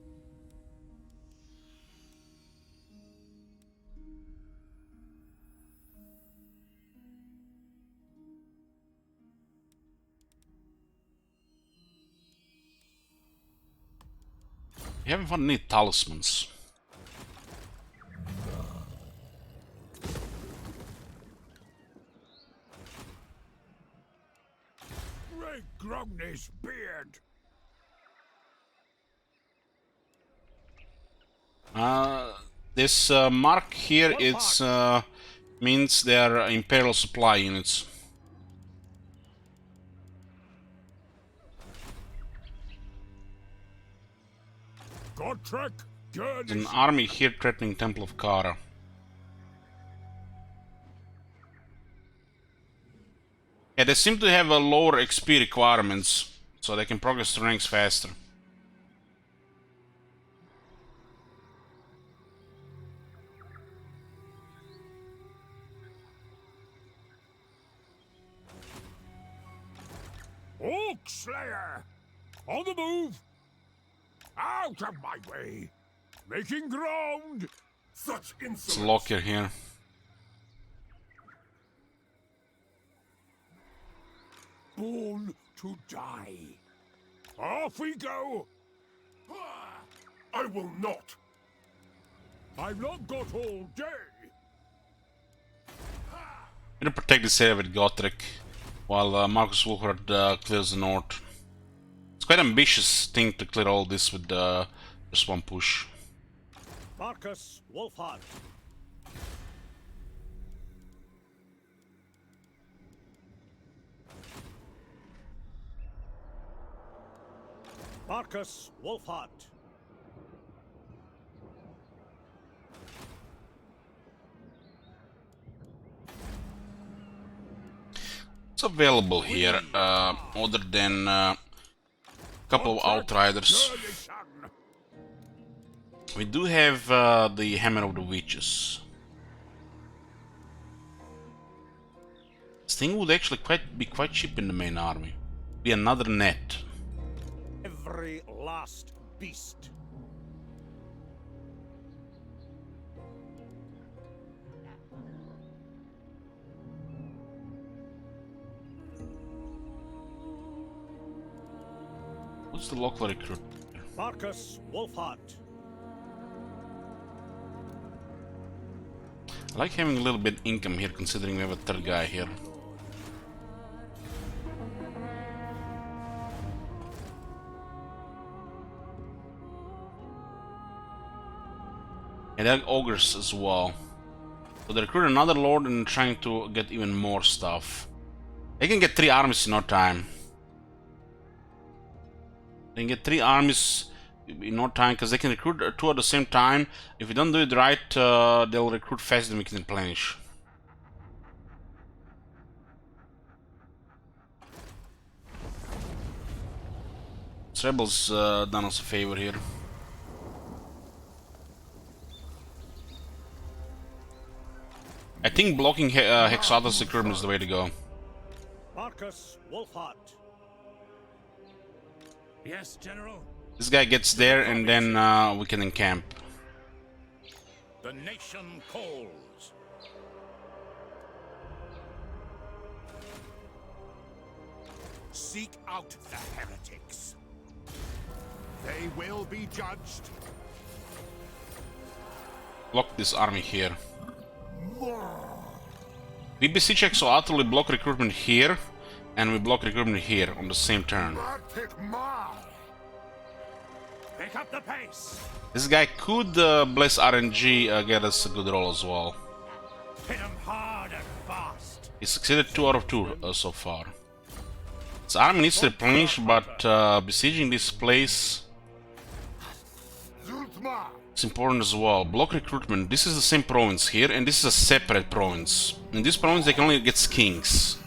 Speaker 2: We haven't found any talismans.
Speaker 4: Greg Grogney's beard.
Speaker 2: This mark here, it's means they are Imperial supply units.
Speaker 4: Godtrek,
Speaker 2: There's an army here threatening Temple of Kara. Yeah, they seem to have a lower XP requirements, so they can progress to ranks faster.
Speaker 4: Oak Slayer! On the move! Out of my way! Making ground!
Speaker 9: Such
Speaker 2: It's
Speaker 9: insolence!
Speaker 2: a locker here.
Speaker 4: Born to die. Off we go!
Speaker 9: I will not!
Speaker 4: I've not got all day!
Speaker 2: I'm gonna protect this area with Gotrek, while Marcus Wolfhard clears the north. It's quite an ambitious thing to clear all this with just one push.
Speaker 3: Marcus Wolfhard. Marcus Wolfhard.
Speaker 2: What's available here, other than a couple of Outriders? We do have the Hammer of the Witches. This thing would actually be quite cheap in the main army. Be another net.
Speaker 3: Every last beast.
Speaker 2: What's the local recruit?
Speaker 3: Marcus Wolfhard.
Speaker 2: I like having a little bit income here, considering we have a third guy here. And they're ogres as well. So they recruit another lord and trying to get even more stuff. They can get 3 armies in no time. They can get 3 armies in no time because they can recruit 2 at the same time. If we don't do it right, they'll recruit faster than we can replenish. This rebels done us a favor here. I think blocking Hexatus recruitment is the way to go.
Speaker 3: Marcus Wolfhard.
Speaker 4: Yes, General.
Speaker 2: This guy gets there and then we can encamp.
Speaker 4: The nation calls. Seek out the heretics. They will be judged.
Speaker 2: Block this army here. We besiege Exoatl, we block recruitment here, and we block recruitment here on the same turn.
Speaker 4: Pick up the pace.
Speaker 2: This guy could bless RNG, get us a good roll as well.
Speaker 4: Hit 'em hard and fast.
Speaker 2: He succeeded 2 out of 2 so far. His army needs to replenish, but besieging this place is important as well. Block recruitment. This is the same province here, and this is a separate province. In this province they can only get kings.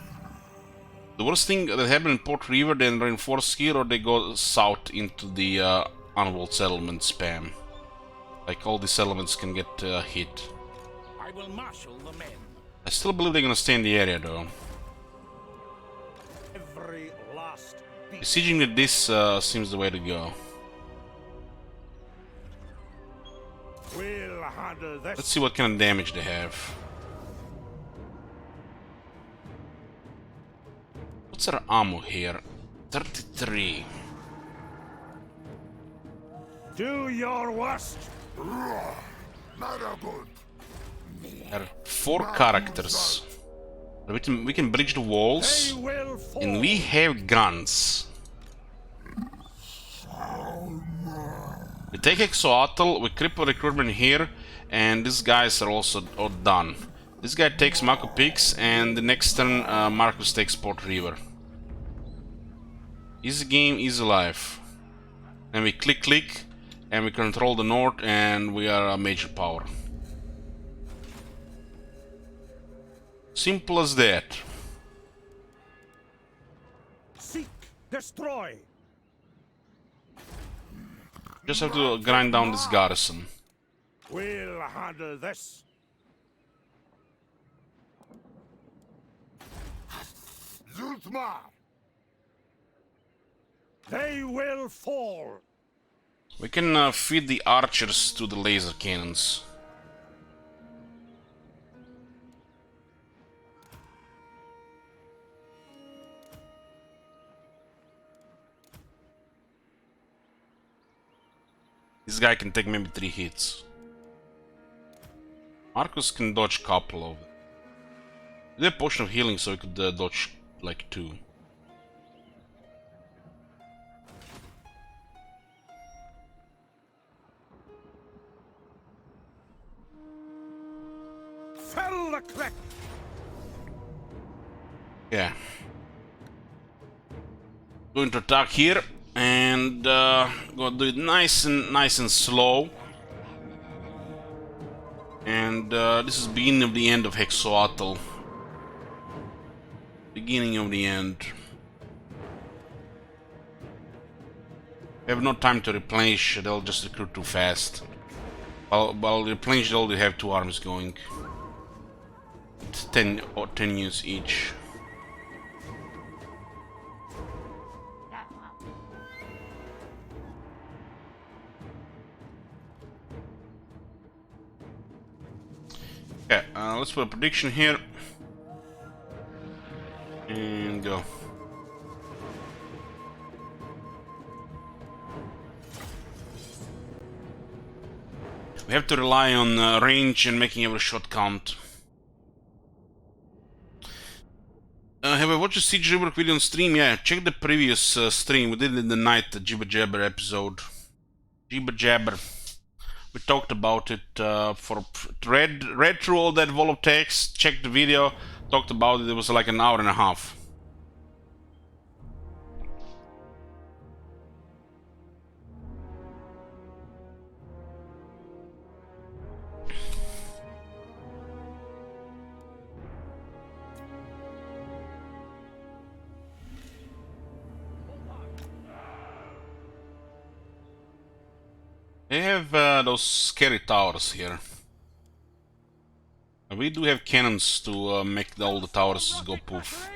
Speaker 2: The worst thing that happened in Port River, they reinforce here, or they go south into the unwalled settlement spam. Like all these settlements can get hit.
Speaker 4: I will marshal the men.
Speaker 2: I still believe they're gonna stay in the area though.
Speaker 3: Every last beat.
Speaker 2: Besieging with this seems the way to go.
Speaker 3: We'll handle this.
Speaker 2: Let's see what kind of damage they have. What's our ammo here? 33.
Speaker 3: Do your worst.
Speaker 2: There are 4 characters. We can bridge the walls,
Speaker 3: They will fall.
Speaker 2: and we have guns. We take Exoatl, we cripple recruitment here, and these guys are also done. This guy takes Mako Peaks, and the next turn Marcus takes Port River. Easy game, easy life. And we click, and we control the north, and we are a major power. Simple as that.
Speaker 3: Seek, destroy.
Speaker 2: Just have to grind down this garrison.
Speaker 3: We'll handle this. Zultmar. They will fall.
Speaker 2: We can feed the archers to the laser cannons. This guy can take maybe 3 hits. Marcus can dodge a couple of them. He did a potion of healing, so he could dodge like 2.
Speaker 3: Fell the click.
Speaker 2: Yeah. Going to attack here. And gonna do it nice and slow. And this is beginning of the end of Hexoatl. Beginning of the end. We have no time to replenish, they'll just recruit too fast. While replenish, they'll only have 2 armies going. It's 10 units each. Okay, let's put a prediction here. And go. We have to rely on range and making every shot count. Have I watched the Siege River video on stream? Yeah, check the previous stream. We did it in the night, the Jibber Jabber episode. Jibber Jabber. We talked about it read through all that wall of text, checked the video, talked about it. It was like an hour and a half. They have those scary towers here. We do have cannons to make all the towers go poof.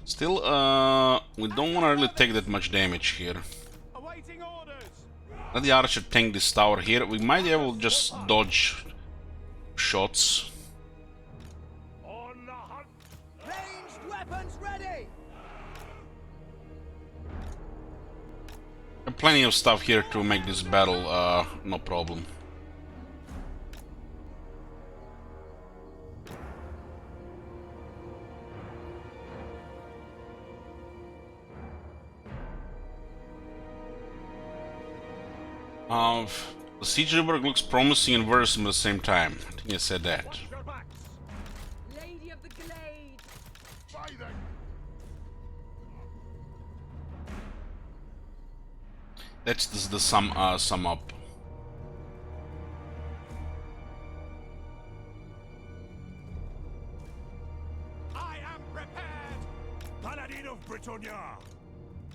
Speaker 2: Still, we don't want to really take that much damage here. Let the archer tank this tower here. We might be able to just dodge shots.
Speaker 6: Ranged weapons ready.
Speaker 2: There are plenty of stuff here to make this battle no problem. The Siege River looks promising and worrisome at the same time. I think I said that. That's the sum up.
Speaker 9: I am prepared! Paladin of Britannia!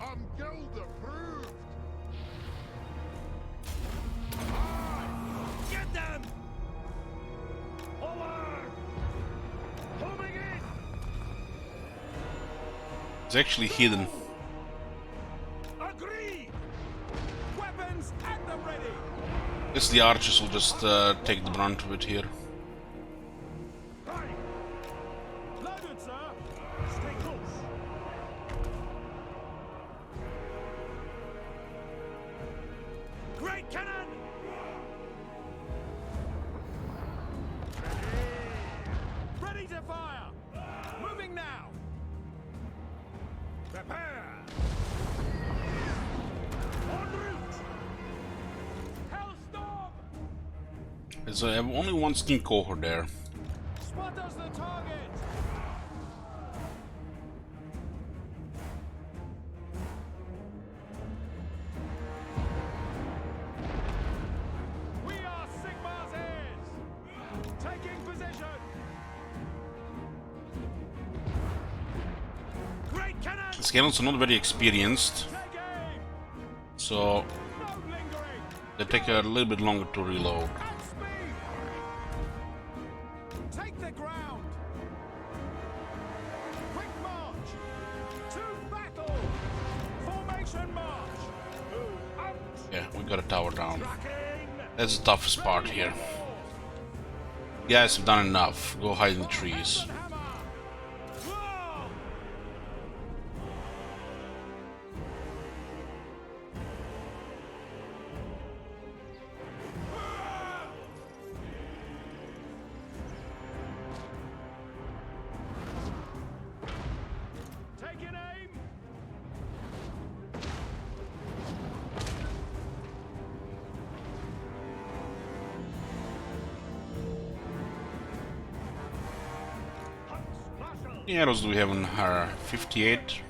Speaker 9: I'm guild approved! Get them! Forward! Coming in!
Speaker 2: It's actually hidden.
Speaker 9: Agreed! Weapons at the ready!
Speaker 2: Guess the archers will just take the brunt of it here.
Speaker 9: Right! Loaded, sir! Stay close! Great cannon! Ready to fire! Moving now! Prepare! En route! Hellstorm!
Speaker 2: There's only one skin cohort there.
Speaker 9: Spotters the target! We are Sigmar's heirs! Taking position! Great cannon!
Speaker 2: The Scalons are not very experienced,
Speaker 9: Take aim!
Speaker 2: so
Speaker 9: No lingering!
Speaker 2: they take a little bit longer to reload.
Speaker 9: At speed! Take the ground! Quick march! To battle! Formation march! Out!
Speaker 2: Yeah, we got a tower down.
Speaker 9: Tracking!
Speaker 2: That's the toughest part here. You guys have done enough. Go hide in the trees.
Speaker 9: Hammer! Whoa! Taking aim! Huntsmarshal!
Speaker 2: How many arrows do we have on her? 58?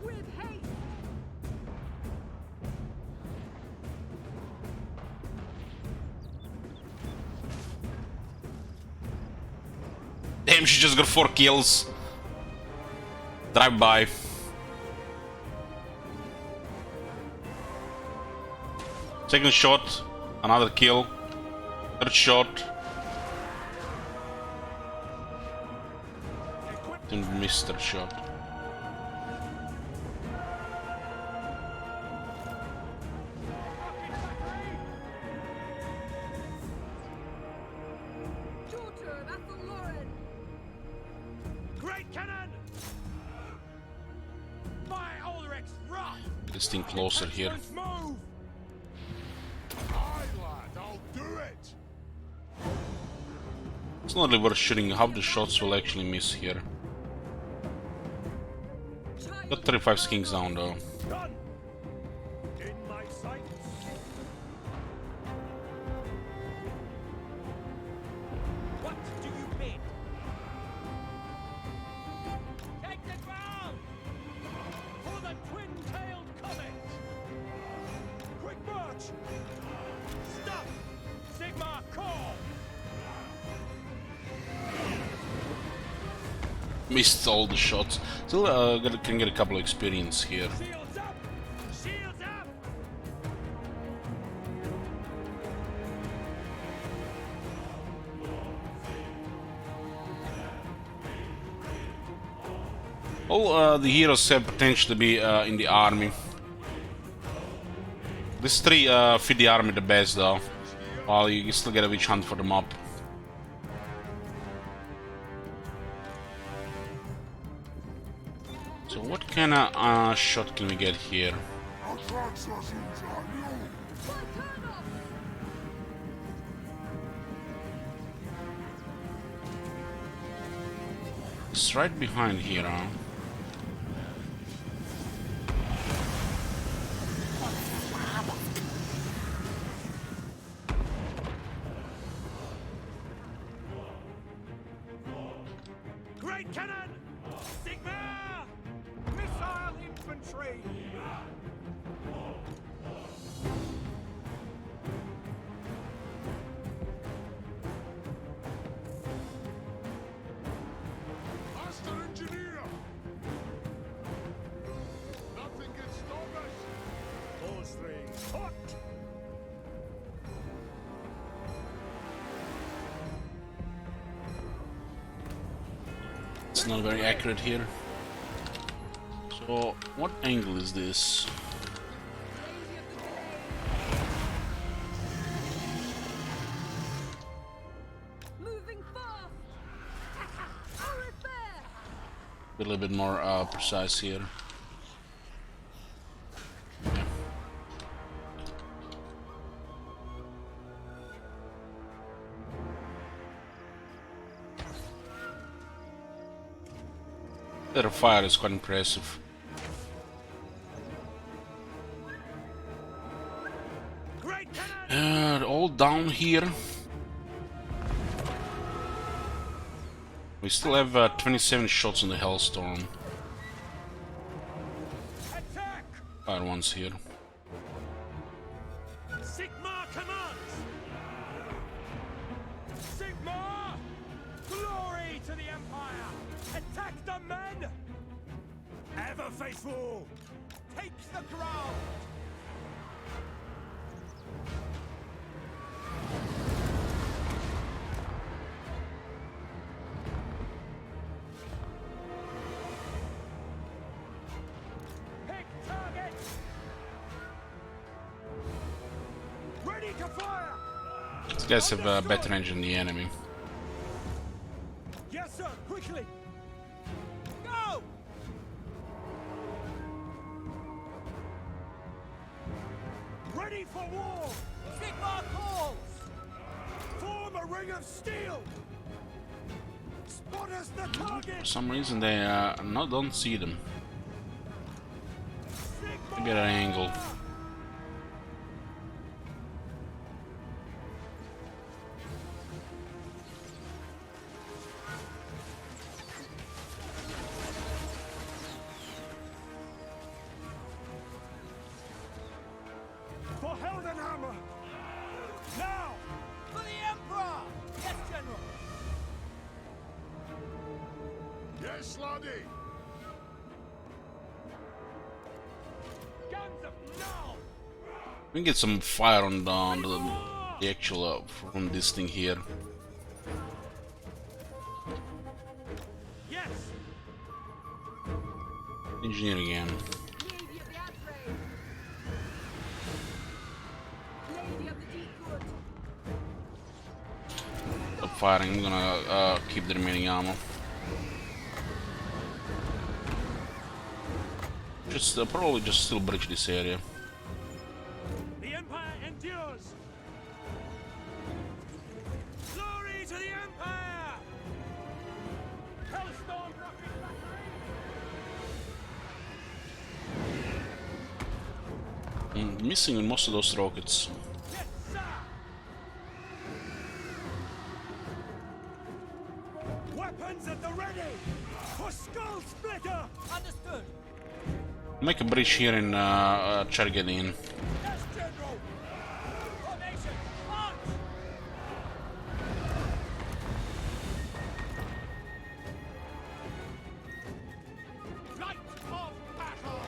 Speaker 7: With haste!
Speaker 2: Damn, she just got 4 kills. Drive by. Second shot, another kill. Third shot. Didn't miss third shot.
Speaker 7: Your turn, Athelloren!
Speaker 9: Great cannon! My Ulrich's wrath!
Speaker 2: Get this thing closer here.
Speaker 9: Let's move! Aye, lad, I'll do it!
Speaker 2: It's not really worth shooting. How the shots will actually miss here. Got 35 skins down though.
Speaker 9: Done! In my sights! What do you bid? Take the ground! For the twin-tailed comet! Quick march! Stop! Sigmar, call!
Speaker 2: Missed all the shots. Still can get a couple of experience here.
Speaker 9: Shields up! Shields up!
Speaker 2: All the heroes have potential to be in the army. These 3 fit the army the best though. While you still get a witch hunt for them up. So what kind of shot can we get here? It's right behind here, huh?
Speaker 8: Great cannon! Sigma! Missile infantry!
Speaker 9: Master engineer! Nothing can stop us!
Speaker 3: All strings hot!
Speaker 2: It's not very accurate here. So, what angle is this?
Speaker 7: Moving fast!
Speaker 2: A little bit more precise here. Yeah. Their fire is quite impressive. All down here. We still have 27 shots in the Hellstorm.
Speaker 8: Attack!
Speaker 2: Fire ones here.
Speaker 8: Sigma commands! Sigma! Glory to the Empire! Attack the men! Ever faithful! Takes the ground! Pick target! Ready to fire!
Speaker 2: These guys have a better engine than the enemy.
Speaker 8: Yes, sir! Quickly! Go! Ready for war! Sigma calls! Form a ring of steel! Spot us the
Speaker 2: For
Speaker 8: target!
Speaker 2: some reason they don't see them. Maybe at an angle.
Speaker 8: For Heldenhammer! Now! For the Emperor! Yes, General!
Speaker 9: Yes, laddie!
Speaker 8: Guns up now!
Speaker 2: We can get some fire on the actual from this thing here.
Speaker 8: Yes!
Speaker 2: Engineer again.
Speaker 7: Lady of the outrage! Lady of the deep good!
Speaker 2: Stop firing. I'm gonna keep the remaining ammo. Just probably just still bridge this area.
Speaker 8: The Empire endures! Glory to the Empire! Hellstorm rocket battery!
Speaker 2: I'm missing on most of those rockets.
Speaker 8: Yes, sir! Weapons at the ready! For Skull Splitter! Understood!
Speaker 2: Make a bridge here and try to get in.
Speaker 8: Yes, General! Formation! March! Light of battle!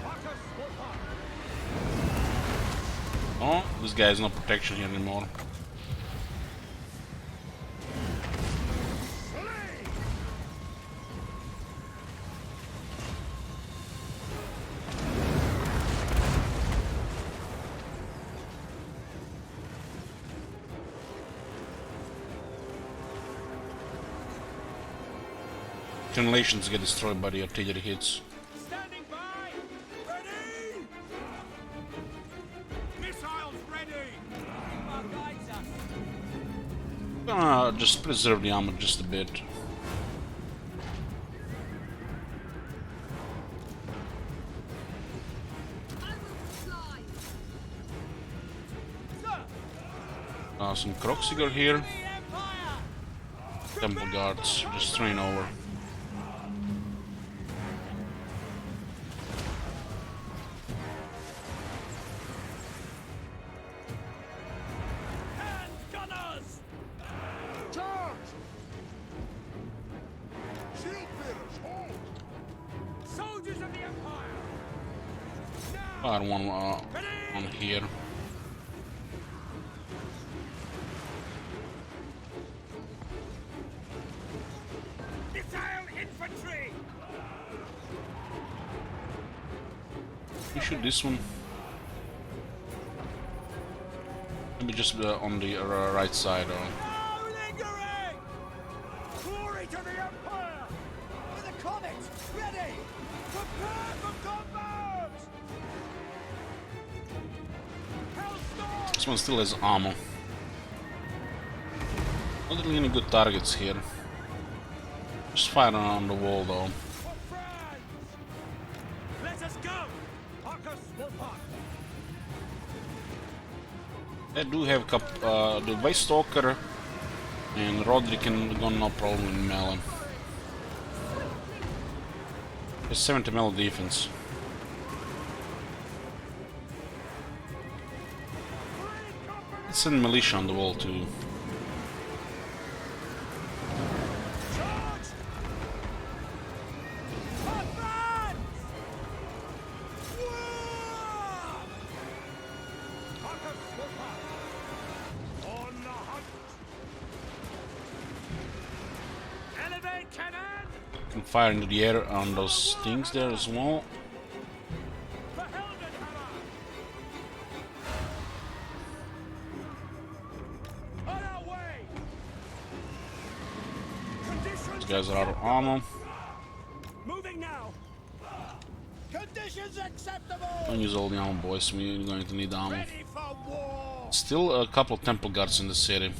Speaker 8: Marcus Wolfhard!
Speaker 2: Oh, this guy has no protection here anymore. Generations get destroyed by the artillery hits.
Speaker 8: Standing by! Ready! Missiles ready! Sigma guides us!
Speaker 2: Gonna just preserve the armor just a bit.
Speaker 8: Sir!
Speaker 2: Some Kroxiger here. Temple guards just train over. Fire one on here. You shoot this one. Maybe just on the right side.
Speaker 8: No lingering! Glory to the Empire! With the comet ready! Prepare for combat! Hellstorm!
Speaker 2: This one still has ammo. Not really any good targets here. Just fire on the wall though.
Speaker 8: For France! Let us go! Marcus Wolfhard!
Speaker 2: They do have a couple, the Waste Stalker and Roderick can go no problem in melee. There's 70 melee defense. Let's send militia on the wall too. Can fire into the air on those things there as well. These guys are out of ammo.
Speaker 8: Moving now. Conditions acceptable.
Speaker 2: Don't use all the ammo, boys. We're going to need ammo.
Speaker 8: Ready for war.
Speaker 2: Still a couple of temple guards in the city.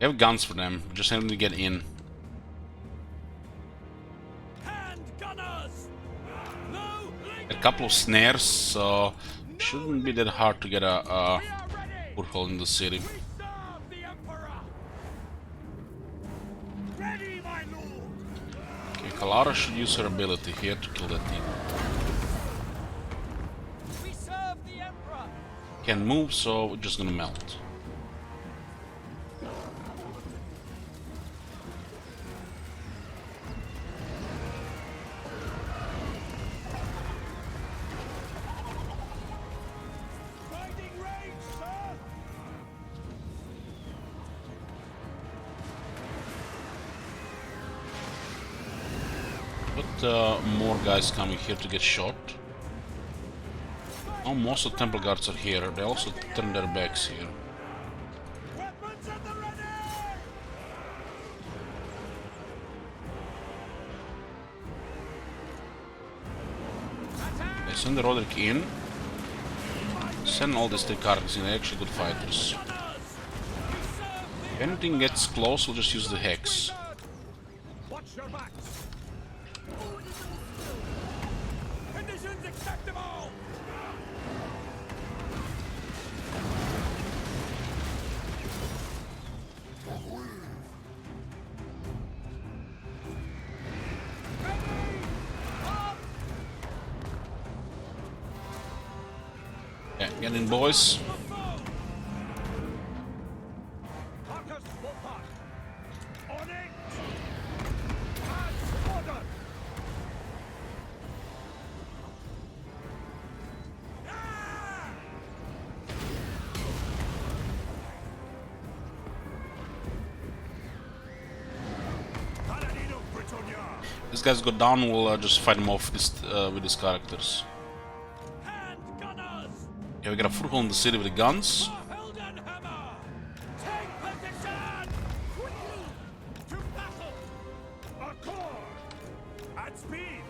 Speaker 2: We have guns for them, we just have to get in.
Speaker 8: Hand gunners. No
Speaker 2: A couple of snares, so shouldn't be that hard to get a foothold in the city.
Speaker 8: We serve the Emperor. Ready, my lord.
Speaker 2: Okay, Kalara should use her ability here to kill that thing.
Speaker 8: We serve the Emperor.
Speaker 2: Can't move, so we're just gonna melt. More guys coming here to get shot. Oh, most of the temple guards are here. They also turn their backs here.
Speaker 8: Weapons at the ready.
Speaker 2: They send the Roderick in. Send all these three characters in. They're actually good fighters. If anything gets close, we'll just use the Hex.
Speaker 8: Watch your backs. Conditions acceptable.
Speaker 2: Yeah, get in, boys.
Speaker 8: Marcus Wolfhard. On it. As ordered. Paladino Britannia.
Speaker 2: These guys go down, we'll just fight them off with these characters.
Speaker 8: Hand gunners.
Speaker 2: Yeah, we got a foothold in the city with the guns.
Speaker 8: Heldenhammer. Take position. Quickly. To battle. Accord. At speed.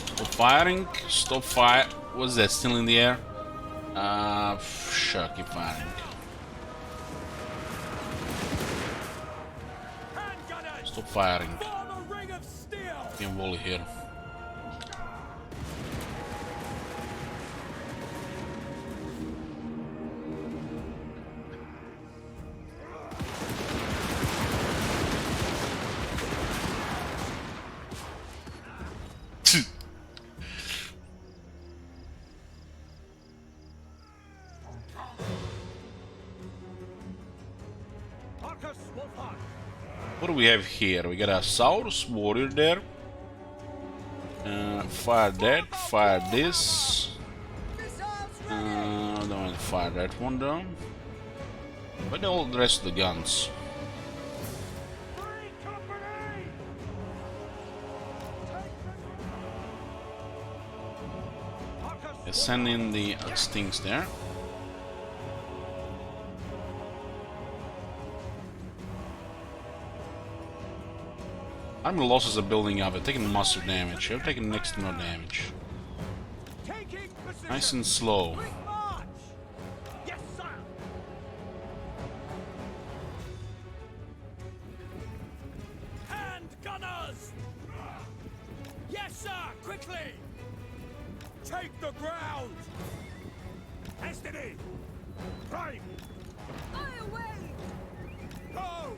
Speaker 2: Stop firing. Stop fire. What's that? Still in the air? Sure, keep firing.
Speaker 8: Hand gunners.
Speaker 2: Stop firing.
Speaker 8: Form a ring of steel.
Speaker 2: Can volley here. What do we have here? We got a Saurus warrior there. Fire that, fire this. Don't want to fire that one down. But all the rest of the guns. Let's send in the stings there. Armor losses are building up. They're taking massive damage. They're taking next to no damage. Nice and slow.
Speaker 8: Yes, sir. Hand gunners. Yes, sir. Quickly. Take the ground. Destiny. Prime. I away. Go.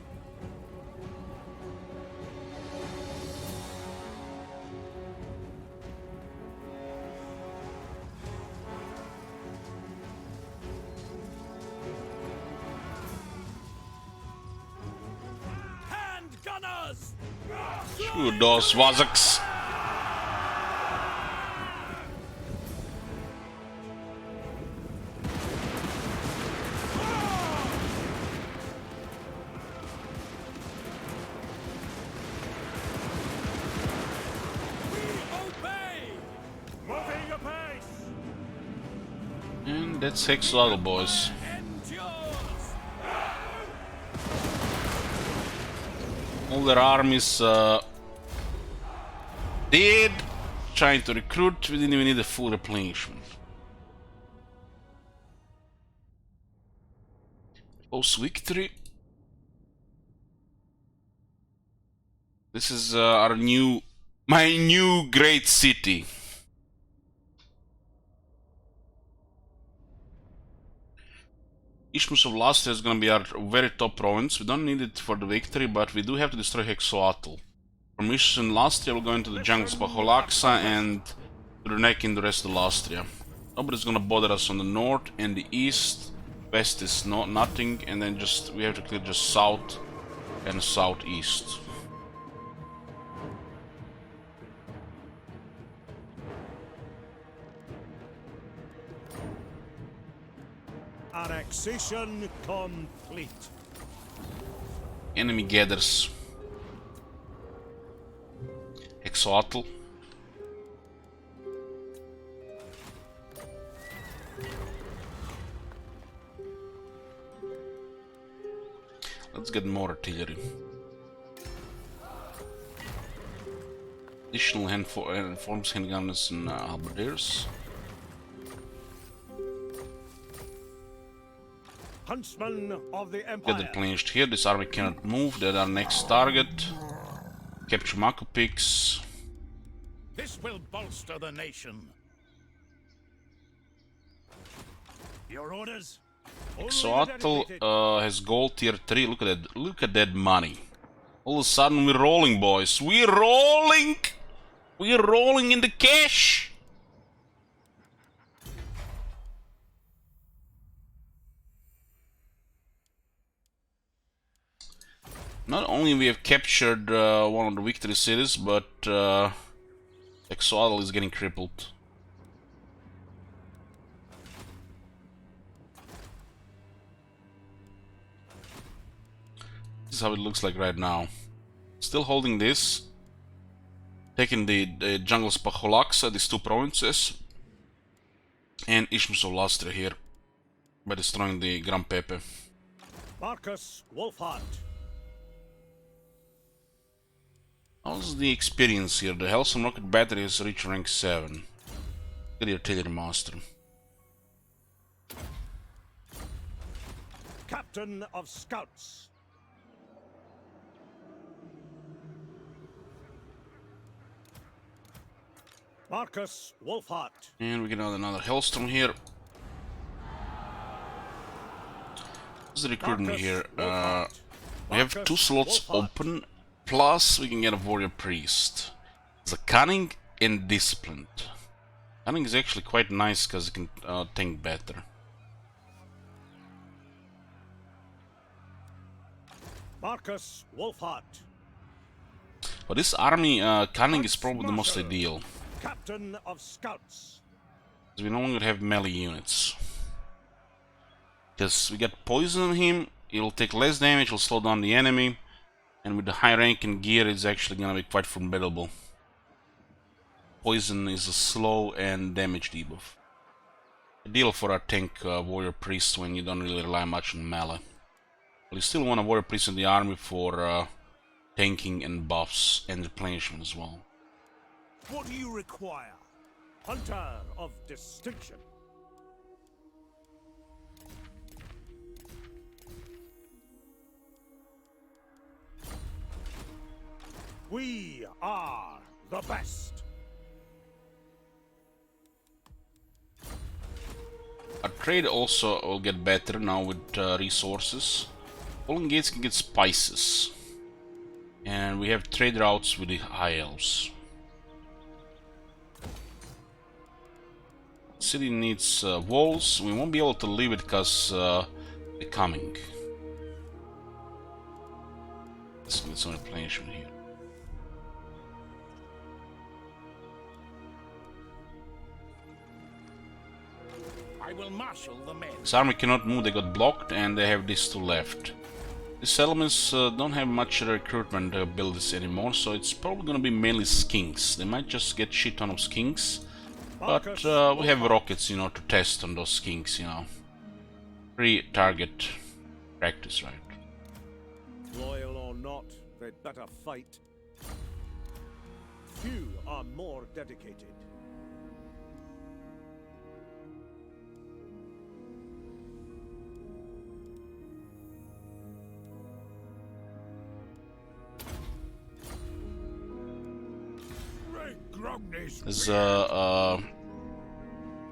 Speaker 8: Gunners!
Speaker 2: Shoot those Wazaks! And that's Hexatl, boys. All their armies dead, trying to recruit. We didn't even need a full replenishment. Post victory. This is my new great city. Ishmus of Lastria is going to be our very top province. We don't need it for the victory, but we do have to destroy Hexatl. From Ishmus and Lastria, we'll go into the jungles of Baholaxa and to the neck in the rest of Lastria. Nobody's going to bother us on the north and the east. West is nothing, and then we have to clear just south and southeast.
Speaker 3: Annexation complete.
Speaker 2: Enemy gathers. Hexatl. Let's get more artillery. Additional forms handgunners and halberdiers.
Speaker 3: Huntsman of the Empire.
Speaker 2: Get replenished here. This army cannot move. That's our next target. Capture Mako Pix.
Speaker 4: This will bolster the nation.
Speaker 8: Your orders?
Speaker 2: Hexatl has gold tier 3. Look at that. Look at that money. All of a sudden we're rolling, boys. We're rolling! We're rolling in the cash! Not only we have captured one of the victory cities, but Hexatl is getting crippled. This is how it looks like right now. Still holding this. Taking the jungles Baholaxa, these two provinces. And Ishmus of Lastria here. By destroying the Gran Pepe.
Speaker 3: Marcus Wolfhart.
Speaker 2: How's the experience here? The Hellstorm rocket battery has reached rank 7. Get the artillery master.
Speaker 3: Captain of Scouts. Marcus Wolfhart.
Speaker 2: And we get another Hellstorm here. What's the recruitment here? We have 2 slots open. Plus, we can get a warrior priest. It's a cunning and disciplined. Cunning is actually quite nice because it can tank better.
Speaker 3: Marcus Wolfhart.
Speaker 2: But this army cunning is probably the most
Speaker 3: Huntsmarshal,
Speaker 2: ideal.
Speaker 3: Captain of Scouts.
Speaker 2: We no longer have melee units. Because we get poison on him, he'll take less damage, he'll slow down the enemy, and with the high rank and gear, it's actually gonna be quite formidable. Poison is a slow and damage debuff. Ideal for a tank warrior priest when you don't really rely much on melee. But you still want a warrior priest in the army for tanking and buffs and replenishment as well.
Speaker 3: What do you require? Hunter of distinction. We are the best.
Speaker 2: Our trade also will get better now with resources. Fallen Gates can get spices. And we have trade routes with the High Elves. City needs walls. We won't be able to leave it because they're coming. Let's get some replenishment here.
Speaker 4: I will marshal the men.
Speaker 2: This army cannot move, they got blocked, and they have these two left. These settlements don't have much recruitment abilities anymore, so it's probably gonna be mainly skinks. They might just get shit ton of skinks, but we have rockets, you know, to test on those skinks, you know. Free target practice, right?
Speaker 3: Loyal or not, they'd better fight. Few are more dedicated.
Speaker 2: There's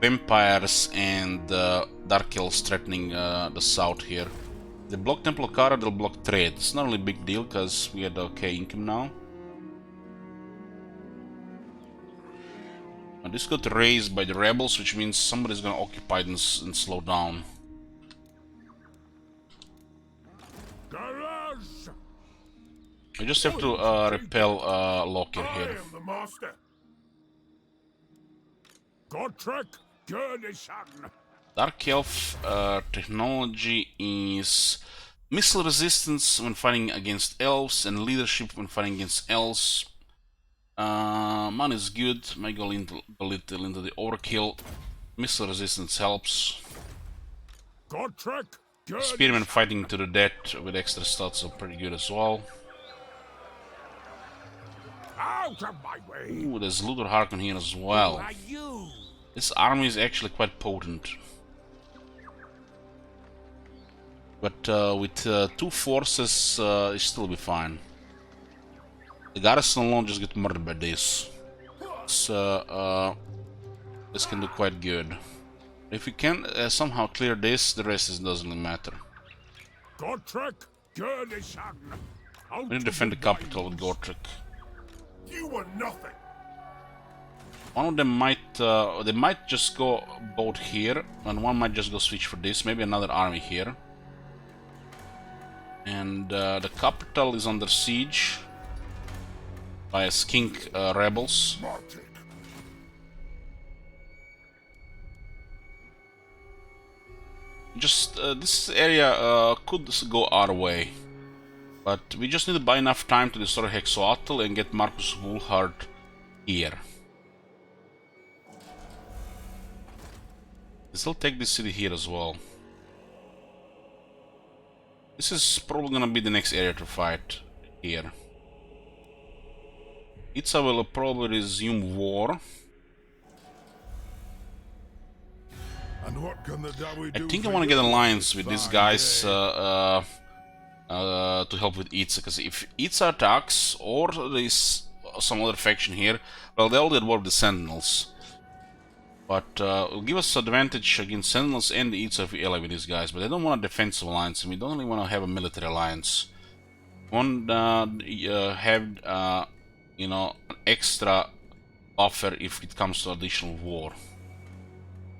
Speaker 2: vampires and dark elves threatening the south here. They block Temple of Kara, they'll block trade. It's not really a big deal because we had okay income now. And this got raised by the rebels, which means somebody's gonna occupy it and slow down. We just have to repel Loki here. Dark Elf technology is missile resistance when fighting against elves and leadership when fighting against elves. Money is good, might go a little into the overkill. Missile resistance helps. Spearmen fighting to the death with extra stats are pretty good as well.
Speaker 4: Out of my way!
Speaker 2: Ooh, there's Luthor Harkon here as well.
Speaker 4: Who are you?
Speaker 2: This army is actually quite potent. But with two forces, it still be fine. The garrison alone just get murdered by this. So, this can do quite good. If we can somehow clear this, the rest doesn't really matter. We need to defend the capital with Gortrek.
Speaker 9: You were nothing.
Speaker 2: One of them might, they might just go both here, and one might just go switch for this. Maybe another army here. And the capital is under siege by skink rebels. Just this area could go our way, but we just need to buy enough time to destroy Hexoatl and get Marcus Wolfhart here. We still take this city here as well. This is probably gonna be the next area to fight here. Itza will probably resume war.
Speaker 9: And what can the Dawi
Speaker 2: I
Speaker 9: do
Speaker 2: think I
Speaker 9: for
Speaker 2: want to get
Speaker 9: you
Speaker 2: alliance
Speaker 9: this
Speaker 2: with these
Speaker 9: fine
Speaker 2: guys
Speaker 9: day?
Speaker 2: to help with Itza, because if Itza attacks or there's some other faction here, well, they all did war with the Sentinels. But it'll give us advantage against Sentinels and the Itza if we ally with these guys, but I don't want a defensive alliance and we don't really want to have a military alliance. We want to have you know, an extra buffer if it comes to additional war.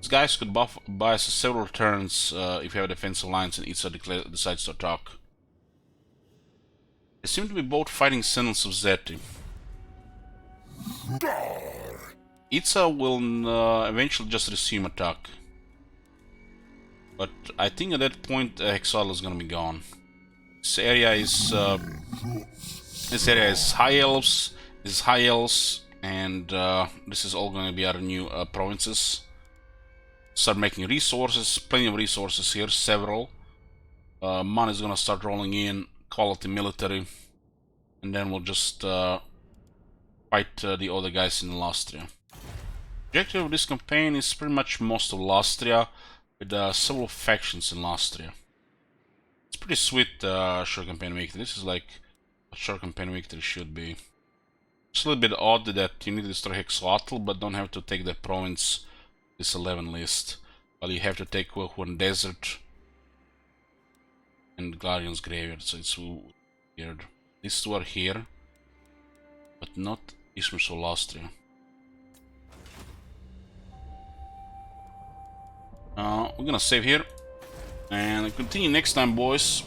Speaker 2: These guys could buy us several turns if we have a defensive alliance and Itza decides to attack. They seem to be both fighting Sentinels of Zeti. Itza will eventually just resume attack. But I think at that point Exile is gonna be gone. This area is High Elves, this is High Elves, and this is all gonna be our new provinces. Start making resources, plenty of resources here, several. Money is gonna start rolling in, quality military, and then we'll just fight the other guys in Lastria. Objective of this campaign is pretty much most of Lastria, with several factions in Lastria. It's pretty sweet short campaign victory. This is like a short campaign victory should be. It's a little bit odd that you need to destroy Hexoatl, but don't have to take the province this 11 list. Well, you have to take Huan Desert and Gladian's Graveyard, so it's weird. These two are here, but not Isthmus of Lastria. We're gonna save here and continue next time, boys.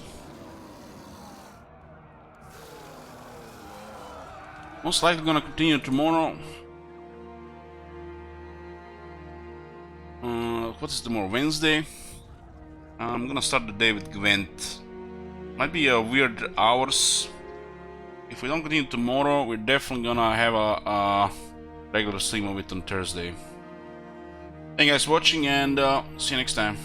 Speaker 2: Most likely gonna continue tomorrow. What is tomorrow? Wednesday. I'm gonna start the day with Gwent. Might be a weird hours. If we don't continue tomorrow, we're definitely gonna have a regular stream of it on Thursday. Thank you guys for watching, and see you next time.